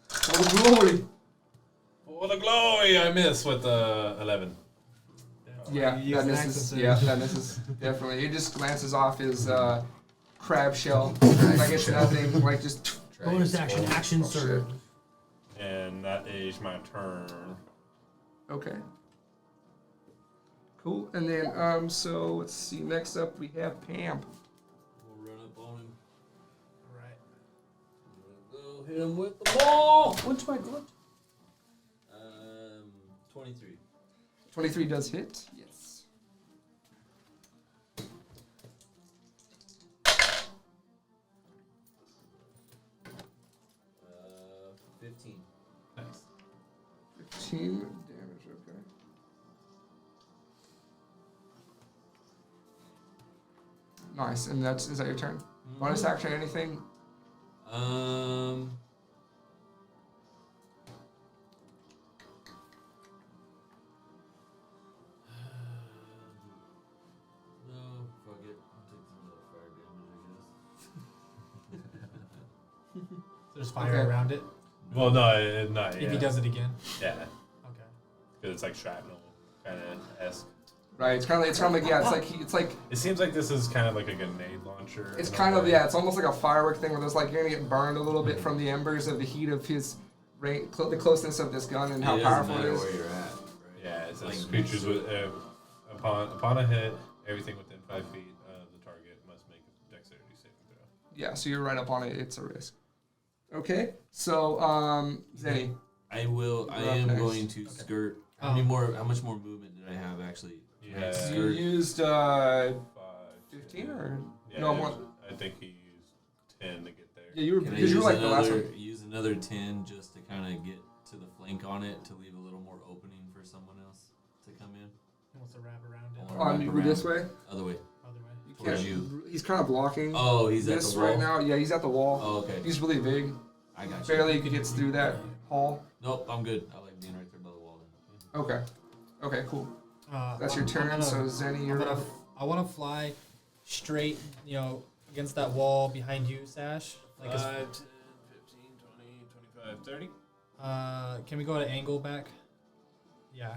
For the glory. For the glory, I miss with the 11. Yeah, You that use an misses. accent Yeah, surge. that misses. Definitely. It just glances off his crab shell. Like it's nothing. Like just. Bonus action, action Oh, surge. And that is my turn. Okay. Cool. And then, so let's see. Next up, we have Pam. We'll run up on him. Right. Go hit him with the ball. What's my good? 23. 23 does hit. Yes. Uh, 15. Nice. 15 damage. Okay. Nice. And is that your turn? Bonus action, anything? No, fuck it. I'll take some of that fire damage, I guess. There's fire Okay. around it. Well, no, not If yet. he does it again. Yeah, Okay. because it's like shrapnel kind of esque. Right. It's kind of like yeah. It's like It seems like this is kind of like a grenade launcher. it's in a kind of way. yeah. It's almost like a firework thing where there's like you're gonna get burned a little bit from the embers of the heat of his the closeness of this gun and how it powerful doesn't it matter is. where you're at, right? Yeah, it says Like, creatures with upon a hit, everything within 5 feet of the target must make a dexterity saving throw. Yeah. So you're right up on it. It's a risk. Okay. So Zenny. I will. I You're up am next. going to skirt. How much more movement did I have actually? Yeah. You Skirt. used 5, 15 or yeah, no more? I think he used 10 to get there. Yeah, you were Can I because you were use like the last another one. use another 10 just to kind of get to the flank on it to leave a little more opening for someone else to come in? He wants to wrap around it. Or On wrap you around. this way. Other way. Other way. You Towards can't. you. He's kind of blocking. Oh, he's at this the wall. right now. Yeah, he's at the wall. Oh, okay. He's really big. I got you. Barely gets through that hall. Nope, I'm good. I like being right there by the wall. Then. Okay. Okay, cool. That's I'm- your turn. I'm gonna- So Zenny, you're up. I want to fly straight, against that wall behind you, Sash. Like, 5, 10, 15, 20, 25, 30. can we go at an angle back? Yeah.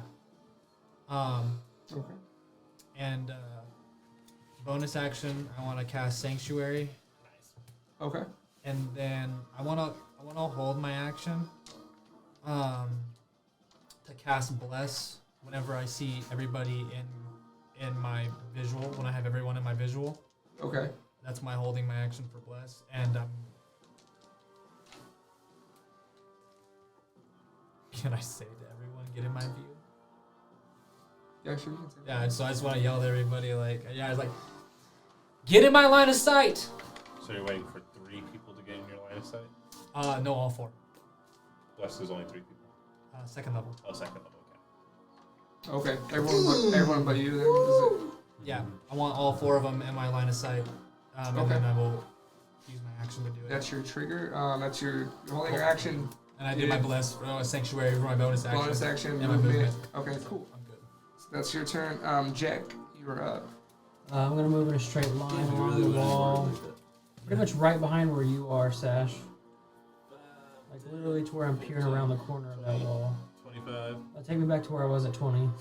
Okay. And bonus action, I want to cast Sanctuary, Okay. and then I want to hold my action, to cast Bless whenever I see everybody in my visual. When I have everyone in my visual, Okay. that's my holding my action for Bless, and can I say to everyone, get in my view? Yeah, sure. You can say that. Yeah, so I just want to yell at everybody, like, yeah, I was like, get in my line of sight. So you're waiting for 3 people to get in your line of sight? No, all 4. Bless, there's only 3 people. Second level. Oh, second level, okay. Okay. Everyone but you then. Is it? Yeah, I want all 4 of them in my line of sight, and Okay. then I will use my action to do it. That's your trigger. That's your holding your action. And I did my Bless Sanctuary for my bonus action. Bonus action. And my Movement. movement. Okay. Cool. I'm good. So that's your turn. Jack, you're up. I'm gonna move in a straight line Damn, you along really the would've wall, wanted that. pretty much right behind where you are, Sash. Like literally to where I'm peering around the corner of that wall. 25. That'll take me back to where I was at 20. You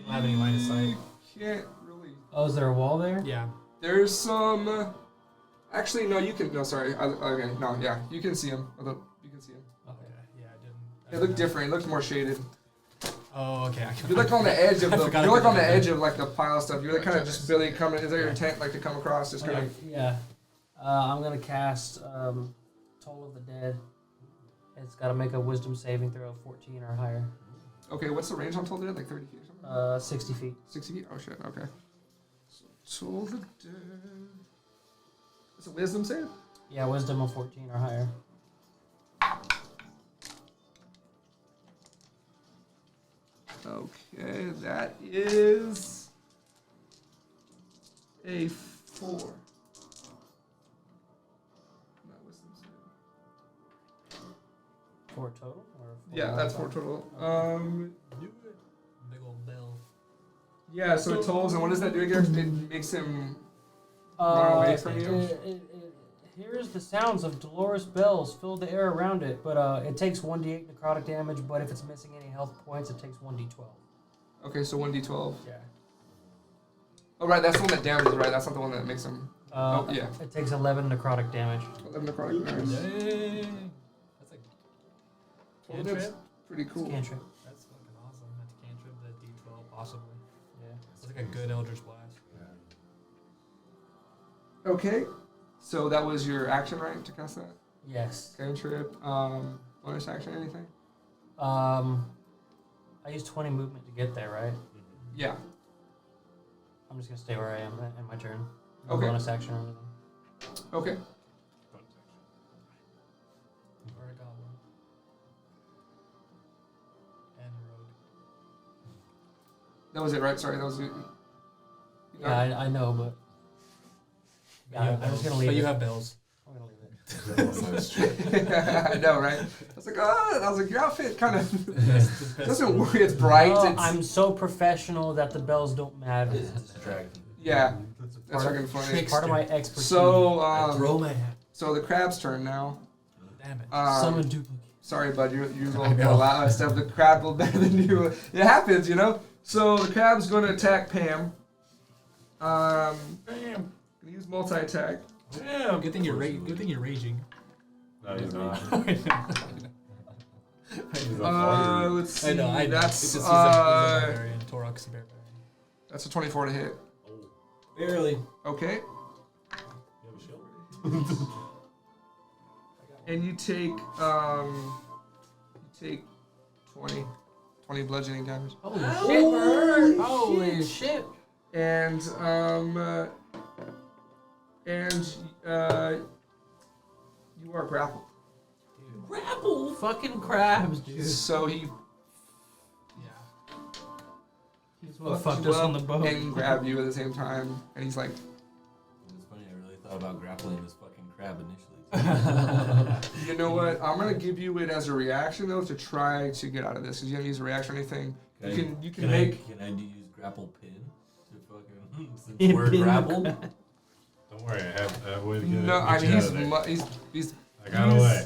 don't have any line of sight. Can't really. Oh, is there a wall there? Yeah. There's some. Actually, no. You can. No, sorry. Okay. No. Yeah. You can see him. You can see him. Okay. Yeah, I didn't. It looked different. It looked more shaded. Oh, okay. You're like on the edge of I the. forgot You're like about on the that. edge of like the pile of stuff. You're like kind of just barely coming. Is that your intent? Like to come across? Just kind of. Yeah. I'm gonna cast Toll of the Dead. It's got to make a Wisdom saving throw of 14 or higher. Okay. What's the range on Toll Dead? Like 30 feet or something? 60 feet. 60 feet. Oh shit. Okay. So Toll the Dead. It's a Wisdom save. Yeah, Wisdom of 14 or higher. Okay, that is a 4. Not wisdom save. 4 total? Or 4 Yeah, that's 4 modifier? total. Big old bell. Yeah, so it tolls, and what does that do again? It makes him run away from you? It hears the sounds of dolorous bells fill the air around it, but it takes 1d8 necrotic damage, but if it's missing any health points, it takes 1d12. Okay, so 1d12. Yeah. Oh, right, that's the one that damages, right? That's not the one that makes him. Oh, yeah. It takes 11 necrotic damage. 11 necrotic damage. Dang. That's like Well, that's pretty cool. It's cantrip. That's fucking awesome. That's a cantrip, the D12 possibly. Yeah. It's like a good Eldritch Blast. Okay, so that was your action, right, to cast that? Yes. Cantrip. Bonus action, anything? I used 20 movement to get there, right? Yeah. I'm just gonna stay where I am in my turn. No Okay. bonus action or anything. Okay. Or a goblin. And a rogue. That was it, right? Sorry, that was it. Yeah, I know, but yeah, I'm just gonna leave But it. you have bells. I'm gonna leave it. I know, right? I was like, your outfit kind of doesn't work. It's bright. Oh, It's, I'm so professional that the bells don't matter. Distracting. yeah, that's part freaking of- funny. It's part of my expertise. So, Throw my hat. so the crab's turn now. Damn it. Summon duplicate. Sorry, bud. You I will know. allow us to have the crab a little better than you. It happens, you know. So the crab's going to attack Pam. Gonna use multi attack. Damn. Good thing you're raging. No, he's not. Let's see. I know. That's It's just he's a barbarian. Torox barbarian. that's a 24 to hit. Barely. Okay. You have a shield? And you take 20 bludgeoning damage. Holy shit! Holy shit! And you are grappled. Grapple fucking crabs, dude. So he Yeah. He's what fucked fucked you us up on the boat. and grabbed you at the same time, and he's like, It's funny, I really thought about grappling this fucking crab initially. you know what? I'm gonna give you it as a reaction though to try to get out of this. Cause you haven't used a reaction or anything. You can make. Can I use grapple pin to fucking since Pin we're the grappled? Don't worry, I have a way to get No, it. I get mean you out of there. he's I got away.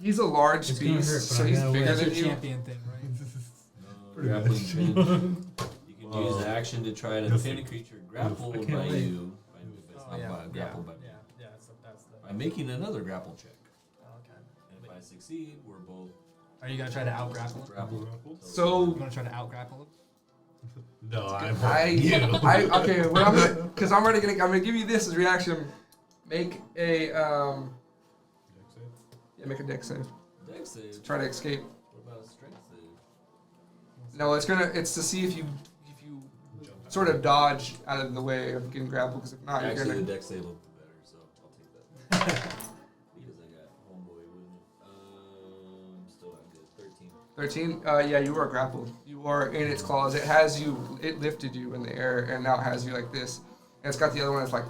he's a large It's gonna beast, hurt, but so I he's got away. bigger That's your than you. champion thing, right? No, grappling pin. You can use the action to try to pin a creature grappled by you. But it's not grappled by me. Yeah, that's the. By making another grapple check. Okay. And if I succeed, we're both Are you gonna try to out grapple him? grappled. So You wanna try to out grapple him? No, I'm okay. What I'm gonna, because I'm gonna give you this as reaction. Make a make a dex save. Dex save. Try to escape. What about a strength save? No, it's to see if you sort of dodge out of the way of getting grappled. Because if not, you're Actually, gonna. the dex save will be better, so I'll take that. Because I got homeboy with me. Still not good. 13. 13. Yeah, you are grappled. You are in its claws. It has you. It lifted you in the air, and now it has you like this. And it's got the other one that's like.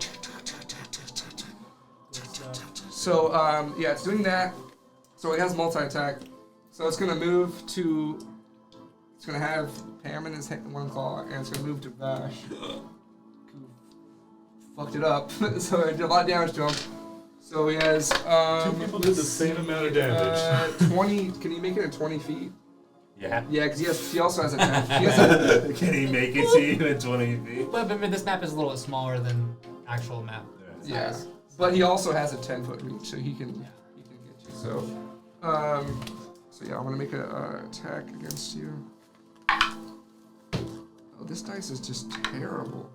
So yeah, it's doing that. So it has multi-attack. So it's gonna move to. It's gonna have Pam in his one claw, and it's gonna move to Vash. Who fucked it up. So it did a lot of damage to him. So he has. Two people did the same amount of damage. 20. Can you make it in 20 feet? Yeah. Yeah, because he also has a 10. He has a, Can he make it to you in 20 feet? But this map is a little bit smaller than actual map. yeah, but he also has a 10-foot reach, so he can get you. So, so yeah, I'm gonna make a attack against you. Oh, this dice is just terrible.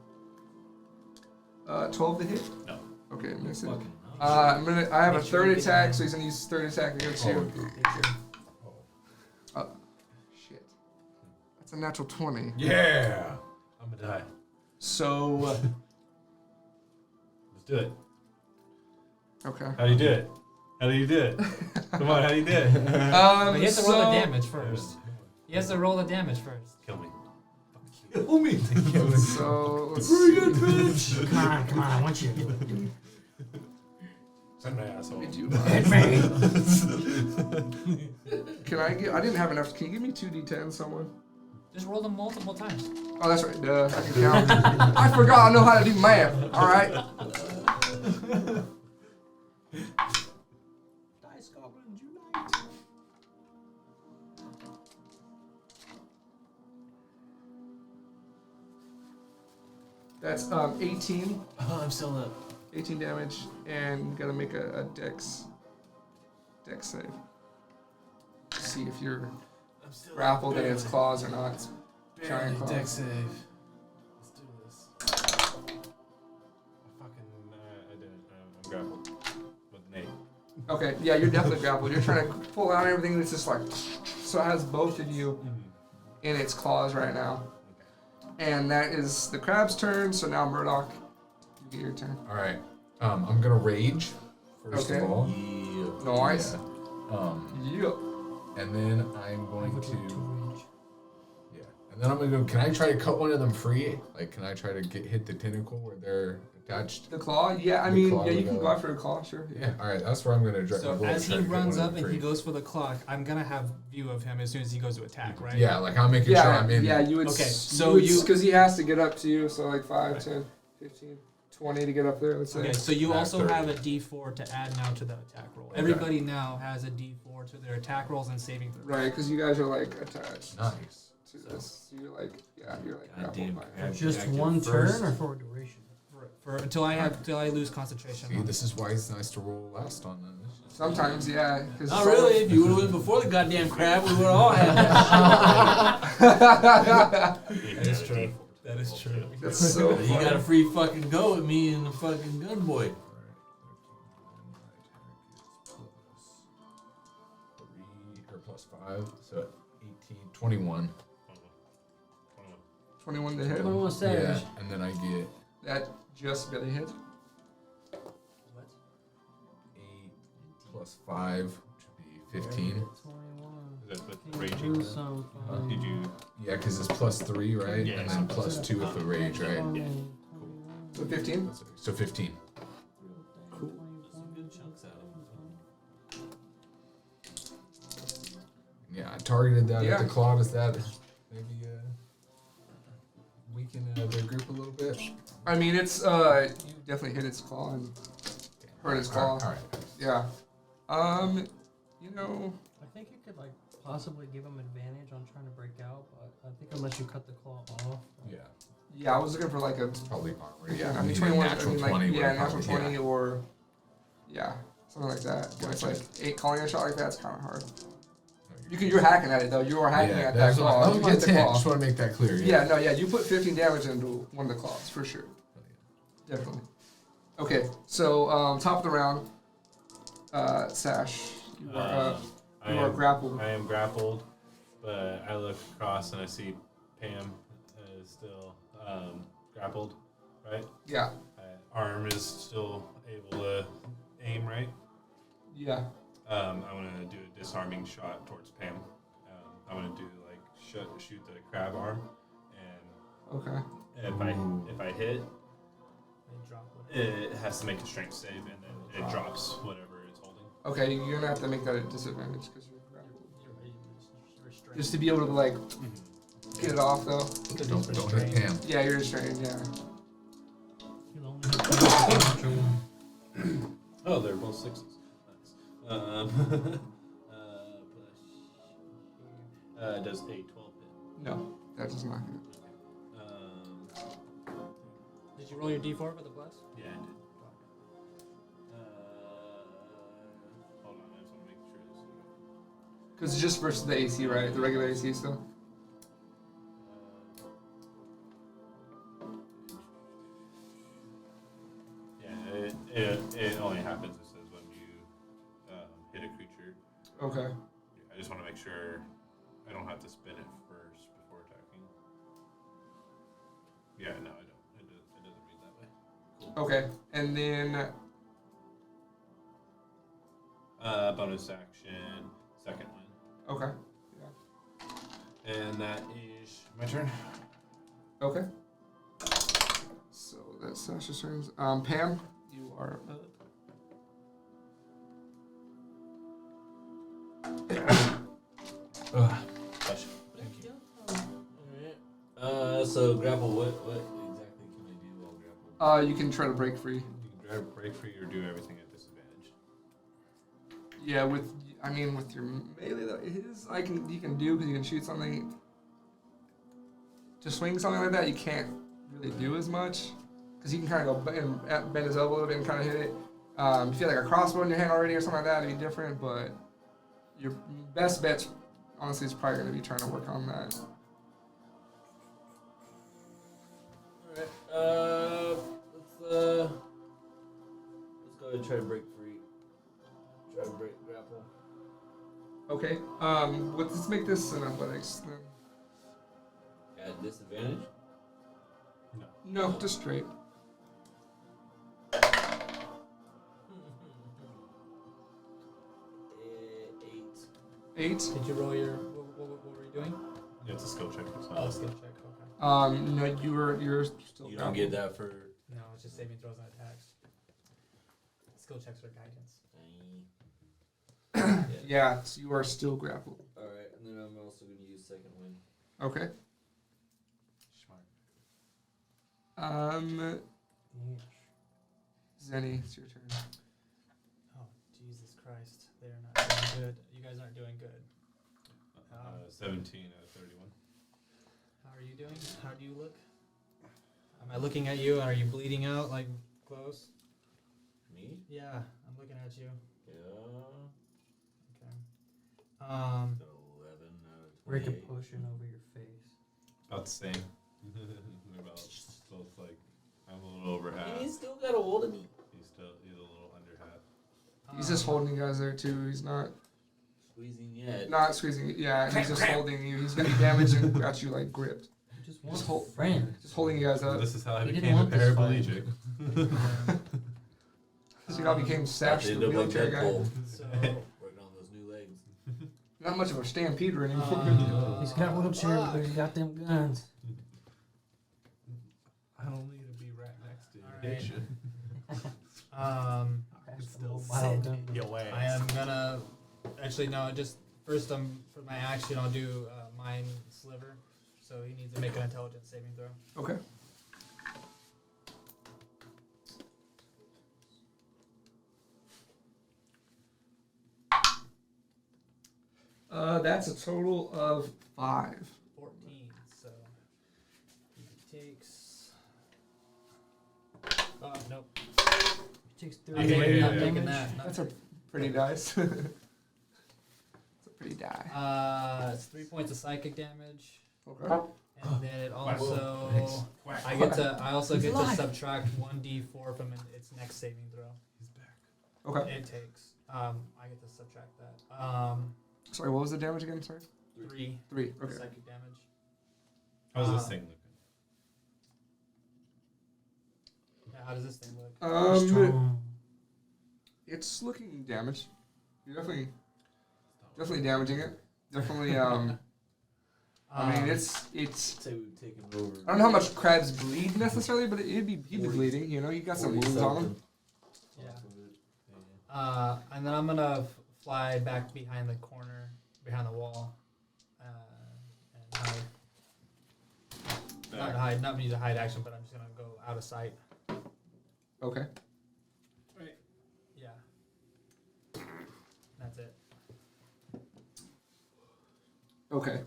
12 to hit. No. Okay, miss it. Fucking I have a third attack, so he's gonna use his third attack against you. Shit. That's a natural 20. Yeah. I'm gonna die. So, Let's do it. okay. How do you do it? How do you do it? Come on, how do you do it? But he has to roll the damage first. He has to roll the damage first. Kill me. kill me. So, let's see. Come on, I want you to do it. Send my asshole. Let me do Hit mine. me. Can I get? I didn't have enough. Can you give me 2d10, someone? Just roll them multiple times. Oh, that's right. Duh. I can count. I forgot. I know how to do math. All right. Dice Goblins unite. That's 18. Oh, I'm still up. 18 damage, and gotta make a dex save. See if you're I'm still grappled in its claws or not. It's giant claws. dex save. Let's do this. I didn't. I'm grappled with an 8. Okay, yeah, you're definitely grappled. You're trying to pull out everything, and it's just like, so it has both of you in its claws right now. And that is the crab's turn. So now Murdoch, you get your turn. All right. I'm gonna rage first Okay. of all. Nice. Yeah. Yeah. And then I'm going to. Yeah. And then I'm gonna go. Can I try to cut one of them free? Like, can I try to hit the tentacle where they're attached? The claw? Yeah, I The mean, claw yeah, you would can go- go after a claw, sure. Yeah. All right. That's where I'm gonna try. So roll as to try he to get runs one of up them and he free. goes for the clock, I'm gonna have view of him as soon as he goes to attack, right? Yeah. Like I'm making sure Yeah, I'm in. yeah, you would. Okay, So so you- because he has to get up to you, so like 5, 10, 15, 20 to get up there. Let's say. Okay, so you Max also 30. have a D4 to add now to the attack roll. Okay. Everybody now has a D4 to their attack rolls and saving throws. Right, because you guys are like attached Nice. to this. So you're like, yeah, you're like Goddamn grappled by it. crab. Just Active one first. turn or for a duration? For until I lose concentration. See, this is why it's nice to roll last on this. Sometimes, yeah. Cause Not some- really. If you would have went before the goddamn crab, we would all have that. That is true. That is true. That's so You funny. got a free fucking go at me and the fucking gun boy. Plus 5, so 18, 21. 21 to hit. 21 savage. Yeah, and then I get That just barely hit. 8 plus 5, which would be 15. 21. Is that with Can raging? do some fun. Did you? Yeah, because it's plus 3, right? Yeah, And then plus 2 with the rage, right? So 15. So 15. Cool. Some good chunks out of him. Yeah, I targeted that Yeah. at the claw. Does that maybe weaken their group a little bit? I mean, it's you definitely hit its claw and hurt its claw. All right. Yeah. You know, I think you could like possibly give him advantage on trying to break out, but I think unless you cut the claw off. Yeah, Yeah, I was looking for like a probably armor. yeah. I mean Maybe 21. natural I mean, like 20. would yeah, probably- natural 20 or yeah, something like that. But it's like 8 calling a shot like that's kind of hard. You're hacking at it though. You are hacking at that that's what claw. that was You my hit the intent. claw. Just want to make that clear. Yeah, no, yeah. You put 15 damage into one of the claws for sure. Definitely. Okay, so top of the round, Sash. You are grappled. I am grappled, but I look across and I see Pam is still grappled, right? Yeah, Arm is still able to aim, right? yeah. I want to do a disarming shot towards Pam. I want to do like shoot the crab arm, and Okay. if I hit, They drop whatever. it has to make a strength save, and then it drops whatever it's holding. Okay, you're gonna have to make that a disadvantage because you're grappled. You're restrained. Just to be able to like get it off though. Don't hit Pam. Yeah, you're restrained. Yeah. You'll only hit the natural one. Oh, they're both sixes. Nice. Does a 12 hit? No, that does not hit. Did you roll your d4 for the plus? Yeah, I did. Hold on, I just want to make sure this is right. Because it's just versus the AC, right? The regular AC still. Yeah, it only happens, it says, when you hit a creature. Okay. I just want to make sure I don't have to spin it first before attacking. Yeah, no, I don't. It doesn't read that way. Cool. Okay, and then Bonus action, second one. okay, And that is my turn. okay. So that's Sasha's turns. Pam, you are up. Thank you. Alright. So grapple, what exactly can I do while grappled? You can try to break free. You can try to break free or do everything at disadvantage. Yeah, with your melee that you can do because you can shoot something. To swing something like that, you can't really do as much because you can kind of go bend his elbow a little bit and kind of hit it. If you had like a crossbow in your hand already or something like that, it'd be different. But your best bet, honestly, is probably going to be trying to work on that. Alright. Let's go ahead and try to break free. Try to break grapple. Okay. Let's make this an athletics then. At disadvantage? No, just straight. Eight. 8. Did you roll your? What were you doing? Yeah, it's a skill check. It's Oh, not skill check. Okay. No, you're still. You don't get that for. No, it's just saving throws and attacks. Skill checks are guidance. Yeah, so you are still grappled. Alright, and then I'm also going to use second wind. Okay. smart. Zenny, it's your turn. Oh, Jesus Christ. They're not doing good. You guys aren't doing good. 17 out of 31. How are you doing? How do you look? Am I looking at you? Are you bleeding out, like, close? Me? Yeah, I'm looking at you. Yeah. Okay. 11 out of 28. Break a potion over your face. About the same. We're about both like, I'm a little over half. He's still got a hold of me. He's a little under half. He's just holding you guys there too. He's not Squeezing yet. squeezing. Yeah, he's just holding you. He's gonna be damaged and got you like gripped. You just want Just hold- friends. Just holding you guys So up. this is how I He didn't became a want this fight. paraplegic. So you all became Sash, the They look like wheelchair guy. Deadpool. So, Working on those new legs. Not much of a stampeder anymore. He's got a wheelchair, but he's got them guns. I don't need to be right next to Alright. you. That's still the mobile gun. I am gonna. Actually, no, just first, for my action, I'll do Mind Sliver. So he needs to make an intelligence saving throw. Okay. That's a total of 5. 14. So you takes. Oh nope. He takes I'm 38 not damage. taking that. Not That's a pretty dice. It's a pretty die. It's 3 points of psychic damage, Okay. and then it also I also get to subtract 1d4 from its next saving throw. Okay. It takes. I get to subtract that. Sorry, what was the damage again? Sorry. 3 3. Okay. psychic damage. How's this thing looking? Yeah, how does this thing look? Strong. It's looking damaged. You're definitely damaging it. Definitely. I mean, it's. Say we've taken over. I don't know how much crabs bleed necessarily, but he'd be bleeding. You know, you got some wounds on him. Yeah. And then I'm gonna fly back behind the corner, behind the wall, and hide. Not hide, not use a hide action, but I'm just gonna go out of sight. Okay. Yeah. That's it. Okay.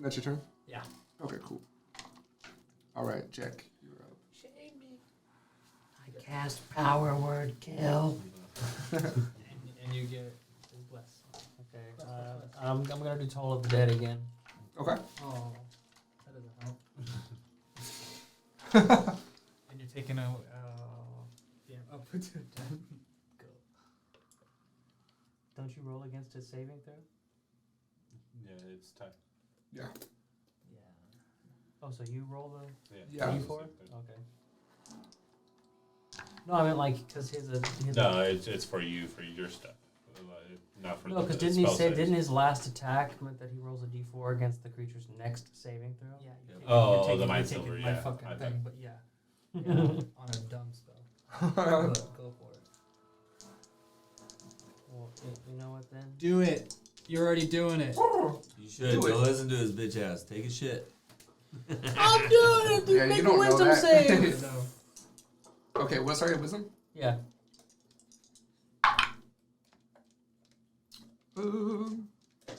That's your turn? Yeah. Okay, cool. Alright, Jack, you're up. I cast power word kill. And you get bless. Okay. I'm gonna do Toll of the Dead again. Okay. Oh, that doesn't help. And you're taking a up to 10. Go. Don't you roll against his saving throw? Yeah, it's time. Yeah. Yeah. Oh, so you roll the Yeah. D4? Okay. No, I meant like because his. No, it's for you for your stuff, not for. No, because the didn't he spell say? saves. Didn't his last attack meant that he rolls a D4 against the creature's next saving throw? Yeah. Oh, the mind you're taking silver, my yeah. fucking I thing, thought- but yeah. On a dumb spell. Go for it. Well, you know what then? Do it. You're already doing it. You should. Do it. Don't listen to his bitch ass. Take a shit. I'm doing it. Yeah, Make you a don't know wisdom that. save. No. Okay, what? Sorry, wisdom? Yeah.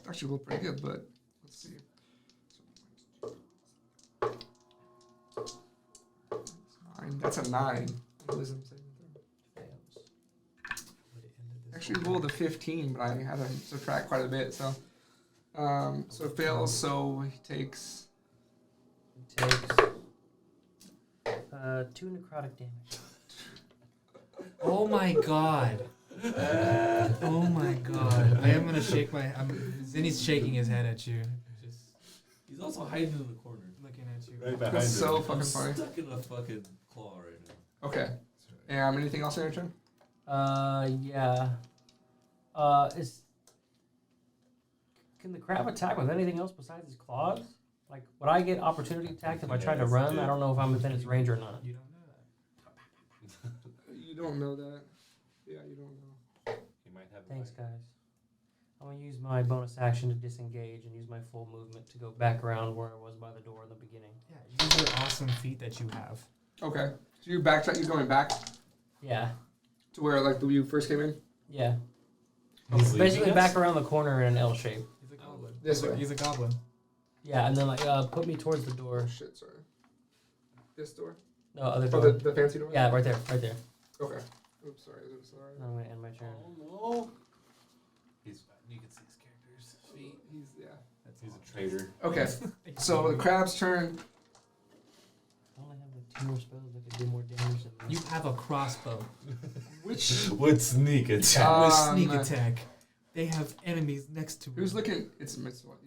Actually rolled pretty good, but let's see. That's a 9. Wisdom saving throw. Actually rolled a 15, but I had to subtract quite a bit, so. So it fails, so he takes. He takes 2 necrotic damage. Oh my god. Oh my god. I am gonna shake my. Zinni's shaking his head at you. Just He's also hiding in the corner. looking at you. Right behind That's him. so I'm fucking funny. stuck in a fucking claw right now. Okay. Anything else on your turn? Yeah. Can the crab attack with anything else besides his claws? Like, would I get opportunity attack if I tried to run? I don't know if I'm within its range or not. You don't know that. You don't know that. Yeah, you don't know. He might have. Thanks, guys. I'm gonna use my bonus action to disengage and use my full movement to go back around where I was by the door in the beginning. Yeah, use your awesome feat that you have. Okay. So you're backtrack. You're going back Yeah. to where you first came in. Yeah. He's Basically leaving back us? around the corner in an L shape. He's a goblin. This way. He's a goblin. Yeah, and then put me towards the door. Oh shit! Sorry. This door. No, other Oh, door. the fancy door. Yeah, right there. Okay. Oops, sorry. I'm gonna end my turn. Oh He's. You can see his character's feet. He's He's a traitor. Okay. So the crab's turn. I only have like 2 more spells that could do more damage than You this. have a crossbow Which? With sneak attack. with sneak attack. They have enemies next to Who's him. looking? It's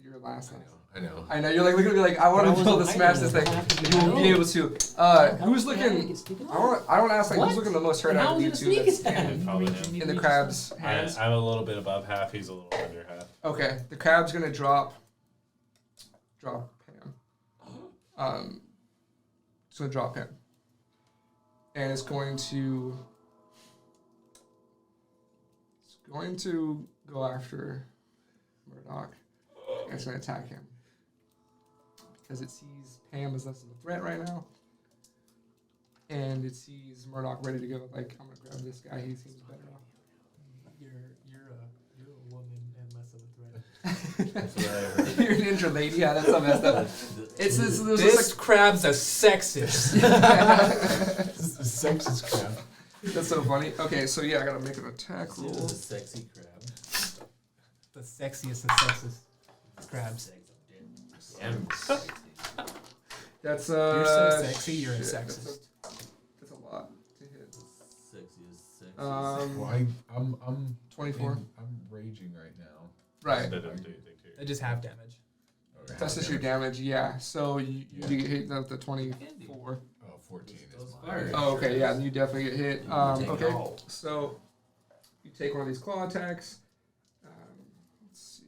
your last. I know. I know. You're like looking at me like I want But I to be able to wasn't smash this hiding. thing. I have to be You won't be hiding. able to. Who's Yeah, I looking? get sneak attack. I don't ask like What? who's looking the most hurt And out how of you is it a two sneak that's attack? standing Probably him. in the crab's hands. I'm a little bit above half. He's a little under half. Okay, the crab's gonna drop Pam. It's gonna drop Pam, and it's going to go after Murdoch, and it's gonna attack him because it sees Pam as less of a threat right now, and it sees Murdoch ready to go. Like, I'm gonna grab this guy. He seems better off. You're a woman and less of a threat. That's what I heard. You're an injured lady. Yeah, that's so messed up. It's this. This crab's a sexist. This is sexist crap. That's so funny. Okay, so yeah, I gotta make an attack It was roll. a sexy crab. The sexiest of sexist crabs. Damn sexy. That's You're so sexy, you're a shit, sexist. That's a lot to hit. Sexiest, sexiest. Well, I'm 24. I'm raging right now. Right. That doesn't do anything to you. They just have damage. Okay. That's just your damage. Yeah. So you get hit with the 24. Oh, 14 is Those my fire. Oh, okay. Yeah, you definitely get hit. Take it Okay. all. So you take one of these claw attacks. Let's see.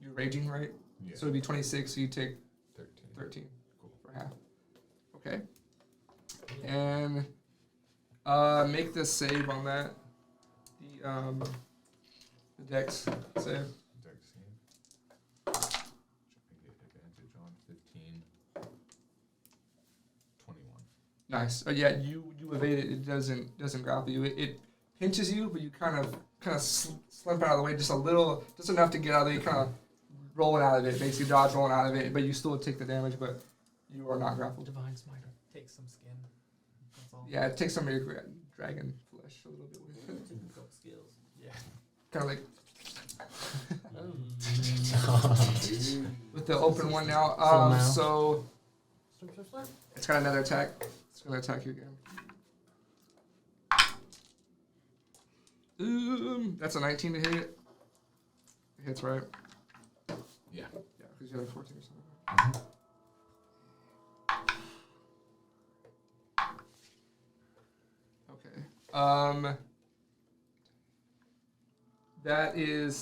You're raging, right? Yeah. So it'd be 26. So you take 13. 13 Cool. for half. Okay. And make this save on that. The dex save. Dex save. Should I get advantage on 15? 21. Nice. Oh yeah, you evade it. It doesn't grapple you. It pinches you, but you kind of slip out of the way just a little, just enough to get out of the way. You kind of rolling out of it, basically dodge rolling out of it, but you still take the damage, but you are not grappled. Divine Smiter. Take some skin. That's all. Yeah, it takes some of your dragon flesh a little bit with it. Difficult skills. Yeah. Kind of like with the open one now. now. So it's got another attack. It's gonna attack you again. That's a 19 to hit. It hits, right? Yeah. Yeah, because you had a 14 or something. Mhm. Okay.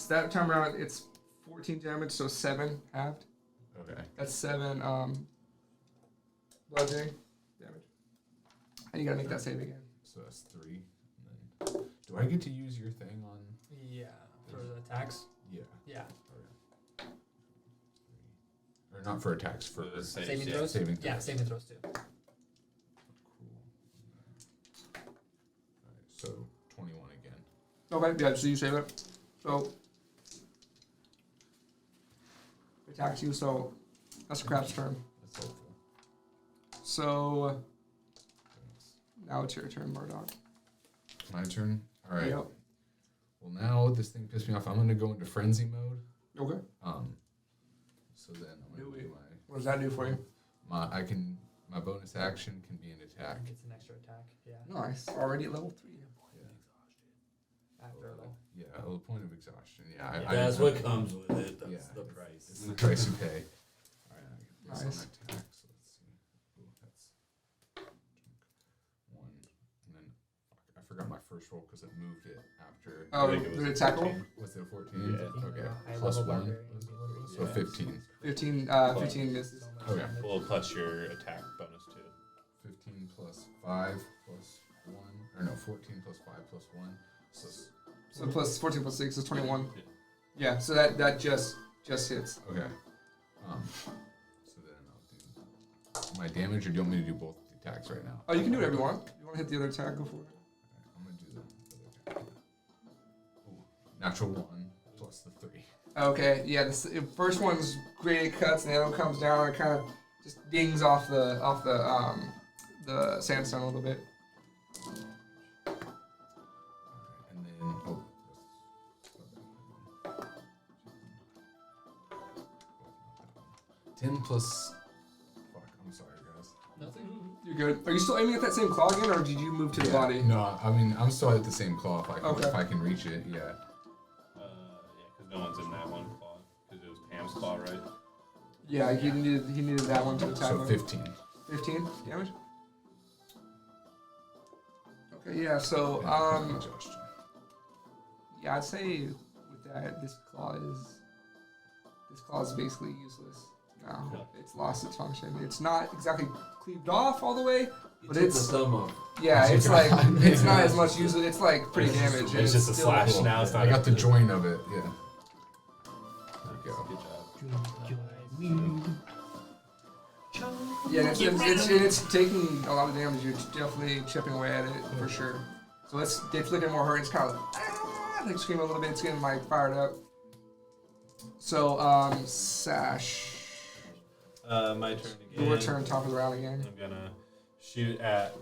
That time around it's 14 damage, so 7 halved. Okay. That's 7 bludgeoning damage. And you gotta make that save again. So that's 3. And then, do I get to use your thing on? Yeah. For the attacks? Yeah. Yeah. Or not for attacks, for The same- Saving yeah. throws? saving Yeah, throws. saving throws too. Cool. Alright, so 21 again. Okay, yeah, so you save it. So it attacks you, so that's the crab's turn. That's helpful. So now it's your turn, Murdoch. My turn? Alright. Yep. Well, now this thing pissed me off. I'm going to go into frenzy mode. Okay. So then I'm going to do What does that do for you? my bonus action can be an attack. It's an extra attack. Yeah. Nice. Already at level 3. After a level. Yeah, a point of exhaustion. Yeah, That's what comes with it. That's Yeah. the price. It's the price you pay. Alright, I get this Nice. on attack, so let's see. Ooh, that's 1. And then, fuck, I forgot my first roll because it moved it after. Oh, I think it was the attack roll? 14. Was it a 14? Yeah. Okay. High Plus level 1. barbarian. So Yeah. 15. 15 misses. Okay. Well, plus your attack bonus too. 15 plus 5 plus 1. Or no, 14 plus 5 plus 1. So So plus 14 plus 6 is 21. Yeah. Yeah, so that just hits. okay. So then I'll do my damage, or do you want me to do both the attacks right now? Oh, you can do whatever you want. You want to hit the other attack, go for it. Alright, I'm gonna do the other attack. Ooh, natural 1 plus the 3. Okay, yeah, the first one's great, it cuts, and the other one comes down and kind of just dings off the sandstone a little bit. And then, 10 plus. Fuck, I'm sorry, guys. Nothing. You're good. Are you still aiming at that same claw again, or did you move to the body? No, I mean, I'm still at the same claw Okay. if I can reach it, yeah. Yeah, because no one's in that one claw. Because it was Pam's claw, right? Yeah, he needed that one to attack So him. 15. 15 damage. Okay, yeah. So Exhaustion. yeah, I'd say with that, this claw is basically useless. No, it's lost its function. It's not exactly cleaved off all the way, but Took it's the thumb off. yeah. It's like it's not as much use. It's like pretty damaged. and It's just a still slash cool. now. It's not. I got the joint of it. Yeah. There we go. Good job. Yeah, and it's taking a lot of damage. You're definitely chipping away at it for sure. So it's looking more hurt. It's kind of like screaming a little bit. It's getting like fired up. So Sash, My turn again. your turn, top of the round again. I'm gonna shoot at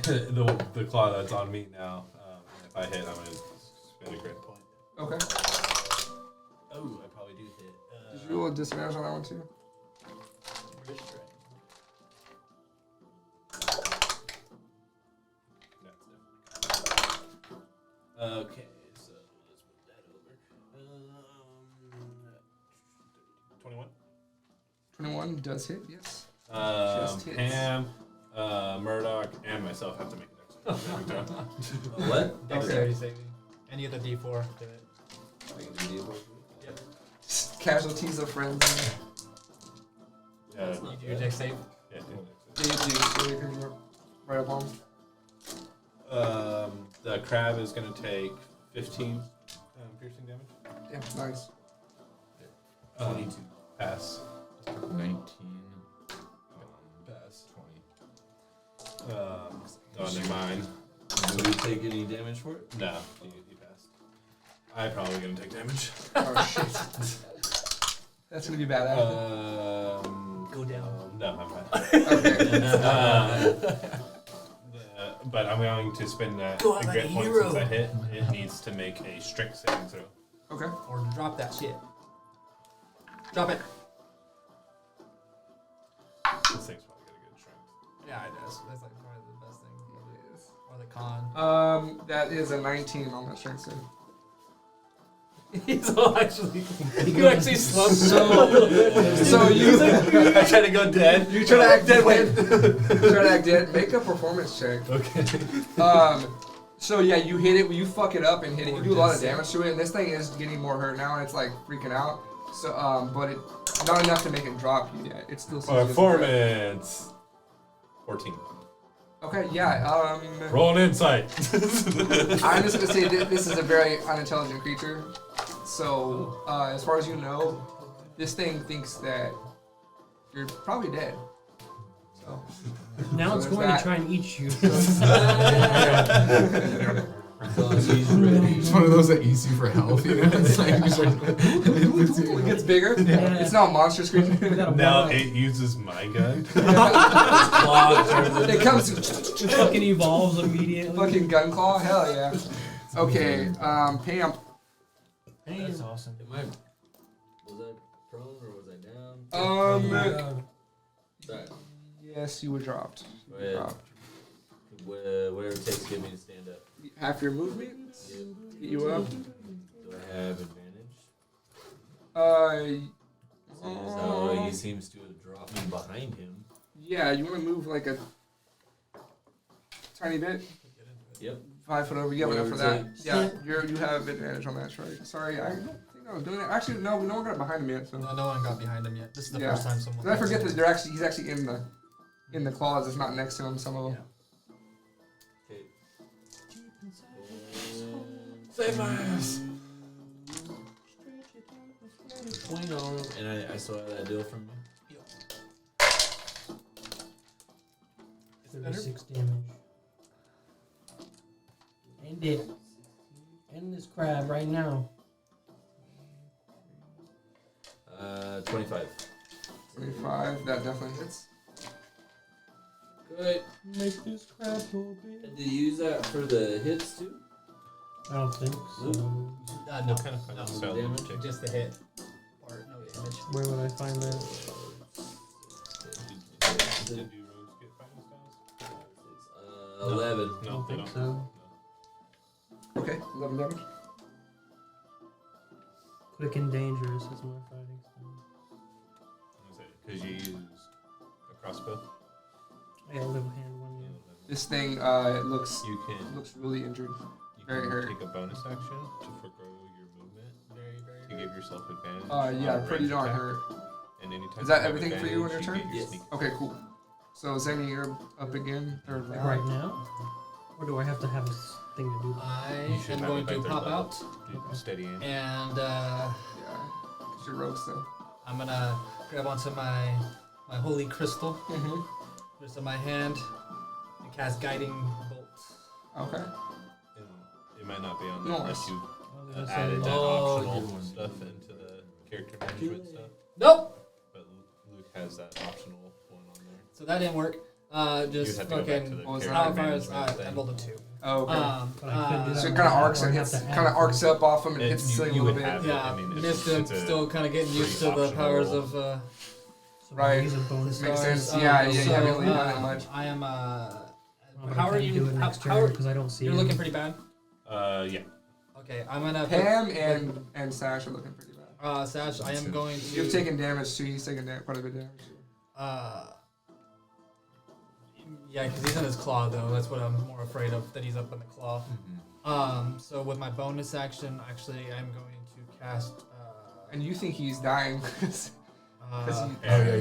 the claw that's on me now. And if I hit, I'm gonna spend a grit point. Okay. Oh, I probably do hit. Did you roll a disadvantage on that one too? Okay, so let's move that over. 21. 21 does hit. Yes. Just hits. Pam, Murdoch, and myself have to make an extra. What? Dexterity saving. And you get the D4. Do it. I can do the Yep. Casualties of friends. Yeah, You do your dex save. yeah, Yeah, you do. So you can right up on. the crab is going to take 15 piercing damage. Yeah, nice. 22. Pass. 19. Pass. 20. Oh, never mind. Do we take any damage for it? No, you passed. I'm probably going to take damage. Oh shit. That's gonna be bad. Go down. No, I'm fine. Okay. But I'm going to spend that Go on, grit like a point hero. since I hit. It needs to make a strength saving throw. Okay. Or drop that shit. Drop it. This thing's probably got a good strength. Yeah, it does. That's like probably the best thing. Or the con. That is a 19 on that strength save. He's all actually. He could actually slump. So you I try to go dead. you try to act dead. Wait. You try to act dead. Make a performance check. Okay. So yeah, you hit it. You fuck it up and hit it. You do a lot of damage to it, and this thing is getting more hurt now, and it's like freaking out. So but it not enough to make it drop you yet. It still sees you as a threat. Performance. 14. Okay. Yeah. Roll an insight. I'm just gonna say this is a very unintelligent creature. So, as far as you know, this thing thinks that you're probably dead. So, Now it's there's going that. to try and eat you. He's ready. It's one of those that eats you for health, you know? It's like, it gets bigger. Yeah. It's not a monster creature. We got a Now blow. it uses my gun. It comes It fucking evolves immediately. fucking gun claw. Hell yeah. Okay, Pam. That's awesome. Was I prone or was I down? Sorry. Yes, you were dropped. Wait. Whatever it takes to get me to stand up. Half your movement. Get you up. Do I have advantage? Seeing as how he seems to have dropped me behind him. Yeah, you want to move like a tiny bit. Yep. 5 foot over. You have enough for that. Whatever it Yeah, you have advantage on that. Sorry, I don't think I was doing it. Actually, no one got behind him yet. So. No one got behind him yet. This is the Yeah. first time someone. 'Cause I forget that he's actually in the claws. It's not next to him. Some of them. Okay. Save my ass. 20 on him, and I saw that deal from me. 36 damage. End it. End this crab right now. 25. 25. That definitely hits. Good. Make this crab go big. Did you use that for the hits too? I don't think so. No, What kind of no. spell Damage? did you take? Just the hit. Or no damage. Where would I find that? Did you rogues get fighting spells? 11. I No, don't they think don't. so. Okay, 11 damage. Quick and dangerous is my fighting spell. Because you use a crossbow. Yeah, live hand one. Yeah. This thing it looks You can really injured. you Very can hurt. take a bonus action to forego your movement Very, very. to give yourself advantage. Yeah, on a pretty ranged darn attack. hurt. And anytime Is that you have everything for you on advantage, your turn? get your Yes. sneak Okay, cool. So Zenny, you're up again, third Like round. right now? Or do I have to have this thing to do that? I You should am have going it by to third pop level. out, Do steady aim. and Yeah, 'cause you're rogue still. I'm gonna grab onto my holy crystal, Mm-hmm. just in my hand, and cast guiding bolt. Okay. And it might not be on there Nice. unless you I was gonna added say, that Oh, optional good one. stuff into the character management stuff. Nope. But Luke has that optional one on there. So that didn't work. You'd Just have to go back to fucking the What was character power fires. management I thing. rolled a 2. Oh, okay. But I couldn't do that So it right kind of now, arcs or and I hits, have to kind of add arcs up off him and It- hits the you ceiling a little would bit. have- Yeah, I mean, it's missed just- him. it's a Still kind of getting used to pretty the powers optional- of. So Right. Use a bonus Makes die. sense. Yeah, you so, haven't really done it much. I am. But How I are can't you? do it How, next how turn are, because I don't see you're him. looking pretty bad. Yeah. Okay, I'm gonna. Pam and Sash are looking pretty bad. Sash, I am going to. You've taken damage too. He's taken quite a bit of damage. Yeah, because he's in his claw though. That's what I'm more afraid of. That he's up in the claw. So with my bonus action, actually, I'm going to cast. And you think he's dying because Uh,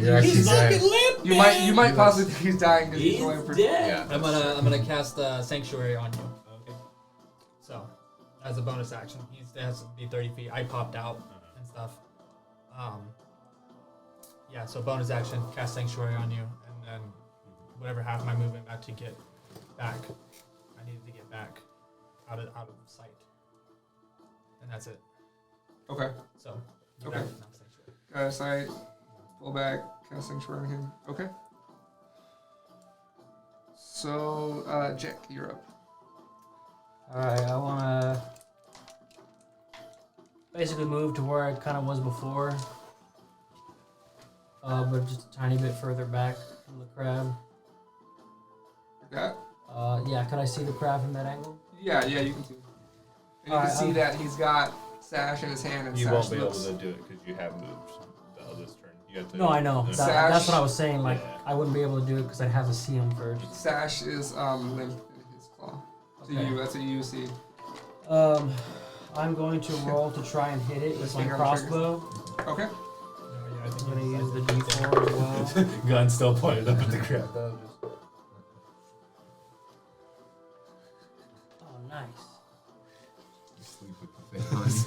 You're actually dead. limp. you might possibly think he's dying because he's going pretty. Yeah. I'm gonna cast Sanctuary on you. Okay. So, as a bonus action, he has to be 30 feet. I popped out and stuff. Yeah. So bonus action, cast Sanctuary on you, and then whatever half my movement back to get back. I needed to get back out of sight, and that's it. Okay. So. Okay. Back, now Sanctuary. Got a sight. Pull back. Casting Shroud on him. Okay. So, Jack, you're up. Alright, I wanna basically move to where I kind of was before, but just a tiny bit further back from the crab. That? Yeah, could I see the crab from that angle? Yeah, you can see. And you Alright, can see that he's got Sash in his hand, and You Sash won't be able looks. to do it because you have moved this turn. You have to. No, I know. No. That's what I was saying. Like, Yeah. I wouldn't be able to do it because I'd have to see him first. Sash is limp in his claw. So Okay. that's what you see. I'm going to roll to try and hit it with my Finger on the trigger. crossbow. Okay. Yeah, I I'm think going to you use the D4 as well. Gun still pointed up at the crab. Oh, nice. Sleep with the face.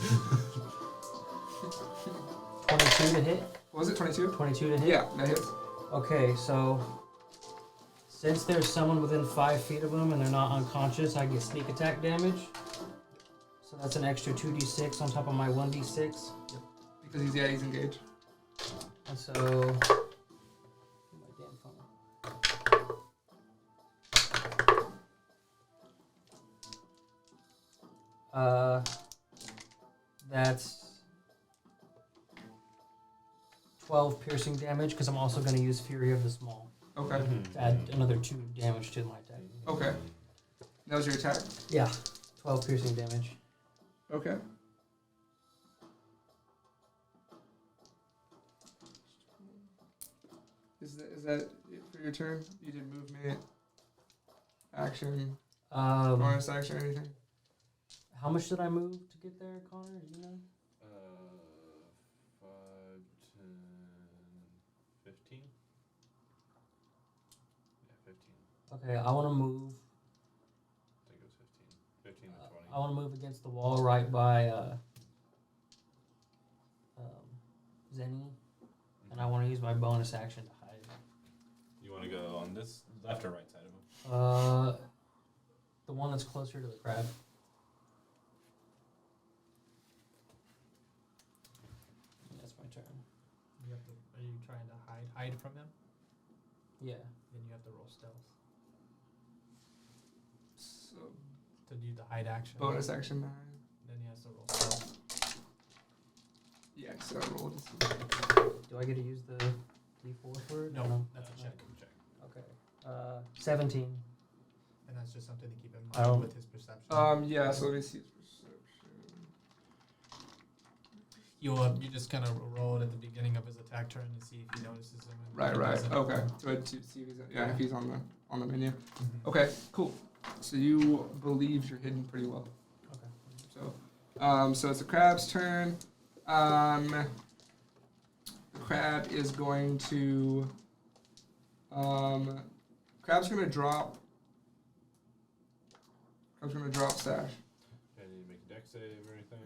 22 to hit. What was it? 22? 22 to hit. Yeah, that hits. Okay, so since there's someone within 5 feet of them and they're not unconscious, I get sneak attack damage. So that's an extra 2d6 on top of my 1d6. Because he's engaged. And so, my damn phone. That's 12 piercing damage because I'm also going to use Fury of the Small Okay. to add another 2 damage to my attack. Okay. That was your attack. Yeah, 12 piercing damage. Okay. Is that it for your turn? You did movement, action, bonus action, anything? How much did I move to get there, Connor? Do you know? 5, 10, 15. Yeah, 15. Okay, I want to move. I think it was 15. 15 to 20. I want to move against the wall right by Zenny, and I want to use my bonus action to hide. You want to go on this left or right side of him? The one that's closer to the crab. That's my turn. You have to, are you trying to hide from him? Yeah. Then you have to roll stealth So, to do the hide action. bonus action 9. Then he has to roll stealth. Yeah, so I rolled. Do I get to use the D4 for it? No, Or that's a check. Okay. 17. And that's just something to keep in I don't- mind with his perception. Yeah, so let me see his perception. You just kind of roll it at the beginning of his attack turn to see if he notices him. And Right. if he doesn't. Okay. To see if he's if he's on the menu. Mhm. Okay, cool. So you believe you're hidden pretty well. Okay. So it's the crab's turn. The crab is going to. Crab's gonna drop. Crab's gonna drop Stash. Do I need to make a deck save or anything?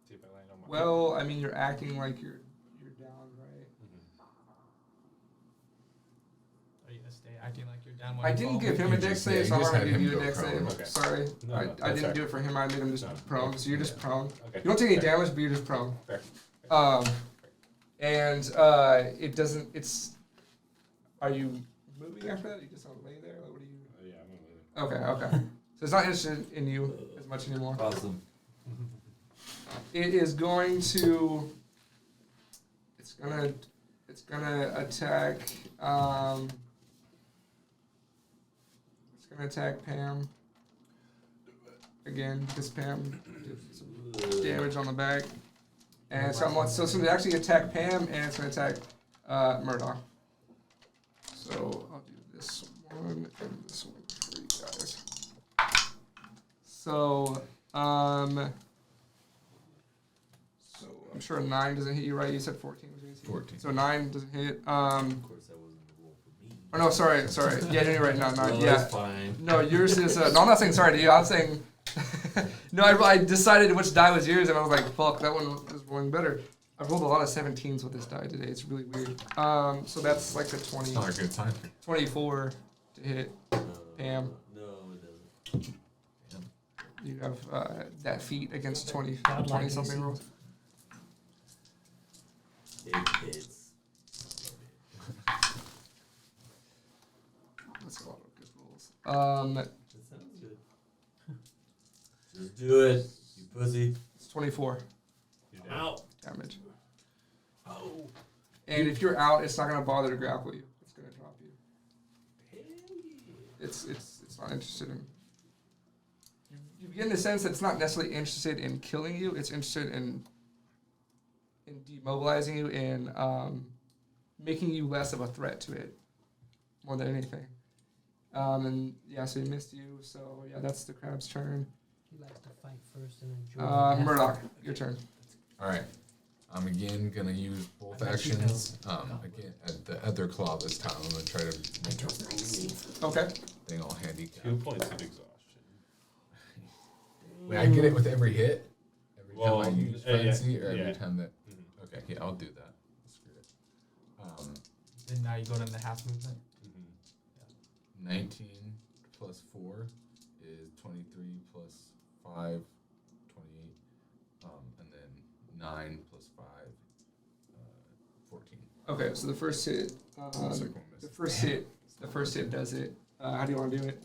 See if I land on my. Well, I mean, you're acting like you're down, right? Are you gonna stay acting like you're down? I didn't give him a You deck just- save, yeah, so you I'm just gonna had give him you a go deck prone. save. Okay. Sorry, No, I that's didn't fair. do it for him. I made him just No. prone, so you're just prone. Okay. You don't take any Fair. damage, but you're just prone. Fair. And it doesn't. It's. Are you moving after that? You just don't lay there. Like, what do you? Yeah, I'm gonna leave it. Okay. So it's not interested in you as much anymore. Awesome. It is going to. It's gonna attack. It's gonna attack Pam. Again, because Pam did some damage on the back. And so it's going to actually attack Pam, and it's going to attack Murdoch. So I'll do this one and this one for you guys. So I'm sure a 9 doesn't hit you, right? You said 14 was going to hit you. 14. So 9 doesn't hit. Of course, that wasn't the roll for me. Oh no, sorry. Yeah, you're right. No, 9. Well, Yeah. that's fine. No, yours is. No, I'm not saying sorry to you. I'm saying. No, I decided which die was yours, and I was like, fuck, that one is rolling better. I've rolled a lot of 17s with this die today. It's really weird. So that's like a 20, It's not a good time. 24 to hit Pam. No, it doesn't. You have that feat against 20 Godlike something AC. rolls. It hits. That's a lot of good rolls. That sounds good. Just do it, you pussy. It's 24 You're down. Out. damage. Oh. And if you're out, it's not gonna bother to grapple you. It's gonna drop you. It's not interested in. You get in the sense that it's not necessarily interested in killing you. It's interested in demobilizing you and making you less of a threat to it, more than anything. And yeah, so he missed you. So yeah, that's the crab's turn. He likes to fight first and enjoy. death. Murdoch, your turn. All right. I'm again gonna use both I got you, actions. Again at the other claw this time. I'm gonna try to make a Okay. thing all handicap. 2 points of exhaustion. Wait, I get it with every hit. Every Well, time I use yeah, frenzy, or every yeah. time that. Mhm. Okay, yeah, I'll do that. Screw it. And now you go to the half movement. 19 plus 4 is 23 plus 5, 28. And then 9 plus 5, 14. Okay, so the first hit. Second one The misses. first hit does it. How do you want to do it?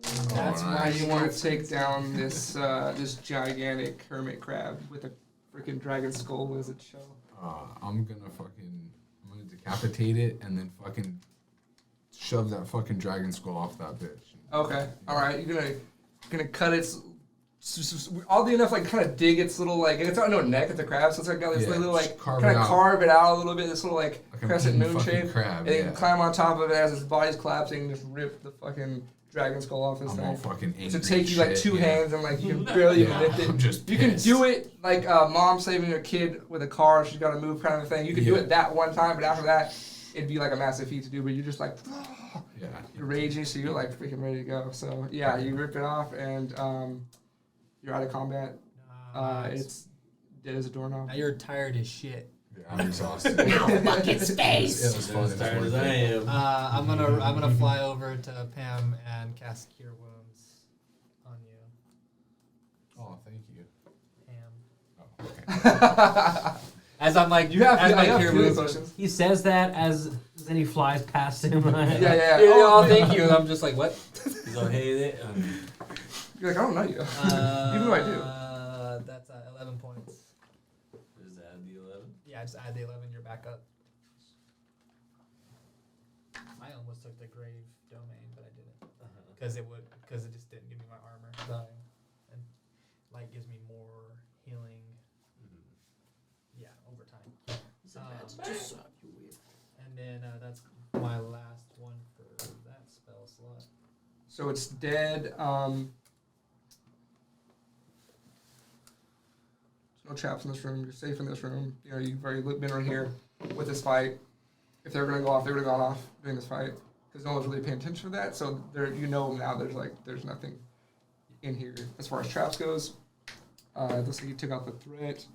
That's Oh, How nice. do you want to take down this this gigantic hermit crab with a freaking dragon skull as its shell? I'm gonna decapitate it and then fucking shove that fucking dragon skull off that bitch. Okay, all right. You're gonna cut its oddly enough, like kind of dig its little like it's not no neck at the crab, so it's like got this Yeah, little like just carve kind it of out. carve it out a little bit. This little like a crescent mean moon fucking shape, crab, and then yeah. climb on top of it as its body's collapsing, and just rip the fucking dragon skull off this I'm all thing. fucking angry. To take you like shit, two yeah. hands and like you can barely even Yeah, lift it. I'm just You can pissed. do it like mom saving her kid with a car. She's got to move kind of a thing. You can do Yeah. it that one time, but after that, it'd be like a massive feat to do. But you're just like Yeah. you're raging, so you're like freaking ready to go. So yeah, you rip it off and you're out of combat. It's dead as a doorknob. Now you're tired as shit. Yeah, I'm exhausted. Now fucking It space. was fun. As tired as I am. I'm gonna fly over to Pam and cast Cure Wounds on you, Oh, thank you. Pam. Oh, okay. As I'm like, You have as my you Cure have healing Wounds. potions. He says that as then he flies past him. Yeah. Oh, thank you. And I'm just like, what? He's all, hey, You're like I don't know you. Even though I do. That's 11 points. Just add the 11. Yeah, just add the 11. You're back up. I almost took the grave domain, but I didn't because it just didn't give me my armor value, and light gives me more healing. Yeah, over time. And then that's my last one for that spell slot. So it's dead. no traps in this room. You're safe in this room. You know, you've already been in here with this fight. If they were gonna go off, they would have gone off during this fight because no one's really paying attention to that. So there, you know, now there's nothing in here as far as traps goes. It looks like you took out the threat.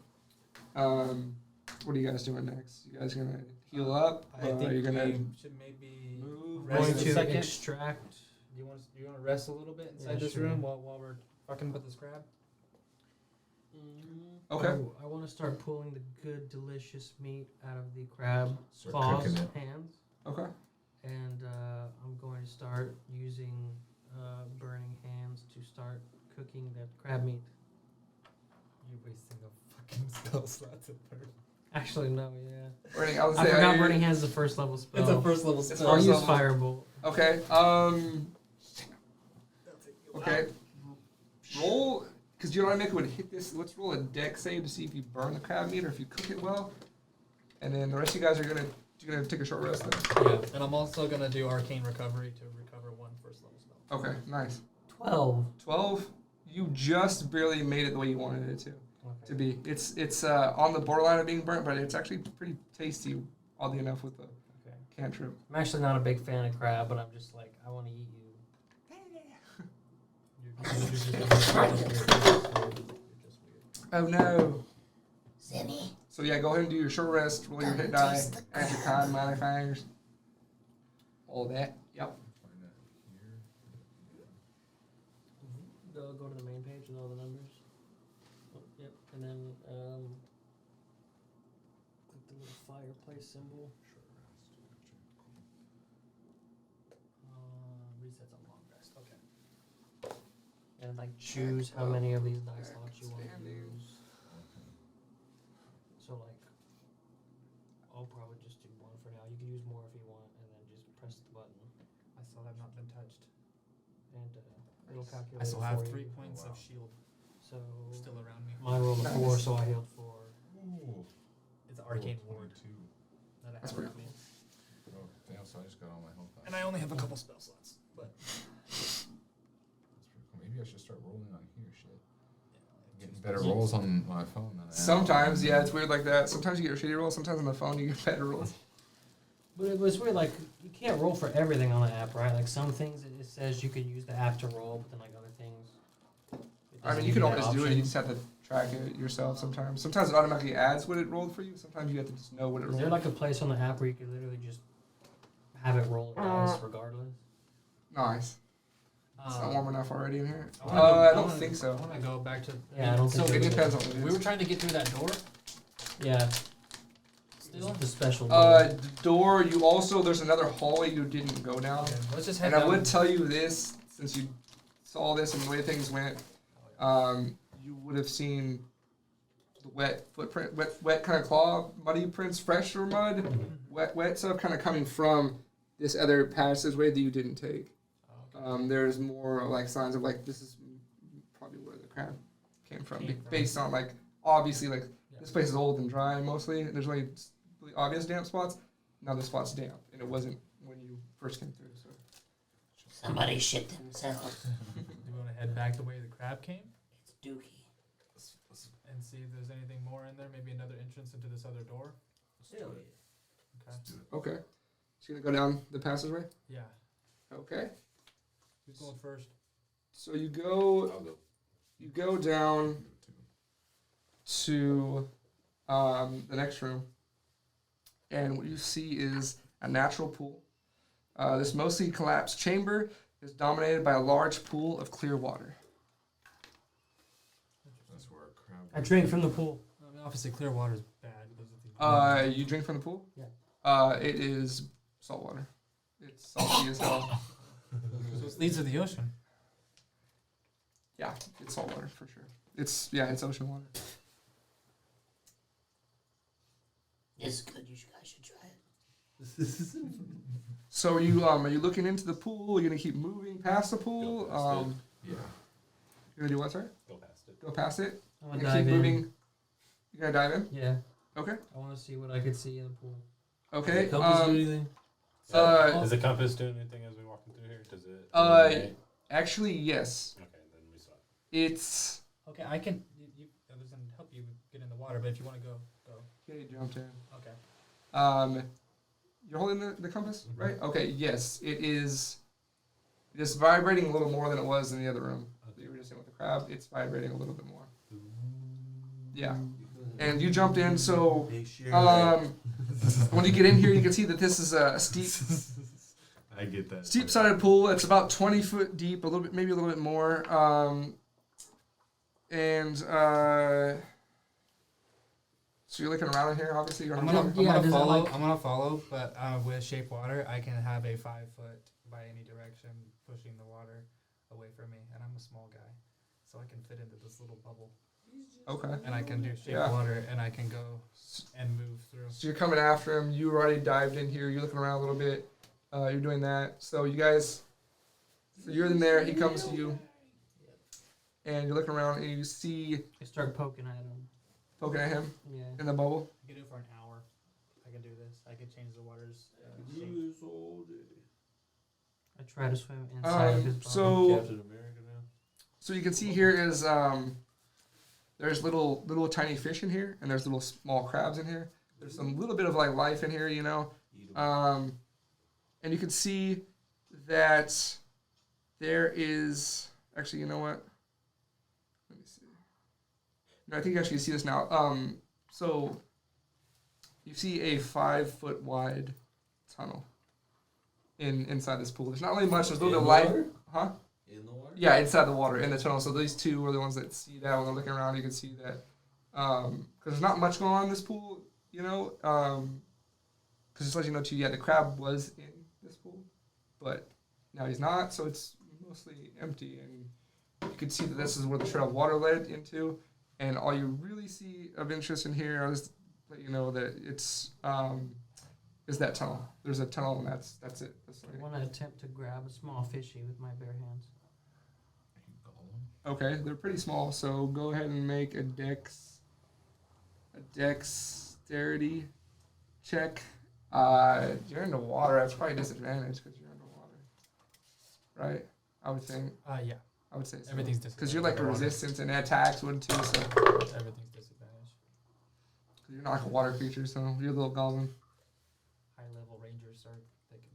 What are you guys doing next? You guys gonna heal up? I think you're gonna we should maybe move. rest Going a to second. extract. You want to rest a little bit inside Yeah, this sure. room while we're fucking with this crab? Okay. Oh, I want to start pulling the good, delicious meat out of the crab Start claws, cooking it. hands, Okay. and I'm going to start using burning hands to start cooking the crab meat. You're wasting a fucking spell slot to burn. Actually, no, yeah. Burning. I was I saying, forgot burning hands is the first level spell. It's a first level It's spell. I'll first use level. firebolt. Okay. Okay. Roll, because you know what I make would hit this. Let's roll a deck save to see if you burn the crab meat or if you cook it well. And then the rest of you guys are gonna take a short rest then. Yeah, and I'm also gonna do arcane recovery to recover one first level spell. Okay. Nice. 12. 12. You just barely made it the way you wanted it to Okay. be. It's on the borderline of being burnt, but it's actually pretty tasty. Oddly enough, with the Okay. cantrip. I'm actually not a big fan of crab, but I'm just like, I want to eat you. You're just weird. Oh no. Sammy, So yeah, go ahead and do your short rest. Roll your hit die. Taste the Add your con modifiers. All that. Yep. Find that here. Go to the main page with all the numbers. Oh, yep, and then click the little fireplace symbol. Resets on long rest. Okay. And like choose how many of these dice slots you want to Expanding. use. So like, I'll probably just do one for now. You can use more if you want, and then just press the button, I still have not been touched. and it'll calculate. I still it have for 3 you. points of shield So still around me. mine rolled a 4, Nice. so I healed 4. Ooh. It's an arcane Roll ward 22. that I That's have pretty with me. Oh, damn, so I just got all my health back. And I only have a couple spell slots. But That's pretty cool. Maybe I should start rolling on here, shit. I'm getting choose better spells. rolls on my phone than I am. Sometimes, yeah, it's weird like that. Sometimes you get shitty rolls. Sometimes on the phone you get better rolls. But it was weird, like, you can't roll for everything on the app, right? Like, some things it says you could use the app to roll, but then, like, other things. it I doesn't mean, you give can that always do it. option. You just have to track it yourself sometimes. Sometimes it automatically adds what it rolled for you. Sometimes you have to just know what it Is rolled. there, like, a place on the app where you could literally just have it roll dice regardless? Nice. It's not warm enough already in here. I wanna go- I don't wanna- think so. I want to go back to. Yeah, I don't so think It so. depends on what it we is. were trying to get through that door. Yeah. Still. The special The door. You also there's another hallway you didn't go down. Okay, let's just head And I down. would tell you this, since you saw this and the way things went, you would have seen the wet footprint, wet kind of claw, muddy prints, fresher mud, wet stuff kind of coming from this other passageway that you didn't take. Oh, okay. There's more like signs of like this is probably where the crab came from, based on like obviously like this place is old and dry mostly. There's only really obvious damp spots. Now this spot's damp, and it wasn't when you first came through. So. somebody shit themselves. Do we want to head back the way the crab came It's Dookie. and see if there's anything more in there? Maybe another entrance into this other door. Okay. Okay. So you're gonna go down the passageway. Yeah. Okay. Who's going first? So you go. I'll go. You go down to the next room, and what you see is a natural pool. This mostly collapsed chamber is dominated by a large pool of clear water. That's where a crab. I drink from the pool. I mean, obviously, clear water is bad. Those are the You drink from the pool? Yeah. It is salt water. It's salty as hell. So it leads to the ocean. Yeah, it's salt water for sure. It's ocean water. It's good. You guys should try it. So are you looking into the pool? You're gonna keep moving past the pool? Go past it. Yeah. You're gonna do what, sorry? Go past it. Go past it? I You're want to gonna dive keep in. moving. You're gonna dive in? Yeah. Okay. I want to see what I could see in the pool. Okay. Compass do anything? Does the compass do anything as we walking through here? Does it? illuminate? Actually, yes. Okay, then we saw it. It's Okay, I can. That doesn't help you get in water, but if you want to go. Okay, jumped in. Okay. You're holding the compass, right? Okay, yes. It is just vibrating a little more than it was in the other room. You were just in with the crab. It's vibrating a little bit more. Yeah. And you jumped in, so when you get in here, you can see that this is a steep, I get that. steep-sided pool. It's about 20 foot deep, a little bit, maybe a little bit more. So you're looking around in here. Obviously, you're I'm gonna gonna does it follow. like- I'm gonna follow, but with shape water, I can have a 5 foot by any direction, pushing the water away from me, and I'm a small guy, so I can fit into this little bubble, Okay. and I can do shape Yeah. water, and I can go and move through. So you're coming after him. You already dived in here. You're looking around a little bit. You're doing that. So you guys, so you're in there. He comes to you, and you're looking around, and you see I start poking at him. poking at him Yeah. in the bubble. I can do it for an hour. I can do this. I can change the waters. shape. I try to swim inside of his bubble. So Captain America now. so you can see here is there's little tiny fish in here, and there's little small crabs in here. There's some little bit of like life in here, you know. And you can see that there is actually, you know what? Let me see. No, I think you actually see this now. So you see a 5 foot wide tunnel inside this pool. There's not really much. There's a little bit of light, huh? In the water? Yeah, inside the water, in the tunnel. So these two are the ones that see that when they're looking around. You can see that because there's not much going on in this pool, you know. Because just to let you know too, yeah, the crab was in this pool, but now he's not. So it's mostly empty, and you can see that this is where the trail of water led into. And all you really see of interest in here, I'll just let you know that it's is that tunnel. There's a tunnel, and that's it. That's I want to attempt to grab a small fishy with my bare hands. Okay, they're pretty small, so go ahead and make a dexterity check. You're in the water. That's probably disadvantage because you're underwater, right? I would think. Yeah. I would say so. Everything's Because you're like a underwater. resistance and attacks would too. So Everything's disadvantage. you're not like a water creature, so you're a little goblin. High level rangers are they can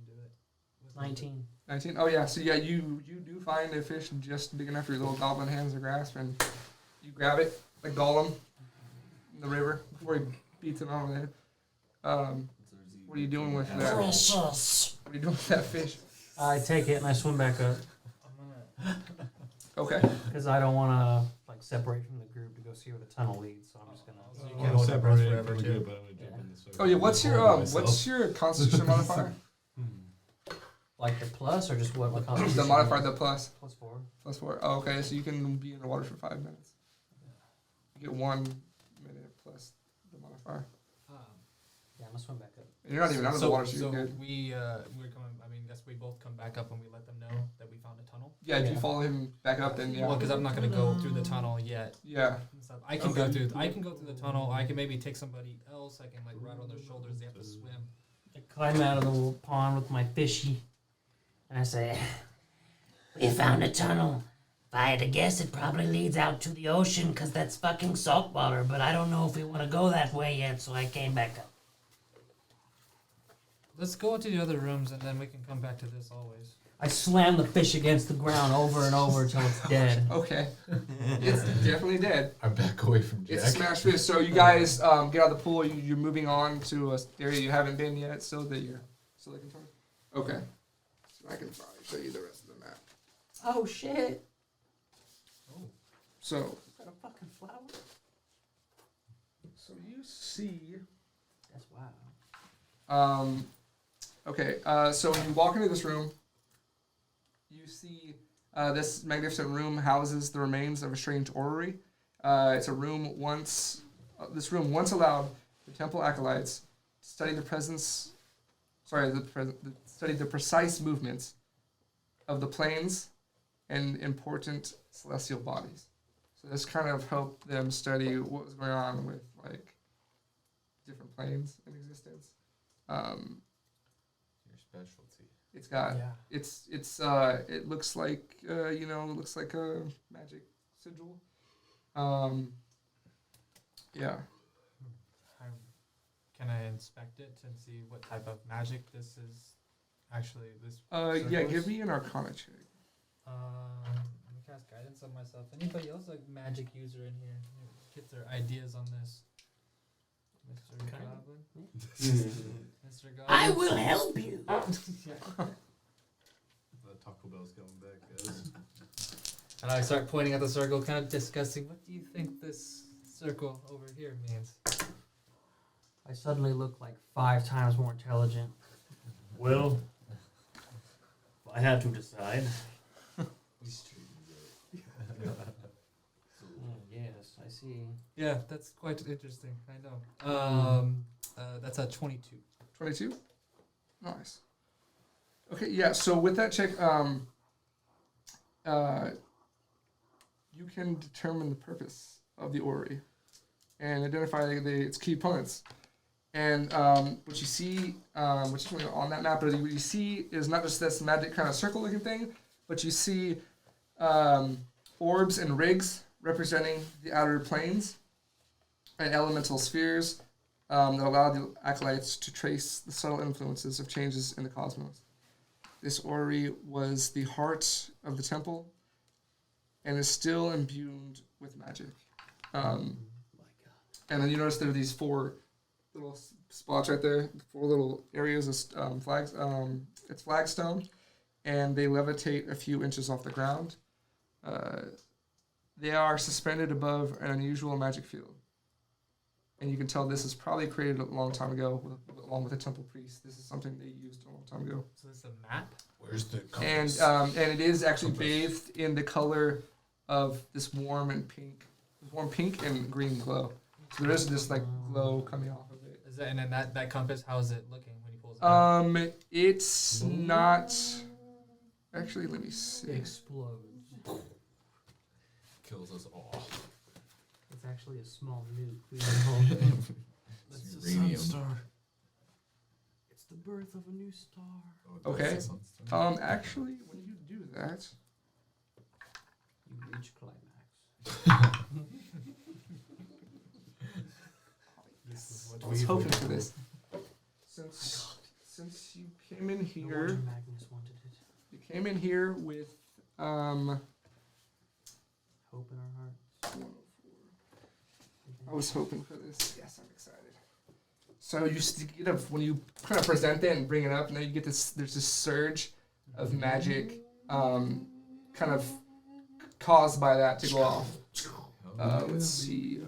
do it. with 19. 19. Oh yeah. So yeah, you do find a fish just big enough for your little goblin hands to grasp, and you grab it like Gollum in the river before he beats him over the head. What are you doing with that? Precious. What are you doing with that fish? I take it and I swim back up Okay. because I don't want to like separate from the group to go see where the tunnel leads. So I'm just gonna. So you can't hold that breath forever too. but I'm gonna jump in this way. Oh yeah. What's your Constitution modifier? Like the plus or just what? The modifier, the plus. +4. +4. Oh, okay, so you can be in the water for 5 minutes. You get 1 minute plus the modifier. Yeah, I'm gonna swim back up. And you're not even out of the water, so you're good. we're coming. I mean, guess we both come back up and we let them know that we found a tunnel. Yeah, if you follow him back up, then yeah. Well, because I'm not gonna go through the tunnel yet. Yeah. and stuff. I can go through. I can go through the tunnel. I can maybe take somebody else. I can like ride on their shoulders. They have to swim. I climb out of the little pond with my fishy, and I say, We found a tunnel. If I had to guess, it probably leads out to the ocean because that's fucking salt water, but I don't know if we want to go that way yet, so I came back up. Let's go into the other rooms and then we can come back to this always. I slam the fish against the ground over and over until it's dead. Okay. It's definitely dead. I back away from Jack. It's a smash fish. So you guys get out of the pool. You're moving on to a area you haven't been yet, so that you're still looking for it. Okay. So I can probably show you the rest of the map. Oh shit! So Is that a fucking flower? so you see. That's wow. Okay, so when you walk into this room, you see this magnificent room houses the remains of a strange orrery. It's a room once allowed the temple acolytes to study the study the precise movements of the planes and important celestial bodies. So this kind of helped them study what was going on with like different planes in existence. Your specialty. It's got Yeah. it looks like it looks like a magic sigil. Yeah. Can I inspect it and see what type of magic this is? Actually, this. Yeah. Give me an Arcana check. Let me cast guidance on myself. Anybody else like magic user in here? Get their ideas on this. Mr. Goblin. Mr. Goblin. I will help you. The Taco Bell's coming back, guys. And I start pointing at the circle, kind of discussing. What do you think this circle over here means? I suddenly look like 5 times more intelligent. Well, if I had to decide. Yes, I see. Yeah, that's quite interesting. I know. That's a 22. 22. Nice. Okay. Yeah. So with that check, you can determine the purpose of the orrery and identify its key opponents. And what you see, which is on that map, but what you see is not just this magic kind of circle-looking thing, but you see orbs and rigs representing the outer planes and elemental spheres that allow the acolytes to trace the subtle influences of changes in the cosmos. This orrery was the heart of the temple and is still imbued with magic. And then you notice there are these 4 little spots right there, 4 little areas of flags. It's flagstone, and they levitate a few inches off the ground. They are suspended above an unusual magic field. And you can tell this is probably created a long time ago, along with the temple priest. This is something they used a long time ago. So this is a map? Where's the And compass? and it is actually bathed in the color of this warm pink and green glow. So there is this like glow coming off of it. Is that, and then that compass, how is it looking when he pulls it out? It's not. Actually, let me It see. explodes. Kills us all. It's actually a small nuke. We don't hold. It's uranium. It's the birth of a new star. Oh, Okay. that's the sun star. Actually, when you do that, You reach climax. This is what I was hoping for this. Since you came in No here, wonder Magnus wanted it. you came in here with Hope in our hearts. I was hoping for this. Yes, I'm excited. So you get up when you kind of present it and bring it up. Now you get this. There's this surge of magic, kind of caused by that to go off. Let's see.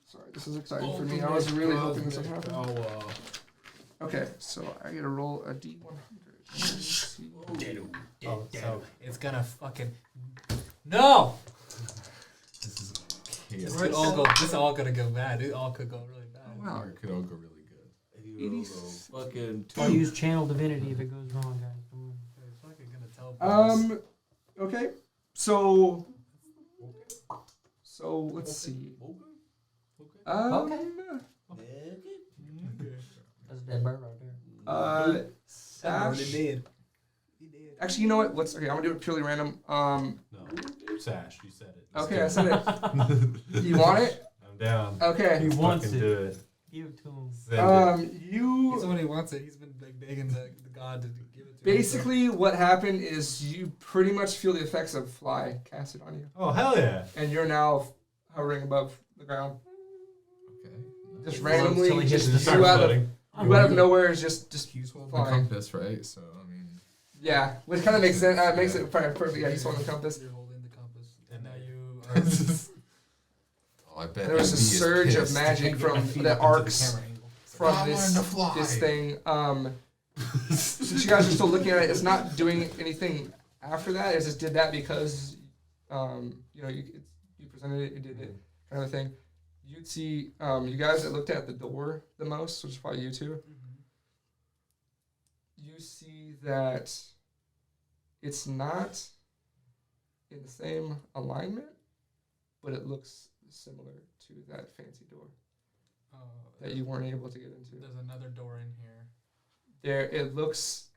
Sorry, this is exciting for me. I was really hoping this would happen. Okay, so I get to roll a D100. Oh, so it's gonna fucking no. Chaos. This could all go. This all gonna go bad. It all could go really bad. Wow. Or it could all go really good. You roll fucking I'll use channel divinity if it goes wrong, guys. Come on. They're fucking gonna tell. Okay. So let's see. That's a dead bird right there. Sash. Actually, you know what? I'm gonna do it purely random. No, Sash, you said it. Let's Okay, do I it. said it. You want it? I'm down. Okay. He wants Fucking it. do it. Give it to him. Send it. He's You the one who wants it. He's been like begging the god to give it to him. basically what happened is you pretty much feel the effects of fly casted on you, Oh, hell yeah. and you're now hovering above the ground. Okay. Just Till randomly, he hits just the you Start out of floating. nowhere is just He's holding the flying. compass, right? So, I mean. Yeah, which kind of makes sense. Makes it perfect. Yeah, he's holding the compass. You're holding the compass, and now you are. Oh, I bet There was a Andy is surge of pissed. magic from that arcs from this thing. Since you guys are still looking at it, it's not doing anything after that. It just did that because you presented it, you did it, kind of thing. You'd see you guys that looked at the door the most, which is probably you two. You see that it's not in the same alignment, but it looks similar to that fancy door that you weren't able to get into. There's another door in here. There, it looks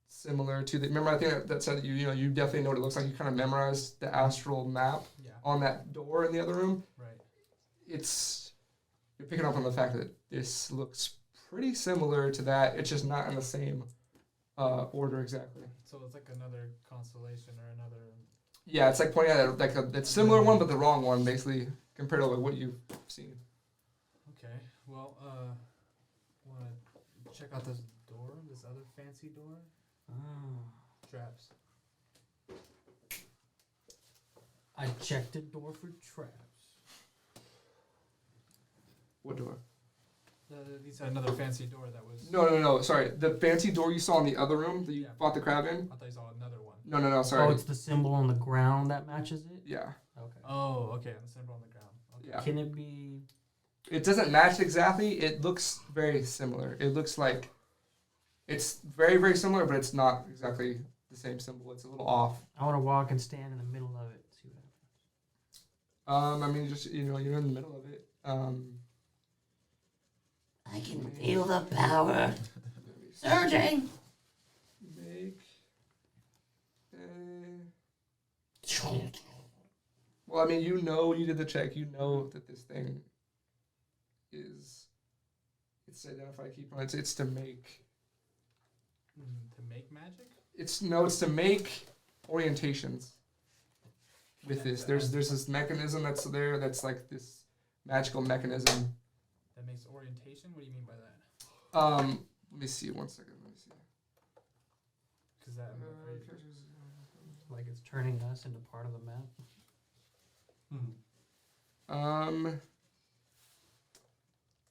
similar to the. Remember, I think that said that you definitely know what it looks like. You kind of memorized the astral map Yeah. on that door in the other room. Right. you're picking up on the fact that this looks pretty similar to that. It's just not in the same order exactly. So it's like another constellation or another. Yeah, it's like pointing at it's similar one, but the wrong one, basically, compared to like what you've seen. Okay. Well, want to check out this door? This other fancy door? Traps. I checked the door for traps. What door? These had another fancy door that was. No. Sorry, the fancy door you saw in the other room that you bought the crab in. I thought you saw another one. No. Sorry. Oh, it's the symbol on the ground that matches it? Yeah. Okay. Oh, okay. The symbol on the ground. Okay. Yeah. Can it be... It doesn't match exactly. It looks very similar. It looks like it's very, very similar, but it's not exactly the same symbol. It's a little off. I want to walk and stand in the middle of it. See what happens. I mean, just you're in the middle of it. I can feel the power surging. Make. Well, I mean, you did the check. You know that this thing is. It's to identify key points. It's to make. To make magic? It's to make orientations. With this, there's this mechanism that's there. That's like this magical mechanism. That makes orientation? What do you mean by that? Let me see. 1 second. Let me see. Because that. Like it's turning us into part of the map.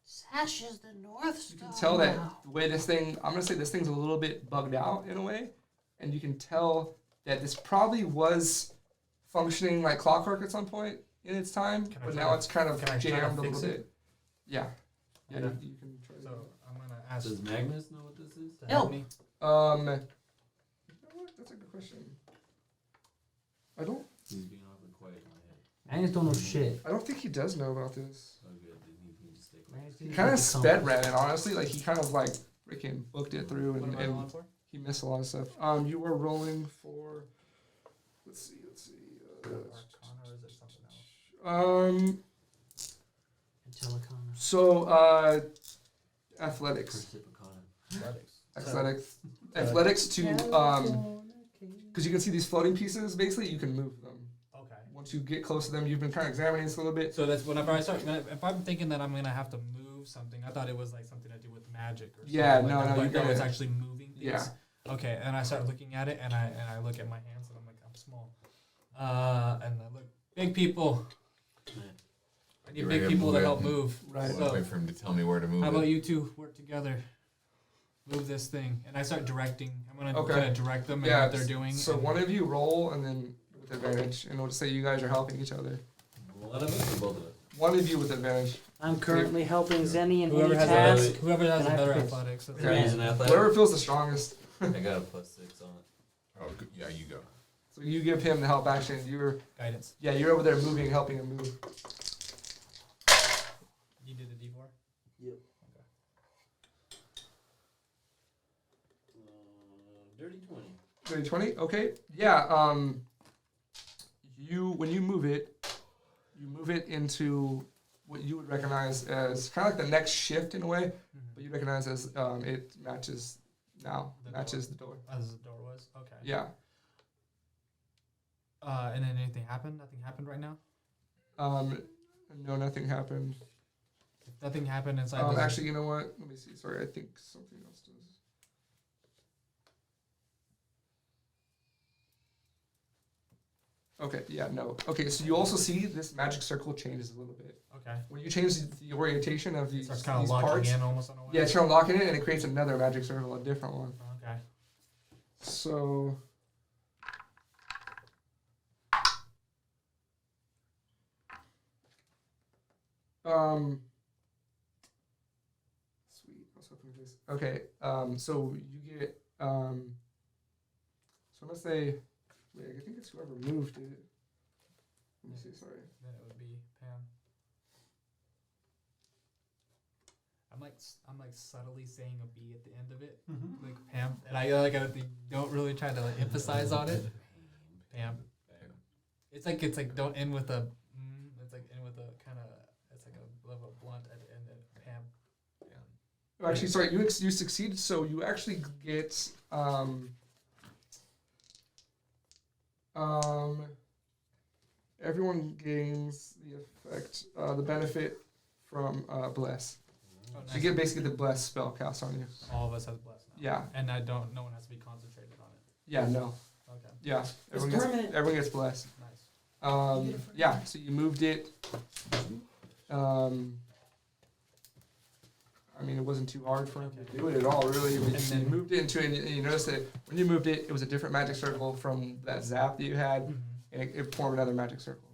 Sash is the North You Star. can tell that the way this thing, I'm going to say this thing's a little bit bugged out in a way. And you can tell that this probably was functioning like clockwork at some point in its time. Can I But try now to- it's kind of can I try to jammed a fix little it? bit. Yeah. Yeah, Okay. you can try So I'm going to ask Does Magnus know what this is? to help me. You know what? That's a good question. I don't He's being awfully quiet in my head. I just don't know shit. think he does know about this. Oh, good. Then you can just stay Man, quiet. it's He just kind like of a sped compass. ran it, honestly. Like, he kind of, like, freaking booked it through What and, am I and rolling for? he missed a lot of stuff. You were rolling for, let's see. Arcana or is it something else? Telecom. So, athletics. Percipicana. Athletics to, because you can see these floating pieces, basically, you can move them. Okay. Once you get close to them, you've been kind of examining this a little bit. So that's whenever I start. If I'm thinking that I'm gonna have to move something, I thought it was like something to do with magic or something. Yeah, like no, that, no, but you that gotta- was actually moving things. Yeah. Okay, and I start looking at it, and I look at my hands, and I'm like, I'm small. And I look, big people. I need You big ready to people to move it? help move. Right. So, Wait for him to tell me where to move how it. about you two work together? Move this thing, and I start directing. I'm gonna Okay. kind of direct them and Yeah, what they're doing. So and one of you roll, and then with advantage, and we'll just say you guys are helping each other. One of us or both of us? One of you with advantage. I'm currently helping Zenny in whoever any has task. better, whoever has Can I better fix- athletics. that's Yeah. He's an athletic. Whoever feels the strongest. I got a +6 on it. Oh, good. Yeah, you go. So you give him the help action. guidance. You're over there moving, helping him move. You did a D4. Yep. Dirty 20. Dirty 20? Okay. Yeah, when you move it into what you would recognize as kind of like the next shift in a way, but you recognize as it matches now. The Matches the door. As the door was. Okay. Yeah. And then anything happened? Nothing happened right now? No, nothing happened. If nothing happened inside this. Actually, you know what? Let me see. Sorry, I think something else does. Okay, yeah, no. Okay, so you also see this magic circle changes a little bit. Okay. When you change the orientation of It these, starts kind of these locking parts, in almost in a way. yeah, it's kind of locking it, and it creates another magic circle, a different one. Okay. So, sweet. I was hoping for this. Okay, so you get, so I'm gonna say, wait, I think it's whoever moved it. Let me see. Sorry. Then it would be Pam. I'm like subtly saying a B at the end of it, like Pam, and I don't really try to like, emphasize on it. Pam. It's like don't end with a. It's like end with a kind of That's like a level of blunt at the end of Pam. Actually, sorry, you succeeded, so you actually get everyone gains the effect, the benefit from bless. Oh, So you get basically the bless spell cast on you. All of us has blessed now. Yeah, And no one has to be concentrated on it. yeah, no, Okay. yeah. It's permanent. Everyone gets blessed. Nice. Yeah, so you moved it. I mean, it wasn't too hard for him to do it at all, really. And You then- moved it into it, and you noticed that when you moved it, it was a different magic circle from that zap that you had, and it formed another magic circle.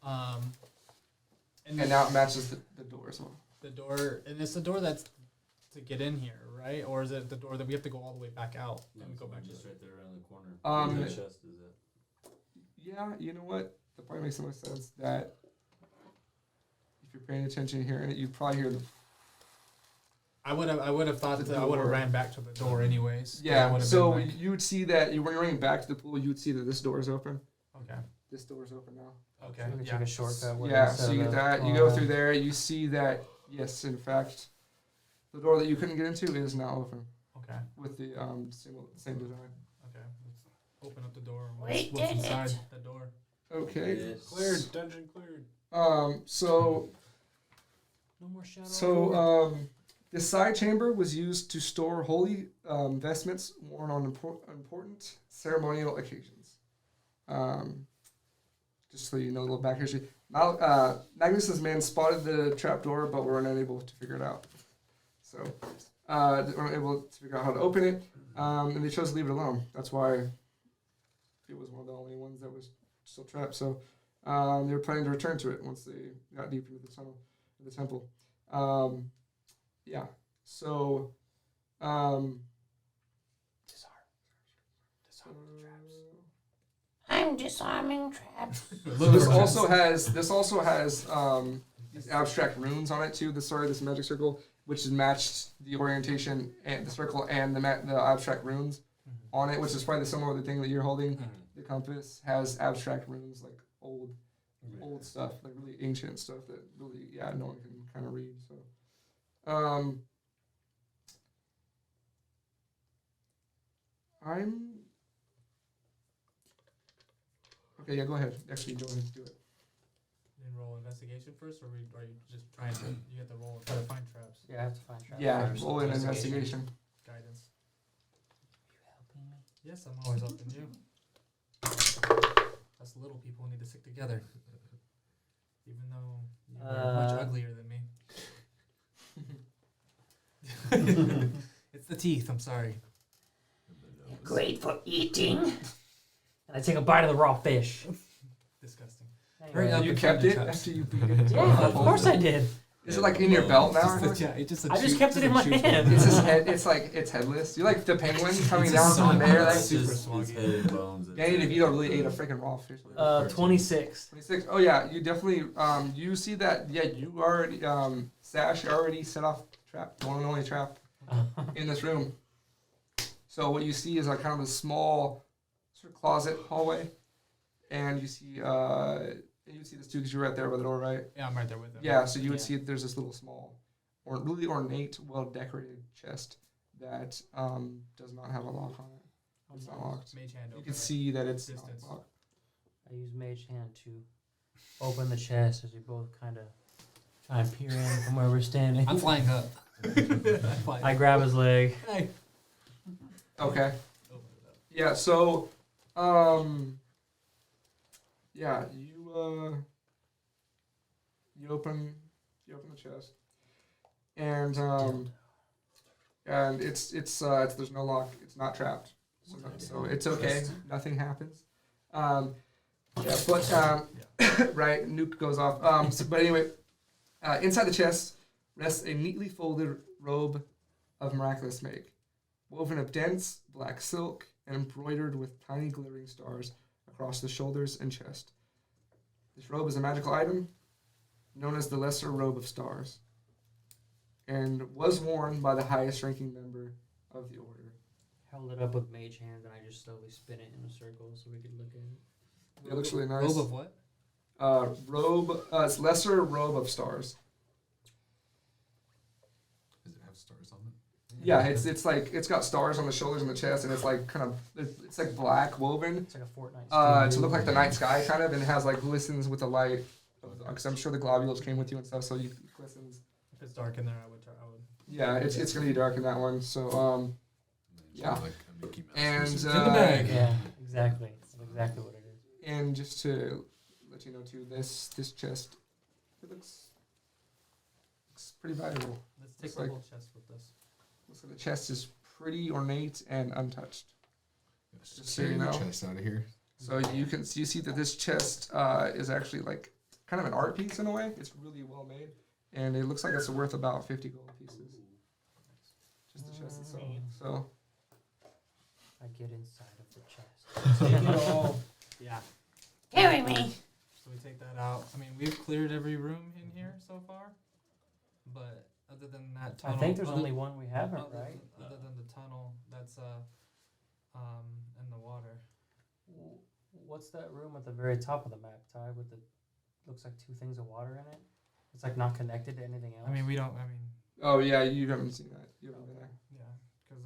And And now it matches the door as well. the door, and it's the door that's to get in here, right? Or is it the door that we have to go all the way back out and go back to? just right there around the corner. Um, Where the chest is at. Yeah, you know what? That probably makes the most sense. That if you're paying attention here, you'd probably hear the. I would have thought that I would have door. ran back to the door anyways. 'cause I Yeah, would've so been like- you would see that when you're running back to the pool, you would see that this door is open. okay, This door is open now. okay, We can yeah. take a shortcut. with Yeah, it so you instead get of that. You go through there. You see that, yes, in fact, the door that you couldn't get into is now open Okay, with the same design. okay. Let's open up the door. We What's did inside it. the door? Okay. Yes. Cleared. Dungeon cleared. So No more shadow. the side chamber was used to store holy vestments worn on important ceremonial occasions. Just so you know, a little back history. Magnus's men spotted the trapdoor, but were unable to figure it out. So they weren't able to figure out how to open it, and they chose to leave it alone. That's why it was one of the only ones that was still trapped. So they were planning to return to it once they got deep into the tunnel, the temple. Yeah. So. I'm disarming traps. So this also has these abstract runes on it too. This magic circle, which is matched the orientation and the circle and the abstract runes on it, which is probably similar to the thing that you're holding. The compass has abstract runes, like old stuff, like really ancient stuff that really no one can kind of read. So, okay. Yeah, go ahead. Actually, go ahead and do it. Then roll investigation first, or are you just trying to? You have to roll and try to find traps. Yeah, I have to find traps. Yeah, first. roll an investigation. Guidance. You helping me? Yes, I'm always helping you. Us little people need to stick together. Even though you're much uglier than me. It's the teeth, I'm sorry. Great for eating. And I take a bite of the raw fish. Disgusting. Anyway. up You and kept find it the traps. after you beat it. Yeah, of course I did. Is it like in your belt now? It's just a I just chew- kept it in my chew- hand. It's his head. It's like it's headless. You like the penguin coming It's down a from the air. song. That's Super It's swaggy. head and bones. Danny DeVito really ate a freaking raw fish. 26. 26. Oh yeah, you definitely. You see that? Yeah, you already. Sash already set off trap. The one and only trap in this room. So what you see is like kind of a small sort of closet hallway, and you see this too because you're right there by the door, right? Yeah, I'm right there with them. Yeah. So you would Yeah. see there's this little small, or really ornate, well decorated chest that does not have a lock on it. It's not locked. Mage hand You open can it. see that it's not Distance. locked. I use Mage Hand to open the chest as we both kind of try and peer in from where we're standing. I'm flying up. I'm flying I up. grab his leg. Hey. Okay. Open it up. Yeah. So, yeah, you open the chest, and it's there's no lock. It's not trapped, so it's okay. Nothing happens. Yeah, but right, nuke goes off. But anyway, inside the chest rests a neatly folded robe of miraculous make, woven of dense black silk and embroidered with tiny glittering stars across the shoulders and chest. This robe is a magical item known as the Lesser Robe of Stars, and was worn by the highest ranking member of the order. Held it up with Mage Hand, and I just slowly spin it in a circle so we could look at it. It looks really nice. Robe of what? Robe. It's lesser robe of stars. Does it have stars on it? Yeah, it's like it's got stars on the shoulders and the chest, and it's like kind of it's like black woven It's like a Fortnite. to look like the night sky kind of, and it has like glistens with the light. Because I'm sure the globules came with you and stuff, so you glistens. If it's dark in there, I would. Yeah, it's gonna be dark in that one. So yeah. Like a Mickey Mouse And person. in the bag. Yeah, exactly. That's exactly what it is. and just to let you know too, this chest it looks pretty valuable. Let's take It's the like- whole chest with us. So the chest is pretty ornate and untouched. Just just so you carry the know. chest out of here. So you see that this chest is actually like kind of an art piece in a way. It's really well made, and it looks like it's worth about 50 gold pieces. Just the chest itself. So I get inside of the chest. Take it all. Yeah. Carry me. So we take that out. I mean, we've cleared every room in here so far, but other than that I tunnel, think there's other- only one we haven't, other right? Than, other than the tunnel that's in the water. What's that room at the very top of the map, Ty, with the looks like two things of water in it? It's like not connected to anything else. I mean, we don't. I mean, oh yeah, you haven't seen that. You haven't been there. yeah, because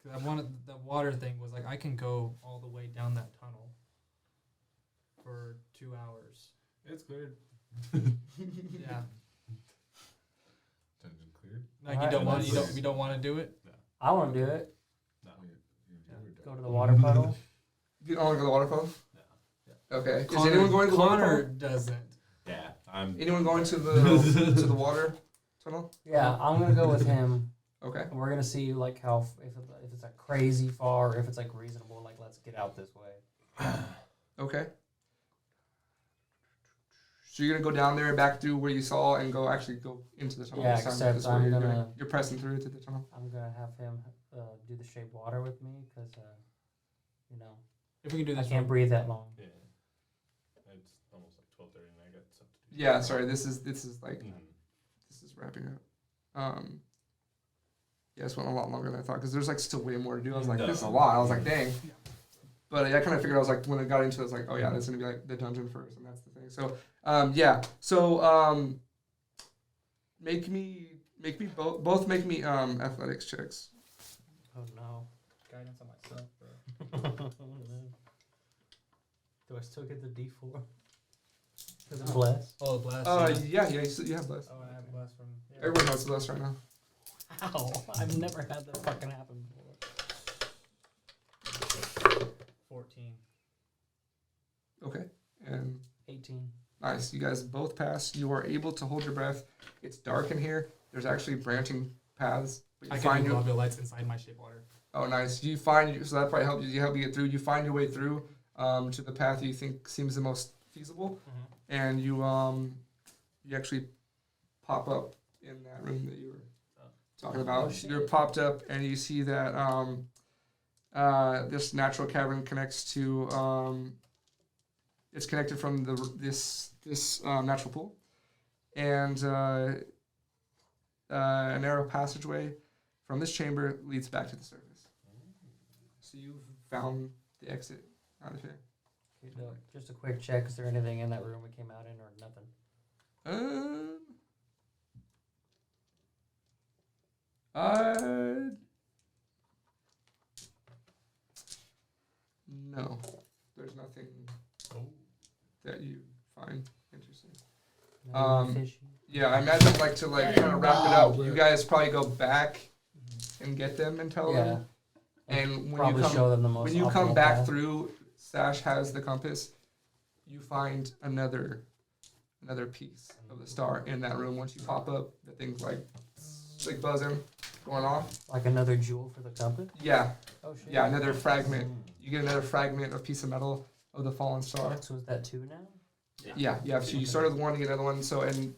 because I wanted the water thing was like I can go all the way down that tunnel for 2 hours. It's cleared. Yeah, Dungeon cleared. like Alright, you don't want to do it. I want to do it. No. Go to the water puddle. You don't want to go to the waterfall? No. Okay. Is anyone going to the Connor waterfall? doesn't. Yeah, I'm. Anyone going to the to the water tunnel? Yeah, I'm gonna go with him. Okay. And we're gonna see like how if it's like crazy far, or if it's like reasonable. Like let's get out this way. Okay. So you're gonna go down there, back through where you saw, and go into the tunnel. Yeah, this time, except this way I'm you're gonna- you're pressing through to the tunnel. I'm gonna have him do the shape water with me because you know If we can do I this, can't breathe that long. Yeah. It's almost like 12:30, and I got stuff to do. Yeah. Sorry. This is like Mhm. this is wrapping up. Yeah, this went a lot longer than I thought because there's like still way more to do. I was like, this is a lot. I was like, dang. But I kind of figured I was like, when I got into it, I was like, oh yeah, that's gonna be like the dungeon first, and that's the thing. So yeah. So make me both make me athletics checks. Oh no. guidance on myself, bro. Do I still get the D4? Because it's blessed. Oh, blast. Yeah, you have bless. Oh, I have blast from. Yeah. Everyone has bless right now. Ow! I've never had that fucking happen before. 14. Okay, and 18. nice. You guys both pass. You are able to hold your breath. It's dark in here. There's actually branching paths. But I you can find do your, globule lights inside my shape water. oh, nice. You find so that probably helped you. You help you get through. You find your way through to the path you think seems the most feasible, and you actually pop up in that room that you were talking about. Oh, shit. You're popped up, and you see that this natural cavern connects to it's connected from this natural pool, and a narrow passageway from this chamber leads back to the surface. So you've found the exit out of here. Okay, no, just a quick check. Is there anything in that room we came out in, or nothing? No, there's nothing that you find interesting. No fishy? Yeah, I imagine to kind of wrap it up. You guys probably go back and get them and tell Yeah. them. And when Probably you come show them the most. when you come optimal back path. through, Sash has the compass. You find another piece of the star in that room. Once you pop up, the thing's like buzzing, going off. Like another jewel for the compass. Yeah, Oh shit. yeah, another fragment. You get another fragment, a piece of metal of the fallen star. So is that 2 now? Yeah. So you started with one, you get another one. So when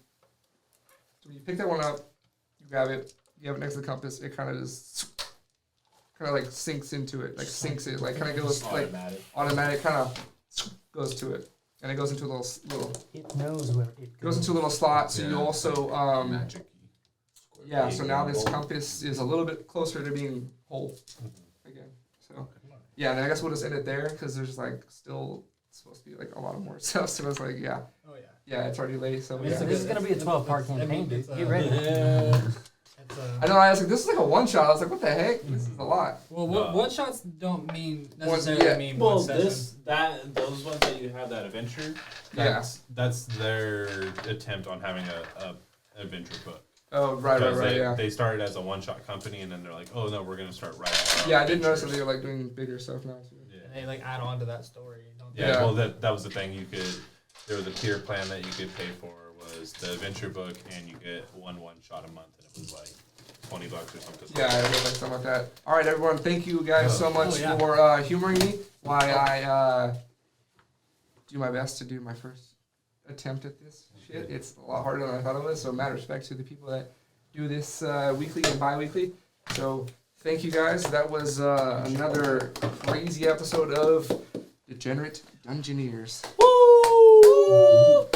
you pick that one up, you grab it, you have it next to the compass. It kind of just like sinks into it, like sinks it, like kind of goes like automatic, kind of goes to it, and it goes into a little It knows where it goes goes. into a little slot. So you Yeah, also Magic. yeah. So now this compass is a little bit closer to being whole again. So yeah, and I guess we'll just end it there because there's like still supposed to be like a lot of more stuff. So I was like, yeah, Oh yeah. yeah, it's already late. So I mean, yeah. This is gonna be a 12-part campaign, dude. Get ready. It's, I know. I was like, this is like a one shot. I was like, what the heck? This is a lot. well, No. one shots don't mean One- necessarily yeah. mean Well, one session. those ones that you have that adventure, Yeah. that's their attempt on having a adventure book. Oh, right, Because right, they, yeah. they started as a one-shot company, and then they're like, oh no, we're gonna start writing. our own Yeah, I did notice that adventures. they were like doing bigger stuff now too. Yeah. And they like add on to that story. Don't they? Yeah, Yeah. well, that was the thing. There was a tier plan that you could pay for was the adventure book, and you get one shot a month, and it was like $20 or something. Yeah, I did like something like that. All right, everyone, thank you guys so much Oh, yeah. for humoring me while I do my best to do my first attempt at this shit. It's a lot harder than I thought it was, so mad respect to the people that do this weekly and bi-weekly. So thank you guys. That was another crazy episode of Degenerate Dungeoneers. Woo!